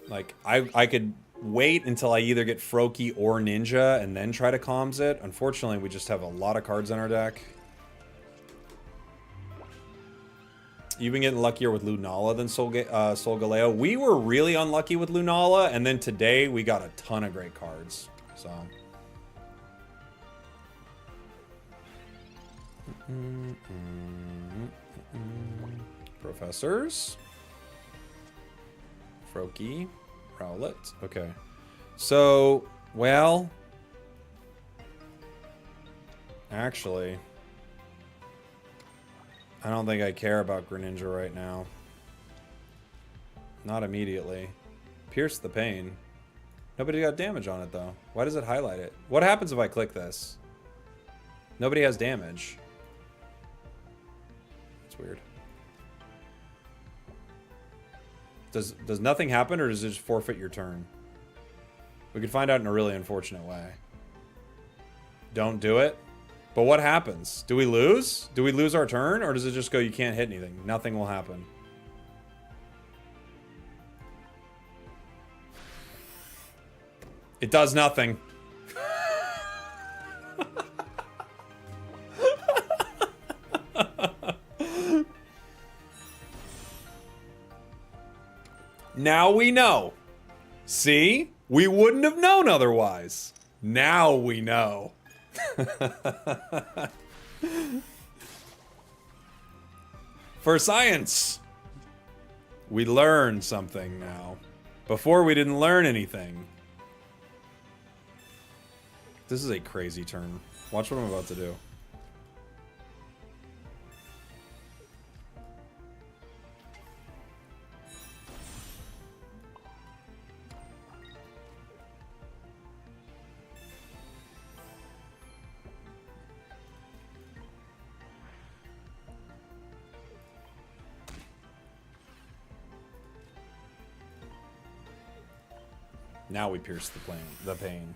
Like, I could wait until I either get Froakie or Ninja and then try to comms it. Unfortunately, we just have a lot of cards in our deck. You've been getting luckier with Lunala than Solgaleo. We were really unlucky with Lunala, and then today we got a ton of great cards. So... Professors. Froakie. Rowlet. Okay. So, well... Actually... I don't think I care about Greninja right now. Not immediately. Pierce the Pain. Nobody got damage on it, though. Why does it highlight it? What happens if I click this? Nobody has damage. That's weird. Does nothing happen, or does it just forfeit your turn? We could find out in a really unfortunate way. Don't do it? But what happens? Do we lose? Do we lose our turn? Or does it just go, you can't hit anything? Nothing will happen. It does nothing. Now we know. See? We wouldn't have known otherwise. Now we know. For science, we learn something now. Before we didn't learn anything. This is a crazy turn. Watch what I'm about to do. Now we pierce the pain.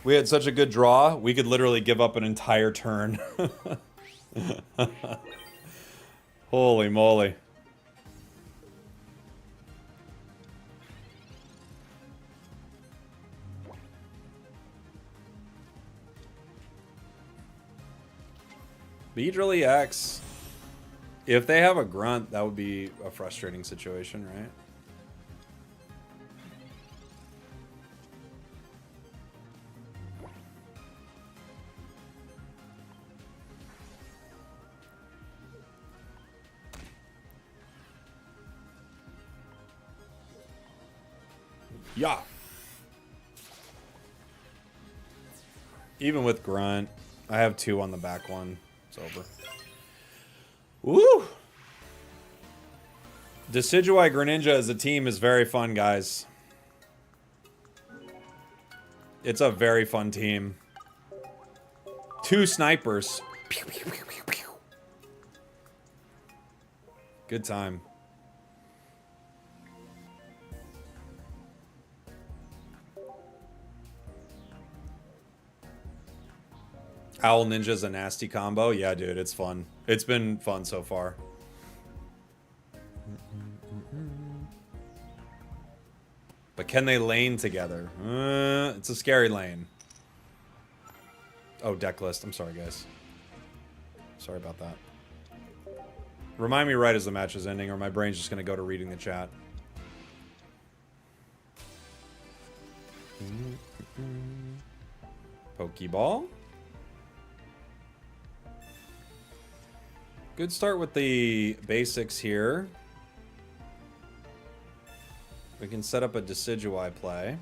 We had such a good draw, we could literally give up an entire turn. Holy moly. Beedrilly X. If they have a grunt, that would be a frustrating situation, right? Yeah. Even with grunt, I have 2 on the back one. It's over. Woo! Decidueye Greninja as a team is very fun, guys. It's a very fun team. 2 snipers. Pew, pew, pew, pew, pew. Good time. Owl Ninja's a nasty combo. Yeah, dude, it's fun. It's been fun so far. But can they lane together? It's a scary lane. Oh, deck list. I'm sorry, guys. Sorry about that. Remind me right as the match is ending, or my brain's just going to go to reading the chat. Pokeball. Good start with the basics here. We can set up a Decidueye play.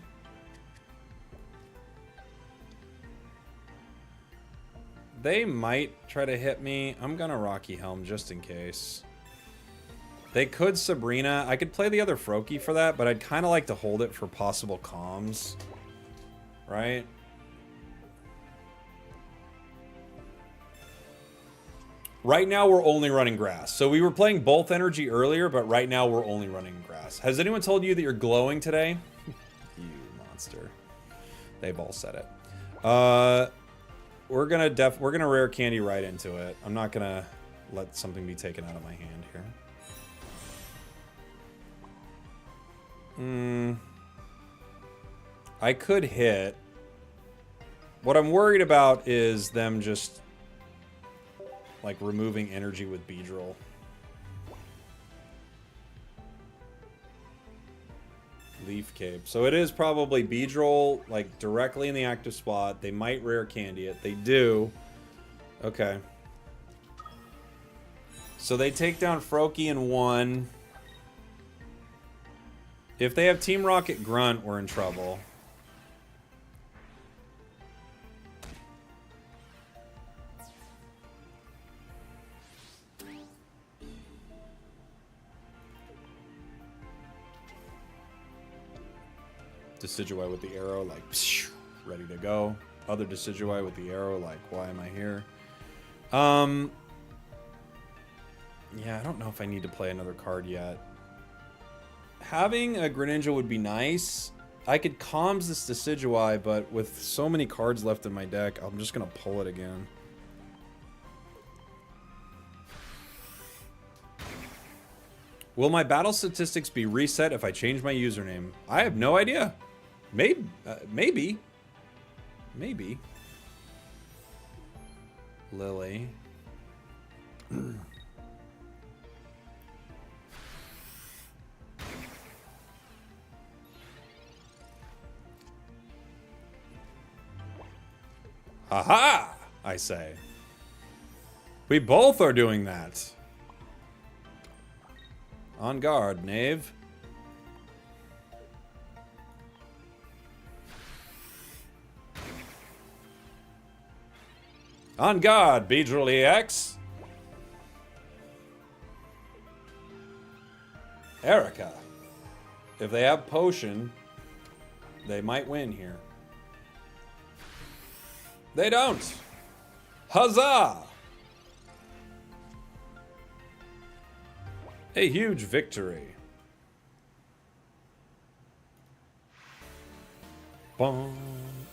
They might try to hit me. I'm gonna Rocky Helm just in case. They could Sabrina. I could play the other Froakie for that, but I'd kind of like to hold it for possible comms. Right? Right now, we're only running grass. So we were playing both energy earlier, but right now we're only running grass. Has anyone told you that you're glowing today? You monster. They've all said it. We're gonna rare candy right into it. I'm not gonna let something be taken out of my hand here. I could hit. What I'm worried about is them just like removing energy with Beedrill. Leaf Cape. So it is probably Beedrill, like, directly in the active spot. They might rare candy it. They do. Okay. So they take down Froakie in 1. If they have Team Rocket Grunt, we're in trouble. Decidueye with the arrow, like, psh, ready to go. Other Decidueye with the arrow, like, why am I here? Yeah, I don't know if I need to play another card yet. Having a Greninja would be nice. I could comms this Decidueye, but with so many cards left in my deck, I'm just going to pull it again. Will my battle statistics be reset if I change my username? I have no idea. Maybe. Maybe. Lily. Haha! I say. We both are doing that. On guard, knave. On guard, Beedrill EX. Erica. If they have potion, they might win here. They don't. Huzzah! A huge victory. Boom.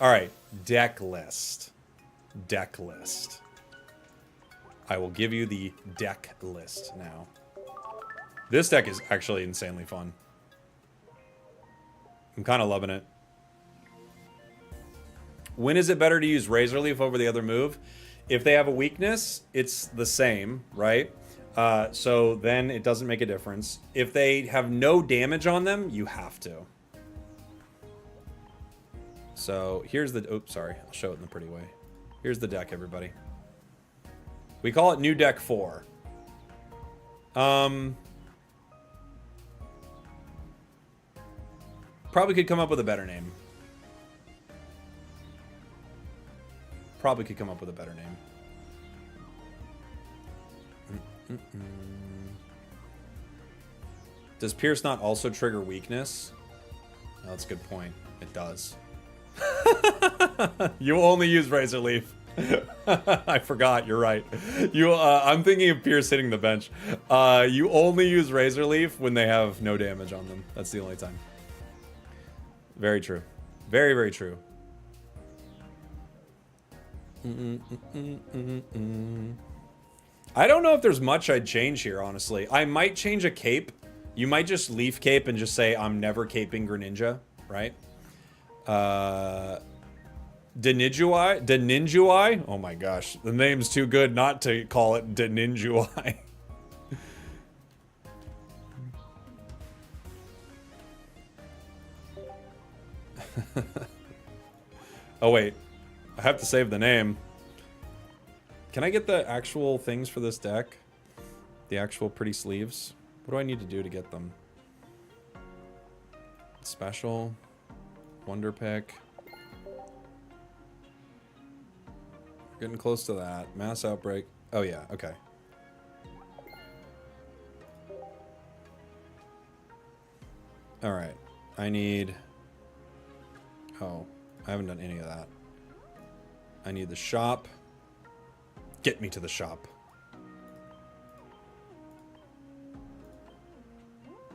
All right, deck list. Deck list. I will give you the deck list now. This deck is actually insanely fun. I'm kind of loving it. When is it better to use Razor Leaf over the other move? If they have a weakness, it's the same, right? So then it doesn't make a difference. If they have no damage on them, you have to. So here's the... Oops, sorry. I'll show it in the pretty way. Here's the deck, everybody. We call it New Deck 4. Probably could come up with a better name. Probably could come up with a better name. Does Pierce not also trigger weakness? Oh, that's a good point. It does. You only use Razor Leaf. I forgot. You're right. I'm thinking of Pierce hitting the bench. You only use Razor Leaf when they have no damage on them. That's the only time. Very true. Very, very true. I don't know if there's much I'd change here, honestly. I might change a cape. You might just leaf cape and just say, I'm never caping Greninja, right? Decidueye? Oh my gosh. The name's too good not to call it Decidueye. Oh wait. I have to save the name. Can I get the actual things for this deck? The actual pretty sleeves? What do I need to do to get them? Special. Wonder Pick. Getting close to that. Mass Outbreak. Oh yeah, okay. Alright. I need... Oh, I haven't done any of that. I need the shop. Get me to the shop.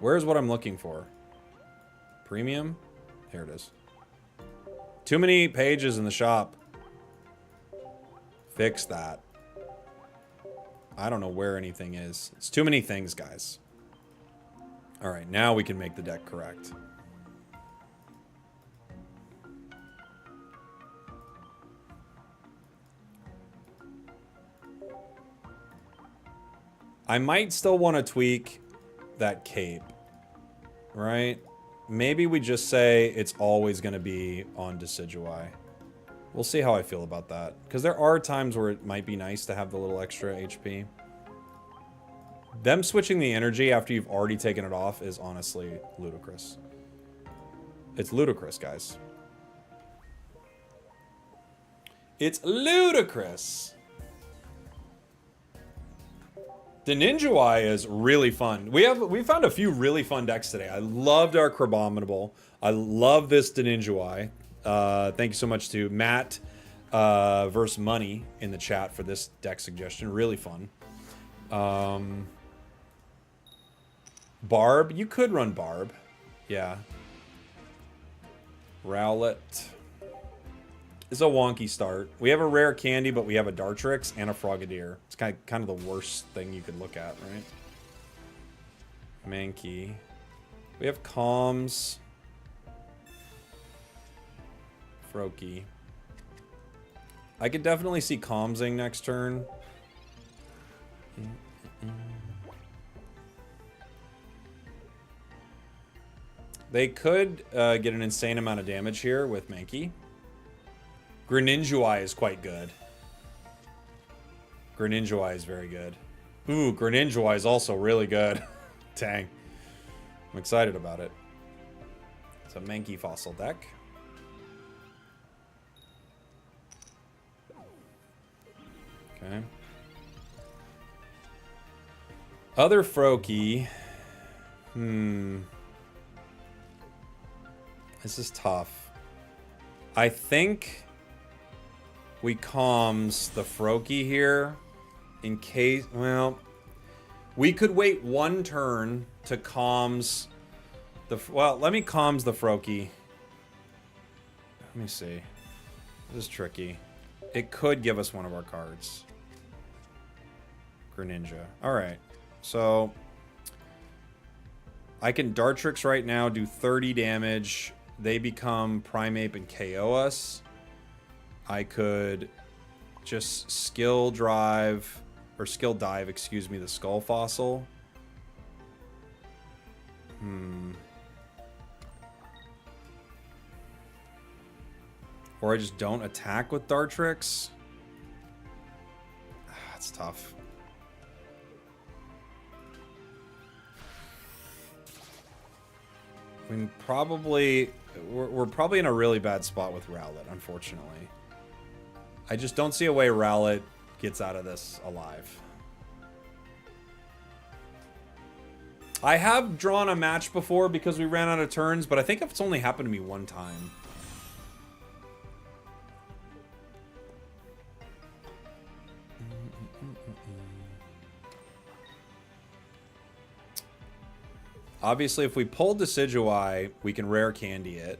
Where's what I'm looking for? Premium? Here it is. Too many pages in the shop. Fix that. I don't know where anything is. It's too many things, guys. All right, now we can make the deck correct. I might still want to tweak that cape, right? Maybe we just say it's always going to be on Decidueye. We'll see how I feel about that. Because there are times where it might be nice to have the little extra HP. Them switching the energy after you've already taken it off is honestly ludicrous. It's ludicrous, guys. It's ludicrous. The Decidueye is really fun. We found a few really fun decks today. I loved our Crabominable. I love this Decidueye. Thank you so much to Matt versus Money in the chat for this deck suggestion. Really fun. Barb. You could run Barb. Yeah. Rowlet. It's a wonky start. We have a rare candy, but we have a Dartrix and a Frogadier. It's kind of the worst thing you could look at, right? Mankey. We have Calms. Froakie. I could definitely see Calmsing next turn. They could get an insane amount of damage here with Mankey. Greninja is quite good. Greninja is very good. Ooh, Greninja is also really good. Dang. I'm excited about it. It's a Mankey fossil deck. Okay. Other Froakie. This is tough. I think we calms the Froakie here in case, well, we could wait one turn to calms the, well, let me calms the Froakie. Let me see. This is tricky. It could give us one of our cards. Greninja. Alright. So I can Dartrix right now, do 30 damage. They become Primeape and KO us. I could just skill dive, excuse me, the Skull Fossil. Or I just don't attack with Dartrix. That's tough. I mean, we're probably in a really bad spot with Rowlet, unfortunately. I just don't see a way Rowlet gets out of this alive. I have drawn a match before because we ran out of turns, but I think it's only happened to me one time. Obviously, if we pull Decidueye, we can rare candy it.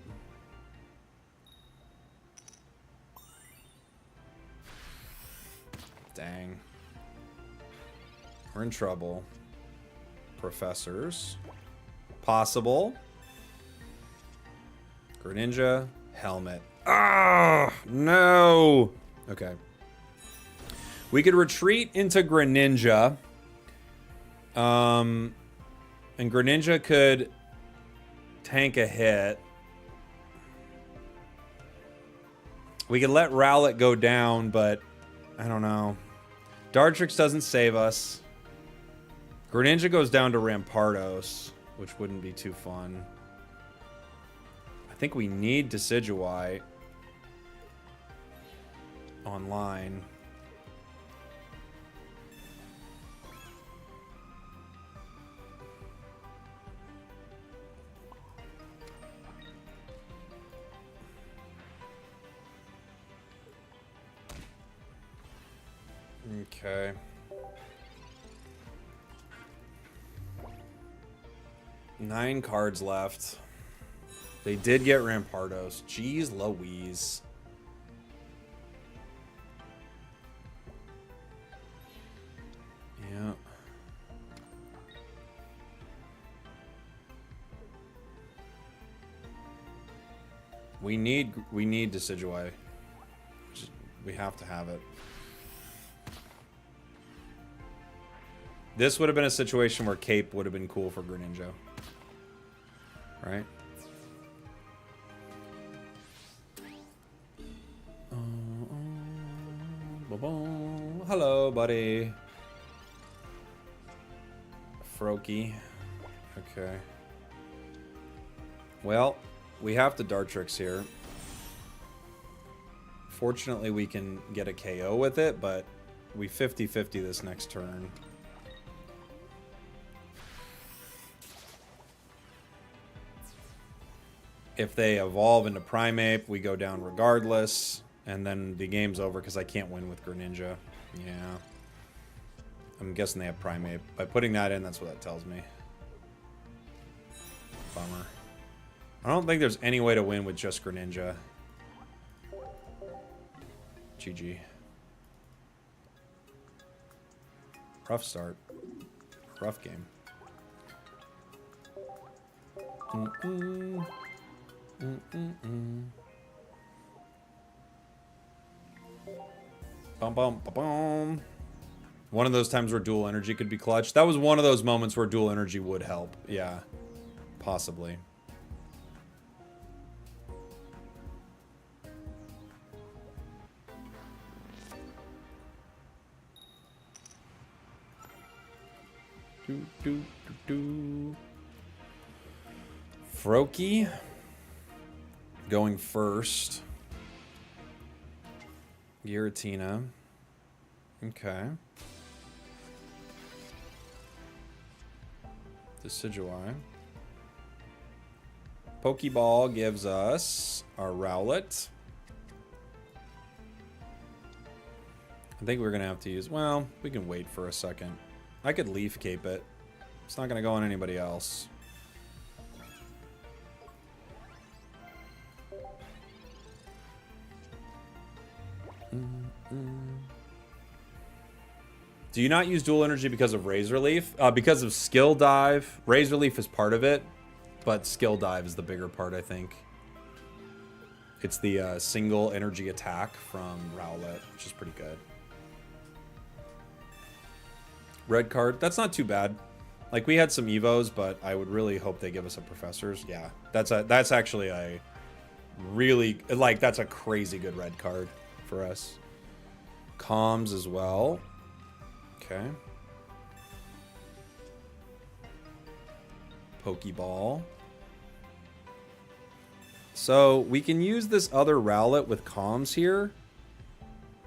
Dang. We're in trouble. Professors. Possible. Greninja. Helmet. Ah, no. Okay. We could retreat into Greninja. And Greninja could tank a hit. We could let Rowlet go down, but I don't know. Dartrix doesn't save us. Greninja goes down to Rampardos, which wouldn't be too fun. I think we need Decidueye online. Okay. Nine cards left. They did get Rampardos. Jeez Louise. Yeah. We need Decidueye. We have to have it. This would have been a situation where Cape would have been cool for Greninja. Right? Hello, buddy. Froakie. Okay. Well, we have to Dartrix here. Fortunately, we can get a KO with it, but we 50-50 this next turn. If they evolve into Primeape, we go down regardless, and then the game's over because I can't win with Greninja. Yeah. I'm guessing they have Primeape. By putting that in, that's what that tells me. Bummer. I don't think there's any way to win with just Greninja. GG. Rough start. Rough game. Bum, bum, ba, bum. One of those times where dual energy could be clutch. That was one of those moments where dual energy would help. Yeah. Possibly. Froakie going first. Giratina. Okay. Decidueye. Pokeball gives us our Rowlet. I think we're going to have to use... Well, we can wait for a second. I could Leaf Cape it. It's not going to go on anybody else. Do you not use dual energy because of Razor Leaf? Because of Skill Dive. Razor Leaf is part of it, but Skill Dive is the bigger part, I think. It's the single energy attack from Rowlet, which is pretty good. Red card. That's not too bad. Like, we had some Evos, but I would really hope they give us a Professors. Yeah, that's actually a really... Like, that's a crazy good red card for us. Comms as well. Okay. Pokeball. So, we can use this other Rowlet with comms here.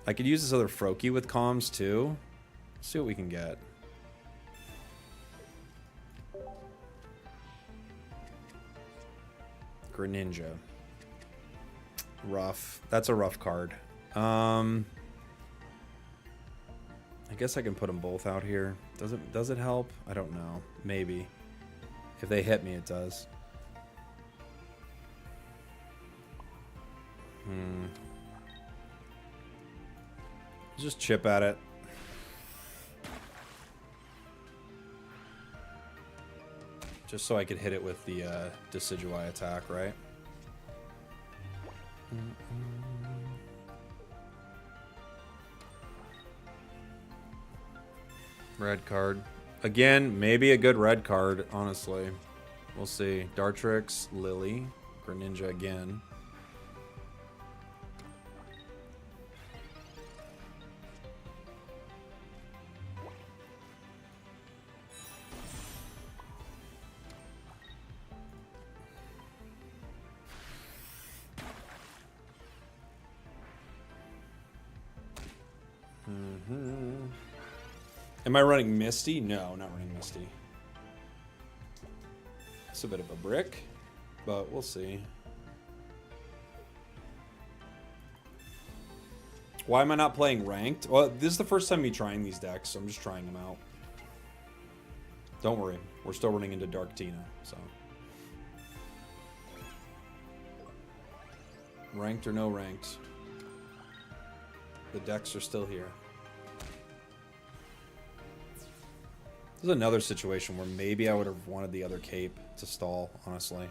I could use this other Froakie with comms too. Let's see what we can get. Greninja. Rough. That's a rough card. I guess I can put them both out here. Does it help? I don't know. Maybe. If they hit me, it does. Just chip at it. Just so I could hit it with the Decidueye attack, right? Red card. Again, maybe a good red card, honestly. We'll see. Dartrix, Lily, Greninja again. Am I running Misty? No, not running Misty. It's a bit of a brick, but we'll see. Why am I not playing ranked? Well, this is the first time me trying these decks, so I'm just trying them out. Don't worry, we're still running into Dark Tina, so. Ranked or no ranked. The decks are still here. This is another situation where maybe I would have wanted the other cape to stall, honestly.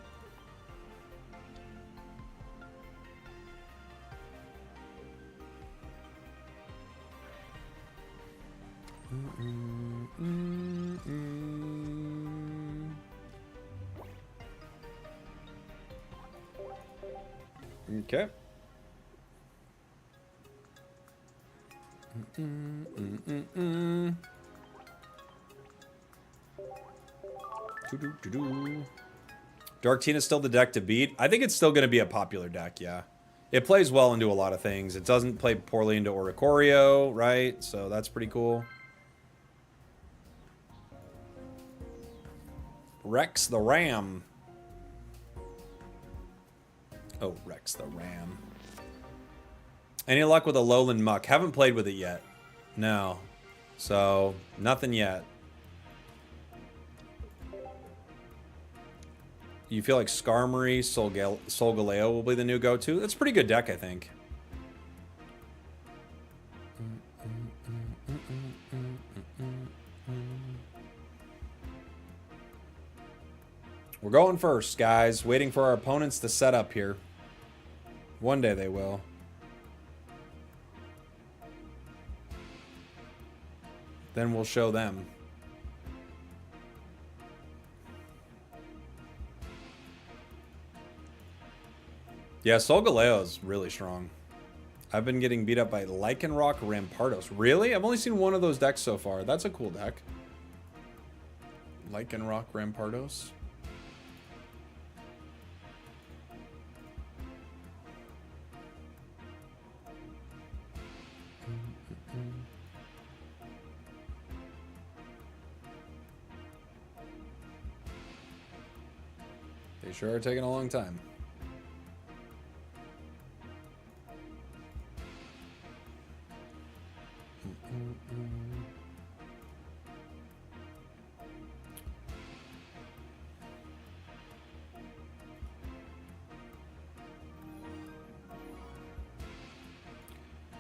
Okay. Dark Tina's still the deck to beat. I think it's still going to be a popular deck, yeah. It plays well into a lot of things. It doesn't play poorly into Oracorio, right? So that's pretty cool. Rex the Ram. Oh, Rex the Ram. Any luck with a Lowland Muck? Haven't played with it yet. No. So, nothing yet. You feel like Skarmory, Solgaleo will be the new go-to? That's a pretty good deck, I think. We're going first, guys. Waiting for our opponents to set up here. One day they will. Then we'll show them. Yeah, Solgaleo is really strong. I've been getting beat up by Lycanroc Rampardos. Really? I've only seen one of those decks so far. That's a cool deck. Lycanroc Rampardos. They sure are taking a long time.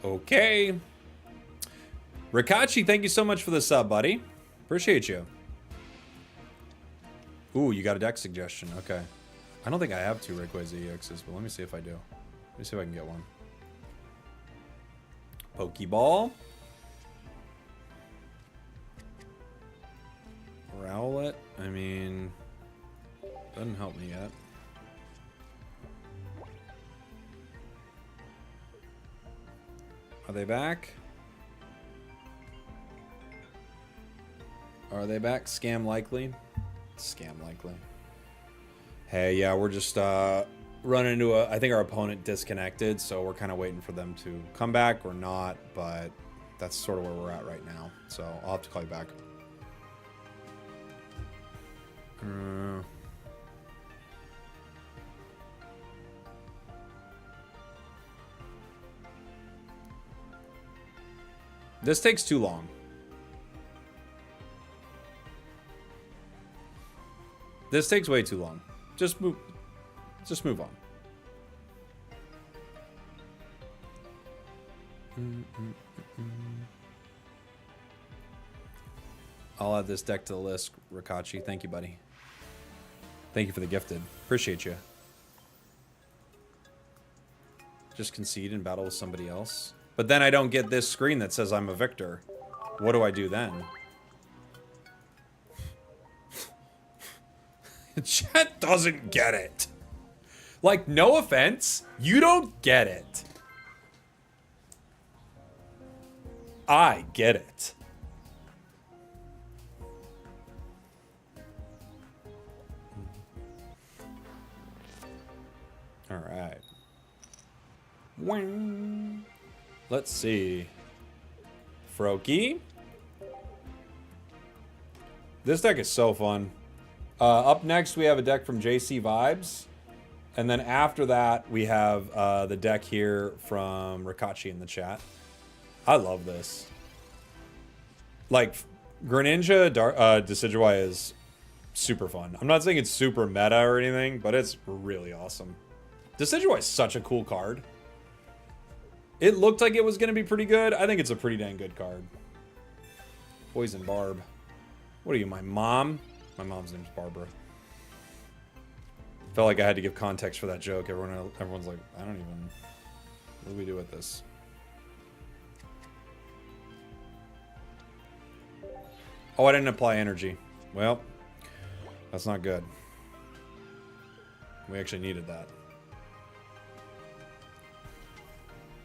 Okay. Rikachi, thank you so much for the sub, buddy. Appreciate you. Ooh, you got a deck suggestion. Okay. I don't think I have two Rayquaza EXs, but let me see if I do. Let me see if I can get one. Pokeball. Rowlet. I mean, doesn't help me yet. Are they back? Are they back? Scam likely. Scam likely. Hey, yeah, we're just running into a... I think our opponent disconnected, so we're kind of waiting for them to come back or not, but that's sort of where we're at right now. So I'll have to call you back. This takes too long. This takes way too long. Just move on. I'll add this deck to the list, Rikachi. Thank you, buddy. Thank you for the gifted. Appreciate you. Just concede and battle with somebody else. But then I don't get this screen that says I'm a victor. What do I do then? Chat doesn't get it. Like, no offense, you don't get it. I get it. All right. Let's see. Froakie. This deck is so fun. Up next, we have a deck from JC Vibes. And then after that, we have the deck here from Rikachi in the chat. I love this. Like, Greninja Decidueye is super fun. I'm not saying it's super meta or anything, but it's really awesome. Decidueye is such a cool card. It looked like it was going to be pretty good. I think it's a pretty dang good card. Poison Barb. What are you, my mom? My mom's name's Barbara. Felt like I had to give context for that joke. Everyone's like, I don't even... What do we do with this? Oh, I didn't apply energy. Well, that's not good. We actually needed that.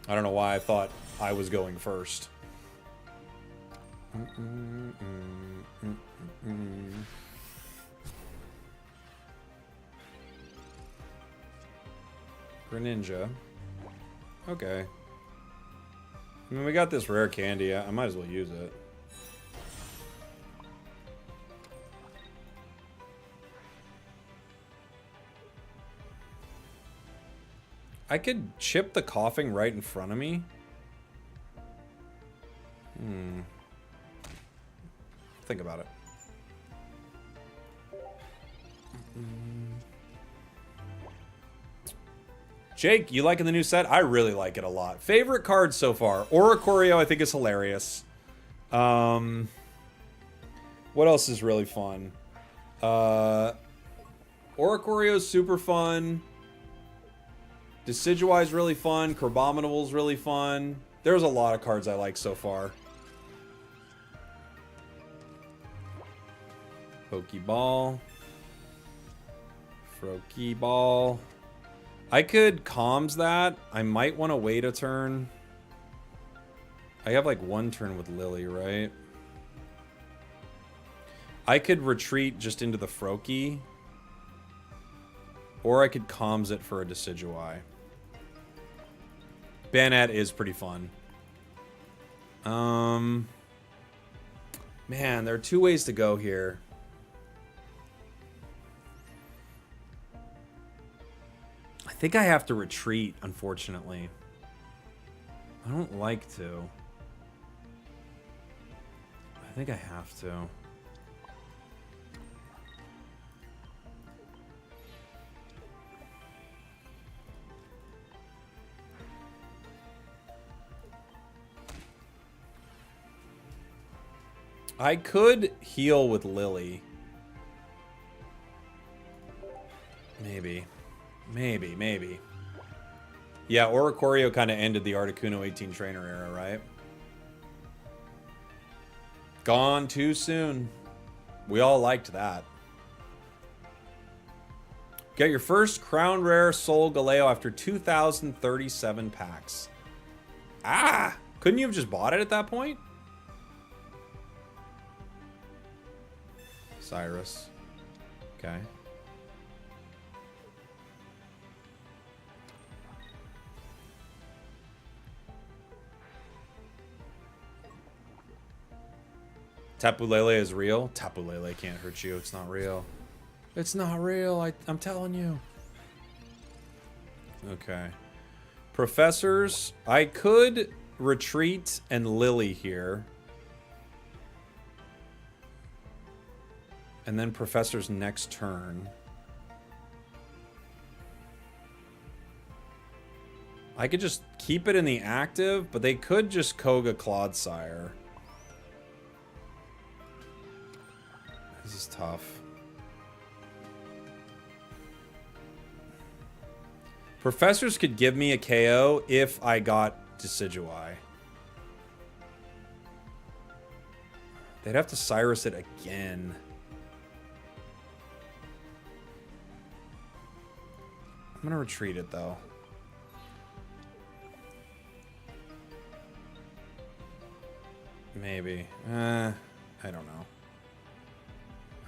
I don't know why I thought I was going first. Greninja. Okay. I mean, we got this rare candy. I might as well use it. I could chip the coughing right in front of me. Think about it. Jake, you liking the new set? I really like it a lot. Favorite cards so far? Oracorio, I think, is hilarious. What else is really fun? Oracorio is super fun. Decidueye is really fun. Crabominable is really fun. There's a lot of cards I like so far. Pokeball. Frokeball. I could comms that. I might want to wait a turn. I have like one turn with Lily, right? I could retreat just into the Froakie. Or I could comms it for a Decidueye. Banette is pretty fun. Man, there are two ways to go here. I think I have to retreat, unfortunately. I don't like to. I think I have to. I could heal with Lily. Maybe. Maybe. Yeah, Oracorio kind of ended the Articuno 18 trainer era, right? Gone too soon. We all liked that. Get your first Crown Rare Solgaleo after 2,037 packs. Ah! Couldn't you have just bought it at that point? Cyrus. Okay. Tapu Lele is real? Tapu Lele can't hurt you. It's not real. It's not real. I'm telling you. Okay. Professors. I could retreat and Lily here. And then Professor's next turn. I could just keep it in the active, but they could just Koga Clodsire. This is tough. Professors could give me a KO if I got Decidueye. They'd have to Cyrus it again. I'm gonna retreat it though. Maybe. I don't know.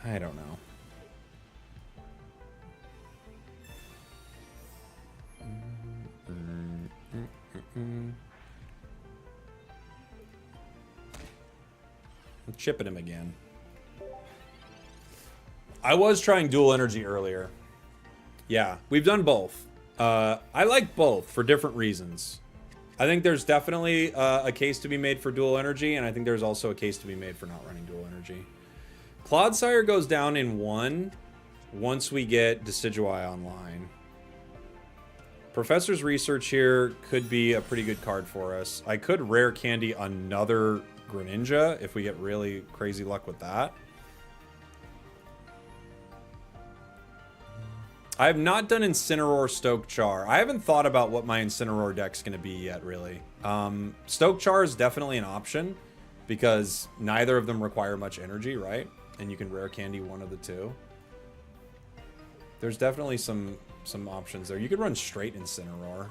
I don't know. I'm chipping him again. I was trying dual energy earlier. Yeah, we've done both. I like both for different reasons. I think there's definitely a case to be made for dual energy, and I think there's also a case to be made for not running dual energy. Clodsire goes down in 1 once we get Decidueye online. Professor's Research here could be a pretty good card for us. I could rare candy another Greninja if we get really crazy luck with that. I have not done Incineroar Stoke Char. I haven't thought about what my Incineroar deck's going to be yet, really. Stoke Char is definitely an option because neither of them require much energy, right? And you can rare candy one of the two. There's definitely some options there. You could run straight Incineroar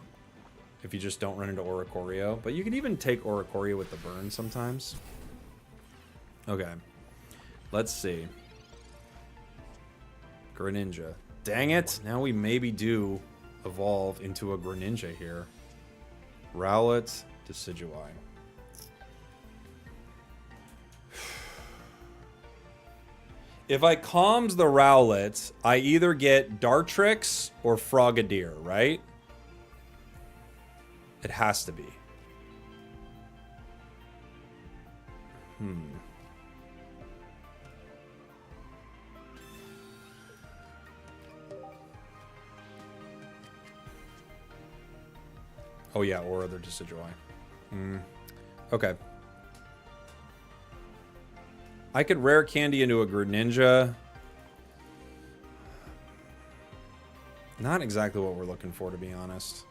if you just don't run into Oracorio. But you could even take Oracorio with the burn sometimes. Okay. Let's see. Greninja. Dang it. Now we maybe do evolve into a Greninja here. Rowlet, Decidueye. If I calms the Rowlet, I either get Dartrix or Frogadier, right? It has to be. Oh yeah, or other Decidueye. Okay. I could rare candy into a Greninja. Not exactly what we're looking for, to be honest.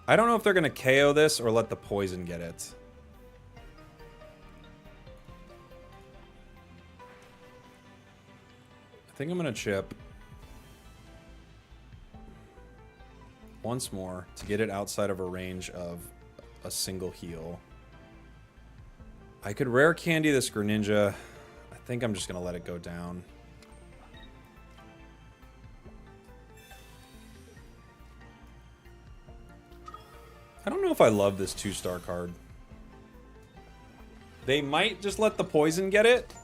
I don't know if they're going to KO this or let the poison get it. I think I'm going to chip once more to get it outside of a range of a single heal. I could rare candy this Greninja. I think I'm just going to let it go down. I don't know if I love this 2-star card. They might just let the poison get it.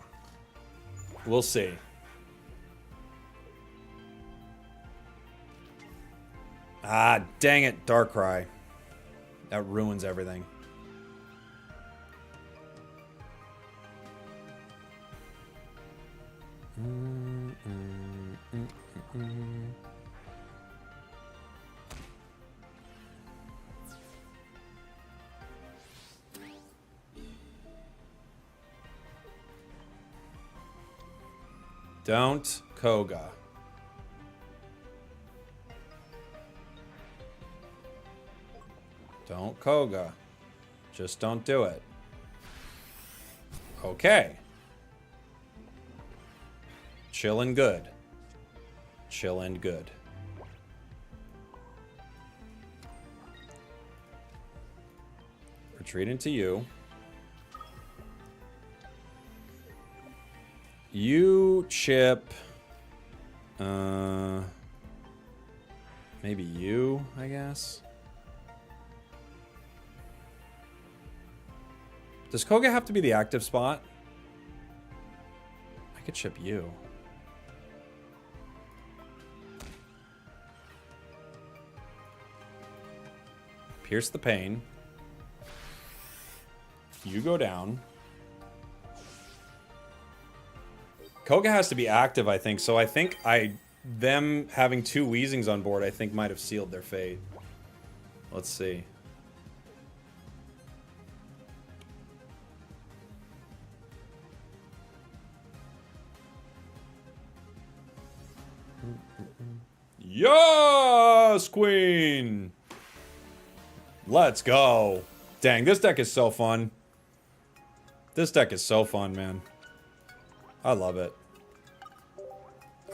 We'll see. Ah, dang it, Darkrai. That ruins everything. Don't Koga. Don't Koga. Just don't do it. Okay. Chillin' good. Chillin' good. Retreat into you. You chip. Maybe you, I guess. Does Koga have to be the active spot? I could chip you. Pierce the pain. You go down. Koga has to be active, I think. So I think them having 2 Weezings on board, I think might have sealed their fate. Let's see. Yes, Queen! Let's go. Dang, this deck is so fun. This deck is so fun, man. I love it.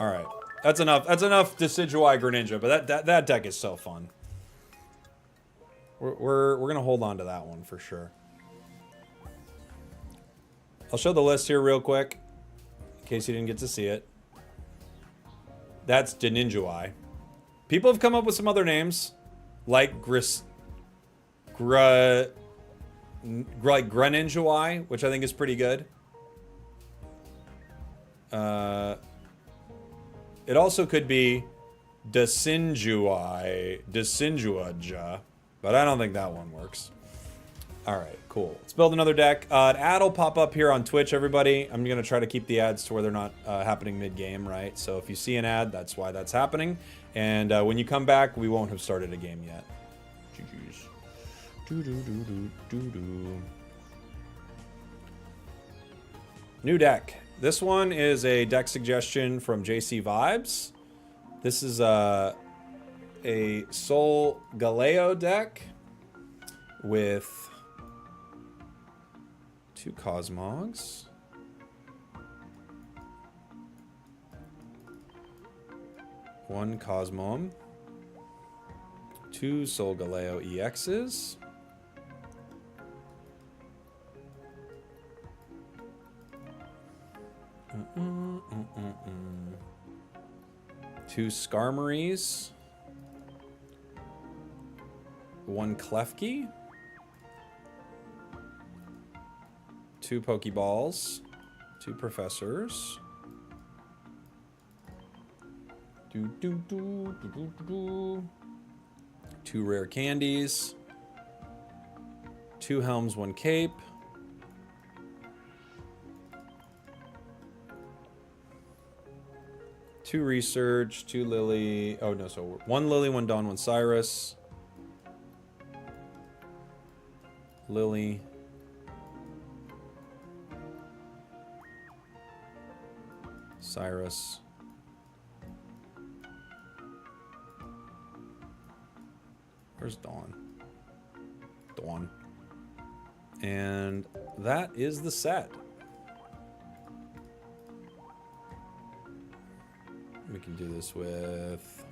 Alright. That's enough. That's enough Decidueye Greninja, but that deck is so fun. We're gonna hold on to that one for sure. I'll show the list here real quick, in case you didn't get to see it. That's Greninja. People have come up with some other names, like Greninja, which I think is pretty good. It also could be Decidueye, but I don't think that one works. All right, cool. Let's build another deck. An ad will pop up here on Twitch, everybody. I'm going to try to keep the ads to where they're not happening mid-game, right? So if you see an ad, that's why that's happening. And when you come back, we won't have started a game yet. GG's. New deck. This one is a deck suggestion from JC Vibes. This is a Solgaleo deck with 2 Cosmogs, 1 Cosmom, 2 Solgaleo EXs, 2 Skarmories, 1 Klefki, 2 Pokeballs, 2 Professors, 2 Rare Candies, 2 Helms, 1 Cape, 2 Research, 2 Lily. Oh no, so 1 Lily, 1 Dawn, 1 Cyrus, Lily, Cyrus, where's Dawn? Dawn. And that is the set. We can do this with...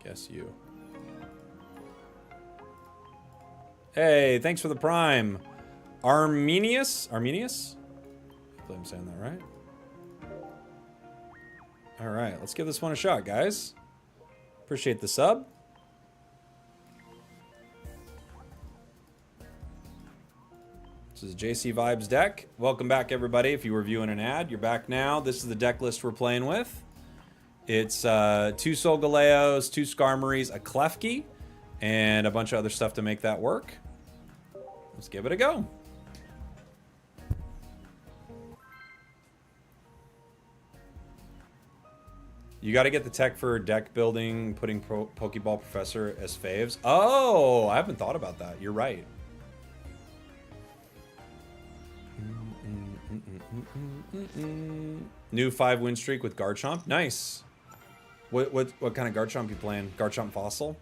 guess you. Hey, thanks for the Prime. Arminius? Hopefully I'm saying that right. Alright, let's give this one a shot, guys. Appreciate the sub. This is a JC Vibes deck. Welcome back, everybody. If you were viewing an ad, you're back now. This is the deck list we're playing with. It's 2 Solgaleos, 2 Skarmories, a Klefki, and a bunch of other stuff to make that work. Let's give it a go. You got to get the tech for deck building, putting Pokeball Professor as faves. Oh, I haven't thought about that. You're right. New 5-win streak with Garchomp. Nice. What kind of Garchomp you playing? Garchomp Fossil?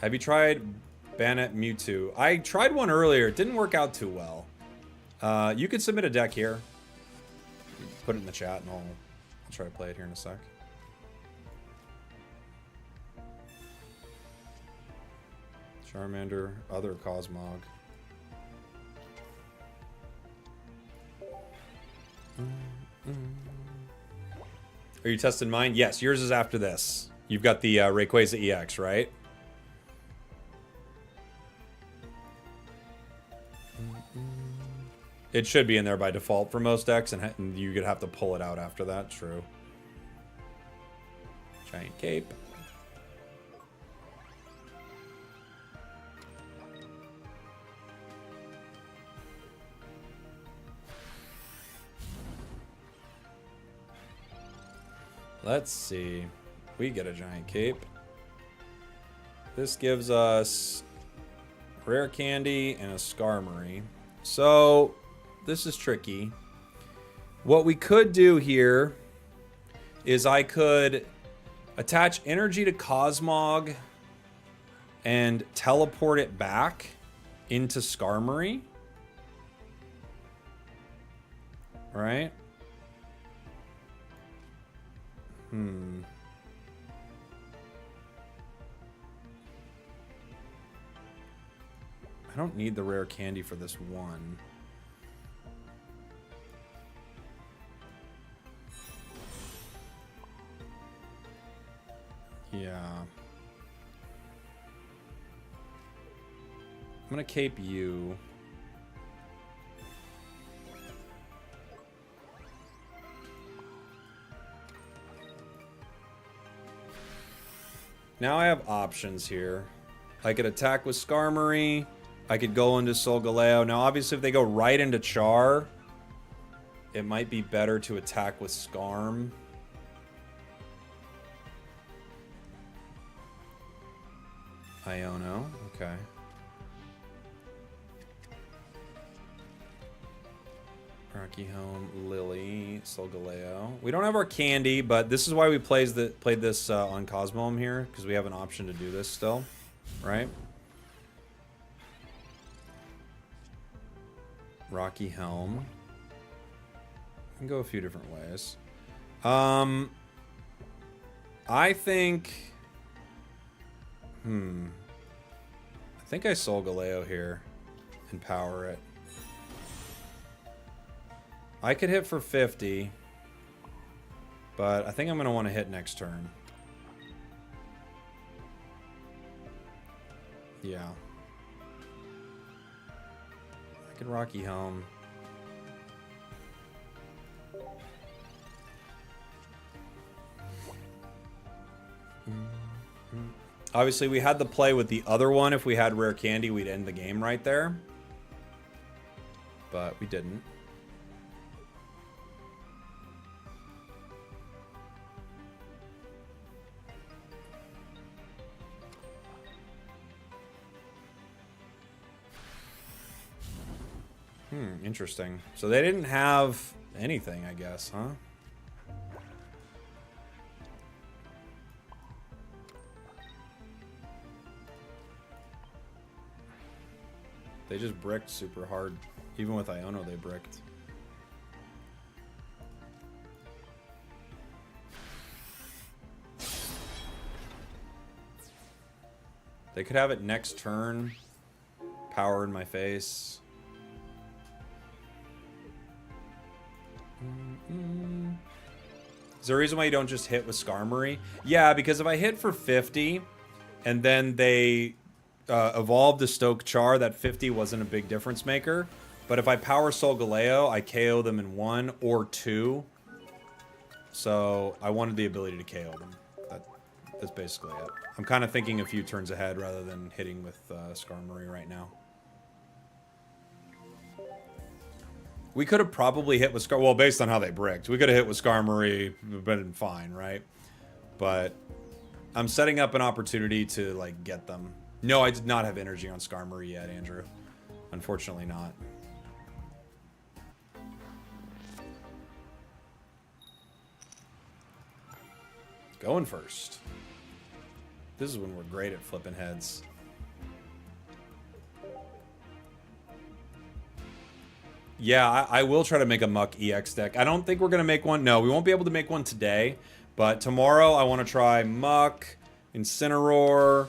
Have you tried Banette and Mewtwo? I tried one earlier. It didn't work out too well. You could submit a deck here. Put it in the chat and I'll try to play it here in a sec. Charmander, other Cosmog. Are you testing mine? Yes, yours is after this. You've got the Rayquaza EX, right? It should be in there by default for most decks, and you could have to pull it out after that. True. Giant Cape. Let's see. We get a Giant Cape. This gives us Rare Candy and a Skarmory. So, this is tricky. What we could do here is I could attach energy to Cosmog and teleport it back into Skarmory. Right? I don't need the rare candy for this one. Yeah. I'm gonna cape you. Now I have options here. I could attack with Skarmory. I could go into Solgaleo. Now, obviously, if they go right into Char, it might be better to attack with Skarm. Iono, okay. Rocky Home, Lily, Solgaleo. We don't have our candy, but this is why we played this on Cosmoem here, because we have an option to do this still, right? Rocky Helm. Can go a few different ways. I think... I think I Solgaleo here and power it. I could hit for 50, but I think I'm going to want to hit next turn. Yeah. I could Rocky Helm. Obviously, we had the play with the other one. If we had Rare Candy, we'd end the game right there. But we didn't. Interesting. So they didn't have anything, I guess, huh? They just bricked super hard. Even with Iono, they bricked. They could have it next turn. Power in my face. Is there a reason why you don't just hit with Skarmory? Yeah, because if I hit for 50 and then they evolved to Stoke Char, that 50 wasn't a big difference maker. But if I power Solgaleo, I KO them in 1 or 2. So I wanted the ability to KO them. That's basically it. I'm kind of thinking a few turns ahead rather than hitting with Skarmory right now. We could have probably hit with well, based on how they bricked. We could have hit with Skarmory, been fine, right? But I'm setting up an opportunity to, like, get them. No, I did not have energy on Skarmory yet, Andrew. Unfortunately not. Going first. This is when we're great at flipping heads. Yeah, I will try to make a Muck EX deck. I don't think we're going to make one. No, we won't be able to make one today. But tomorrow I want to try Muck, Incineroar,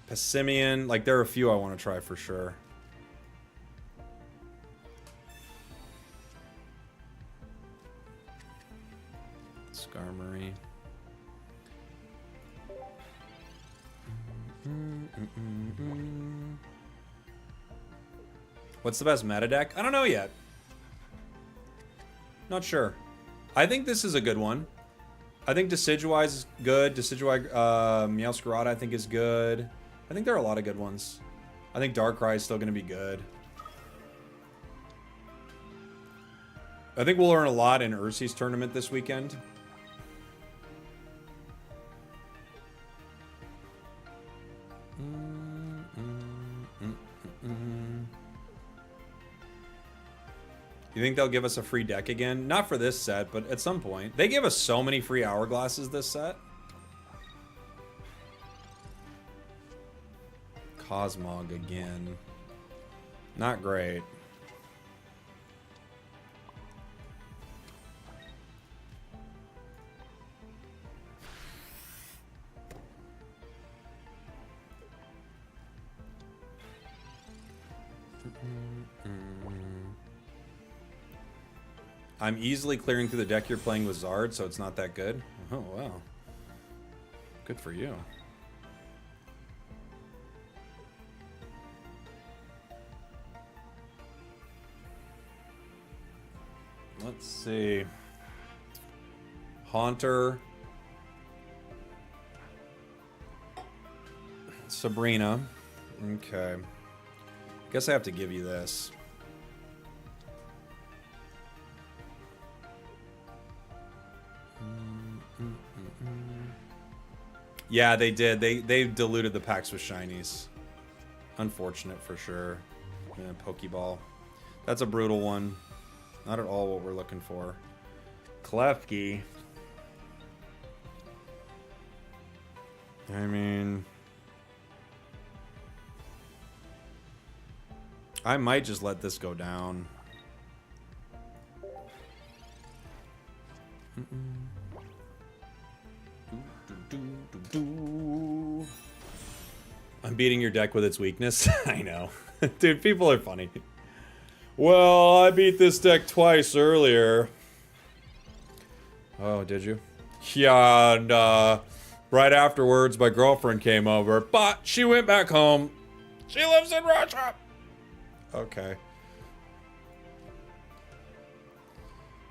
Passimian. Like, there are a few I want to try for sure. Skarmory. What's the best meta deck? I don't know yet. Not sure. I think this is a good one. I think Decidueye is good. Decidueye, Meowscarada I think is good. I think there are a lot of good ones. I think Darkrai is still going to be good. I think we'll learn a lot in Ursie's tournament this weekend. You think they'll give us a free deck again? Not for this set, but at some point. They gave us so many free hourglasses this set. Cosmog again. Not great. I'm easily clearing through the deck you're playing with Zard, so it's not that good. Oh, wow. Good for you. Let's see. Haunter. Sabrina. Okay. Guess I have to give you this. Yeah, they did. They diluted the packs with shinies. Unfortunate for sure. Yeah, Pokeball. That's a brutal one. Not at all what we're looking for. Klefki. I mean, I might just let this go down. I'm beating your deck with its weakness. I know. Dude, people are funny. Well, I beat this deck twice earlier. Oh, did you? Yeah, and right afterwards, my girlfriend came over, but she went back home. She lives in Russia. Okay.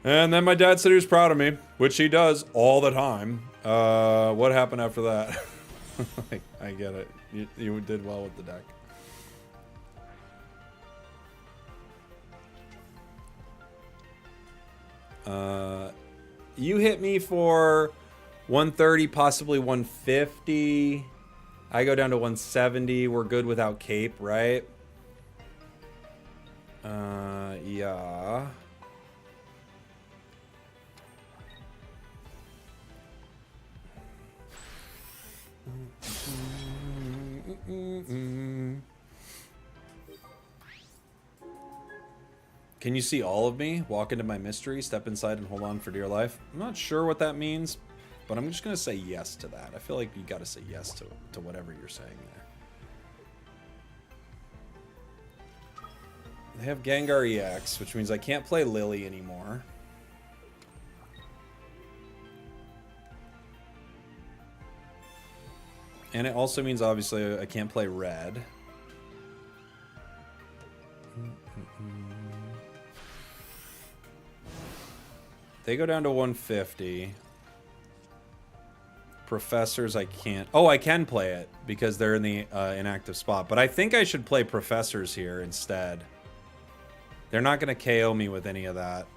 And then my dad said he was proud of me, which he does all the time. What happened after that? I get it. You did well with the deck. You hit me for 130, possibly 150. I go down to 170. We're good without cape, right? Yeah. Can you see all of me? Walk into my mystery, step inside, and hold on for dear life. I'm not sure what that means, but I'm just going to say yes to that. I feel like you got to say yes to whatever you're saying there. They have Gengar EX, which means I can't play Lily anymore. And it also means, obviously, I can't play Red. They go down to 150. Professors, I can't. Oh, I can play it because they're in the inactive spot. But I think I should play Professors here instead. They're not going to KO me with any of that.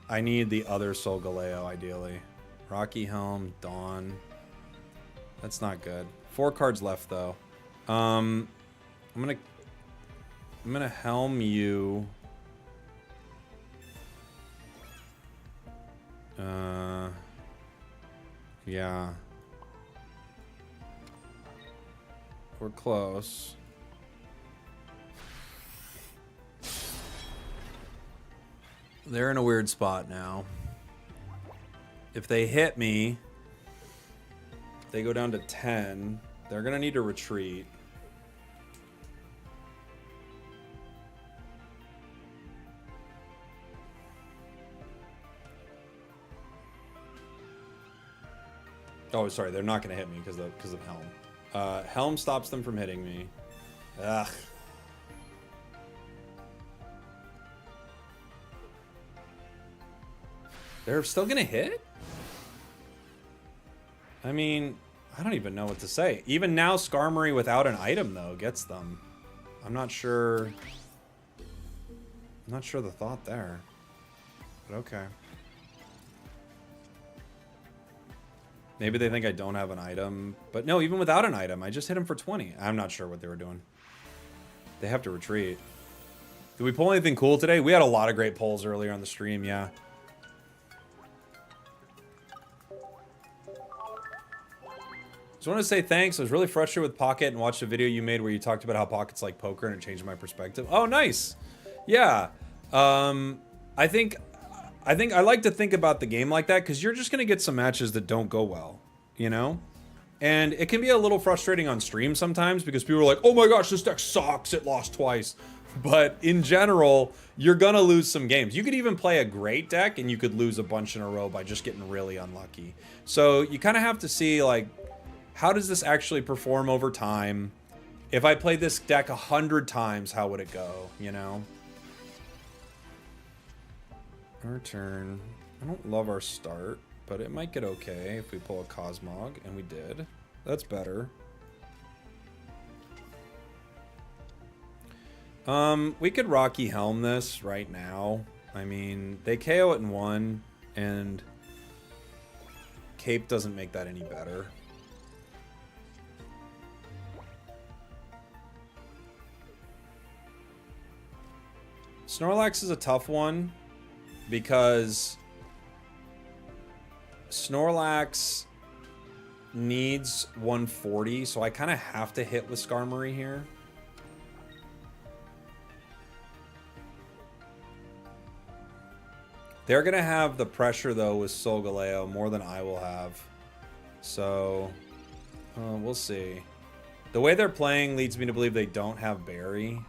I need the other Solgaleo, ideally. Rocky Helm, Dawn. That's not good. 4 cards left, though. I'm gonna Helm you. Yeah. We're close. They're in a weird spot now. If they hit me, they go down to 10. They're gonna need to retreat. Oh, sorry, they're not gonna hit me because of Helm. Helm stops them from hitting me. Ugh. They're still gonna hit? I mean, I don't even know what to say. Even now, Skarmory without an item, though, gets them. I'm not sure... I'm not sure the thought there. But okay. Maybe they think I don't have an item. But no, even without an item, I just hit him for 20. I'm not sure what they were doing. They have to retreat. Did we pull anything cool today? We had a lot of great pulls earlier on the stream, yeah. Just want to say thanks. I was really frustrated with Pocket and watched a video you made where you talked about how Pocket's like poker and it changed my perspective. Oh, nice. Yeah. I think I like to think about the game like that because you're just going to get some matches that don't go well, you know? And it can be a little frustrating on stream sometimes because people are like, oh my gosh, this deck sucks. It lost twice. But in general, you're going to lose some games. You could even play a great deck and you could lose a bunch in a row by just getting really unlucky. So you kind of have to see, like, how does this actually perform over time? If I played this deck 100 times, how would it go, you know? Our turn. I don't love our start, but it might get okay if we pull a Cosmog, and we did. That's better. We could Rocky Helm this right now. I mean, they KO it in one, and Cape doesn't make that any better. Snorlax is a tough one because Snorlax needs 140, so I kind of have to hit with Skarmory here. They're going to have the pressure, though, with Solgaleo more than I will have. So, we'll see. The way they're playing leads me to believe they don't have Berry.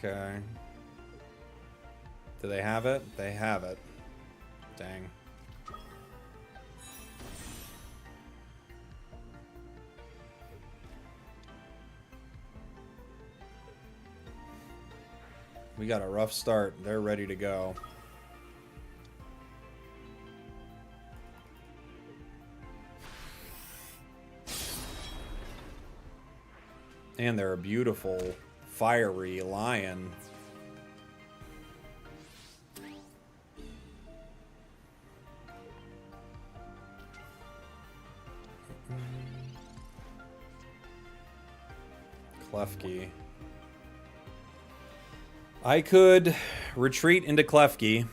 Okay. Do they have it? They have it. Dang. We got a rough start. They're ready to go. And they're a beautiful fiery lion. Klefki. I could retreat into Klefki.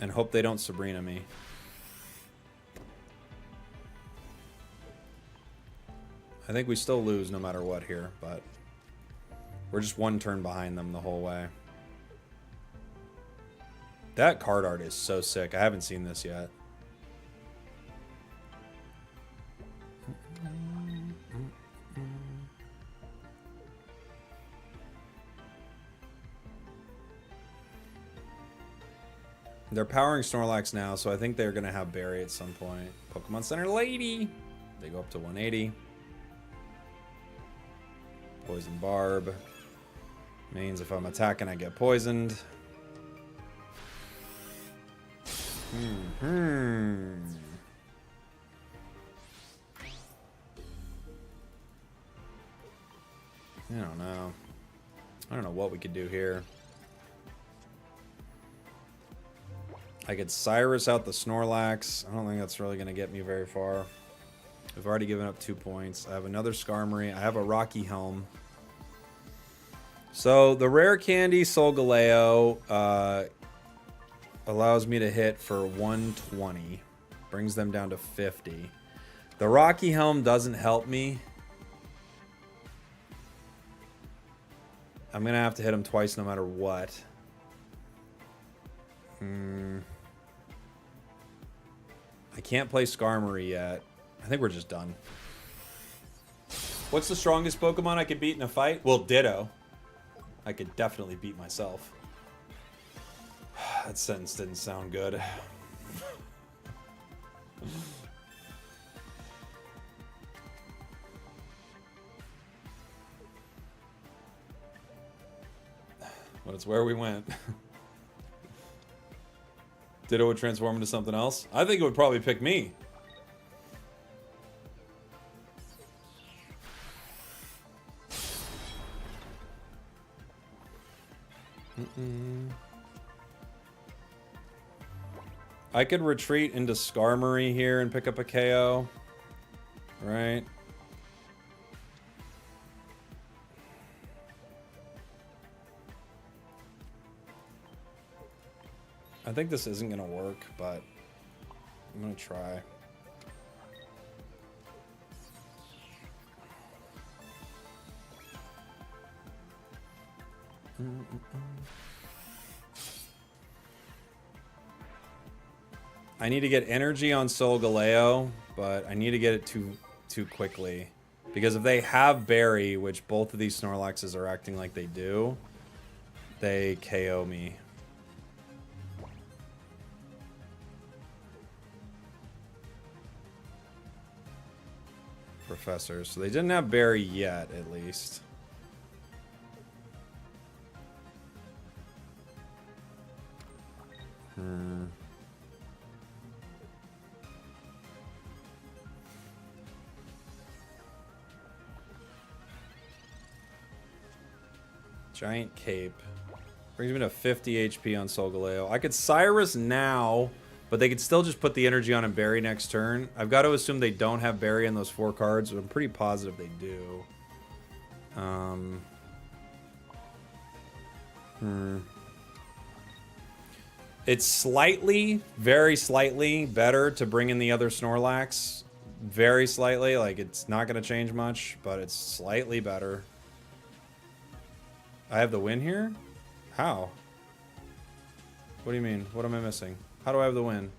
And hope they don't Sabrina me. I think we still lose no matter what here, but we're just one turn behind them the whole way. That card art is so sick. I haven't seen this yet. They're powering Snorlax now, so I think they're going to have Berry at some point. Pokemon Center Lady. They go up to 180. Poison Barb. Means if I'm attacking, I get poisoned. I don't know. I don't know what we could do here. I could Cyrus out the Snorlax. I don't think that's really going to get me very far. I've already given up 2 points. I have another Skarmory. I have a Rocky Helm. So the rare candy Solgaleo allows me to hit for 120. Brings them down to 50. The Rocky Helm doesn't help me. I'm going to have to hit him twice no matter what. I can't play Skarmory yet. I think we're just done. What's the strongest Pokemon I could beat in a fight? Well, Ditto. I could definitely beat myself. That sentence didn't sound good. But it's where we went. Ditto would transform into something else? I think it would probably pick me. I could retreat into Skarmory here and pick up a KO. Right? I think this isn't going to work, but I'm going to try. I need to get energy on Solgaleo, but I need to get it too quickly. Because if they have Berry, which both of these Snorlaxes are acting like they do, they KO me. professors. So they didn't have berry yet, at least. Giant Cape. Brings me to 50 HP on Solgaleo. I could Cyrus now, but they could still just put the energy on and Berry next turn. I've got to assume they don't have Berry in those 4 cards, but I'm pretty positive they do. It's slightly, very slightly better to bring in the other Snorlax. Very slightly. Like, it's not going to change much, but it's slightly better. I have the win here? How? What do you mean? What am I missing? How do I have the win?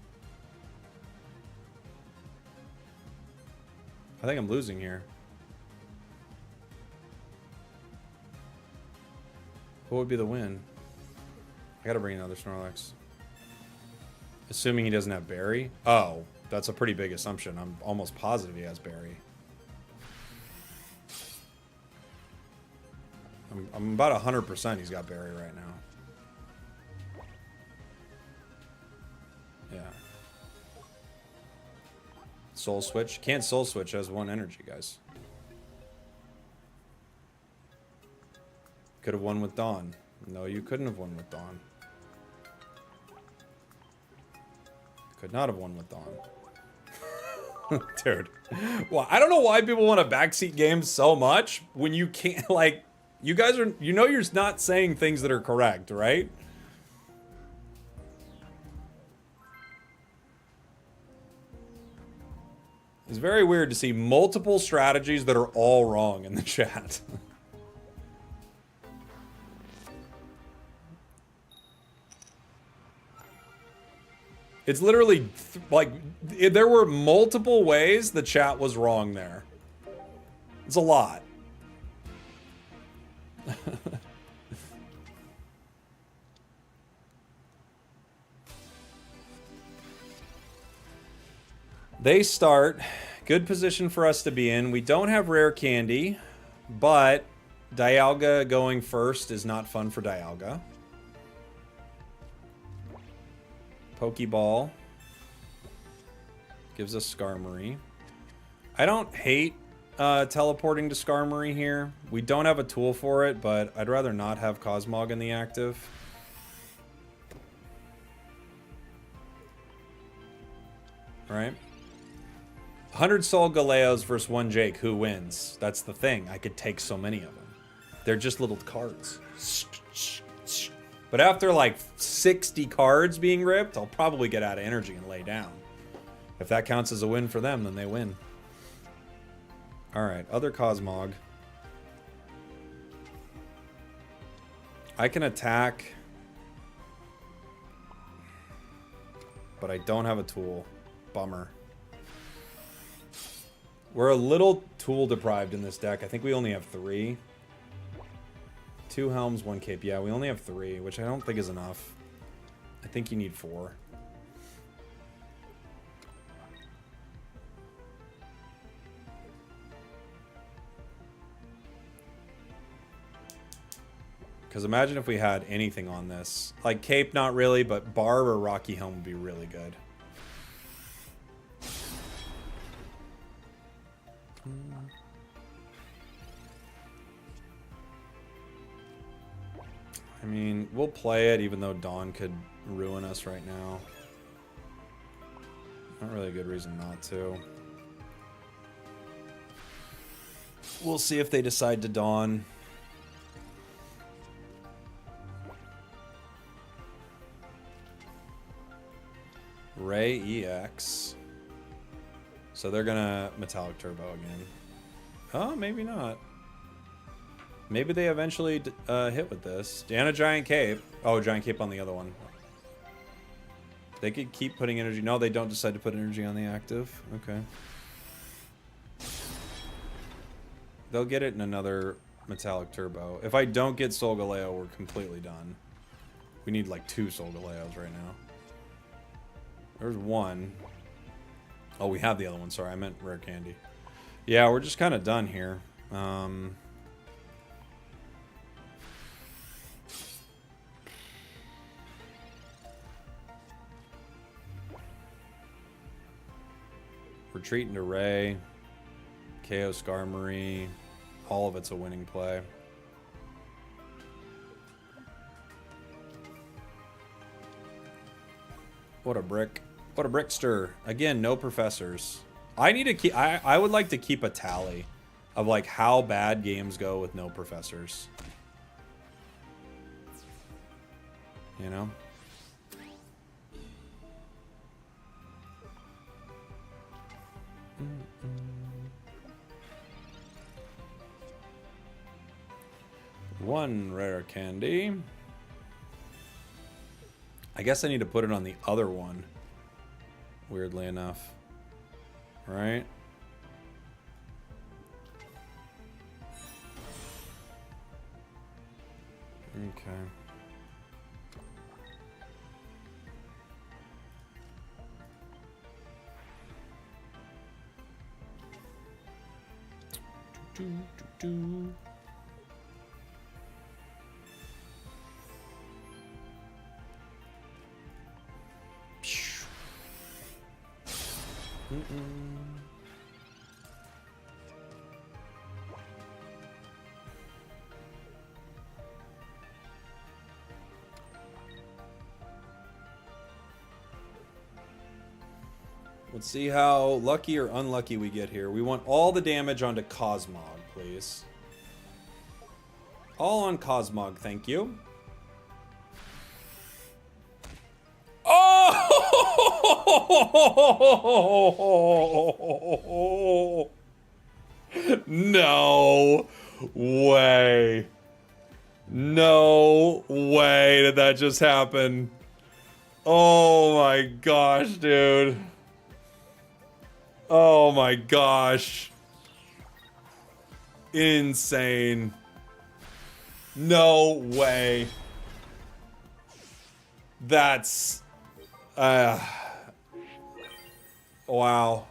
I think I'm losing here. What would be the win? I gotta bring another Snorlax. Assuming he doesn't have Berry? Oh, that's a pretty big assumption. I'm almost positive he has Berry. I'm about 100% he's got Berry right now. Yeah. Soul Switch? Can't Soul Switch, has 1 energy, guys. Could have won with Dawn. No, you couldn't have won with Dawn. Could not have won with Dawn. Dude. Well, I don't know why people want to backseat games so much when you can't, like, you guys are, you know, you're not saying things that are correct, right? It's very weird to see multiple strategies that are all wrong in the chat. It's literally, like, there were multiple ways the chat was wrong there. It's a lot. They start. Good position for us to be in. We don't have rare candy, but Dialga going first is not fun for Dialga. Pokeball gives us Skarmory. I don't hate teleporting to Skarmory here. We don't have a tool for it, but I'd rather not have Cosmog in the active. Right? 100 Solgaleos versus 1 Jake. Who wins? That's the thing. I could take so many of them. They're just little cards. But after like 60 cards being ripped, I'll probably get out of energy and lay down. If that counts as a win for them, then they win. Alright, other Cosmog. I can attack, but I don't have a tool. Bummer. We're a little tool deprived in this deck. I think we only have 3. 2 Helms, 1 Cape. Yeah, we only have 3, which I don't think is enough. I think you need 4. Because imagine if we had anything on this. Like Cape, not really, but Barb or Rocky Helm would be really good. I mean, we'll play it even though Dawn could ruin us right now. Not really a good reason not to. We'll see if they decide to Dawn. Ray EX. So they're gonna Metallic Turbo again. Oh, maybe not. Maybe they eventually hit with this. And a Giant Cape. Oh, Giant Cape on the other one. They could keep putting energy. No, they don't decide to put energy on the active. Okay. They'll get it in another Metallic Turbo. If I don't get Solgaleo, we're completely done. We need like 2 Solgaleos right now. There's 1. Oh, we have the other one. Sorry, I meant rare candy. Yeah, we're just kind of done here. Retreat into Ray. KO Skarmory. All of it's a winning play. What a brick. What a brickster. Again, no professors. I need to keep... I would like to keep a tally of, like, how bad games go with no professors. You know? One rare candy. I guess I need to put it on the other one. Weirdly enough. Right? Okay. Do. Let's see how lucky or unlucky we get here. We want all the damage onto Cosmog, please. All on Cosmog, thank you. Oh! No way. No way did that just happen. Oh my gosh, dude. Oh my gosh. Insane. No way. That's... wow.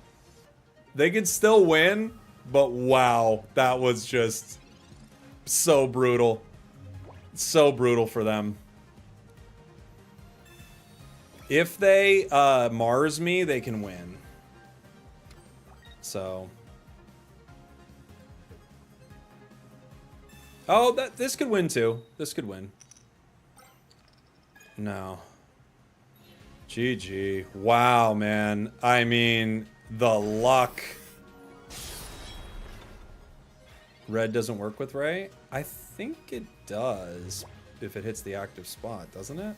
They could still win, but wow. That was just so brutal. So brutal for them. If they Mars me, they can win. So... oh, this could win too. This could win. No. GG. Wow, man. I mean, the luck. Red doesn't work with Ray? I think it does if it hits the active spot, doesn't it?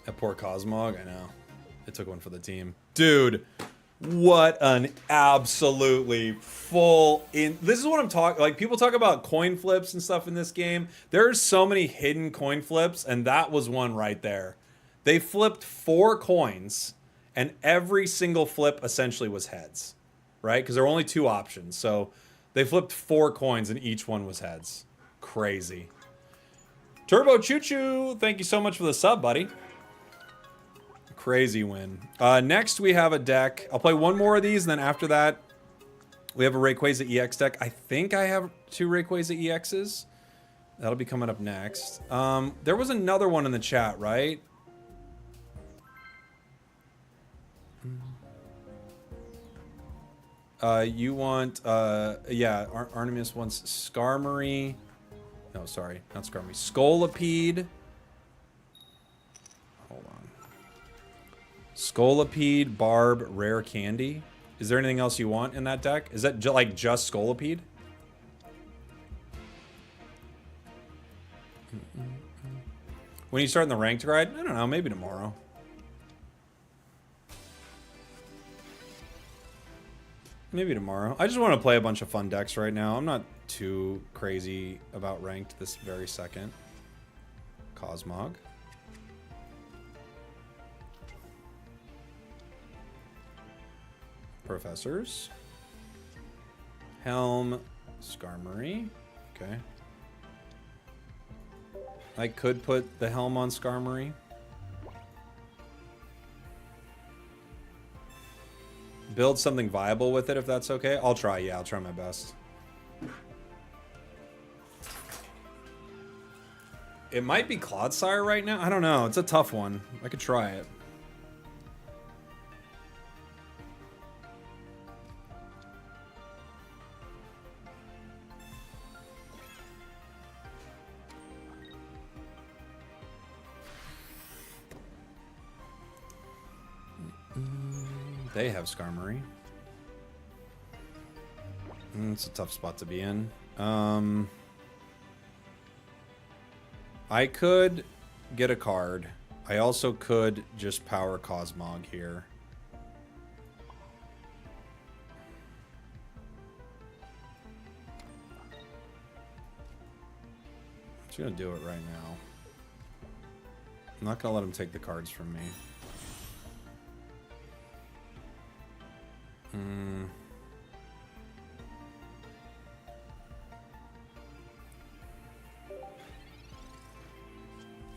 That poor Cosmog, I know. It took one for the team. Dude, what an absolutely full in... this is what I'm talking... like, people talk about coin flips and stuff in this game. There's so many hidden coin flips, and that was one right there. They flipped 4 coins, and every single flip essentially was heads. Right? Because there were only 2 options. So they flipped 4 coins, and each one was heads. Crazy. Turbo Choo Choo, thank you so much for the sub, buddy. Crazy win. Next, we have a deck. I'll play one more of these, and then after that, we have a Rayquaza EX deck. I think I have 2 Rayquaza EXs. That'll be coming up next. There was another one in the chat, right? You want, yeah, Artemis wants Skarmory. No, sorry, not Skarmory. Scolipede. Hold on. Scolipede, Barb, Rare Candy. Is there anything else you want in that deck? Is that like just Scolipede? When you start in the ranked grind? I don't know, maybe tomorrow. Maybe tomorrow. I just want to play a bunch of fun decks right now. I'm not too crazy about ranked this very second. Cosmog. Professors. Helm. Skarmory. Okay. I could put the Helm on Skarmory. build something viable with it if that's okay. I'll try, yeah, I'll try my best. It might be Clodsire right now. I don't know. It's a tough one. I could try it. They have Skarmory. It's a tough spot to be in. I could get a card. I also could just power Cosmog here. I'm just gonna do it right now. I'm not gonna let him take the cards from me.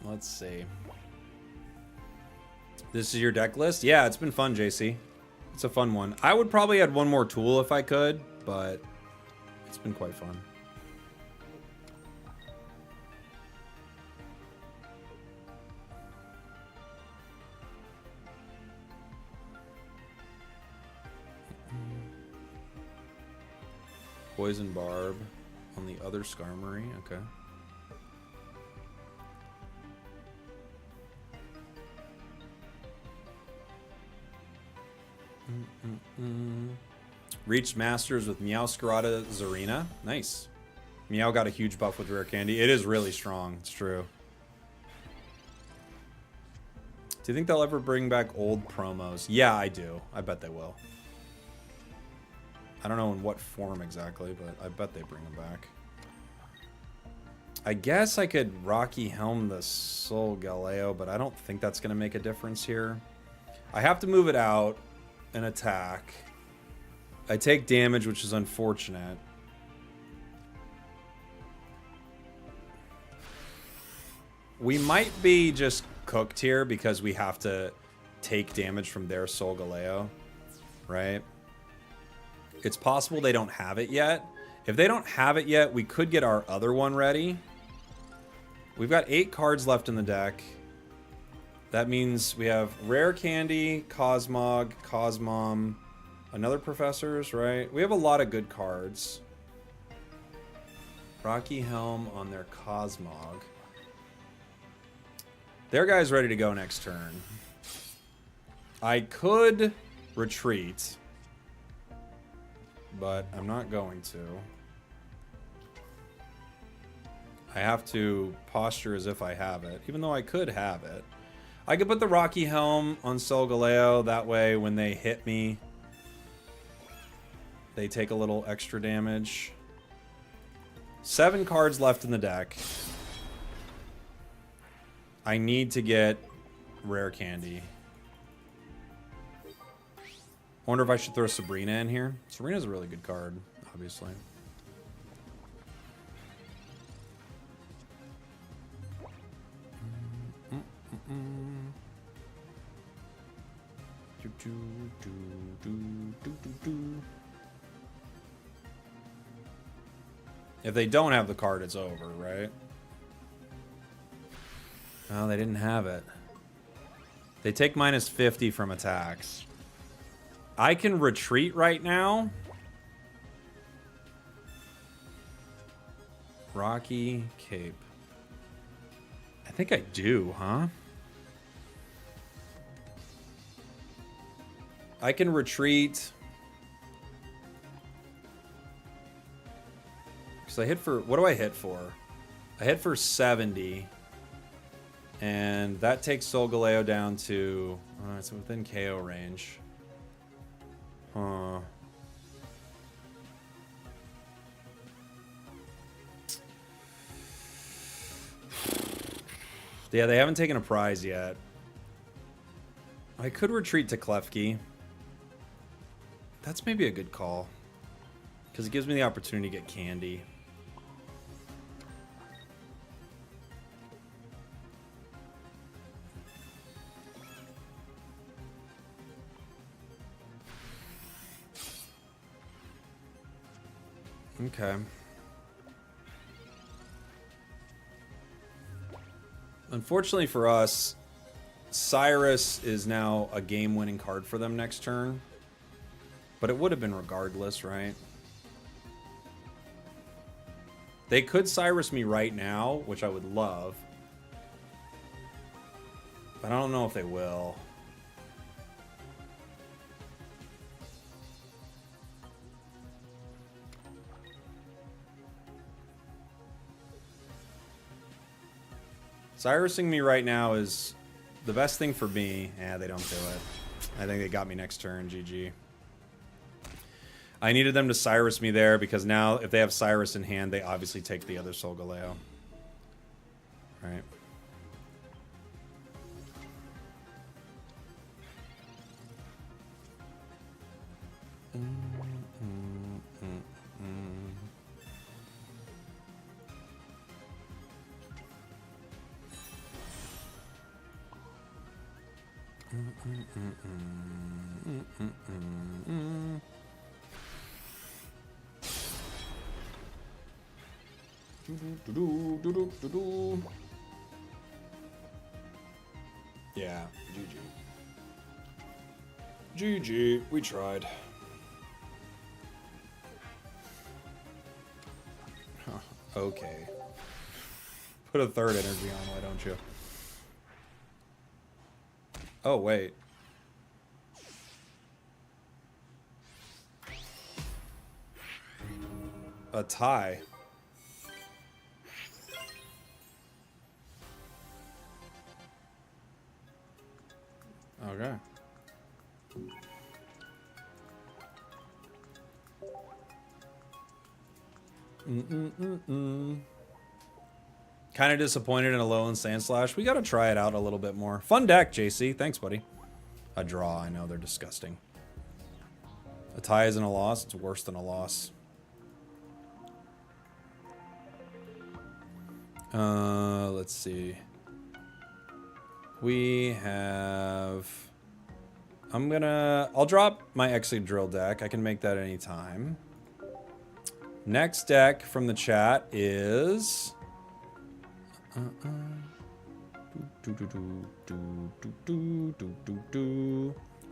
Let's see. This is your deck list? Yeah, it's been fun, JC. It's a fun one. I would probably add one more tool if I could, but it's been quite fun. Poison Barb on the other Skarmory, okay. Reached Masters with Meowscarada Zarina. Nice. Meow got a huge buff with Rare Candy. It is really strong. It's true. Do you think they'll ever bring back old promos? Yeah, I do. I bet they will. I don't know in what form exactly, but I bet they bring them back. I guess I could Rocky Helm the Solgaleo, but I don't think that's going to make a difference here. I have to move it out and attack. I take damage, which is unfortunate. We might be just cooked here because we have to take damage from their Solgaleo, right? It's possible they don't have it yet. If they don't have it yet, we could get our other one ready. We've got 8 cards left in the deck. That means we have Rare Candy, Cosmog, Cosmom, another Professor's, right? We have a lot of good cards. Rocky Helm on their Cosmog. Their guy's ready to go next turn. I could retreat, but I'm not going to. I have to posture as if I have it, even though I could have it. I could put the Rocky Helm on Solgaleo, that way when they hit me, they take a little extra damage. 7 cards left in the deck. I need to get Rare Candy. I wonder if I should throw Sabrina in here. Sabrina's a really good card, obviously. If they don't have the card, it's over, right? Oh, they didn't have it. They take minus 50 from attacks. I can retreat right now. Rocky Cape. I think I do, huh? I can retreat. Because I hit for... What do I hit for? I hit for 70. And that takes Solgaleo down to... it's within KO range. Huh. Yeah, they haven't taken a prize yet. I could retreat to Klefki. That's maybe a good call. Because it gives me the opportunity to get Candy. Okay. Unfortunately for us, Cyrus is now a game-winning card for them next turn. But it would have been regardless, right? They could Cyrus me right now, which I would love. But I don't know if they will. Cyrusing me right now is the best thing for me. Yeah, they don't do it. I think they got me next turn. GG. I needed them to Cyrus me there because now if they have Cyrus in hand, they obviously take the other Solgaleo. Right. Yeah, GG. GG, we tried. Huh, okay. Put a third energy on, why don't you? Oh, wait. A tie. Okay. Kind of disappointed in a Alolan Sandslash. We got to try it out a little bit more. Fun deck, JC. Thanks, buddy. A draw. I know they're disgusting. A tie isn't a loss. It's worse than a loss. Let's see. We have... I'll drop my Excadrill deck. I can make that anytime. Next deck from the chat is...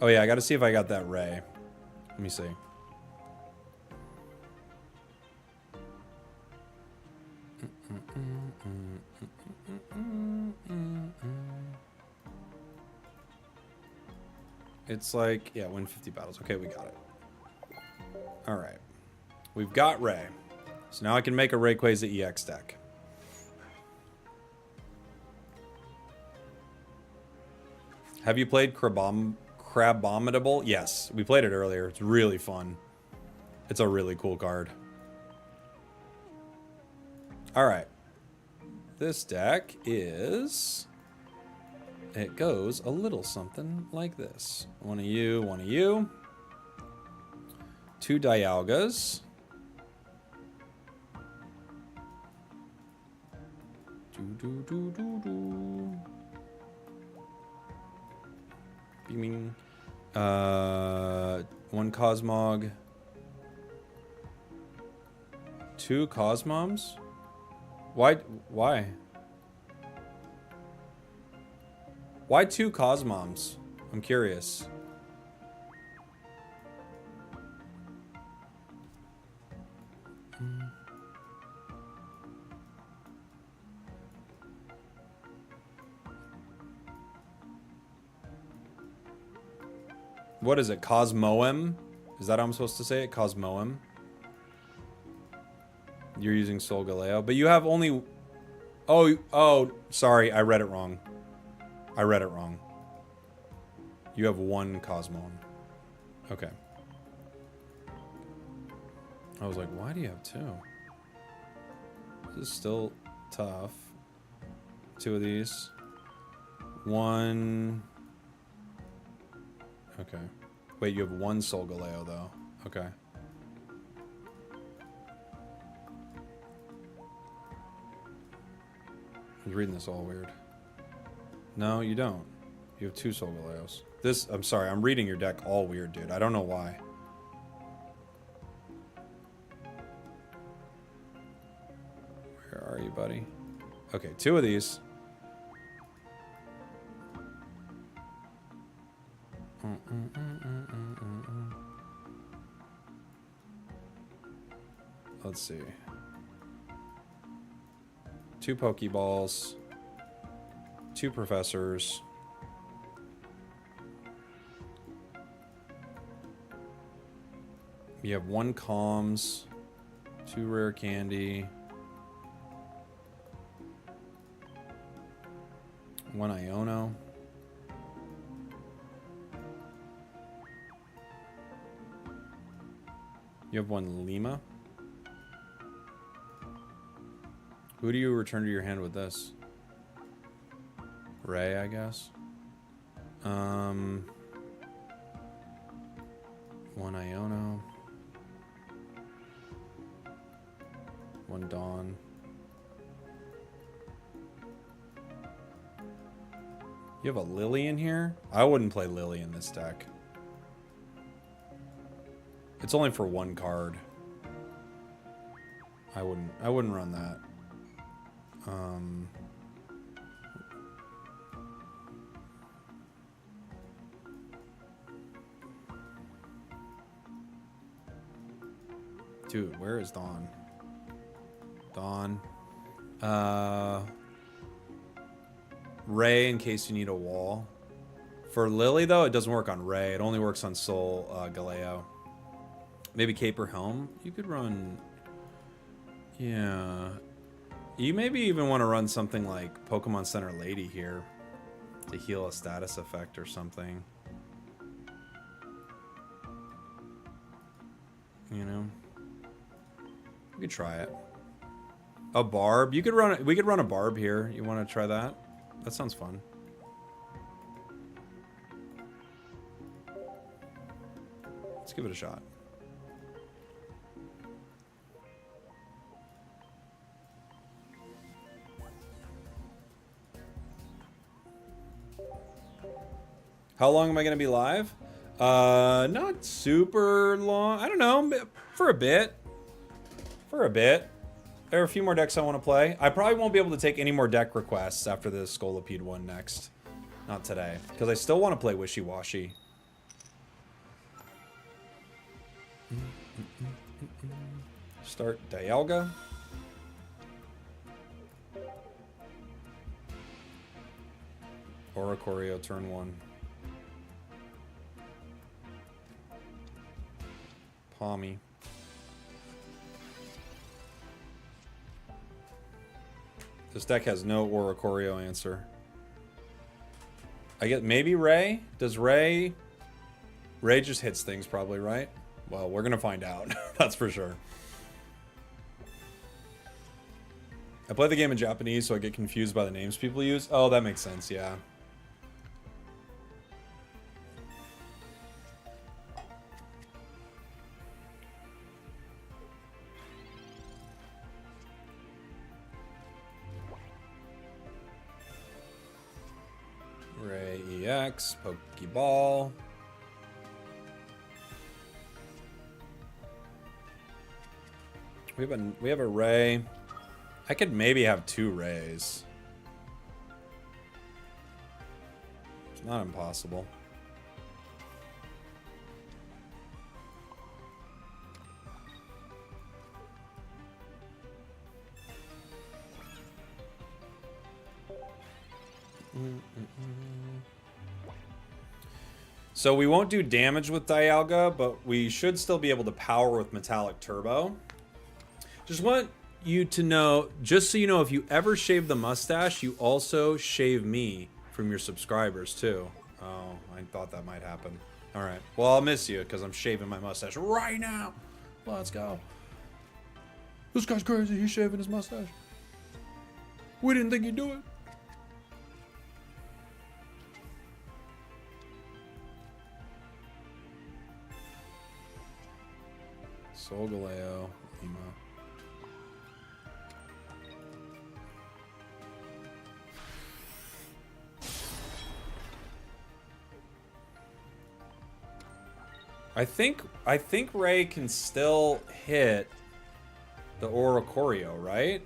Oh yeah, I gotta see if I got that Ray. Let me see. It's like, yeah, win 50 battles. Okay, we got it. Alright. We've got Ray. So now I can make a Rayquaza EX deck. Have you played Crabominable? Yes, we played it earlier. It's really fun. It's a really cool card. Alright. This deck is... It goes a little something like this. One of you, one of you. Two Dialgas. Beaming. One Cosmog. Two Cosmoms? Why? Why two Cosmoms? I'm curious. What is it? Cosmoem? Is that how I'm supposed to say it? Cosmoem? You're using Solgaleo, but you have only... Oh, sorry, I read it wrong. I read it wrong. You have one Cosmoem. Okay. I was like, why do you have two? This is still tough. Two of these. One... Okay. Wait, you have one Solgaleo, though. Okay. I was reading this all weird. No, you don't. You have two Solgaleos. This, I'm sorry, I'm reading your deck all weird, dude. I don't know why. Where are you, buddy? Okay, 2 of these. Let's see. 2 Pokeballs. 2 Professors. You have 1 Comms. 2 Rare Candy. 1 Iono. You have 1 Lima. Who do you return to your hand with this? Ray, I guess. 1 Iono. 1 Dawn. You have a Lily in here? I wouldn't play Lily in this deck. It's only for 1 card. I wouldn't run that. Dude, where is Dawn? Dawn. Ray in case you need a wall. For Lily, though, it doesn't work on Ray. It only works on Solgaleo. Maybe Caper Helm. You could run... Yeah. You maybe even want to run something like Pokemon Center Lady here to heal a status effect or something. You know? You could try it. A Barb. You could run... We could run a Barb here. You want to try that? That sounds fun. Let's give it a shot. How long am I going to be live? Not super long. I don't know. For a bit. For a bit. There are a few more decks I want to play. I probably won't be able to take any more deck requests after the Scolipede one next. Not today. Because I still want to play Wishywashy. Start Dialga. Oracorio turn 1. Palmy. This deck has no Oracorio answer. I get maybe Ray? Does Ray... Ray just hits things probably, right? Well, we're gonna find out. That's for sure. I play the game in Japanese, so I get confused by the names people use. Oh, that makes sense, yeah. Ray EX, Pokeball. We have a Ray. I could maybe have 2 Rays. It's not impossible. So we won't do damage with Dialga, but we should still be able to power with Metallic Turbo. Just want you to know, just so you know, if you ever shave the mustache, you also shave me from your subscribers too. Oh, I thought that might happen. All right. Well, I'll miss you because I'm shaving my mustache right now. Let's go. This guy's crazy. He's shaving his mustache. We didn't think he'd do it. Solgaleo, Lima. I think Ray can still hit the Oracorio, right?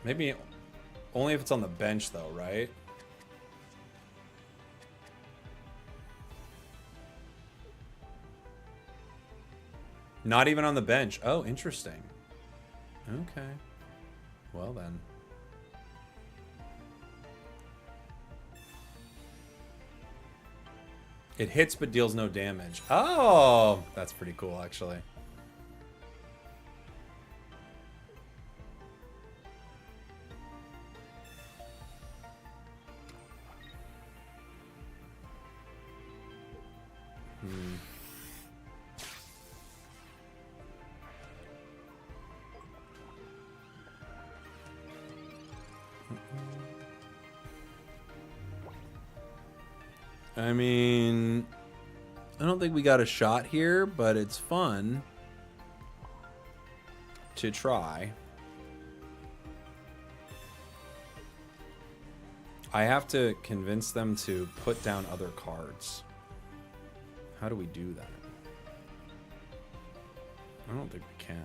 Maybe only if it's on the bench, though, right? Not even on the bench. Oh, interesting. Okay. Well, then. It hits but deals no damage. Oh, that's pretty cool, actually. I mean, I don't think we got a shot here, but it's fun to try. I have to convince them to put down other cards. How do we do that? I don't think we can.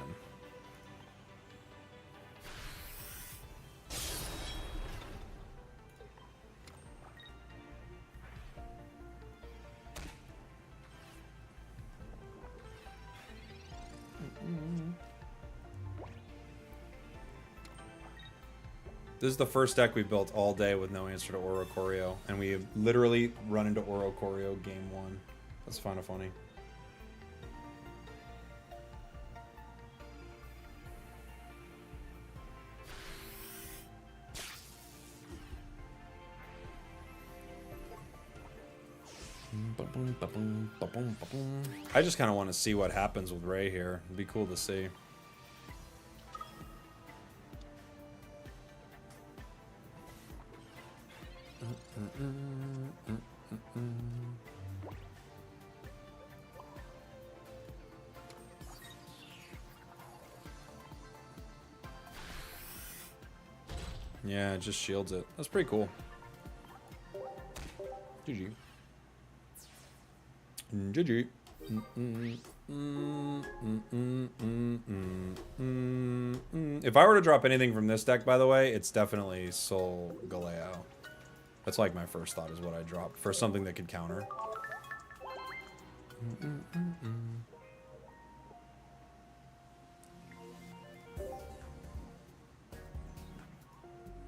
This is the first deck we've built all day with no answer to Oracorio, and we literally run into Oracorio game 1. That's kind of funny. I just kind of want to see what happens with Ray here. It'd be cool to see. Yeah, it just shields it. That's pretty cool. GG. GG. If I were to drop anything from this deck, by the way, it's definitely Solgaleo. That's like my first thought is what I dropped for something that could counter.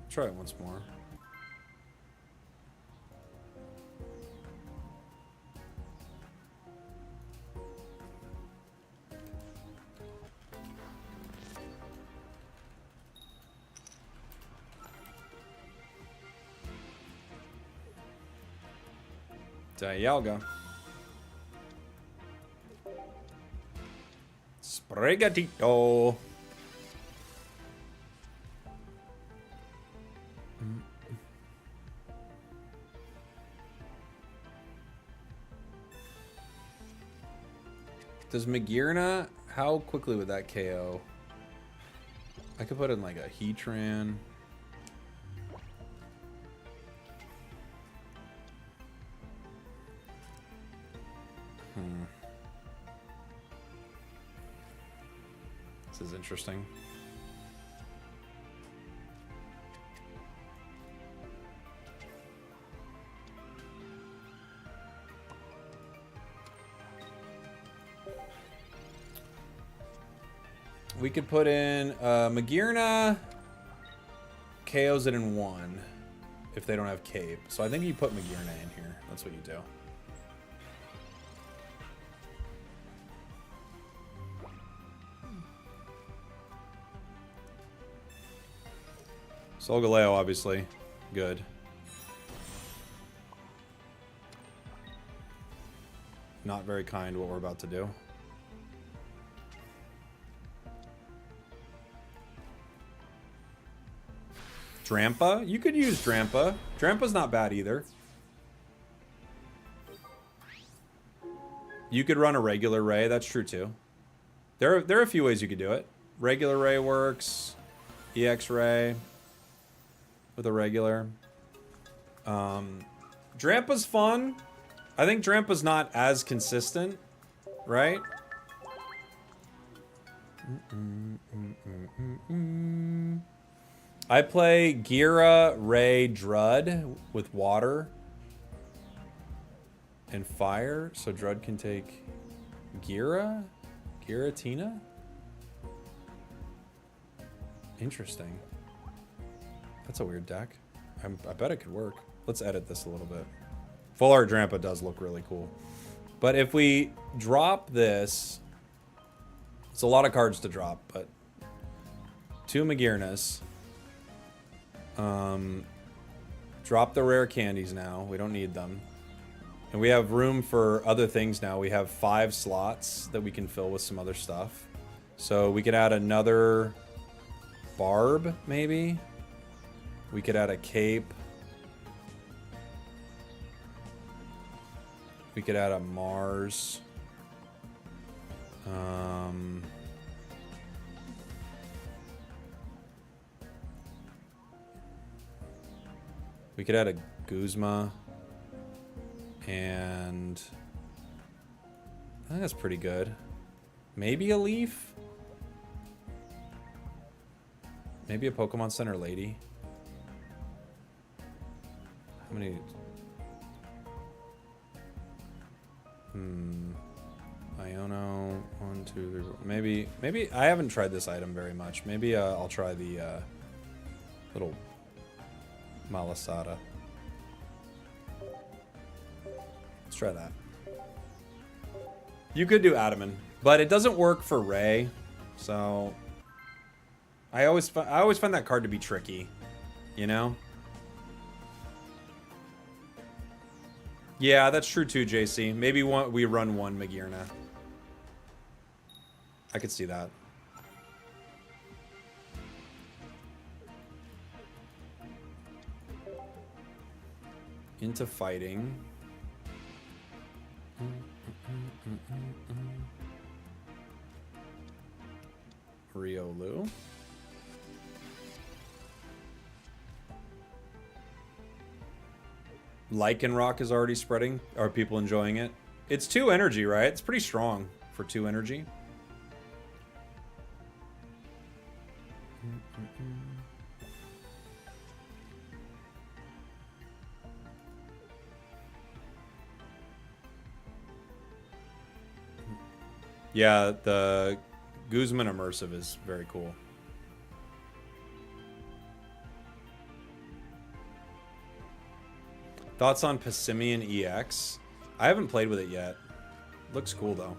Try it once more. Dialga. Sprigatito. Does Magearna, how quickly would that KO? I could put in like a Heatran. This is interesting. We could put in Magearna KOs it in 1 if they don't have Cape. So I think you put Magearna in here. That's what you do. Solgaleo, obviously. Good. Not very kind what we're about to do. Drampa? You could use Drampa. Drampa's not bad either. You could run a regular Ray. That's true too. There are a few ways you could do it. Regular Ray works. EX Ray. With a regular. Drampa's fun. I think Drampa's not as consistent, right? I play Gira, Ray, Drud with water and fire, so Drud can take Gira? Giratina? Interesting. That's a weird deck. I bet it could work. Let's edit this a little bit. Full Art Drampa does look really cool. But if we drop this, it's a lot of cards to drop, but 2 Magirnas. Drop the rare candies now. We don't need them. And we have room for other things now. We have 5 slots that we can fill with some other stuff. So we could add another Barb, maybe. We could add a Cape. We could add a Mars. We could add a Guzma. And I think that's pretty good. Maybe a Leaf? Maybe a Pokemon Center Lady? How many? Iono, 1, 2, 3, 4. Maybe I haven't tried this item very much. Maybe I'll try the little Malasada. Let's try that. You could do Adaman, but it doesn't work for Ray, so I always find that card to be tricky, you know? Yeah, that's true too, JC. Maybe we run 1 Magirna. I could see that. Into fighting. Riolu. Lycanroc is already spreading. Are people enjoying it? It's 2 energy, right? It's pretty strong for 2 energy. Yeah, the Guzman Immersive is very cool. Thoughts on Passimian EX? I haven't played with it yet. Looks cool though.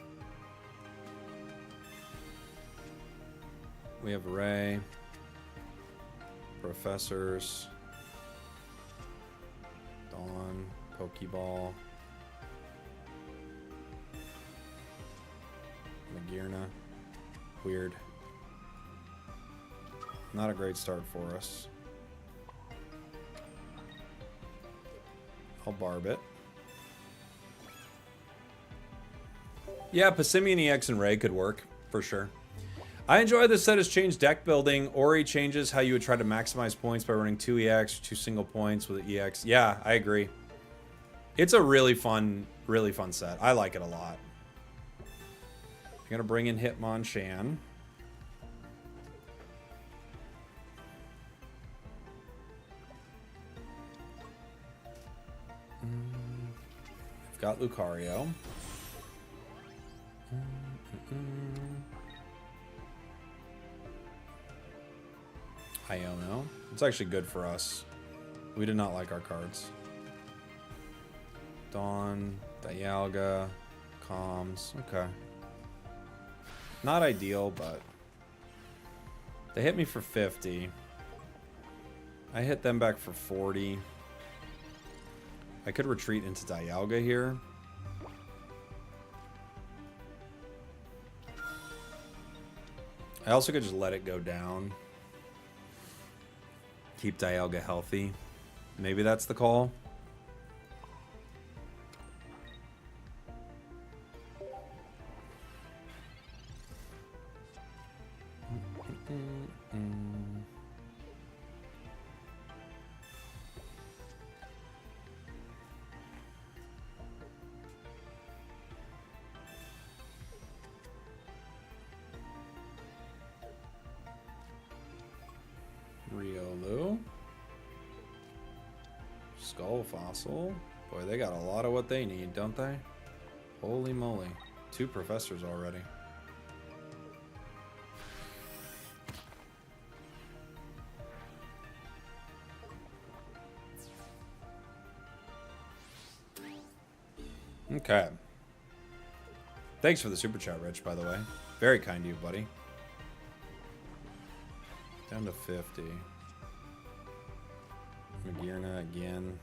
We have Ray, Professors, Dawn, Pokeball, Magirna. Weird. Not a great start for us. I'll barb it. Yeah, Passimian EX and Ray could work, for sure. I enjoy this set has changed deck building. Ori changes how you would try to maximize points by running 2 EX, 2 single points with an EX. Yeah, I agree. It's a really fun set. I like it a lot. I'm gonna bring in Hitmonchan. I've got Lucario. Iono. It's actually good for us. We did not like our cards. Dawn, Dialga, Comms. Okay. Not ideal, but they hit me for 50. I hit them back for 40. I could retreat into Dialga here. I also could just let it go down. Keep Dialga healthy. Maybe that's the call. Riolu. Skull Fossil. Boy, they got a lot of what they need, don't they? Holy moly. 2 professors already. Okay. Thanks for the super chat, Rich, by the way. Very kind of you, buddy. Down to 50. Magearna again.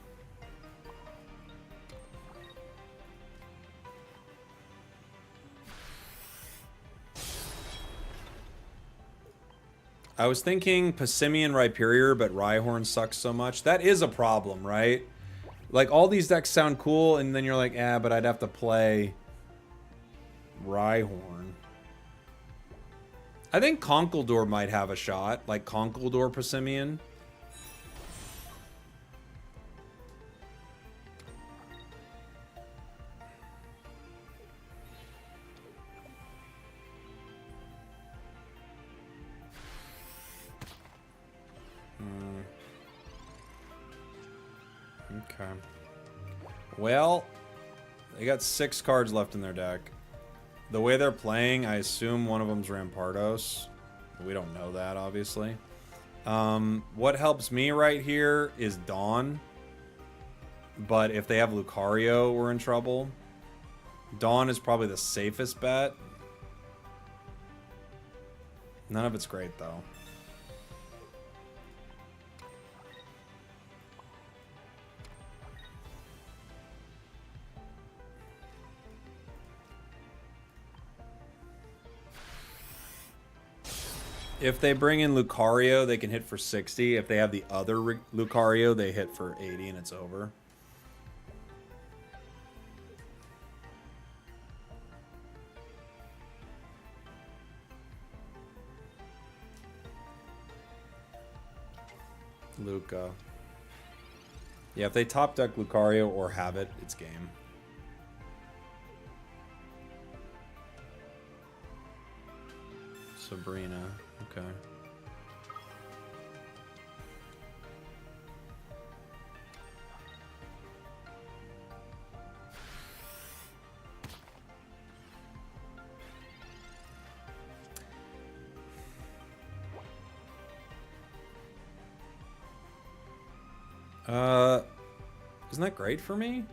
I was thinking Passimian Rhyperior, but Rhyhorn sucks so much. That is a problem, right? Like, all these decks sound cool, and then you're like, but I'd have to play Rhyhorn. I think Conkeldurr might have a shot, like Conkeldurr Passimian. Okay. Well, they got 6 cards left in their deck. The way they're playing, I assume one of them's Rampardos. We don't know that, obviously. What helps me right here is Dawn. But if they have Lucario, we're in trouble. Dawn is probably the safest bet. None of it's great, though. If they bring in Lucario, they can hit for 60. If they have the other Lucario, they hit for 80 and it's over. Luca. Yeah, if they top deck Lucario or have it, it's game. Sabrina. Okay. Isn't that great for me?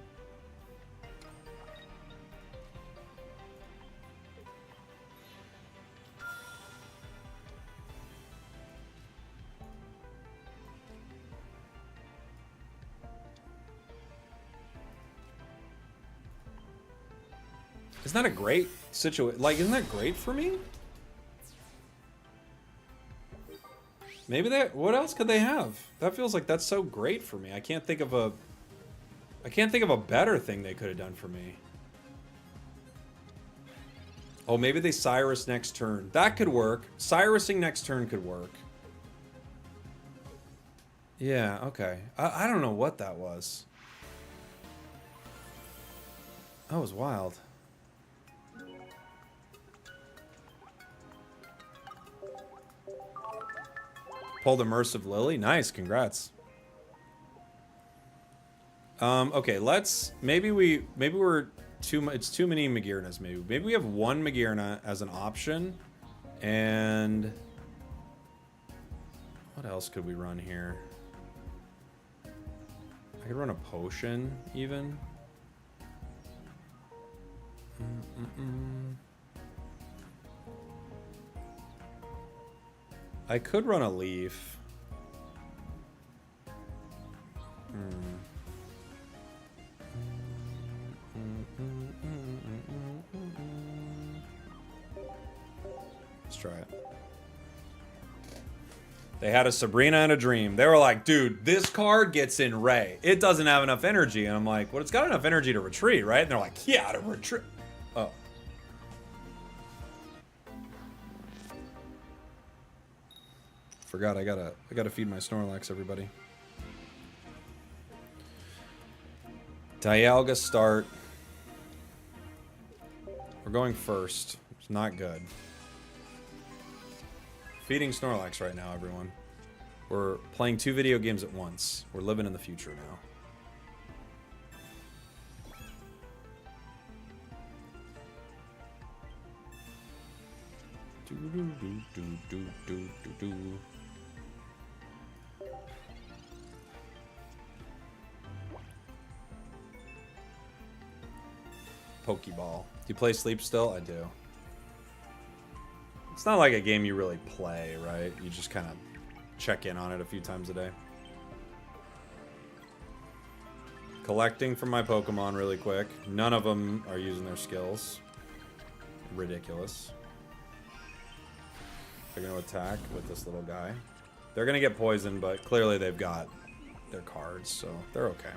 Isn't that a great situation? Like, isn't that great for me? Maybe that. What else could they have? That feels like that's so great for me. I can't think of a better thing they could have done for me. Oh, maybe they Cyrus next turn. That could work. Cyrusing next turn could work. Yeah, okay. I don't know what that was. That was wild. Pulled Immersive Lily. Nice, congrats. Okay, let's maybe we're it's too many Magearnas. Maybe we have one Magearna as an option, and what else could we run here? I could run a potion even. I could run a leaf. Let's try it. They had a Sabrina and a Dream. They were like, dude, this card gets in Ray. It doesn't have enough energy. And I'm like, well, it's got enough energy to retreat, right? And they're like, yeah, to retreat. Oh. Forgot I gotta feed my Snorlax, everybody. Dialga start. We're going first. It's not good. Feeding Snorlax right now, everyone. We're playing 2 video games at once. We're living in the future now. Pokeball. Do you play Sleep still? I do. It's not like a game you really play, right? You just kind of check in on it a few times a day. Collecting from my Pokemon really quick. None of them are using their skills. Ridiculous. They're going to attack with this little guy. They're going to get poisoned, but clearly they've got their cards, so they're okay.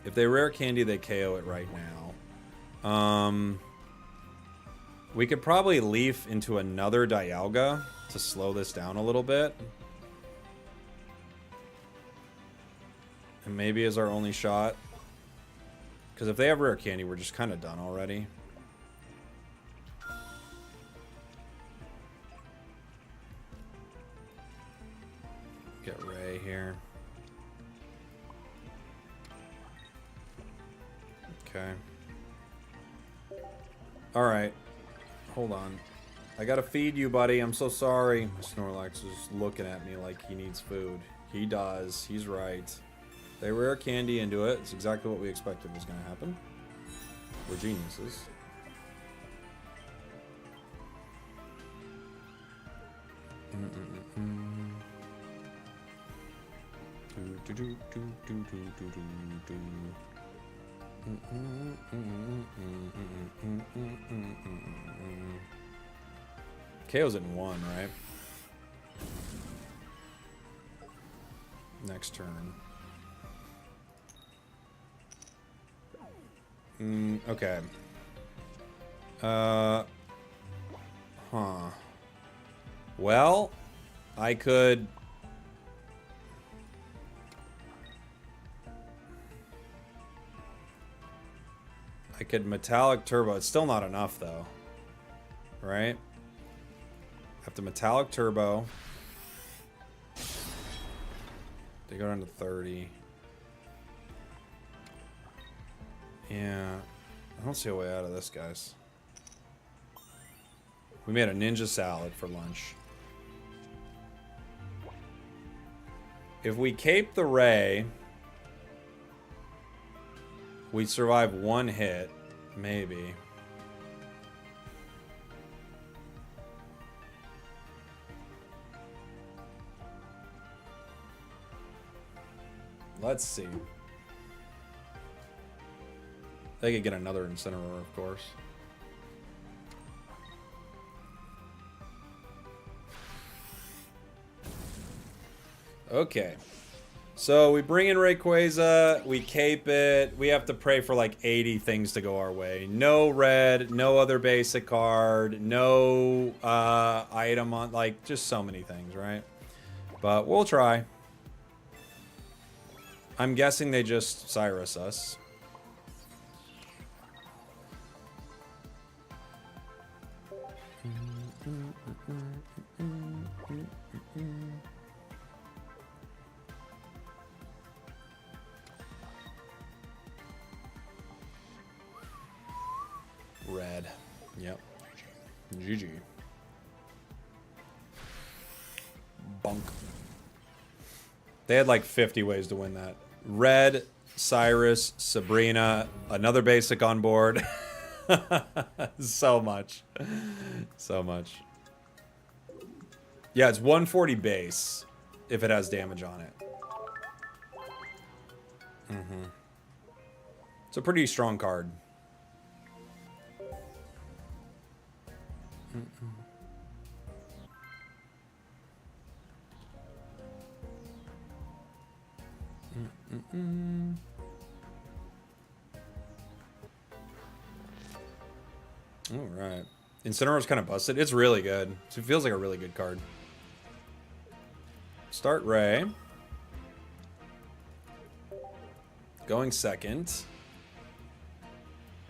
If they rare candy, they KO it right now. We could probably leaf into another Dialga to slow this down a little bit. And maybe is our only shot. Because if they have rare candy, we're just kind of done already. Get Ray here. Okay. Alright. Hold on. I gotta feed you, buddy. I'm so sorry. Snorlax is looking at me like he needs food. He does. He's right. They rare candy into it. It's exactly what we expected was going to happen. We're geniuses. KO's in 1, right? Next turn. Okay. Huh. Well, I could... Metallic Turbo. It's still not enough, though. Right? Have to Metallic Turbo. They go down to 30. Yeah. I don't see a way out of this, guys. We made a ninja salad for lunch. If we cape the Ray, we survive 1 hit, maybe. Let's see. They could get another Incineroar, of course. Okay. So we bring in Rayquaza, we cape it, we have to pray for like 80 things to go our way. No red, no other basic card, no item on, like, just so many things, right? But we'll try. I'm guessing they just Cyrus us. Red. Yep. GG. Bunk. They had like 50 ways to win that. Red, Cyrus, Sabrina, another basic on board. So much. So much. Yeah, it's 140 base if it has damage on it. It's a pretty strong card. All right. Incineroar's kind of busted. It's really good. It feels like a really good card. Start Ray. Going second.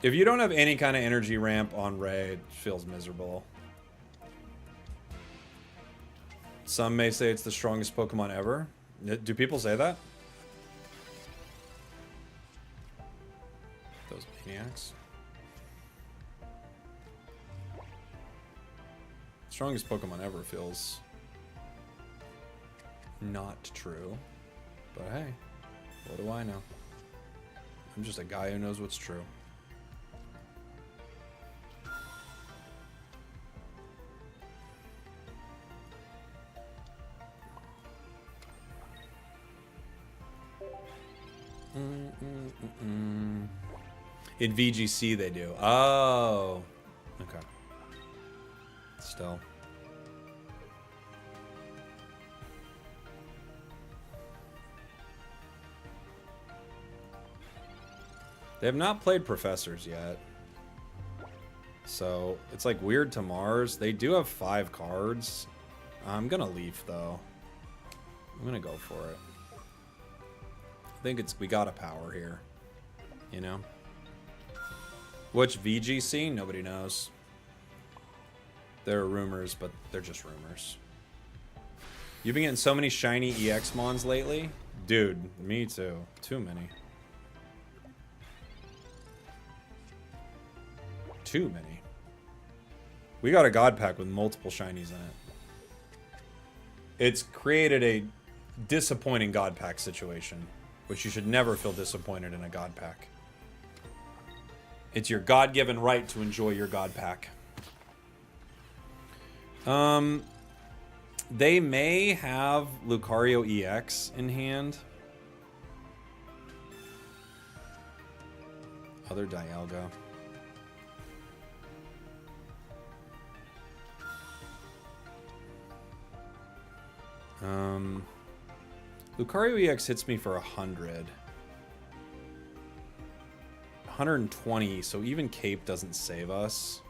If you don't have any kind of energy ramp on Ray, it feels miserable. Some may say it's the strongest Pokemon ever. Do people say that? Those maniacs. Strongest Pokemon ever feels not true. But hey, what do I know? I'm just a guy who knows what's true. In VGC they do. Oh. Okay. Still. They have not played Professors yet. So, it's like weird to Mars. They do have 5 cards. I'm gonna Leaf, though. I'm gonna go for it. I think we got a power here. You know? Which VGC? Nobody knows. There are rumors, but they're just rumors. You've been getting so many shiny EX Mons lately? Dude, me too. Too many. Too many. We got a God Pack with multiple shinies in it. It's created a disappointing God Pack situation, which you should never feel disappointed in a God Pack. It's your God-given right to enjoy your God Pack. They may have Lucario EX in hand. Other Dialga. Lucario EX hits me for 100. 120, so even Cape doesn't save us.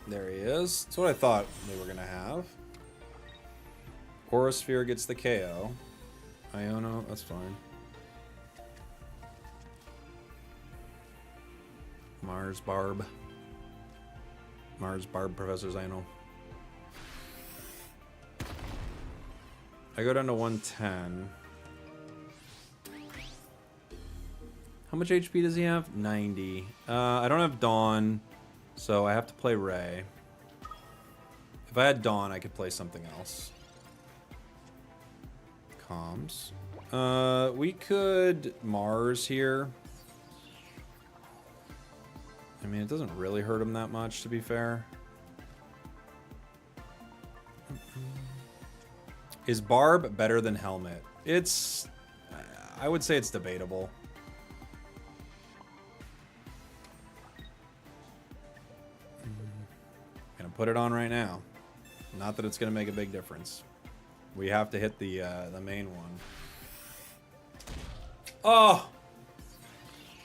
There he is. That's what I thought they were going to have. Aurasphere gets the KO. Iono, that's fine. Mars Barb. Mars Barb Professors, I know. I go down to 110. How much HP does he have? 90. I don't have Dawn, so I have to play Ray. If I had Dawn, I could play something else. Comms. We could Mars here. I mean, it doesn't really hurt him that much, to be fair. Is Barb better than Helmet? It's... I would say it's debatable. Gonna put it on right now. Not that it's gonna make a big difference. We have to hit the main one. Oh!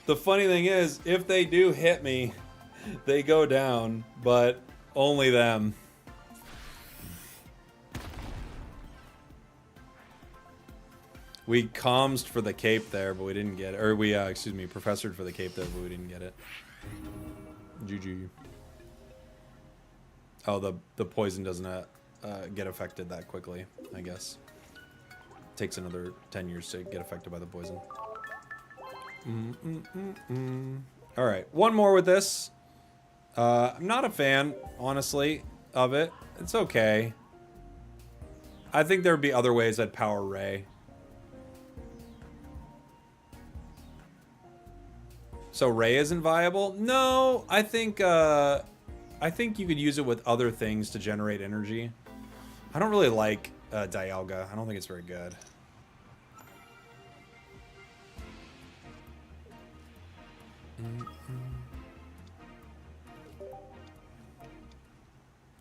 The funny thing is, if they do hit me, they go down, but only them. We comms for the cape there, but we didn't get it. Or we, excuse me, professored for the cape there, but we didn't get it. GG. Oh, the poison doesn't get affected that quickly, I guess. Takes another 10 years to get affected by the poison. Alright, one more with this. I'm not a fan, honestly, of it. It's okay. I think there would be other ways I'd power Ray. So Ray isn't viable? No, I think you could use it with other things to generate energy. I don't really like Dialga. I don't think it's very good.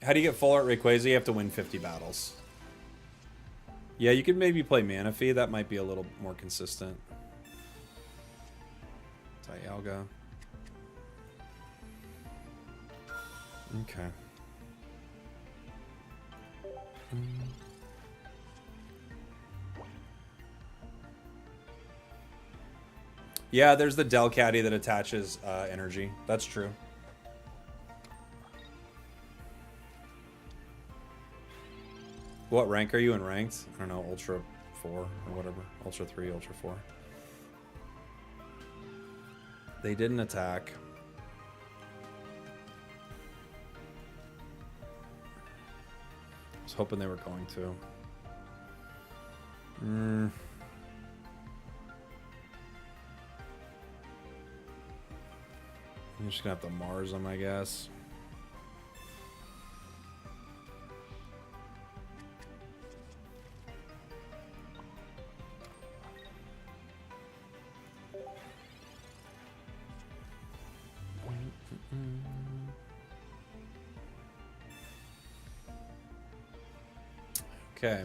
How do you get full art Rayquaza? You have to win 50 battles. Yeah, you could maybe play Manaphy. That might be a little more consistent. Dialga. Okay. Yeah, there's the Delcatty that attaches energy. That's true. What rank are you in ranked? I don't know, Ultra 4 or whatever. Ultra 3, Ultra 4. They didn't attack. I was hoping they were going to. I'm just gonna have to Mars them, I guess. Okay.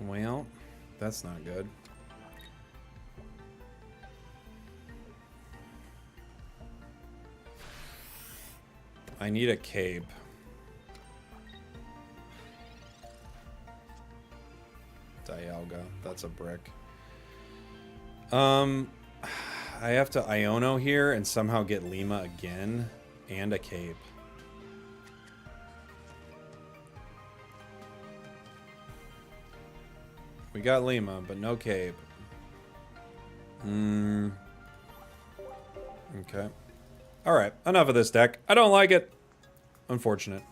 Well, that's not good. I need a cape. Dialga, that's a brick. I have to Iono here and somehow get Lima again and a cape. We got Lima, but no cape. Okay. Alright, enough of this deck. I don't like it. Unfortunate.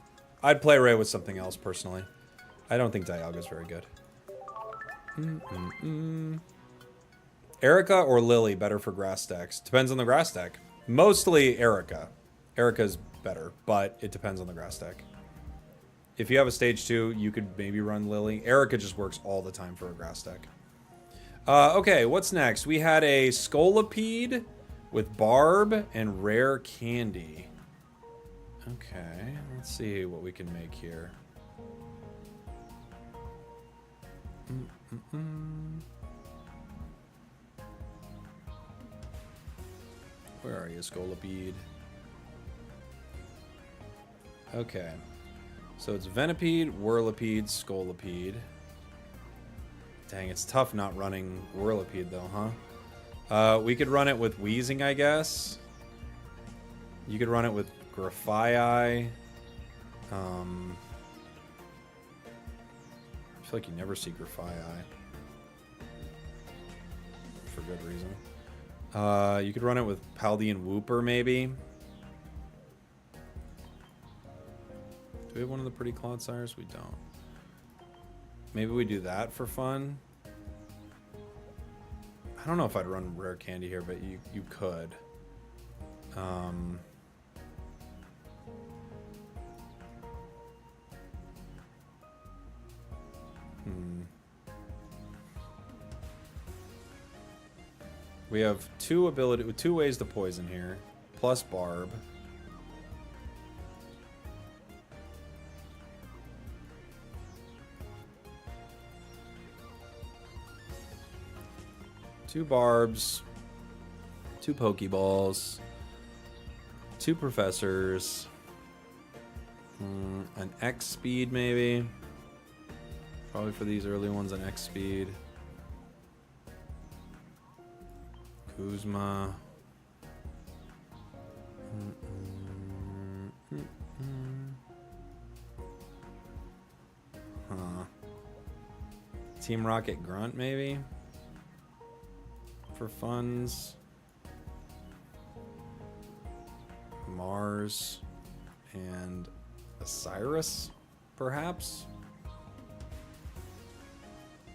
I'd play Ray with something else, personally. I don't think Dialga's very good. Erica or Lily better for grass decks? Depends on the grass deck. Mostly Erica. Erica's better, but it depends on the grass deck. If you have a stage 2, you could maybe run Lily. Erica just works all the time for a grass deck. Okay, what's next? We had a Scolipede with Barb and Rare Candy. Okay, let's see what we can make here. Where are you, Scolipede? Okay. So it's Venipede, Whirlipede, Scolipede. Dang, it's tough not running Whirlipede though, huh? We could run it with Wheezing, I guess. You could run it with Grafai. I feel like you never see Grafai for good reason. You could run it with Paldean Wooper, maybe. Do we have one of the pretty Clodsires? We don't. Maybe we do that for fun. I don't know if I'd run Rare Candy here, but you could. We have two ways to poison here, plus Barb. Two Barbs, two Pokeballs, two Professors, an X speed maybe. Probably for these early ones, an X speed. Kuzma. Team Rocket Grunt maybe? For funds. Mars and Osiris, perhaps?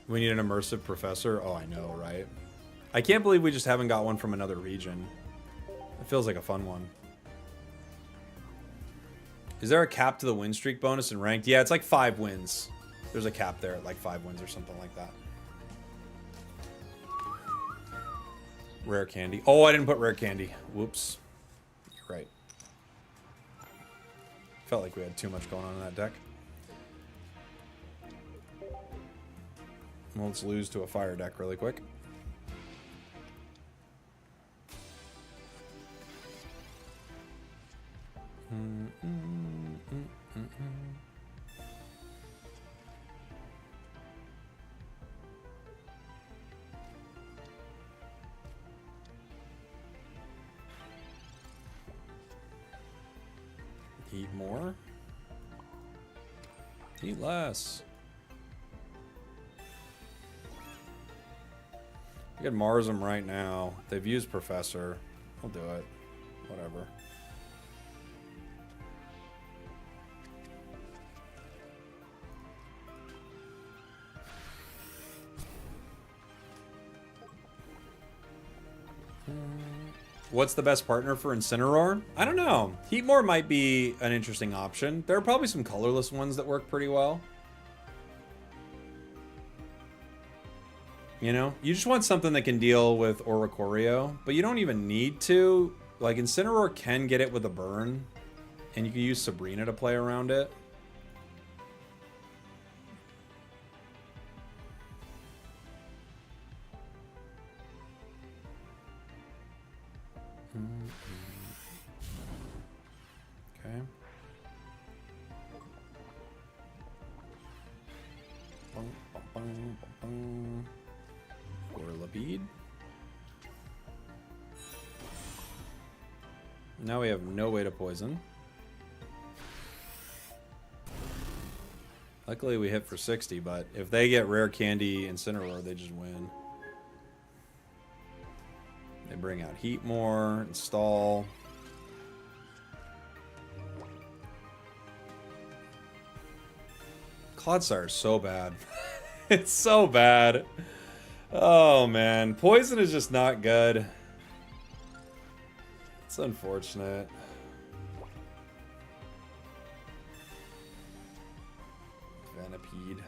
We need an immersive professor? Oh, I know, right? I can't believe we just haven't got one from another region. It feels like a fun one. Is there a cap to the win streak bonus in ranked? Yeah, it's like 5 wins. There's a cap there at like 5 wins or something like that. Rare Candy. Oh, I didn't put Rare Candy. Whoops. You're right. Felt like we had too much going on in that deck. Well, let's lose to a fire deck really quick. Eat more. Eat less. I could Mars them right now. They've used Professor. I'll do it. Whatever. What's the best partner for Incineroar? I don't know. Heatmore might be an interesting option. There are probably some colorless ones that work pretty well. You know? You just want something that can deal with Oracorio, but you don't even need to. Like, Incineroar can get it with a burn, and you can use Sabrina to play around it. Okay. Scolipede. Now we have no way to poison. Luckily we hit for 60, but if they get Rare Candy Incineroar, they just win. They bring out Heatmore, install. Clodsire is so bad. It's so bad. Oh man, poison is just not good. It's unfortunate. Venipede.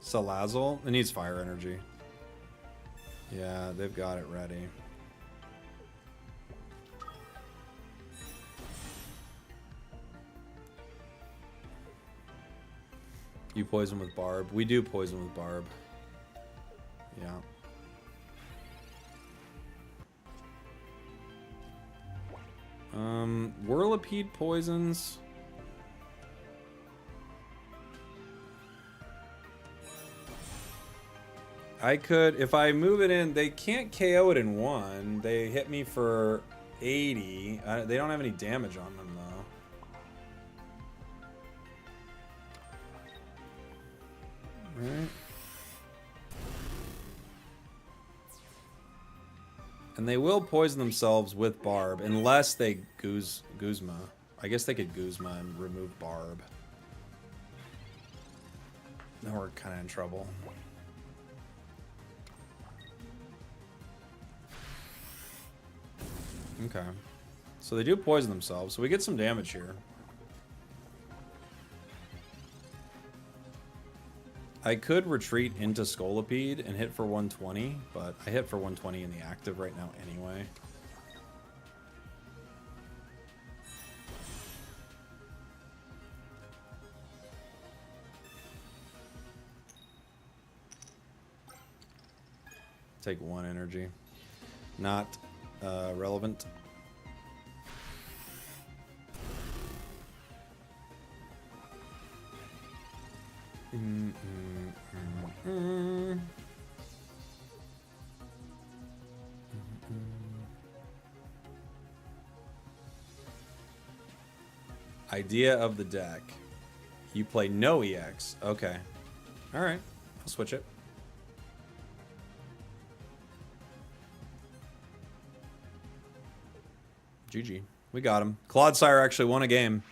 Salazzle? It needs fire energy. Yeah, they've got it ready. You poison with Barb. We do poison with Barb. Yeah. Whirlipede poisons. I could, if I move it in, they can't KO it in one. They hit me for 80. They don't have any damage on them, though. Right. And they will poison themselves with Barb, unless they Guzma. I guess they could Guzma and remove Barb. Now we're kind of in trouble. Okay. So they do poison themselves, so we get some damage here. I could retreat into Scolipede and hit for 120, but I hit for 120 in the active right now anyway. Take one energy. Not relevant. Idea of the deck. You play no EX. Okay. Alright. I'll switch it. GG. We got him. Clodsire actually won a game.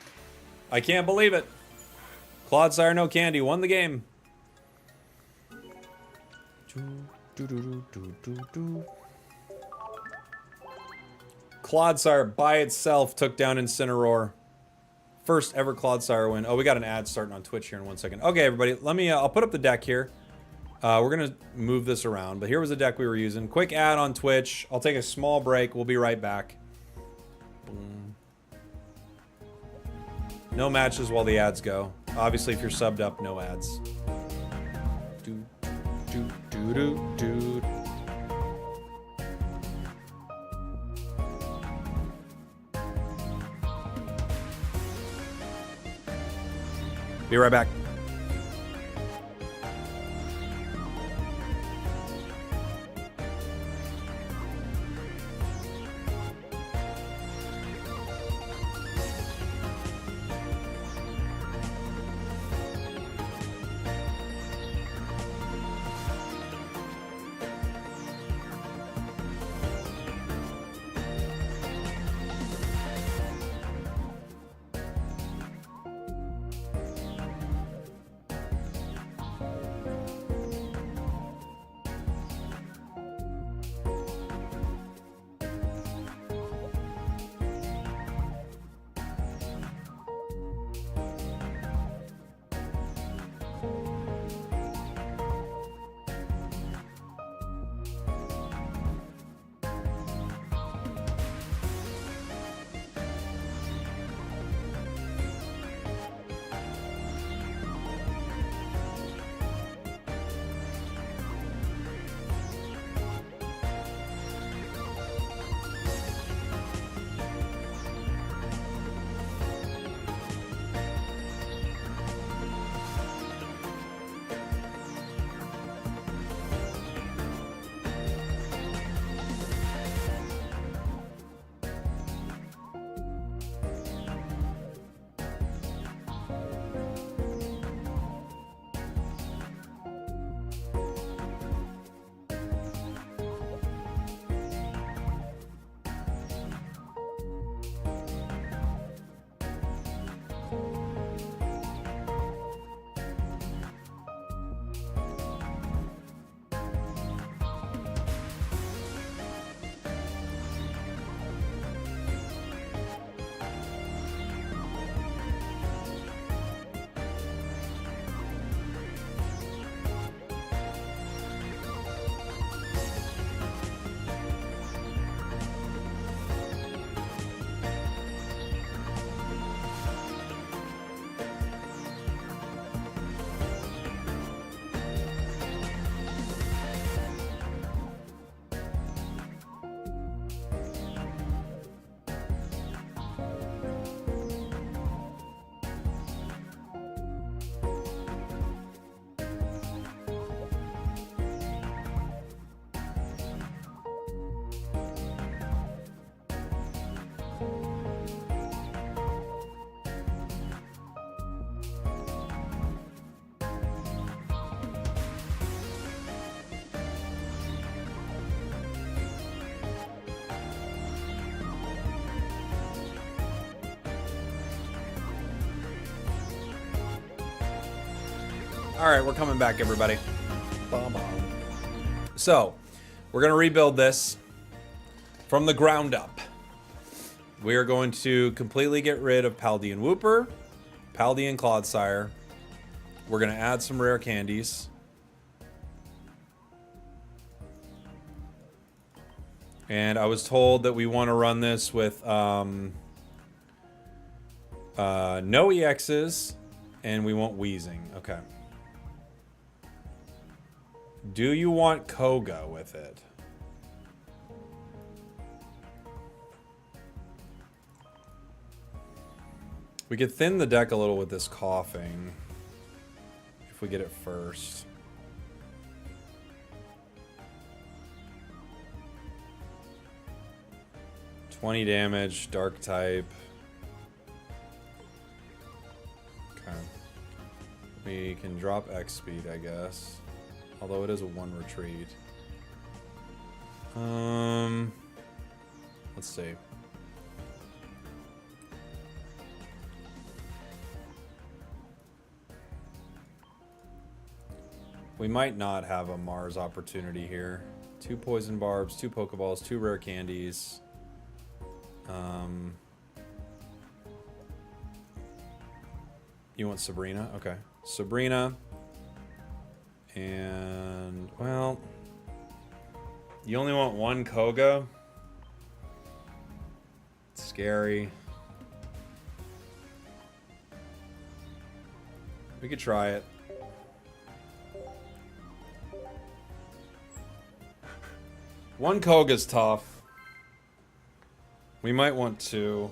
I can't believe it. Clodsire No Candy won the game. Clodsire by itself took down Incineroar. First ever Clodsire win. Oh, we got an ad starting on Twitch here in 1 second. Okay, everybody, let me, I'll put up the deck here. We're going to move this around, but here was the deck we were using. Quick ad on Twitch. I'll take a small break. We'll be right back. Boom. No matches while the ads go. Obviously, if you're subbed up, no ads. Do, do, do, do, do. Be right back. All right, we're coming back, everybody. So, we're going to rebuild this from the ground up. We are going to completely get rid of Paldean Wooper, Paldean Clodsire. We're going to add some rare candies. And I was told that we want to run this with no EXs, and we want Wheezing. Okay. Do you want Koga with it? We could thin the deck a little with this coughing if we get it first. $20 damage, dark type. Okay. We can drop X speed, I guess. Although it is a 1 retreat. Let's see. We might not have a Mars opportunity here. 2 poison barbs, 2 Pokeballs, 2 rare candies. You want Sabrina? Okay. Sabrina. And, well, you only want 1 Koga? It's scary. We could try it. One Koga's tough. We might want 2.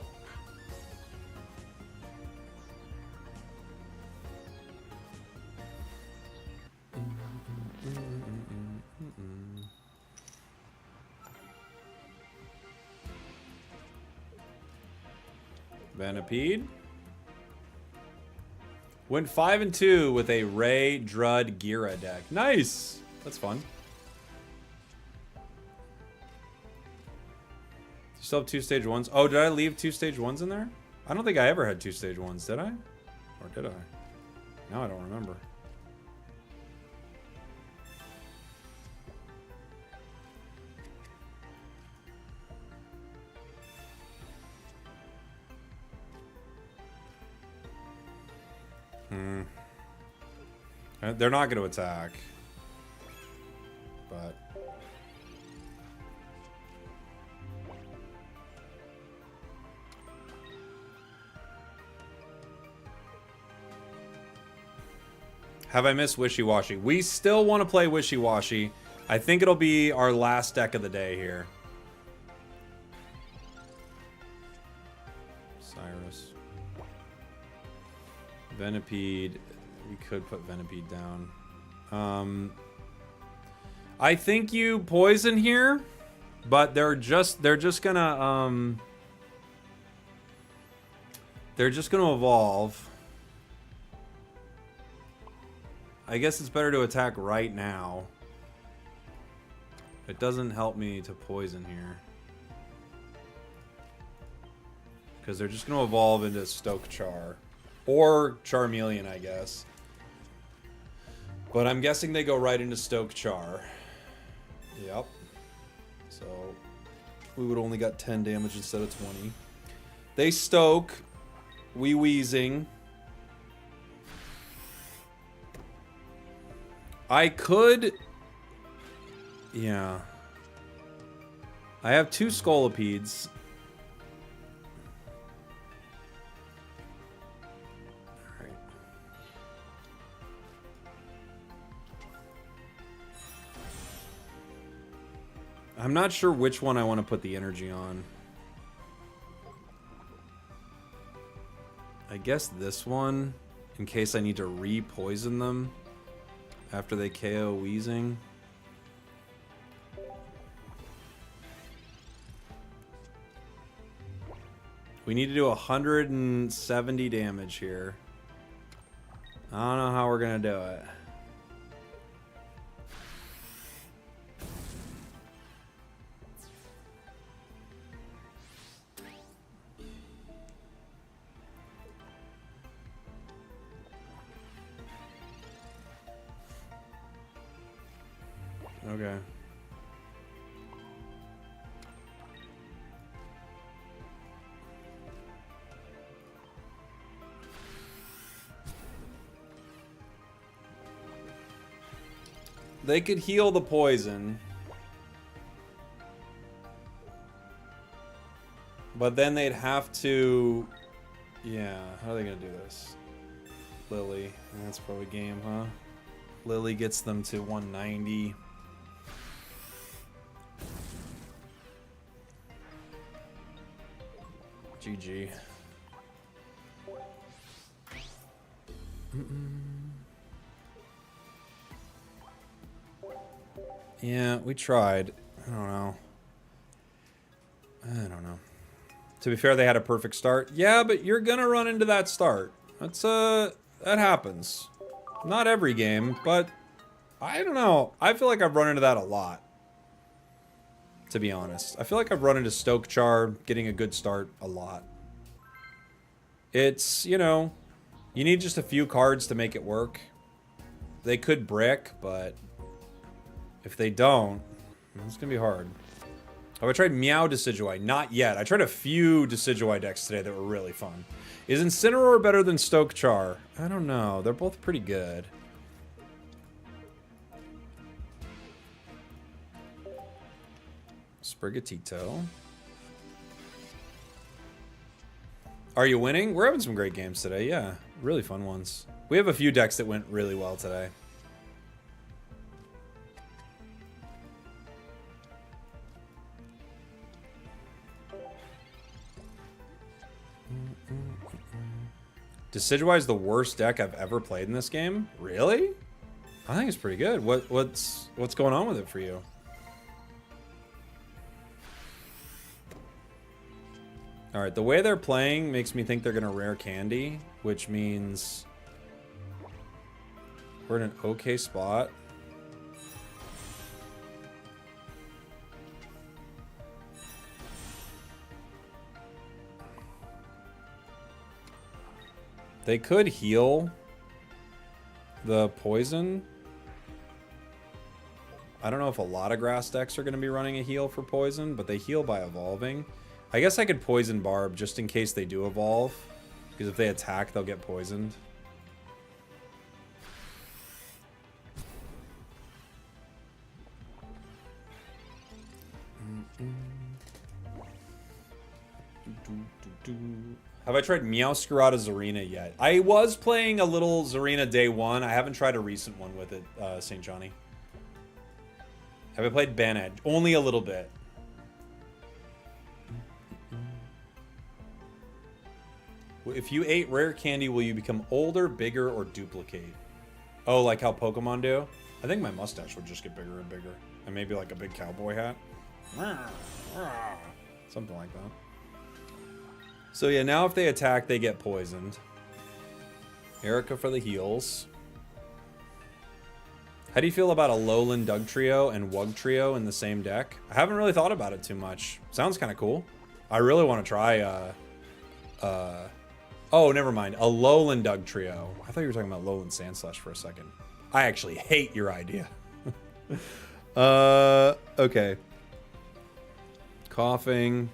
Venipede. Went 5 and 2 with a Ray Drud Gira deck. Nice. That's fun. You still have 2 stage 1s. Oh, did I leave 2 stage 1s in there? I don't think I ever had 2 stage 1s, did I? Or did I? Now I don't remember. They're not going to attack. But... have I missed Wishywashy? We still want to play Wishywashy. I think it'll be our last deck of the day here. Cyrus. Venipede. We could put Venipede down. I think you poison here, but they're just gonna evolve. I guess it's better to attack right now. It doesn't help me to poison here. Because they're just going to evolve into Stoke Char. Or Charmeleon, I guess. But I'm guessing they go right into Stoke Char. Yep. So, we would only got 10 damage instead of 20. They Stoke. We Weezing. I could... yeah. I have 2 Scolipedes. Alright. I'm not sure which one I want to put the energy on. I guess this one, in case I need to re-poison them after they KO Weezing. We need to do 170 damage here. I don't know how we're gonna do it. Okay. They could heal the poison. But then they'd have to... yeah, how are they going to do this? Lily. That's probably game, huh? Lily gets them to 190. GG. Yeah, we tried. I don't know. To be fair, they had a perfect start. Yeah, but you're gonna run into that start. That's that happens. Not every game, but I don't know. I feel like I've run into that a lot. To be honest, I feel like I've run into Stoke Char getting a good start a lot. It's, you know, you need just a few cards to make it work. They could brick, but if they don't, it's gonna be hard. Have I tried Meow Decidueye? Not yet. I tried a few Decidueye decks today that were really fun. Is Incineroar better than Stoke Char? I don't know. They're both pretty good. Sprigatito. Are you winning? We're having some great games today, yeah. Really fun ones. We have a few decks that went really well today. Decidueye is the worst deck I've ever played in this game? Really? I think it's pretty good. What's going on with it for you? All right, the way they're playing makes me think they're gonna rare candy, which means we're in an okay spot. They could heal the poison. I don't know if a lot of grass decks are going to be running a heal for poison, but they heal by evolving. I guess I could poison Barb just in case they do evolve, because if they attack, they'll get poisoned. Have I tried Meowscarada Zarina yet? I was playing a little Zarina day one. I haven't tried a recent one with it, St. Johnny. Have I played Banette? Only a little bit. If you ate rare candy, will you become older, bigger, or duplicate? Oh, like how Pokemon do? I think my mustache would just get bigger and bigger. And maybe like a big cowboy hat. Something like that. So yeah, now if they attack, they get poisoned. Erica for the heals. How do you feel about a Alolan Dugtrio and Wugtrio in the same deck? I haven't really thought about it too much. Sounds kind of cool. I really want to try, oh, never mind. Alolan Dugtrio. I thought you were talking about Alolan Sandslash for a second. I actually hate your idea. Okay. Coughing.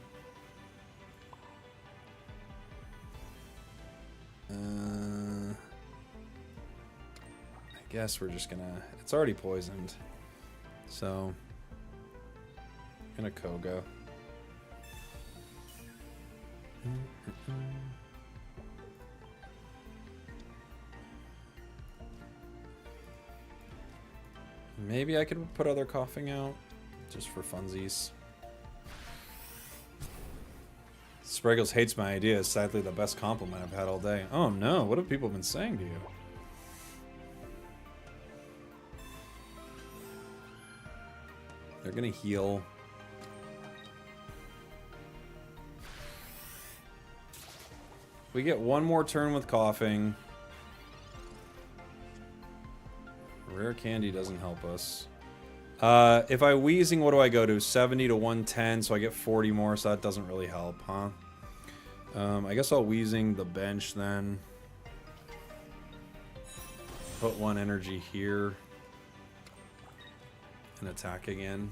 I guess we're just gonna... It's already poisoned. So... I'm gonna Koga. Maybe I could put other coughing out. Just for funsies. Spragels hates my idea. It's sadly the best compliment I've had all day. Oh no, what have people been saying to you? They're gonna heal. We get one more turn with coughing. Rare candy doesn't help us. If I wheezing, what do I go to? 70 to 110, so I get 40 more, so that doesn't really help, huh? I guess I'll wheezing the bench then. Put one energy here. And attack again.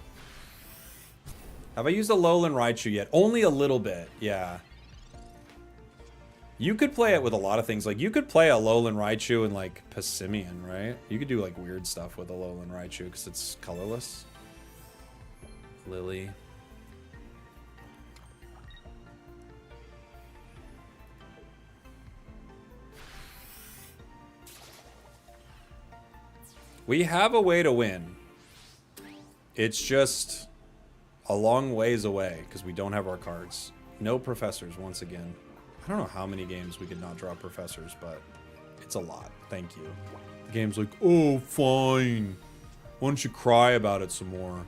Have I used a Alolan Raichu yet? Only a little bit, yeah. You could play it with a lot of things. Like, you could play a Alolan Raichu and, like, Passimian, right? You could do, like, weird stuff with a Alolan Raichu because it's colorless. Lily. We have a way to win. It's just a long ways away because we don't have our cards. No professors once again. I don't know how many games we could not draw professors, but it's a lot. Thank you. The game's like, oh, fine. Why don't you cry about it some more?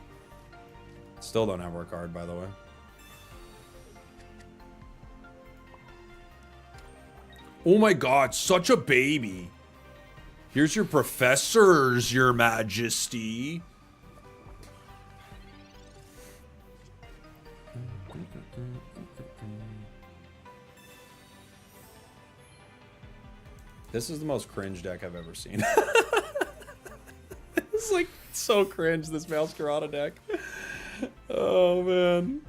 Still don't have our card, by the way. Oh my god, such a baby. Here's your professors, your majesty. This is the most cringe deck I've ever seen. It's like so cringe, this Meowscarada deck. Oh man.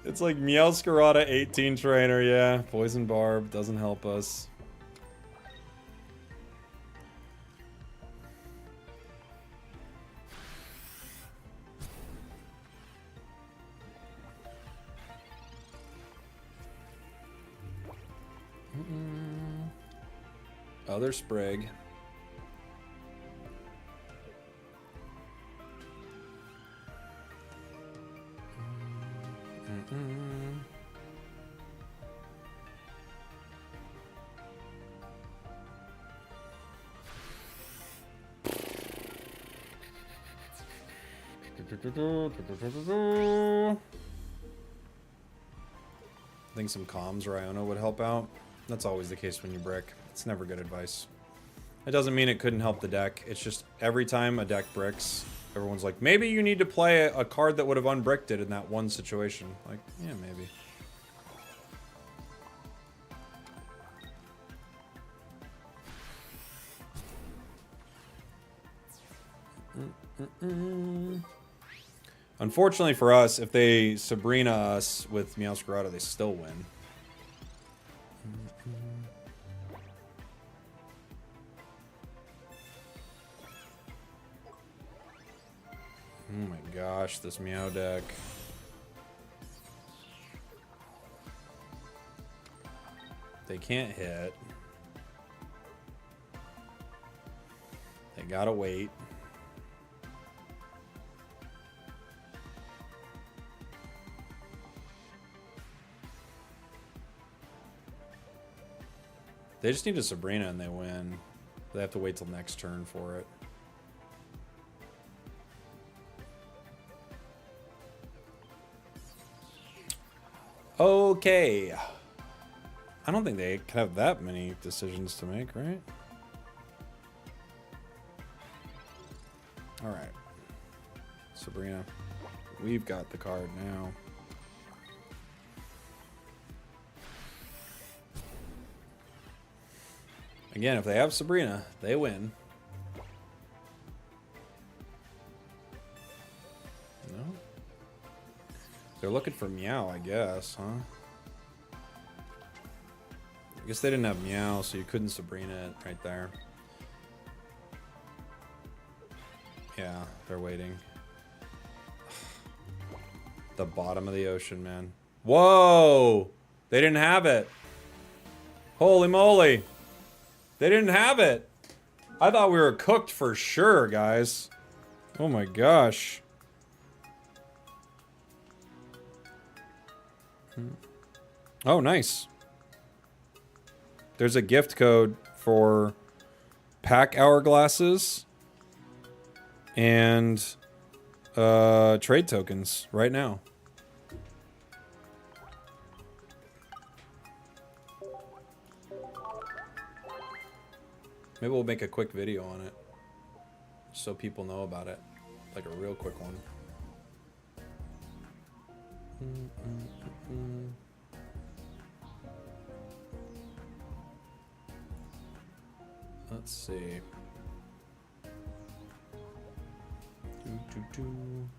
It's like Meowscarada 18 trainer, yeah. Poison Barb doesn't help us. Other Sprig. I think some comms or Iona would help out. That's always the case when you brick. It's never good advice. It doesn't mean it couldn't help the deck. It's just every time a deck bricks, everyone's like, maybe you need to play a card that would have unbricked it in that one situation. Like, yeah, maybe. Unfortunately for us, if they Sabrina us with Meowscarada, they still win. Oh my gosh, this Meow deck. They can't hit. They gotta wait. They just need a Sabrina and they win. They have to wait till next turn for it. Okay. I don't think they can have that many decisions to make, right? All right. Sabrina, we've got the card now. Again, if they have Sabrina, they win. No? They're looking for Meow, I guess, huh? I guess they didn't have Meow, so you couldn't Sabrina it right there. Yeah, they're waiting. The bottom of the ocean, man. Whoa! They didn't have it. Holy moly. They didn't have it. I thought we were cooked for sure, guys. Oh my gosh. Oh, nice. There's a gift code for pack hourglasses and trade tokens right now. Maybe we'll make a quick video on it so people know about it. Like a real quick one. Let's see. Boom, boom.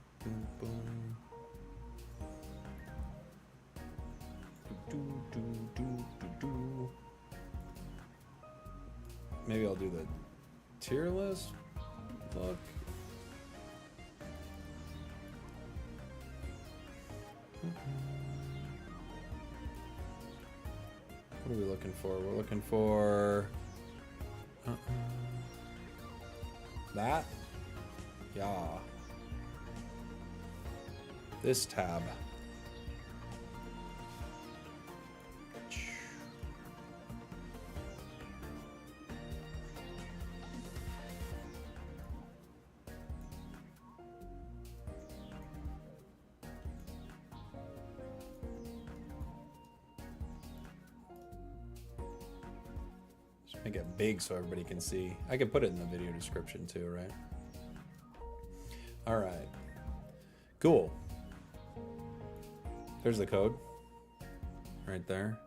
Maybe I'll do the tier list look. What are we looking for? We're looking for that. Yeah. This tab. Make it big so everybody can see. I can put it in the video description too, right? All right. Cool. There's the code. Right there.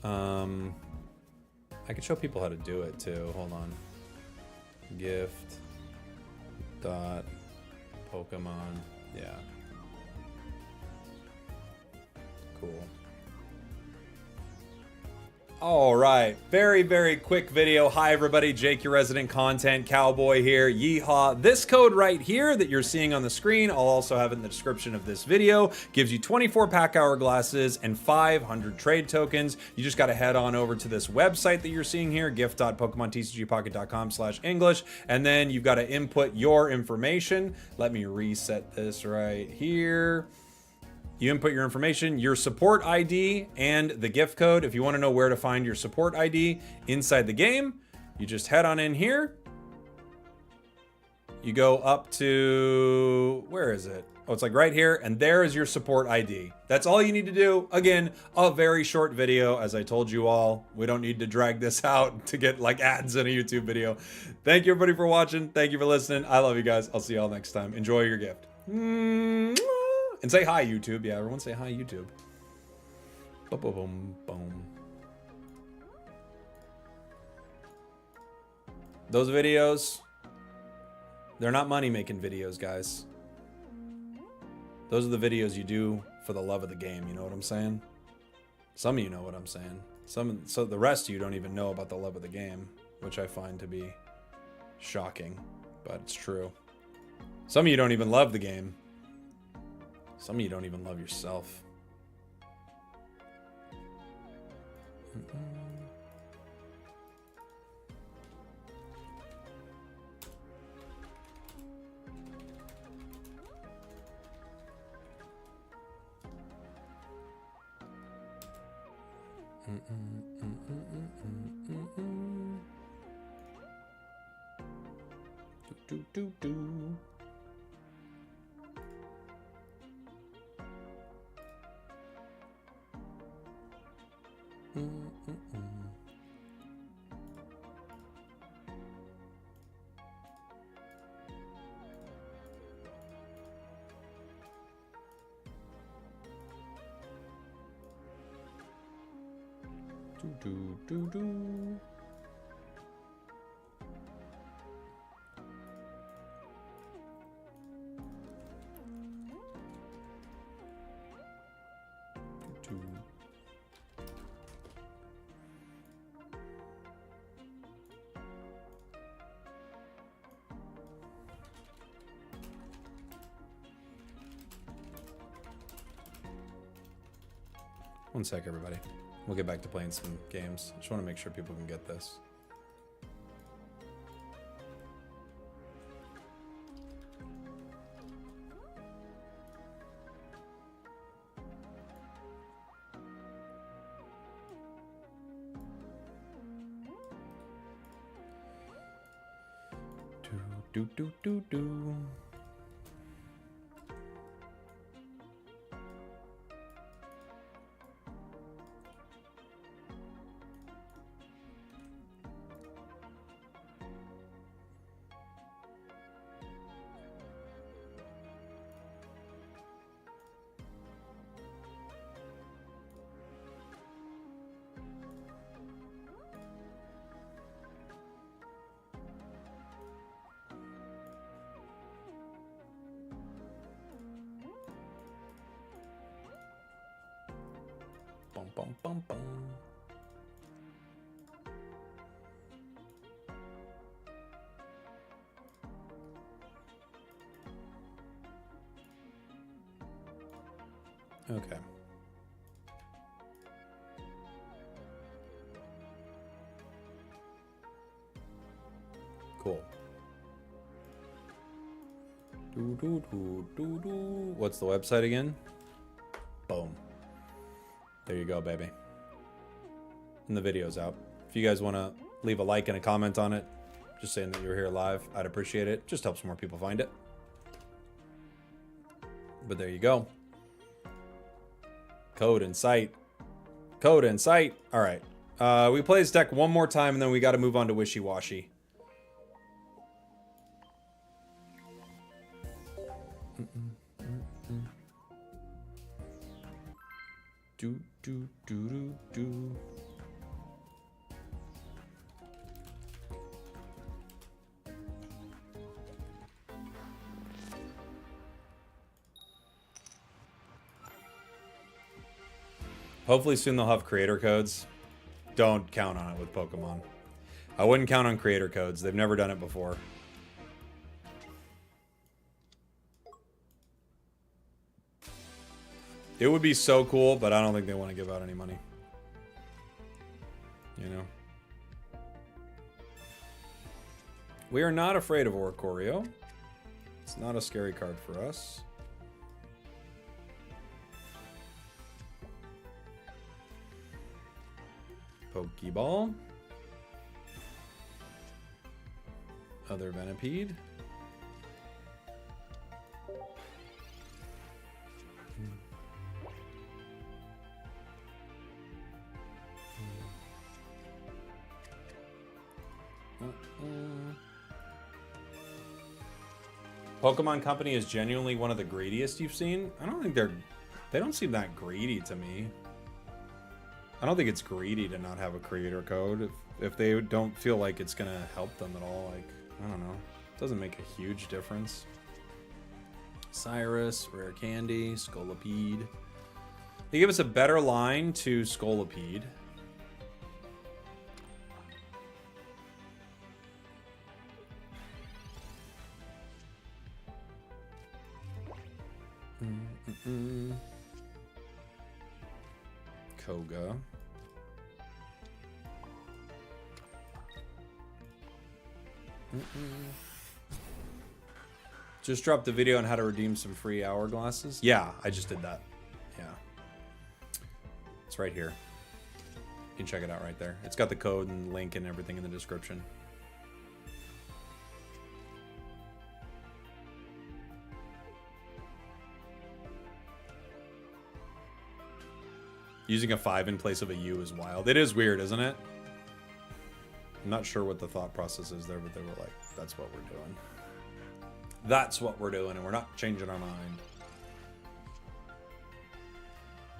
I can show people how to do it too. Hold on. Gift. Dot. Pokemon. Yeah. Cool. All right, very, very quick video. Hi, everybody. Jake, your resident content cowboy here. Yeehaw. This code right here that you're seeing on the screen, I'll also have it in the description of this video, gives you 24 pack hourglasses and 500 trade tokens. You just got to head on over to this website that you're seeing here, gift.pokemontcgpocket.com/English, and then you've got to input your information. Let me reset this right here. You input your information, your support ID, and the gift code. If you want to know where to find your support ID inside the game, you just head on in here. you go up to, where is it? Oh, it's like right here, and there is your support ID. That's all you need to do. Again, a very short video, as I told you all. We don't need to drag this out to get like ads in a YouTube video. Thank you everybody for watching. Thank you for listening. I love you guys. I'll see y'all next time. Enjoy your gift. And say hi, YouTube. Yeah, everyone say hi, YouTube. Boom, boom, boom, boom. Those videos, they're not money-making videos, guys. Those are the videos you do for the love of the game, you know what I'm saying? Some of you know what I'm saying. So the rest of you don't even know about the love of the game, which I find to be shocking, but it's true. Some of you don't even love the game. Some of you don't even love yourself. Do. One sec, everybody. We'll get back to playing some games. I just want to make sure people can get this. Do. Bum. Okay. Cool. Do. What's the website again? Boom. There you go, baby. And the video's out. If you guys want to leave a like and a comment on it, just saying that you're here live, I'd appreciate it. Just helps more people find it. But there you go. Code in sight. Code in sight. All right. We play this deck one more time, and then we got to move on to Wishywashy. Do. Hopefully soon they'll have creator codes. Don't count on it with Pokemon. I wouldn't count on creator codes. They've never done it before. It would be so cool, but I don't think they want to give out any money. You know? We are not afraid of Oracorio. It's not a scary card for us. Pokeball. Other Venipede. Pokemon Company is genuinely one of the greediest you've seen? I don't think they don't seem that greedy to me. I don't think it's greedy to not have a creator code if they don't feel like it's gonna help them at all. Like, I don't know. It doesn't make a huge difference. Cyrus, Rare Candy, Scolipede. They give us a better line to Scolipede. Koga. Just dropped the video on how to redeem some free hourglasses. Yeah, I just did that. Yeah. It's right here. You can check it out right there. It's got the code and link and everything in the description. Using a 5 in place of a U is wild. It is weird, isn't it? I'm not sure what the thought process is there, but they were like, that's what we're doing. That's what we're doing, and we're not changing our mind.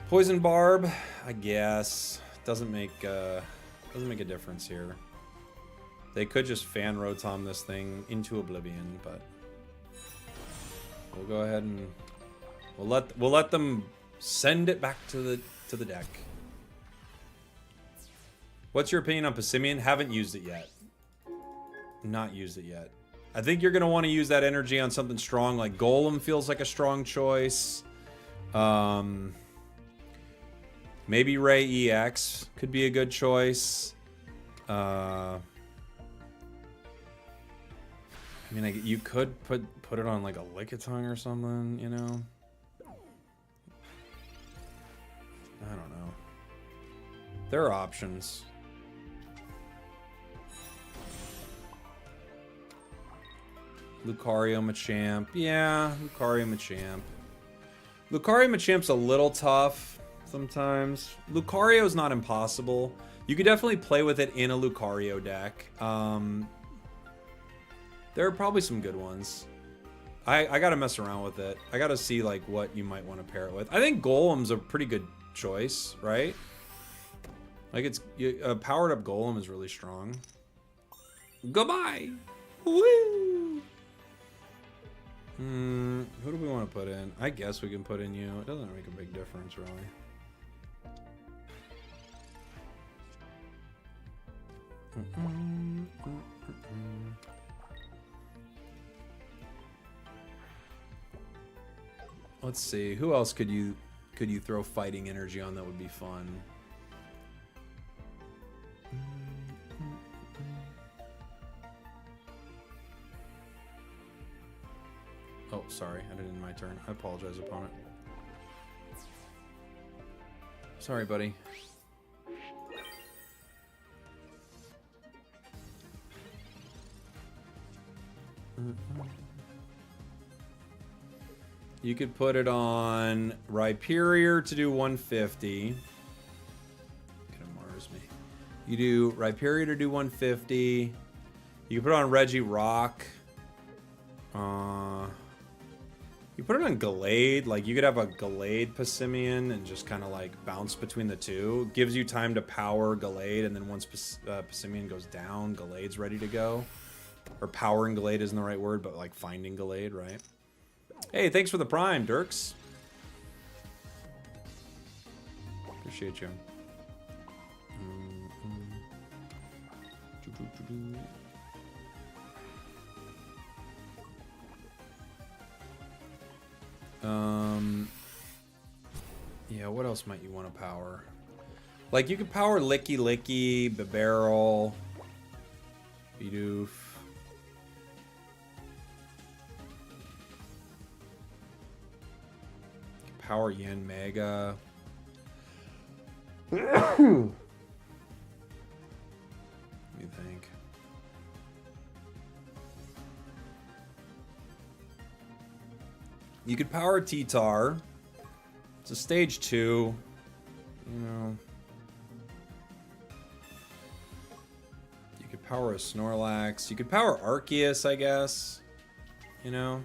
Poison Barb, I guess. Doesn't make a difference here. They could just fan Rotom this thing into oblivion, but we'll go ahead and we'll let them send it back to the deck. What's your opinion on Passimian? Haven't used it yet. Not used it yet. I think you're going to want to use that energy on something strong. Like Golem feels like a strong choice. Maybe Ray EX could be a good choice. I mean, you could put it on like a Lickitung or something, you know? I don't know. There are options. Lucario Machamp. Yeah, Lucario Machamp. Lucario Machamp's a little tough sometimes. Lucario's not impossible. You could definitely play with it in a Lucario deck. There are probably some good ones. I gotta mess around with it. I gotta see like what you might want to pair it with. I think Golem's a pretty good choice, right? Like a powered up Golem is really strong. Goodbye. Woo. Who do we want to put in? I guess we can put in you. It doesn't make a big difference, really. Let's see. Who else could you throw fighting energy on that would be fun? Oh, sorry. I didn't my turn. I apologize, opponent. Sorry, buddy. You could put it on Rhyperior to do 150. Gonna Mars me. You do Rhyperior to do 150. You can put it on Regirock. You put it on Gallade. Like, you could have a Gallade Passimian and just kind of like bounce between the two. Gives you time to power Gallade, and then once Passimian goes down, Gallade's ready to go. Or powering Gallade isn't the right word, but like finding Gallade, right? Hey, thanks for the Prime, Dirks. Appreciate you. Yeah, what else might you want to power? Like, you could power Licky, Bibarel, Bidoof. Power Yen Mega. What do you think? You could power T-Tar. It's a stage 2. You know. You could power a Snorlax. You could power Arceus, I guess. You know?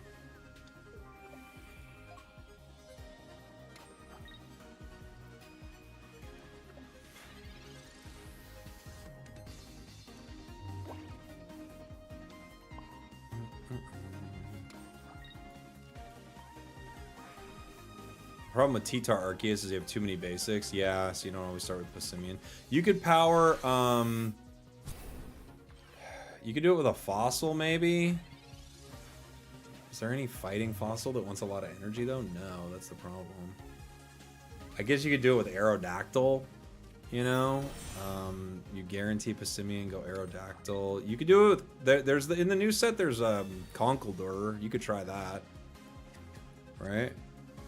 Problem with T-Tar Arceus is you have too many basics. Yeah, so you don't always start with Passimian. You could power, you could do it with a fossil, maybe? Is there any fighting fossil that wants a lot of energy, though? No, that's the problem. I guess you could do it with Aerodactyl, you know? You guarantee Passimian, go Aerodactyl. You could do it with, in the new set, there's Conkeldurr. You could try that. Right?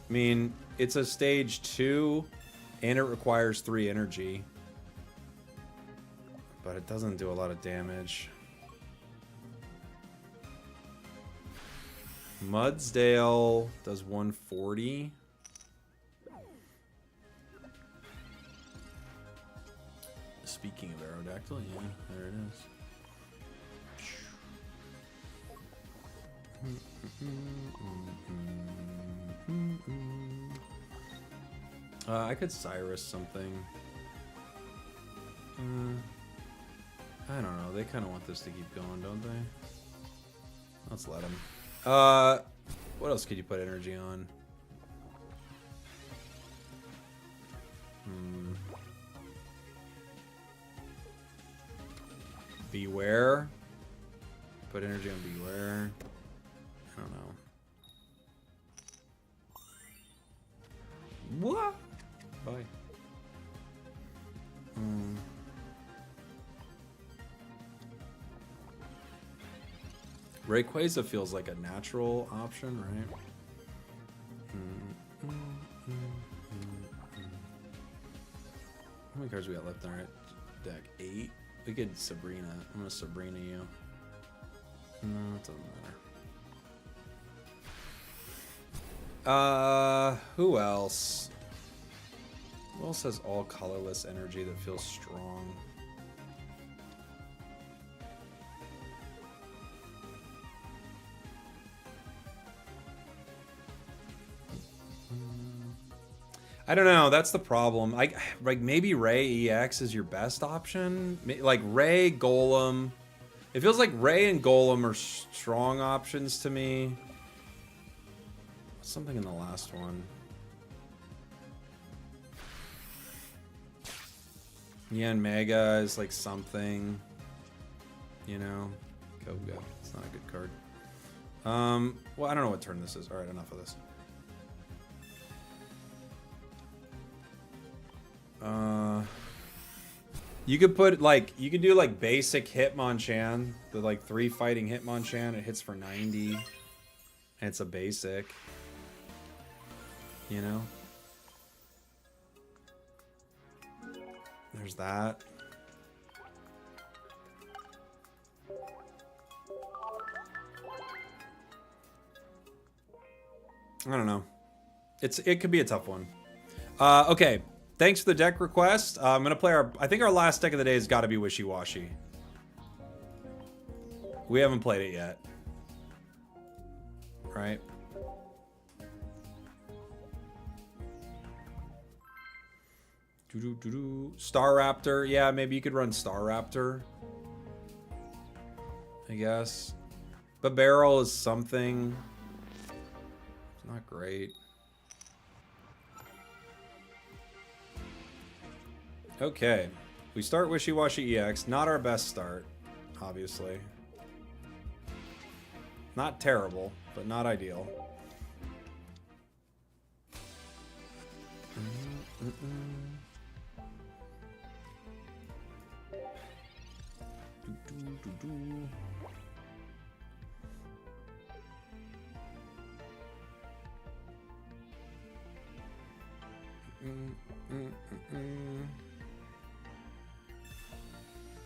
I mean, it's a stage 2, and it requires 3 energy. But it doesn't do a lot of damage. Mudsdale does 140. Speaking of Aerodactyl, yeah, there it is. I could Cyrus something. I don't know. They kind of want this to keep going, don't they? Let's let them. What else could you put energy on? Beware. Put energy on Beware. I don't know. What? Bye. Rayquaza feels like a natural option, right? How many cards we got left in our deck? 8? We could Sabrina. I'm gonna Sabrina you. No, it doesn't matter. Who else? Who else has all colorless energy that feels strong? I don't know. That's the problem. Like maybe Ray EX is your best option. Like Ray, Golem. It feels like Ray and Golem are strong options to me. Something in the last one. Yan Mega is like something. You know. Go. It's not a good card. Well, I don't know what turn this is. Alright, enough of this. You could put like, you could do like basic Hitmonchan, the like 3 fighting Hitmonchan. It hits for 90, and it's a basic. You know, there's that. I don't know. It could be a tough one. Okay. Thanks for the deck request. I'm gonna play I think our last deck of the day has got to be Wishywashy. We haven't played it yet, right? Staraptor. Yeah, maybe you could run Staraptor, I guess. But Barrel is something. It's not great. Okay, we start Wishywashy EX. Not our best start, obviously. Not terrible, but not ideal.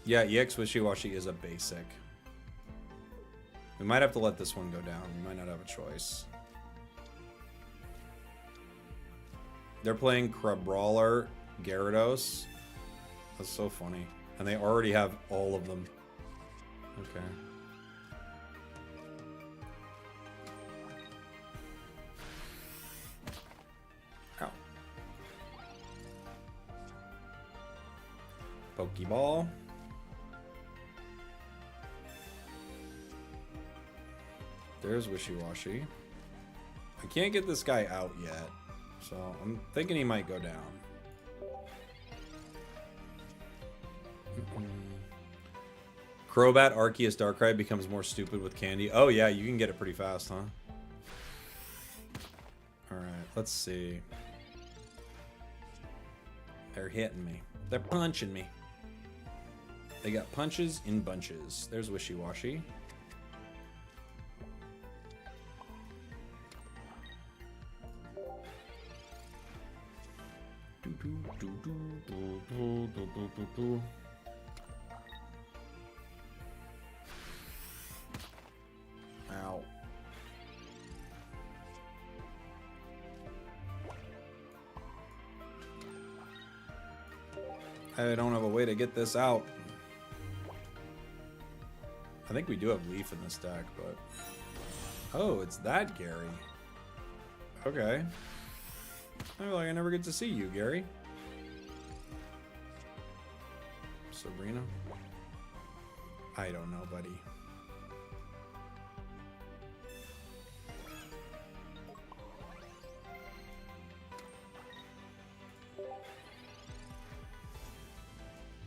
Yeah, EX Wishywashy is a basic. We might have to let this one go down. We might not have a choice. They're playing Crabrawler, Gyarados. That's so funny. And they already have all of them. Okay. Ow. Pokeball. There's Wishywashy. I can't get this guy out yet, so I'm thinking he might go down. Crobat Arceus Darkrai becomes more stupid with candy. Oh yeah, you can get it pretty fast, huh? Alright, let's see. They're hitting me. They're punching me. They got punches in bunches. There's Wishywashy. Ow. I don't have a way to get this out. I think we do have Leaf in this deck, but... Oh, it's that Gary. Okay. I feel like I never get to see you, Gary. Sabrina? I don't know, buddy.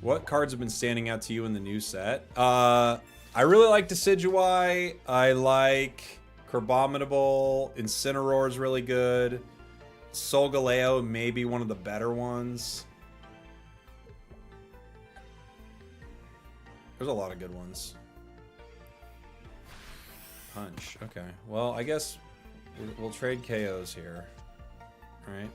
What cards have been standing out to you in the new set? I really like Decidueye. I like Crabominable. Incineroar is really good. Solgaleo may be one of the better ones. There's a lot of good ones. Punch. Okay. Well, I guess we'll trade KOs here. All right.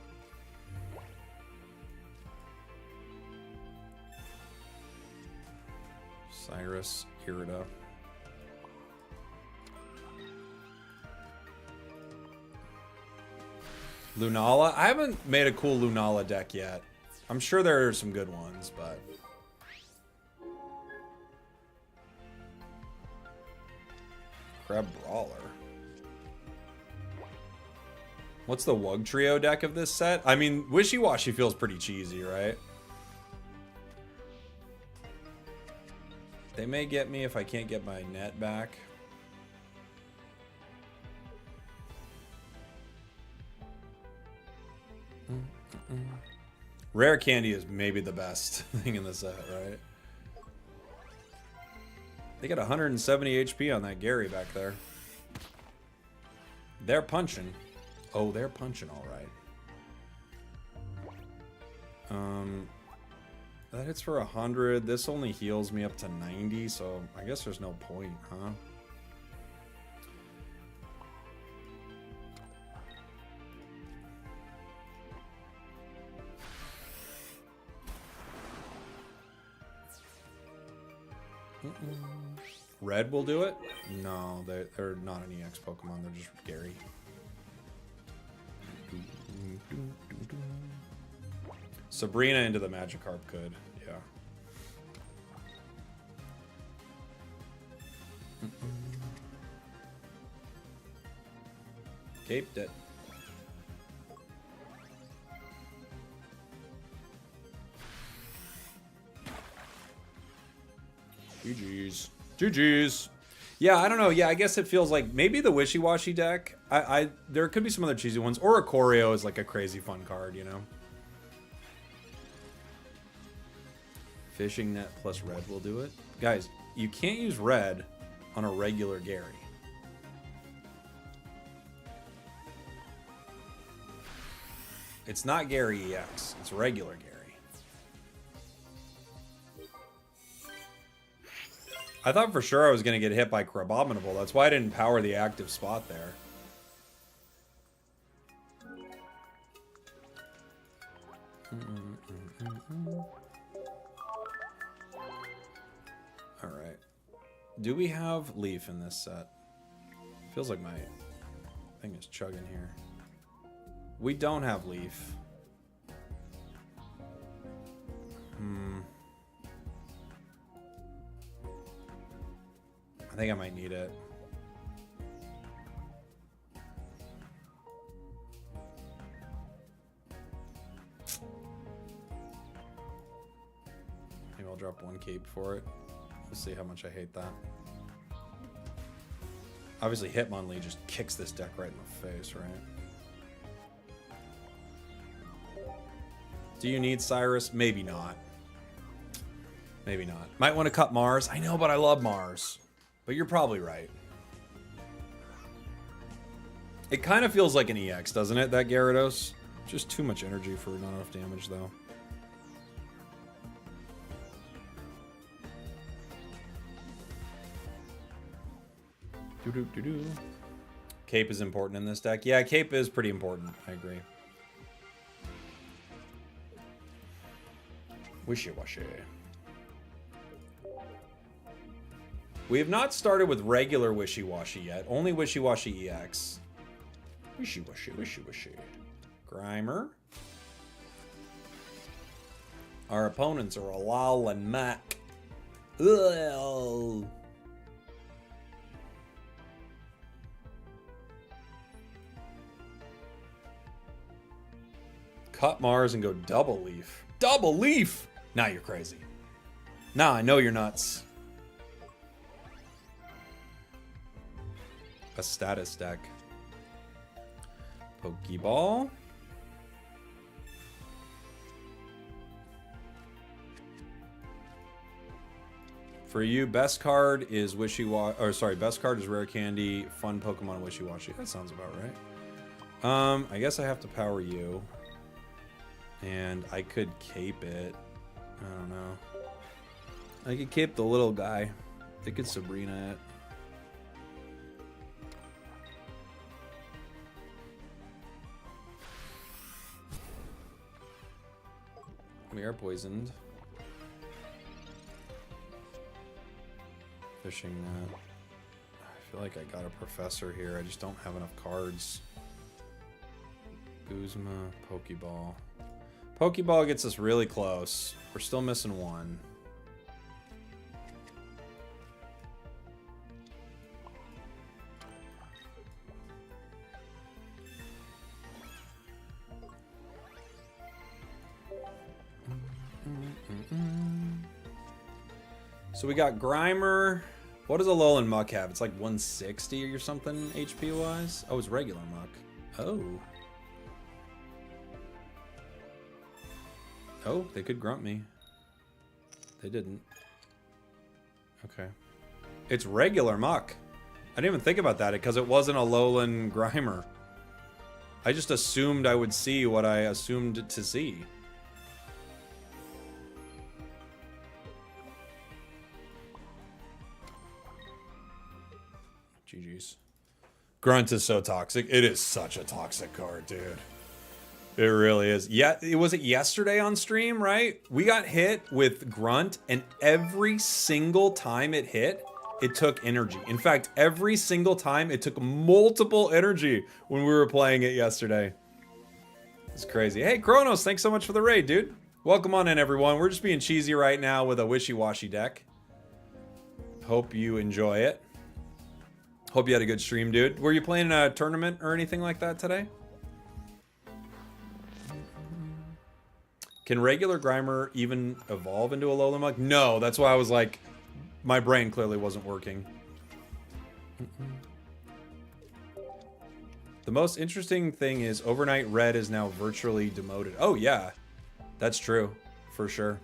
Cyrus, Irida. Lunala? I haven't made a cool Lunala deck yet. I'm sure there are some good ones, but... Crab Brawler. What's the Wug Trio deck of this set? I mean, Wishywashy feels pretty cheesy, right? They may get me if I can't get my net back. Rare candy is maybe the best thing in the set, right? They got 170 HP on that Gary back there. They're punching. Oh, they're punching all right. That hits for 100. This only heals me up to 90, so I guess there's no point, huh? Red will do it? No, they're not an EX Pokemon. They're just Gary. Sabrina into the Magikarp could, yeah. Caped it. GG's. GG's. Yeah, I don't know. Yeah, I guess it feels like maybe the Wishywashy deck. There could be some other cheesy ones. Oracorio is like a crazy fun card, you know? Fishing net plus red will do it. Guys, you can't use red on a regular Gary. It's not Gary EX. It's regular Gary. I thought for sure I was going to get hit by Crabominable. That's why I didn't power the active spot there. Alright. Do we have Leaf in this set? Feels like my thing is chugging here. We don't have Leaf. think I might need it. Maybe I'll drop 1 cape for it. We'll see how much I hate that. Obviously, Hitmonlee just kicks this deck right in the face, right? Do you need Cyrus? Maybe not. Maybe not. Might want to cut Mars. I know, but I love Mars. But you're probably right. It kind of feels like an EX, doesn't it, that Gyarados? Just too much energy for not enough damage, though. Doo-doo-doo-doo. Cape is important in this deck. Yeah, Cape is pretty important. I agree. Wishywashy. We have not started with regular Wishywashy yet. Only Wishywashy EX. Wishywashy, Wishywashy. Grimer. Our opponents are Alal and Mac. Ugh. Cut Mars and go double leaf. Double leaf! Now you're crazy. Now I know you're nuts. A status deck. Pokeball. For you, best card is Wishywashy. Or sorry, best card is Rare Candy. Fun Pokemon Wishywashy. That sounds about right. I guess I have to power you. And I could cape it. I don't know. I could cape the little guy. They could Sabrina it. We are poisoned. Fishing net. I feel like I got a professor here. I just don't have enough cards. Guzma, Pokeball. Pokeball gets us really close. We're still missing 1. So we got Grimer. What does a Alolan Muck have? It's like 160 or something HP wise. Oh, it's regular Muck. Oh. Oh, they could grunt me. They didn't. Okay. It's regular Muck. I didn't even think about that because it wasn't a Alolan Grimer. I just assumed I would see what I assumed to see. GG's. Grunt is so toxic. It is such a toxic card, dude. It really is. Yeah, was it yesterday on stream, right? We got hit with Grunt, and every single time it hit, it took energy. In fact, every single time it took multiple energy when we were playing it yesterday. It's crazy. Hey, Kronos, thanks so much for the raid, dude. Welcome on in, everyone. We're just being cheesy right now with a Wishywashy deck. Hope you enjoy it. Hope you had a good stream, dude. Were you playing a tournament or anything like that today? Can regular Grimer even evolve into a Alolan Muck? No, that's why I was like, my brain clearly wasn't working. The most interesting thing is Overnight Red is now virtually demoted. Oh yeah, that's true, for sure.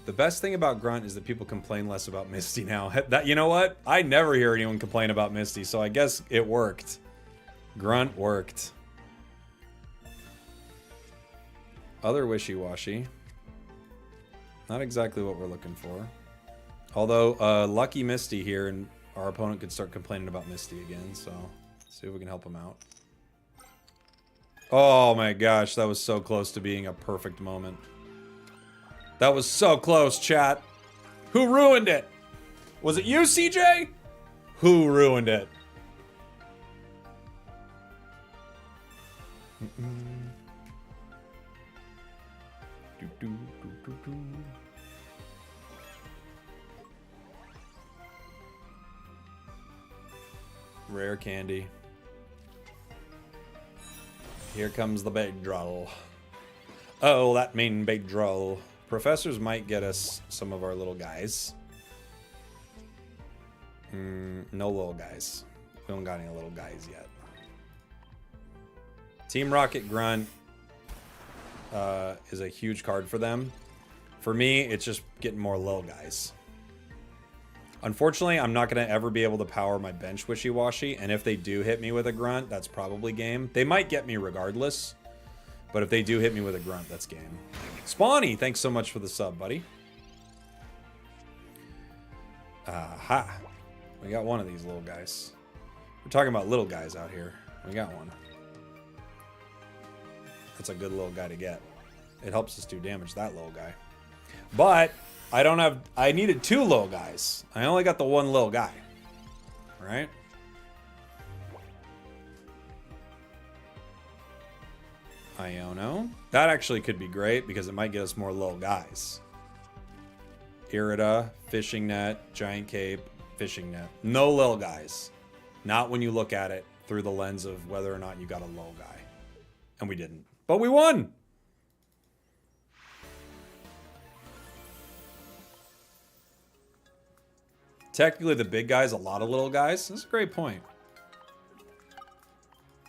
The best thing about Grunt is that people complain less about Misty now. That, you know what? I never hear anyone complain about Misty, so I guess it worked. Grunt worked. Other Wishywashy. Not exactly what we're looking for. Although, lucky Misty here, and our opponent could start complaining about Misty again, so see if we can help him out. Oh my gosh, that was so close to being a perfect moment. That was so close, chat. Who ruined it? Was it you, CJ? Who ruined it? Rare candy. Here comes the big droll. Oh, that mean big droll. Professors might get us some of our little guys. No little guys. We don't got any little guys yet. Team Rocket Grunt is a huge card for them. For me, it's just getting more little guys. Unfortunately, I'm not going to ever be able to power my bench Wishywashy, and if they do hit me with a Grunt, that's probably game. They might get me regardless, but if they do hit me with a Grunt, that's game. Spawny, thanks so much for the sub, buddy. Aha. We got one of these little guys. We're talking about little guys out here. We got one. That's a good little guy to get. It helps us do damage, that little guy. But I don't have... I needed 2 little guys. I only got the 1 little guy. Right? Iono. That actually could be great because it might get us more little guys. Irida, Fishing Net, Giant Cape, Fishing Net. No little guys. Not when you look at it through the lens of whether or not you got a little guy. And we didn't. But we won! Technically, the big guy's a lot of little guys. That's a great point.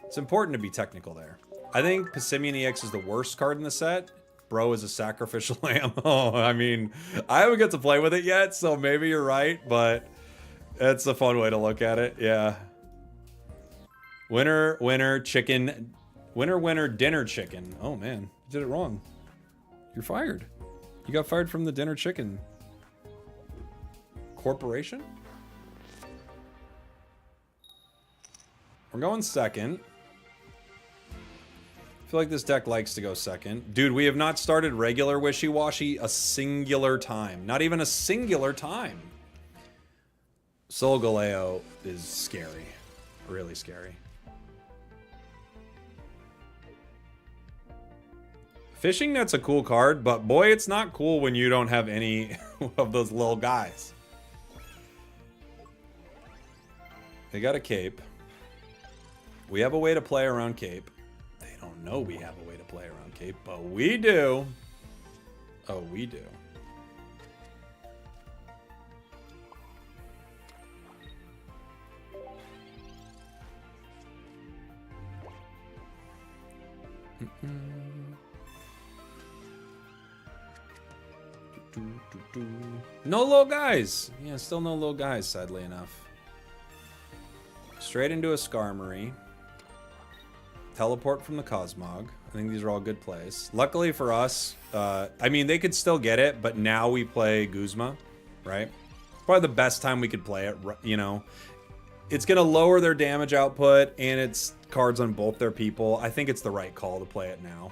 It's important to be technical there. I think Passimian EX is the worst card in the set. Bro is a sacrificial ammo. I mean, I haven't got to play with it yet, so maybe you're right, but it's a fun way to look at it. Yeah. Winner, winner, chicken. Winner, winner, dinner chicken. Oh, man. You did it wrong. You're fired. You got fired from the dinner chicken corporation. We're going second. I feel like this deck likes to go second. Dude, we have not started regular Wishywashy a singular time. Not even a singular time. Solgaleo is scary. Really scary. Fishing Net's a cool card, but boy, it's not cool when you don't have any of those little guys. They got a cape. We have a way to play around cape. They don't know we have a way to play around cape, but we do. Oh, we do. No little guys. Yeah, still no little guys, sadly enough. Straight into a Skarmory. Teleport from the Cosmog. I think these are all good plays. Luckily for us, I mean, they could still get it, but now we play Guzma, right? Probably the best time we could play it, you know. It's going to lower their damage output, and it's cards on both their people. I think it's the right call to play it now.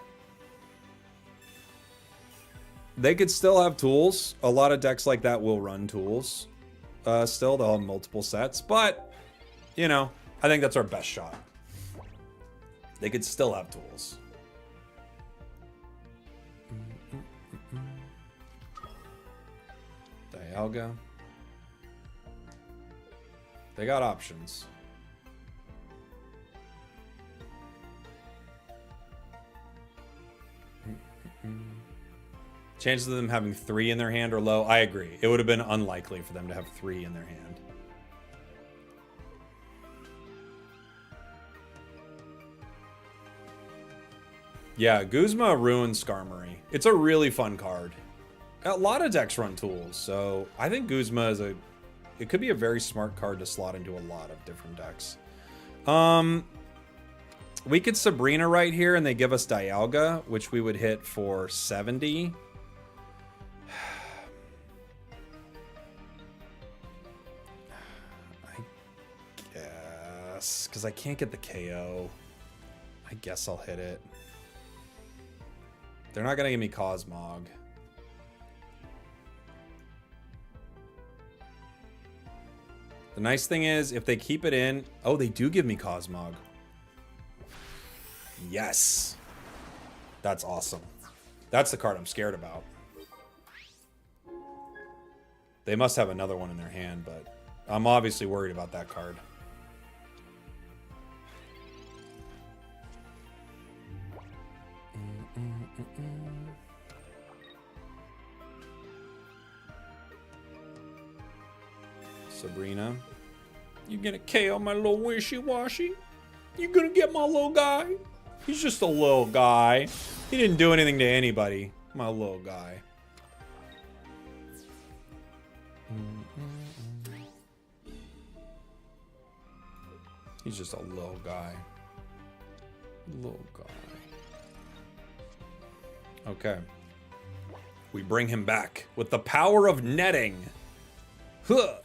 They could still have tools. A lot of decks like that will run tools. Still, they'll have multiple sets, but, you know, I think that's our best shot. They could still have tools. Dialga. They got options. Chances of them having 3 in their hand are low. I agree. It would have been unlikely for them to have 3 in their hand. Yeah, Guzma ruins Skarmory. It's a really fun card. A lot of decks run tools, so I think Guzma is it could be a very smart card to slot into a lot of different decks. We could Sabrina right here, and they give us Dialga, which we would hit for 70. I guess, because I can't get the KO. I guess I'll hit it. They're not going to give me Cosmog. The nice thing is, if they keep it in... Oh, they do give me Cosmog. Yes. That's awesome. That's the card I'm scared about. They must have another one in their hand, but I'm obviously worried about that card. Sabrina. You gonna KO my little Wishywashy? You gonna get my little guy? He's just a little guy. He didn't do anything to anybody. My little guy. He's just a little guy. Little guy. Okay. We bring him back with the power of netting. Huh.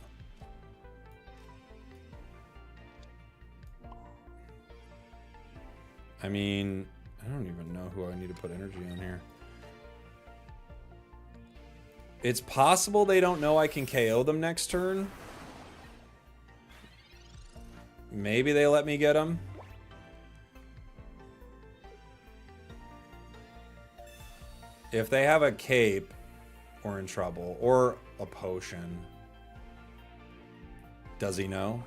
I mean, I don't even know who I need to put energy on here. It's possible they don't know I can KO them next turn. Maybe they let me get them. If they have a cape, we're in trouble. Or a potion. Does he know?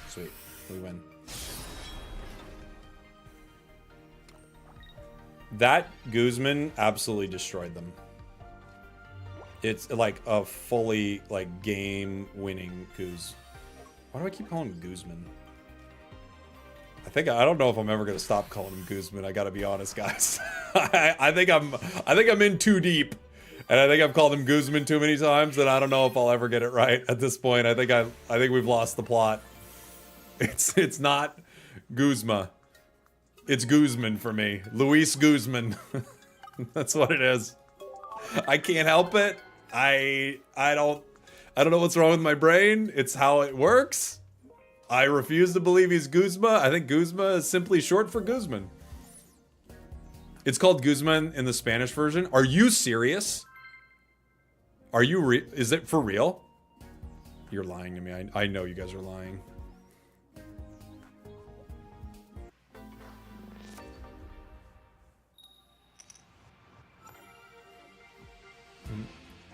Sweet. We win. That Guzman absolutely destroyed them. It's like a fully like game-winning Goose. Why do I keep calling him Guzman? I don't know if I'm ever gonna stop calling him Guzman. I gotta be honest, guys. I think I'm in too deep, and I think I've called him Guzman too many times, and I don't know if I'll ever get it right at this point. I think we've lost the plot. It's not Guzma. It's Guzman for me. Luis Guzman. That's what it is. I can't help it. I don't know what's wrong with my brain. It's how it works. I refuse to believe he's Guzma. I think Guzma is simply short for Guzman. It's called Guzman in the Spanish version. Are you serious? Are you is it for real? You're lying to me. I know you guys are lying.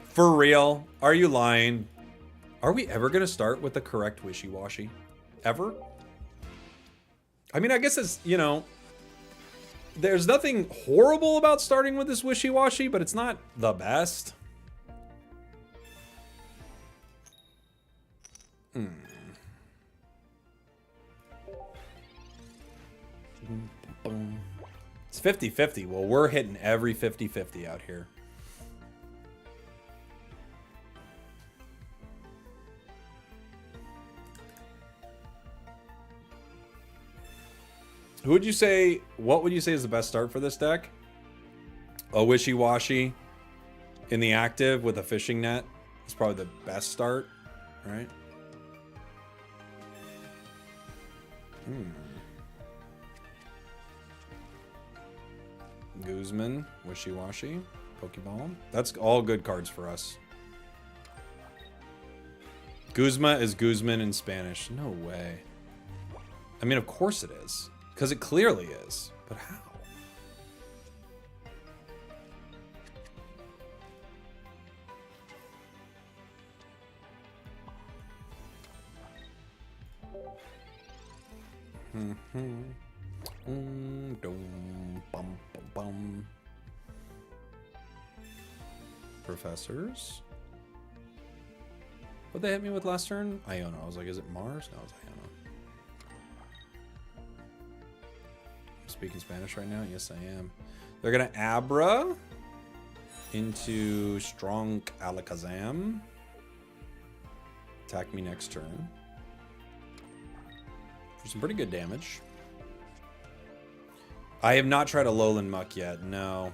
For real? Are you lying? Are we ever going to start with the correct Wishywashy? Ever? I mean, I guess it's, you know, there's nothing horrible about starting with this Wishywashy, but it's not the best. It's 50-50. Well, we're hitting every 50-50 out here. What would you say is the best start for this deck? A Wishywashy in the active with a fishing net is probably the best start, right? Guzman, Wishywashy, Pokeball. That's all good cards for us. Guzma is Guzman in Spanish. No way. I mean, of course it is. Because it clearly is. But how? Professors. What'd they hit me with last turn? Iona. I was like, is it Mars? No, it's Iona. Speaking Spanish right now? Yes, I am. They're gonna Abra into Strong Alakazam. Attack me next turn. For some pretty good damage. I have not tried a Lowland Muck yet, no.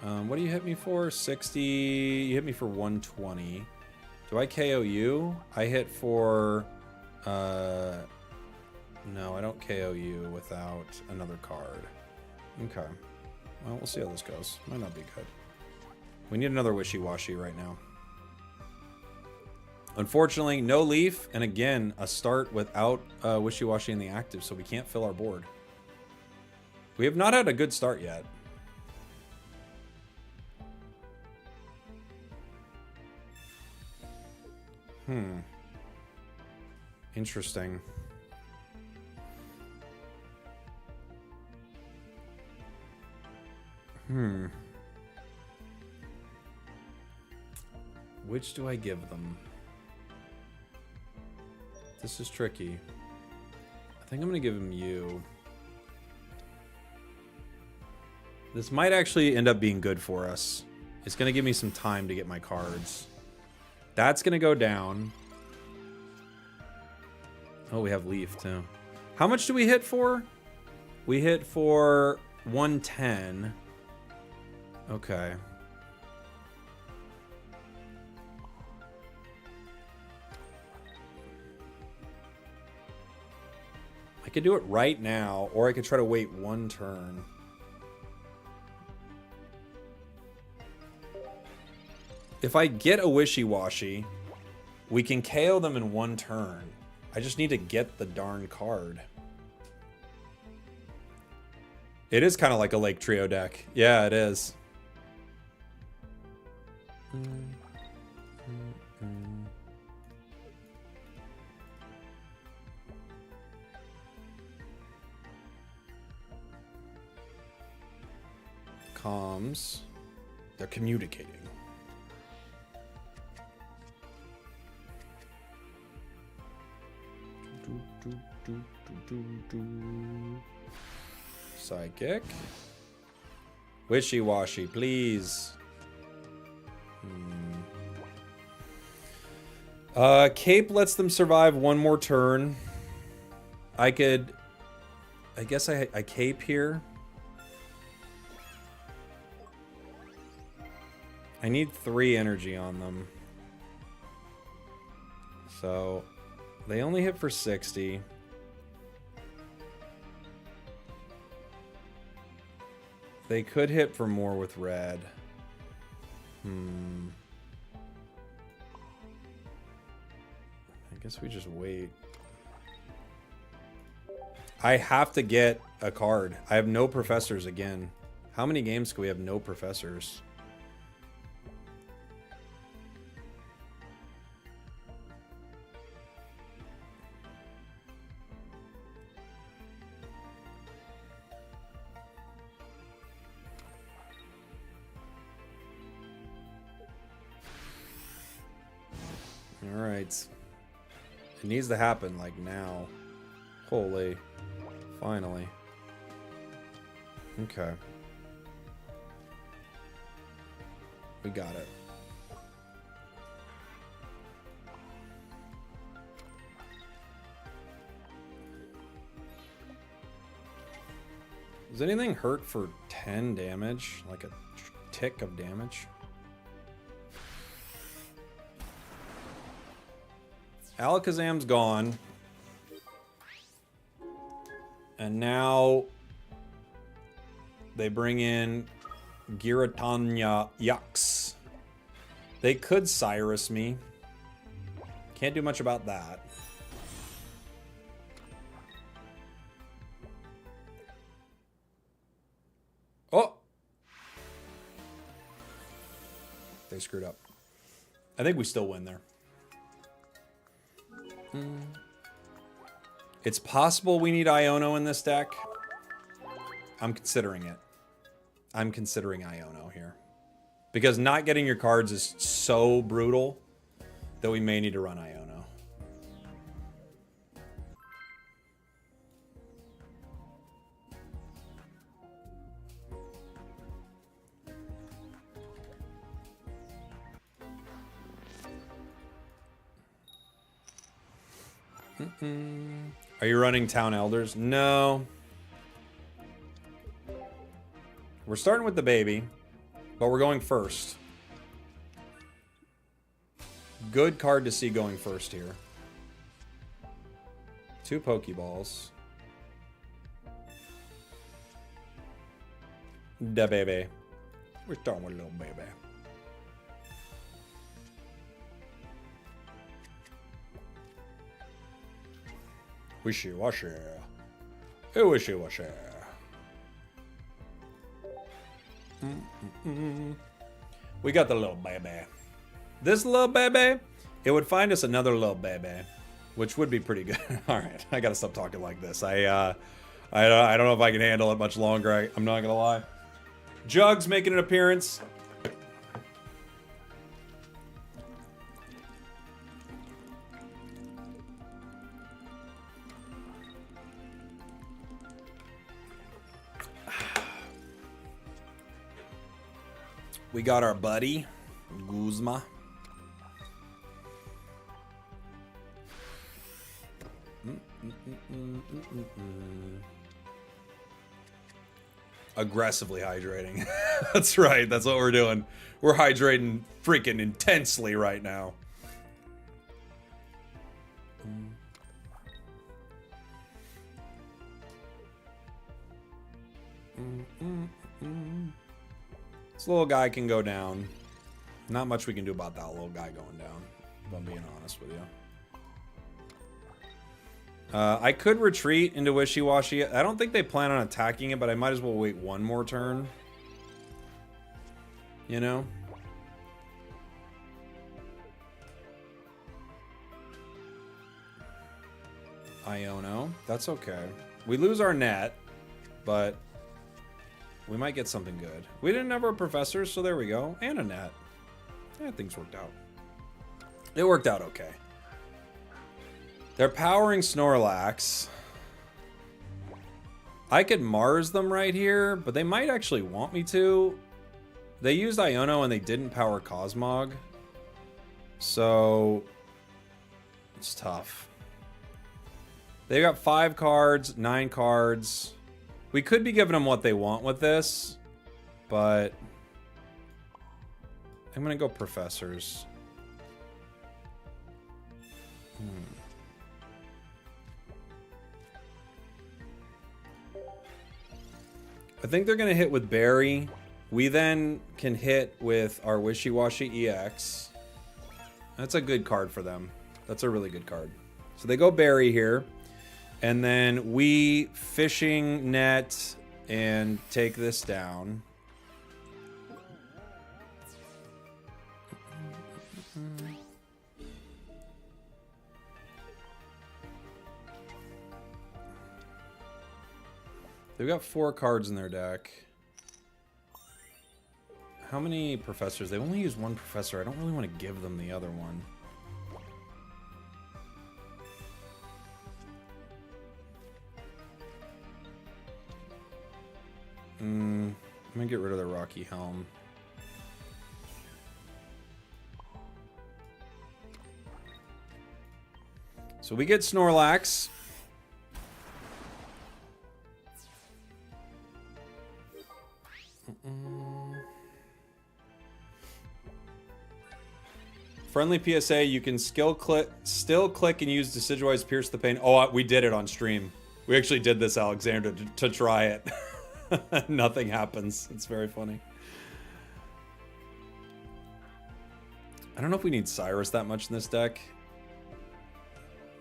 What do you hit me for? 60. You hit me for 120. Do I KO you? I hit for... No, I don't KO you without another card. Okay. Well, we'll see how this goes. Might not be good. We need another Wishywashy right now. Unfortunately, no Leaf, and again, a start without Wishywashy in the active, so we can't fill our board. We have not had a good start yet. Interesting. Which do I give them? This is tricky. I think I'm gonna give him you. This might actually end up being good for us. It's gonna give me some time to get my cards. That's gonna go down. Oh, we have Leaf too. How much do we hit for? We hit for 110. Okay. I could do it right now, or I could try to wait one turn. If I get a Wishywashy, we can KO them in one turn. I just need to get the darn card. It is kind of like a Lake Trio deck. Yeah, it is. Comms. They're communicating. Psychic. Wishywashy, please. Cape lets them survive one more turn. I guess I Cape here. I need 3 energy on them. So they only hit for 60. They could hit for more with red. I guess we just wait. I have to get a card. I have no professors again. How many games can we have no professors? Alright. It needs to happen, like, now. Holy. Finally. Okay. We got it. Does anything hurt for 10 damage? Like a tick of damage? Alakazam's gone. And now they bring in Giratina Yucks. They could Cyrus me. Can't do much about that. Oh! They screwed up. I think we still win there. It's possible we need Iono in this deck. I'm considering it. I'm considering Iono here. Because not getting your cards is so brutal that we may need to run Iono. Are you running Town Elders? No. We're starting with the baby, but we're going first. Good card to see going first here. 2 Pokeballs. Da baby. We're starting with a little baby. Wishywashy. Hey, Wishywashy. We got the little baby. This little baby, it would find us another little baby, which would be pretty good. All right, I gotta stop talking like this. I don't know if I can handle it much longer. I'm not gonna lie. Jugs making an appearance. We got our buddy, Guzma. Aggressively hydrating. That's right, that's what we're doing. We're hydrating freaking intensely right now. This little guy can go down. Not much we can do about that little guy going down, if I'm being honest with you. I could retreat into Wishywashy. I don't think they plan on attacking it, but I might as well wait one more turn. You know? Iono. That's okay. We lose our net, but we might get something good. We didn't have our professors, so there we go. And a net. Yeah, things worked out. It worked out okay. They're powering Snorlax. I could Mars them right here, but they might actually want me to. They used Iono and they didn't power Cosmog. So it's tough. They got 5 cards, 9 cards. We could be giving them what they want with this, but I'm gonna go Professors. I think they're gonna hit with Berry. We then can hit with our Wishywashy EX. That's a good card for them. That's a really good card. So they go Berry here. And then we fishing net and take this down. They've got 4 cards in their deck. How many professors? They only use 1 professor. I don't really want to give them the other one. I'm gonna get rid of the Rocky Helm. So we get Snorlax. Friendly PSA, you can still click and use Decidueye's Pierce the Pain. Oh, we did it on stream. We actually did this, Alexander, to try it. Nothing happens. It's very funny. I don't know if we need Cyrus that much in this deck.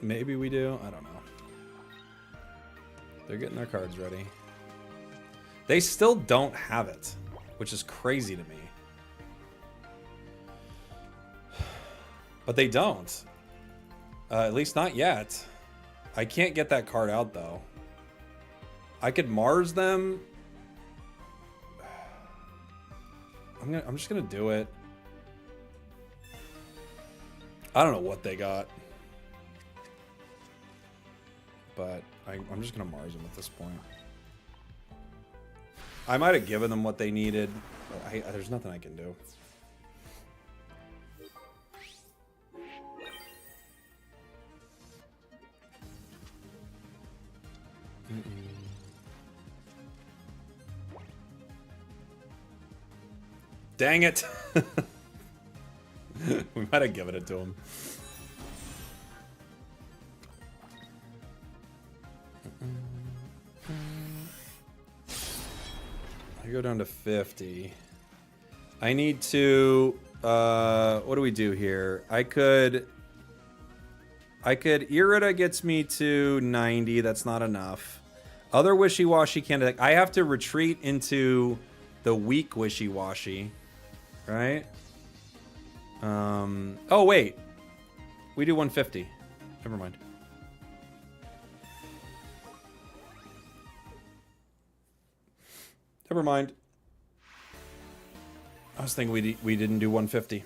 Maybe we do. I don't know. They're getting their cards ready. They still don't have it, which is crazy to me. But they don't. At least not yet. I can't get that card out, though. I could Mars them. I'm just gonna do it. I don't know what they got. But I'm just gonna Mars them at this point. I might have given them what they needed, but there's nothing I can do. Dang it! We might have given it to him. I go down to 50. I need to... what do we do here? I could... Irida gets me to 90. That's not enough. Other Wishywashy candidate. I have to retreat into the weak Wishywashy. Right? Oh, wait. We do 150. Never mind. Never mind. I was thinking we didn't do 150.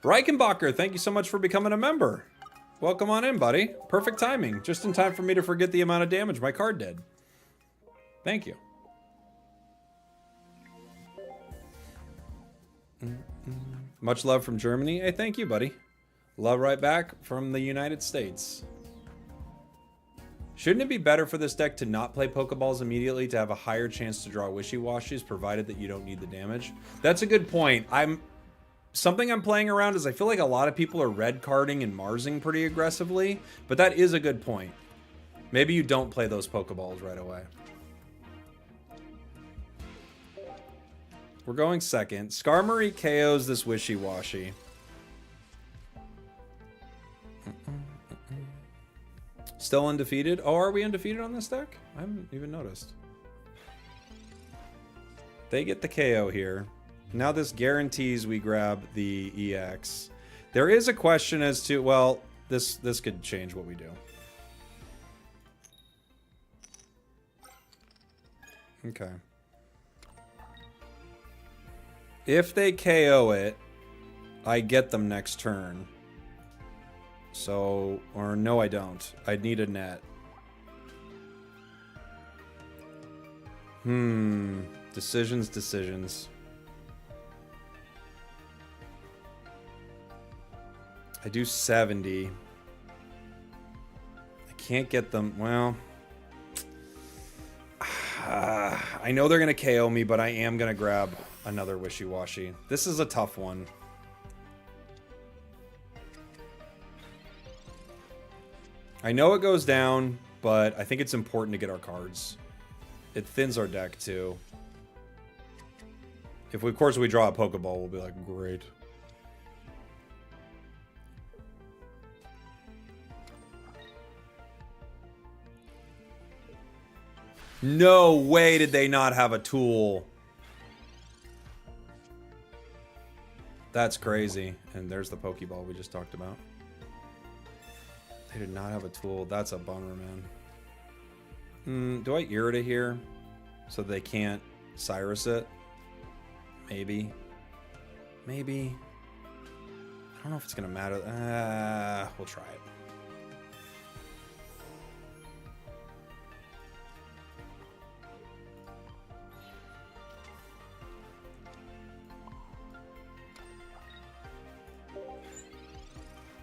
Reichenbacher, thank you so much for becoming a member. Welcome on in, buddy. Perfect timing. Just in time for me to forget the amount of damage my card did. Thank you. Much love from Germany. Hey, thank you, buddy. Love right back from the United States. Shouldn't it be better for this deck to not play Pokeballs immediately to have a higher chance to draw Wishy-Washies, provided that you don't need the damage? That's a good point. Something I'm playing around is I feel like a lot of people are red carding and Marsing pretty aggressively, but that is a good point. Maybe you don't play those Pokeballs right away. We're going second. Skarmory KOs this Wishy-Washy. Still undefeated? Oh, are we undefeated on this deck? I haven't even noticed. They get the KO here. Now this guarantees we grab the EX. There is a question as to, well, this could change what we do. Okay. If they KO it, I get them next turn. So, or no, I don't. I'd need a net. Decisions. I do 70. I can't get them. Well, I know they're going to KO me, but I am going to grab another Wishy-Washy. This is a tough one. I know it goes down, but I think it's important to get our cards. It thins our deck, too. If, of course, we draw a Pokeball, we'll be like, great. No way did they not have a tool. That's crazy. And there's the Pokeball we just talked about. They did not have a tool. That's a bummer, man. Do I Irida here so they can't Cyrus it? Maybe. Maybe. I don't know if it's going to matter. We'll try it.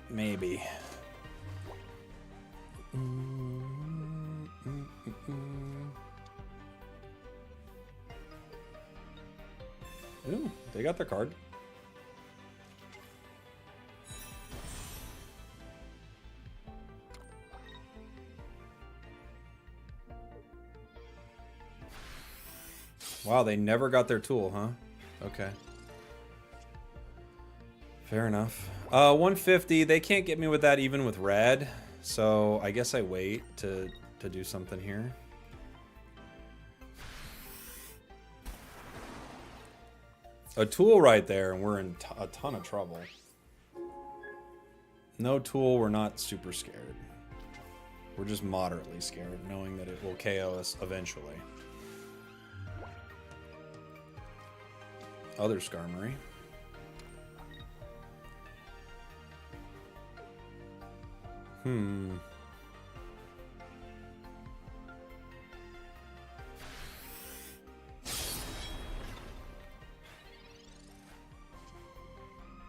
Maybe. Ooh, they got their card. Wow, they never got their tool, huh? Okay. Fair enough. 150. They can't get me with that even with red. So I guess I wait to do something here. A tool right there, and we're in a ton of trouble. No tool, we're not super scared. We're just moderately scared, knowing that it will KO us eventually. Other Skarmory.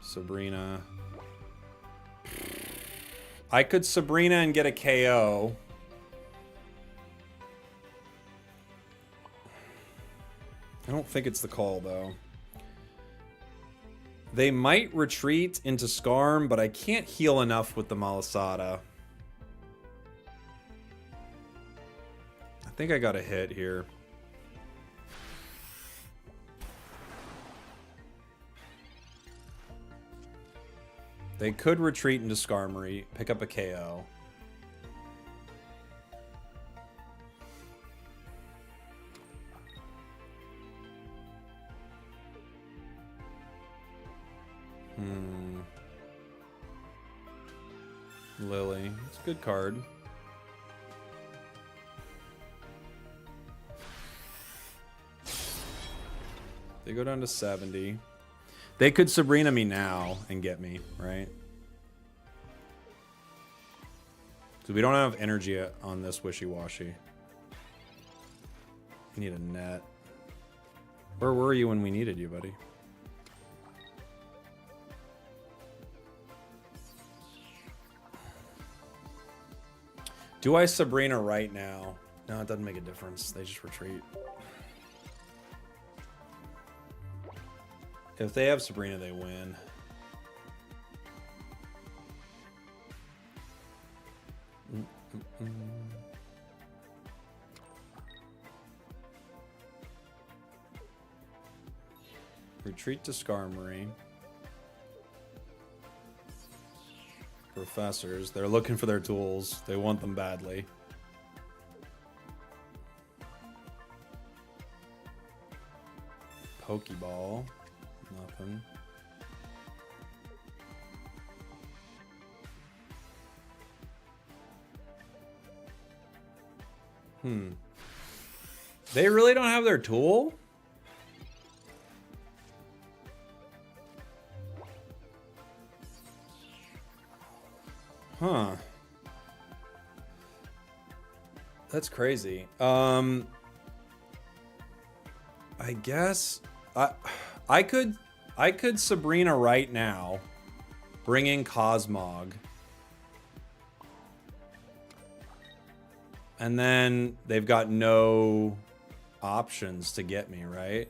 Sabrina. I could Sabrina and get a KO. I don't think it's the call, though. They might retreat into Skarm, but I can't heal enough with the Malasada. I think I got a hit here. They could retreat into Skarmory, pick up a KO. Lily. It's a good card. They go down to 70. They could Sabrina me now and get me, right? So we don't have energy on this Wishywashy. We need a net. Where were you when we needed you, buddy? Do I Sabrina right now? No, it doesn't make a difference. They just retreat. If they have Sabrina, they win. Retreat to Skarmory. Professors. They're looking for their tools. They want them badly. Pokeball. Nothing. They really don't have their tool? Huh. That's crazy. I guess I could Sabrina right now, bring in Cosmog, and then they've got no options to get me, right?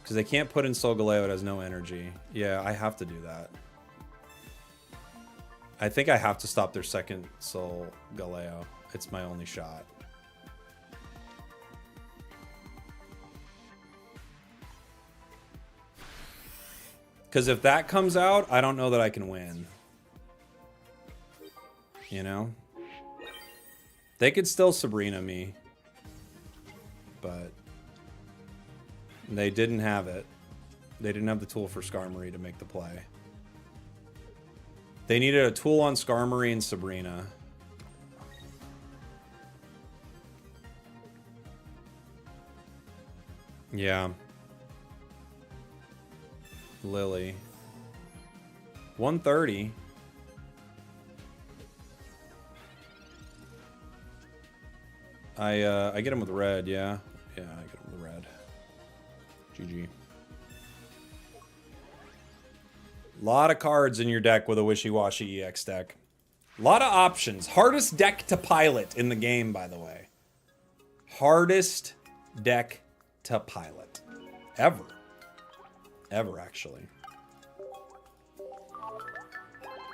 Because they can't put in Solgaleo, it has no energy. Yeah, I have to do that. I think I have to stop their second Solgaleo. It's my only shot. Because if that comes out, I don't know that I can win. You know? They could still Sabrina me. But they didn't have it. They didn't have the tool for Skarmory to make the play. They needed a tool on Skarmory and Sabrina. Yeah. Lily. 130. I get him with red, yeah. Yeah, I get him with red. GG. Lot of cards in your deck with a Wishywashy EX deck. A lot of options. Hardest deck to pilot in the game, by the way. Hardest deck to pilot. Ever. Ever, actually.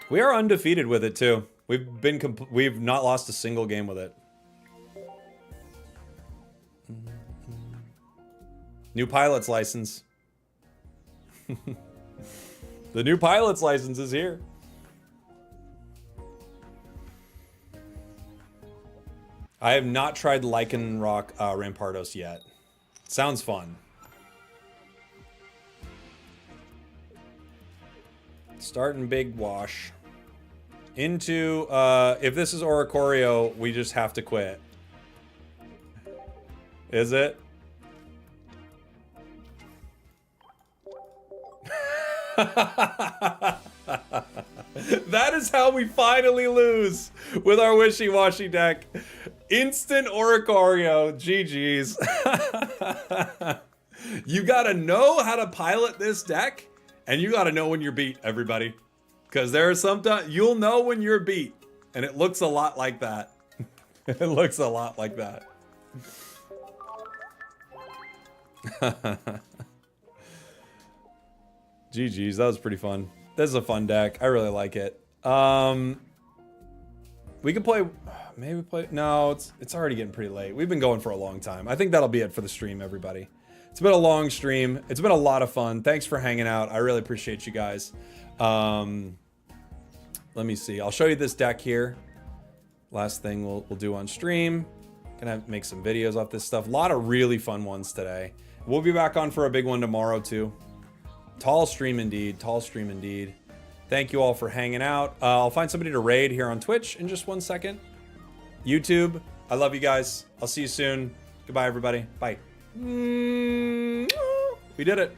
We are undefeated with it, too. We've not lost a single game with it. New pilot's license. The new pilot's license is here. I have not tried Lycanroc Rampardos yet. Sounds fun. Starting big wash. Into, if this is Oracorio, we just have to quit. Is it? That is how we finally lose with our Wishywashy deck. Instant Oracorio. GG's. You gotta know how to pilot this deck, and you gotta know when you're beat, everybody. Because there are sometimes you'll know when you're beat, and it looks a lot like that. It looks a lot like that. GG's, that was pretty fun. This is a fun deck. I really like it. We could play, maybe play, no, it's already getting pretty late. We've been going for a long time. I think that'll be it for the stream, everybody. It's been a long stream. It's been a lot of fun. Thanks for hanging out. I really appreciate you guys. Let me see. I'll show you this deck here. Last thing we'll do on stream. Gonna make some videos off this stuff. A lot of really fun ones today. We'll be back on for a big one tomorrow too. Tall stream indeed. Tall stream indeed. Thank you all for hanging out. I'll find somebody to raid here on Twitch in just 1 second. YouTube, I love you guys. I'll see you soon. Goodbye, everybody. Bye. We did it.